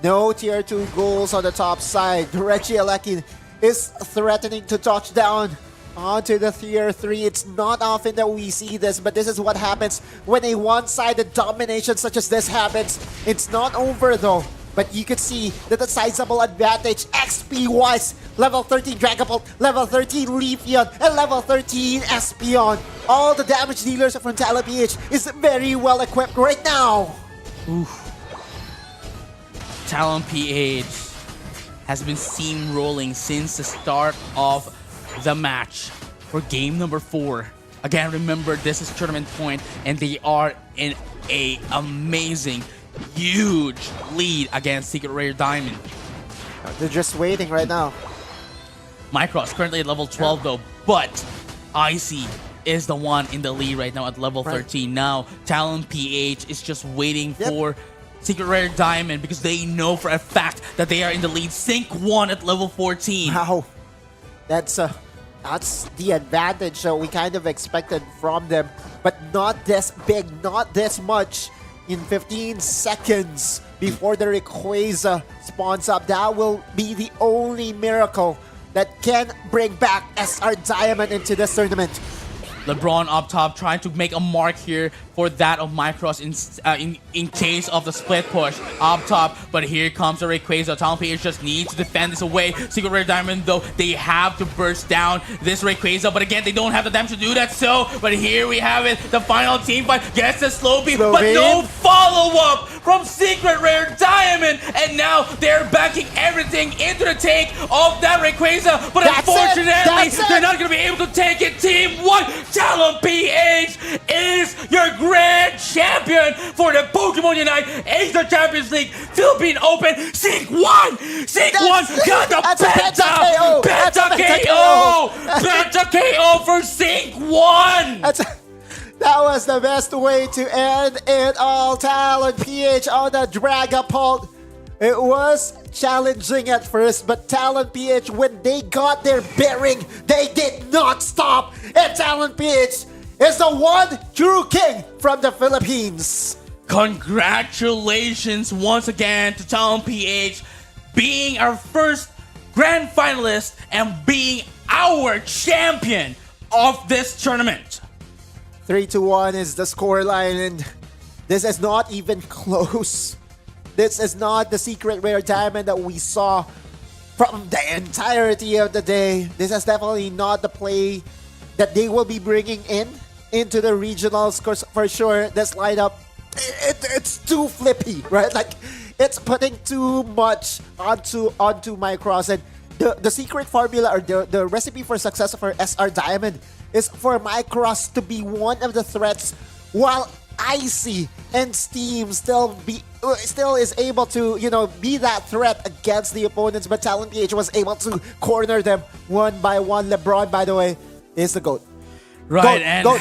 No tier 2 goals on the top side. Reggie Alecki is threatening to touch down onto the tier 3. It's not often that we see this, but this is what happens when a one-sided domination such as this happens. It's not over though, but you could see that the sizable advantage XP-wise, level 13 Dragapult, level 13 Leafeon, and level 13 Espeon. All the damage dealers from Talon PH is very well equipped right now. Talon PH has been steamrolling since the start of the match for game number 4. Again, remember, this is tournament point, and they are in a amazing, huge lead against Secret Rare Diamond. They're just waiting right now. Mycross currently at level 12 though, but Icy is the one in the lead right now at level Right. 13. Now, Talon PH is just waiting Yep. for Secret Rare Diamond because they know for a fact that they are in the lead. Sync 1 at level 14. Wow, that's the advantage that we kind of expected from them, but not this big, not this much. In 15 seconds before the Rayquaza spawns up, that will be the only miracle that can bring back SR Diamond into this tournament. LeBron up top trying to make a mark here for that of Mycross in case of the split push up top. But here comes the Rayquaza. Talon PH just needs to defend this away. Secret Rare Diamond, though, they have to burst down this Rayquaza. But again, they don't have the damage to do that. So, but here we have it. The final team fight gets the slow beam, but beam. no follow-up from Secret Rare Diamond. And now they're backing everything into the take of that Rayquaza. But That's it. unfortunately, That's it. they're not going to be able to take it. Team 1, Talon PH is your grand champion for the Pokemon Unite Asia Champions League Philippine Open. Sync 1! Sync 1 got the That's a Penta! Penta KO. That's a Penta Penta KO! Penta KO for Sync 1! That was the best way to end it all. Talon PH on the Dragapult. It was challenging at first, but Talon PH, when they got their bearing, they did not stop. And Talon PH is the one true king from the Philippines. Congratulations once again to Talon PH being our first grand finalist and being our champion of this tournament. 3-1 is the scoreline, and this is not even close. This is not the Secret Rare Diamond that we saw from the entirety of the day, this is definitely not the play that they will be bringing into the regionals. Cause for sure, this lineup, it's too flippy, right? Like, it's putting too much onto Micros. And the secret formula or the recipe for success for SR Diamond is for Micros to be one of the threats, while Icy and Steam still is able to, be that threat against the opponents. But Talon PH was able to corner them one by one. LeBron, by the way, is the GOAT. Right, GOAT.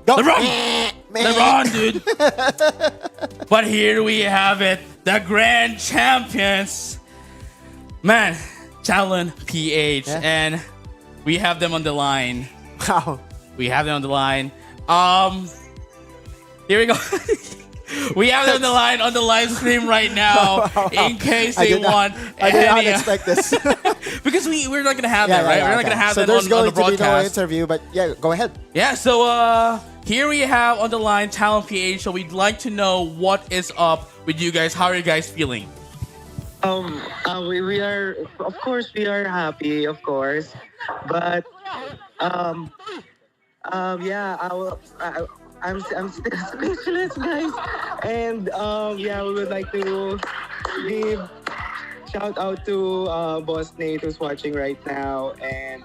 LeBron! LeBron, dude. But here we have it. The grand champions. Man, Talon PH. Yeah. And we have them on the line. Wow. We have them on the line. Here we go. We have them on the line on the live stream right now in case they want. I did not expect this. Because we're not gonna have them, right? We're not gonna have so them there's on going the to be no broadcast. interview, but yeah, go ahead. Yeah, so here we have on the line Talon PH. So we'd like to know what is up with you guys. How are you guys feeling? We are, of course, we are happy, of course, but yeah, I'm still speechless, guys, and yeah, we would like to give shout out to Boss Nate who's watching right now, and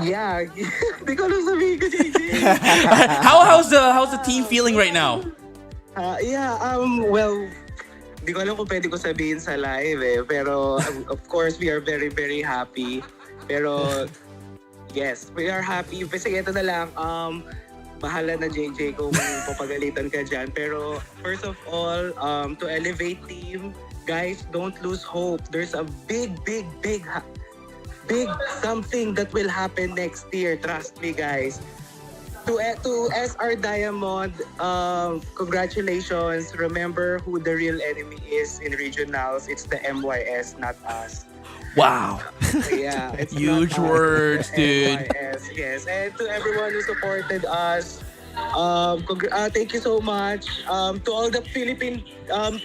yeah, di ko alam sabihin ko, JJ. How's the team feeling right now? Yeah, well, di ko alam kung pwede ko sabihin sa live pero of course we are very very happy. Pero yes, we are happy. Kasi ito na lang, bahala na JJ kung papagalitan ka dyan. Pero first of all, to elevate team, guys, don't lose hope. There's a big something that will happen next year. Trust me, guys. To SR Diamond, congratulations. Remember who the real enemy is in regionals. It's the MYS, not us. Wow. Yeah, it's Huge not us, words, it's the dude. MYS, yes. And to everyone who supported us, thank you so much. To all the Philippine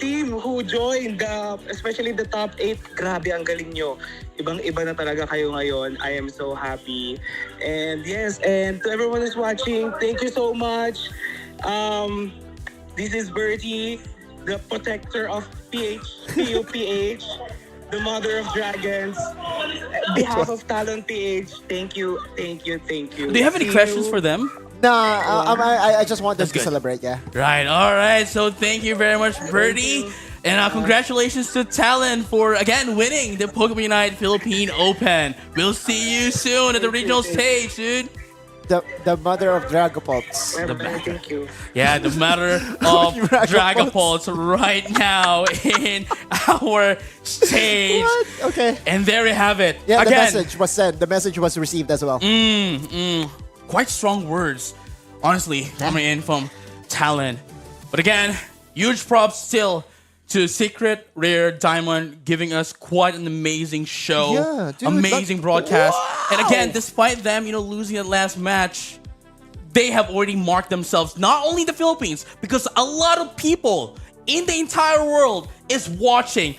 team who joined, especially the top 8. Grabe, ang galing nyo. Ibang-iba na talaga kayo ngayon. I am so happy. And yes, and to everyone who's watching, thank you so much. This is Bertie, the protector of PUPH, the mother of dragons. Behalf of Talon PH, thank you. Do you have any See questions you. for them? Nah, I just want them That's to good. celebrate, yeah. Right, all right. So thank you very much, Birdie. And congratulations to Talon for, again, winning the Pokemon Unite Philippine Open. We'll see you soon at the regional stage, dude. The mother of Dragapults. Thank you. Yeah, the matter of Dragapults right now in our stage. What? Okay. And there we have it. Yeah, Again, the message was sent. The message was received as well. quite strong words, honestly, coming in from Talon. But again, huge props still to Secret Rare Diamond, giving us quite an amazing show, Yeah, dude, amazing that- broadcast. Wow! And again, despite them, losing the last match, they have already marked themselves, not only the Philippines, because a lot of people in the entire world is watching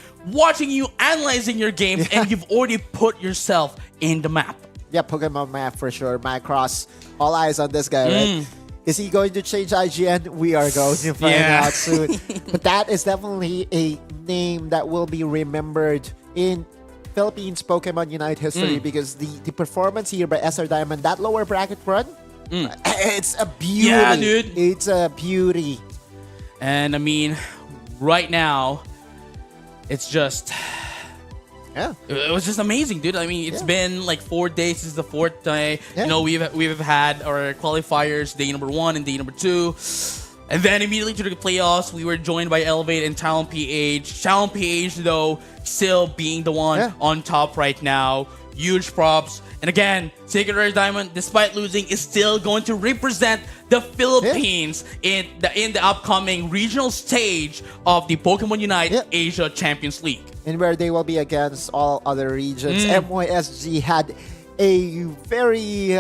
you, analyzing your games, and you've already put yourself in the map. Yeah, Pokemon map for sure. Macross. All eyes on this guy, right? Is he going to change IGN? We are going to find Yeah. out soon. But that is definitely a name that will be remembered in Philippines Pokemon Unite history because the performance here by SR Diamond, that lower bracket run, it's a beauty. Yeah, dude. It's a beauty. And I mean, right now, it's just... Yeah. It was just amazing, dude. I mean, it's been like 4 days. This is the fourth day. Yeah. We've had our qualifiers day number 1 and day number 2. And then immediately to the playoffs, we were joined by Elevate and Talon PH. Talon PH, though, still being the one on top right now. Huge props. And again, Sacred Rare Diamond, despite losing, is still going to represent the Philippines in the upcoming regional stage of the Pokemon Unite Asia Champions League. And where they will be against all other regions. MYSG had a very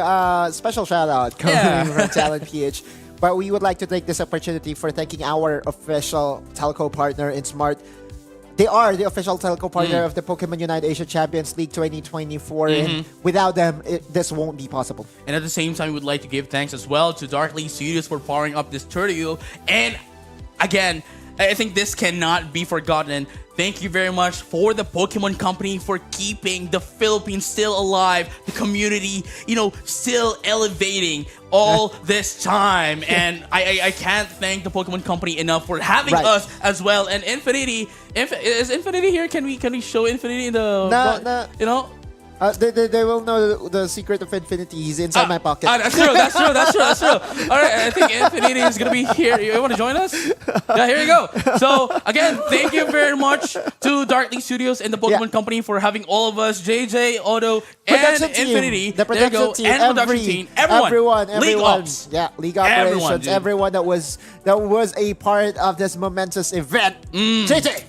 special shout out coming from Talent PH. But we would like to take this opportunity for thanking our official telco partner in Smart. They are the official telco partner of the Pokemon Unite Asia Champions League 2024, and without them, this won't be possible. And at the same time, we would like to give thanks as well to Dark League Studios for powering up this tournament. And again, I think this cannot be forgotten. Thank you very much for the Pokemon Company for keeping the Philippines still alive, the community, still elevating all this time. And I can't thank the Pokemon Company enough for having Right. us as well. And Infinity, is Infinity here? Can we show Infinity in the Nah. They will know the secret of Infinity. He's inside my pocket. That's true. All right, I think Infinity is gonna be here. You want to join us? Yeah, here you go. So again, thank you very much to Dark League Studios and the Pokemon Company for having all of us, JJ, Otto, and Production team, Infinity. the There you go. production team, And production team. Everyone. League Ops. Yeah, league operations. dude. Everyone that was a part of this momentous event. JJ.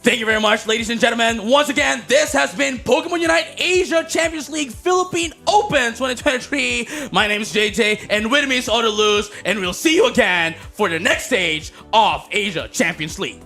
Thank you very much, ladies and gentlemen. Once again, this has been Pokemon Unite Asia Champions League Philippine Open 2023. My name is JJ, and with me is Otto Luz, and we'll see you again for the next stage of Asia Champions League.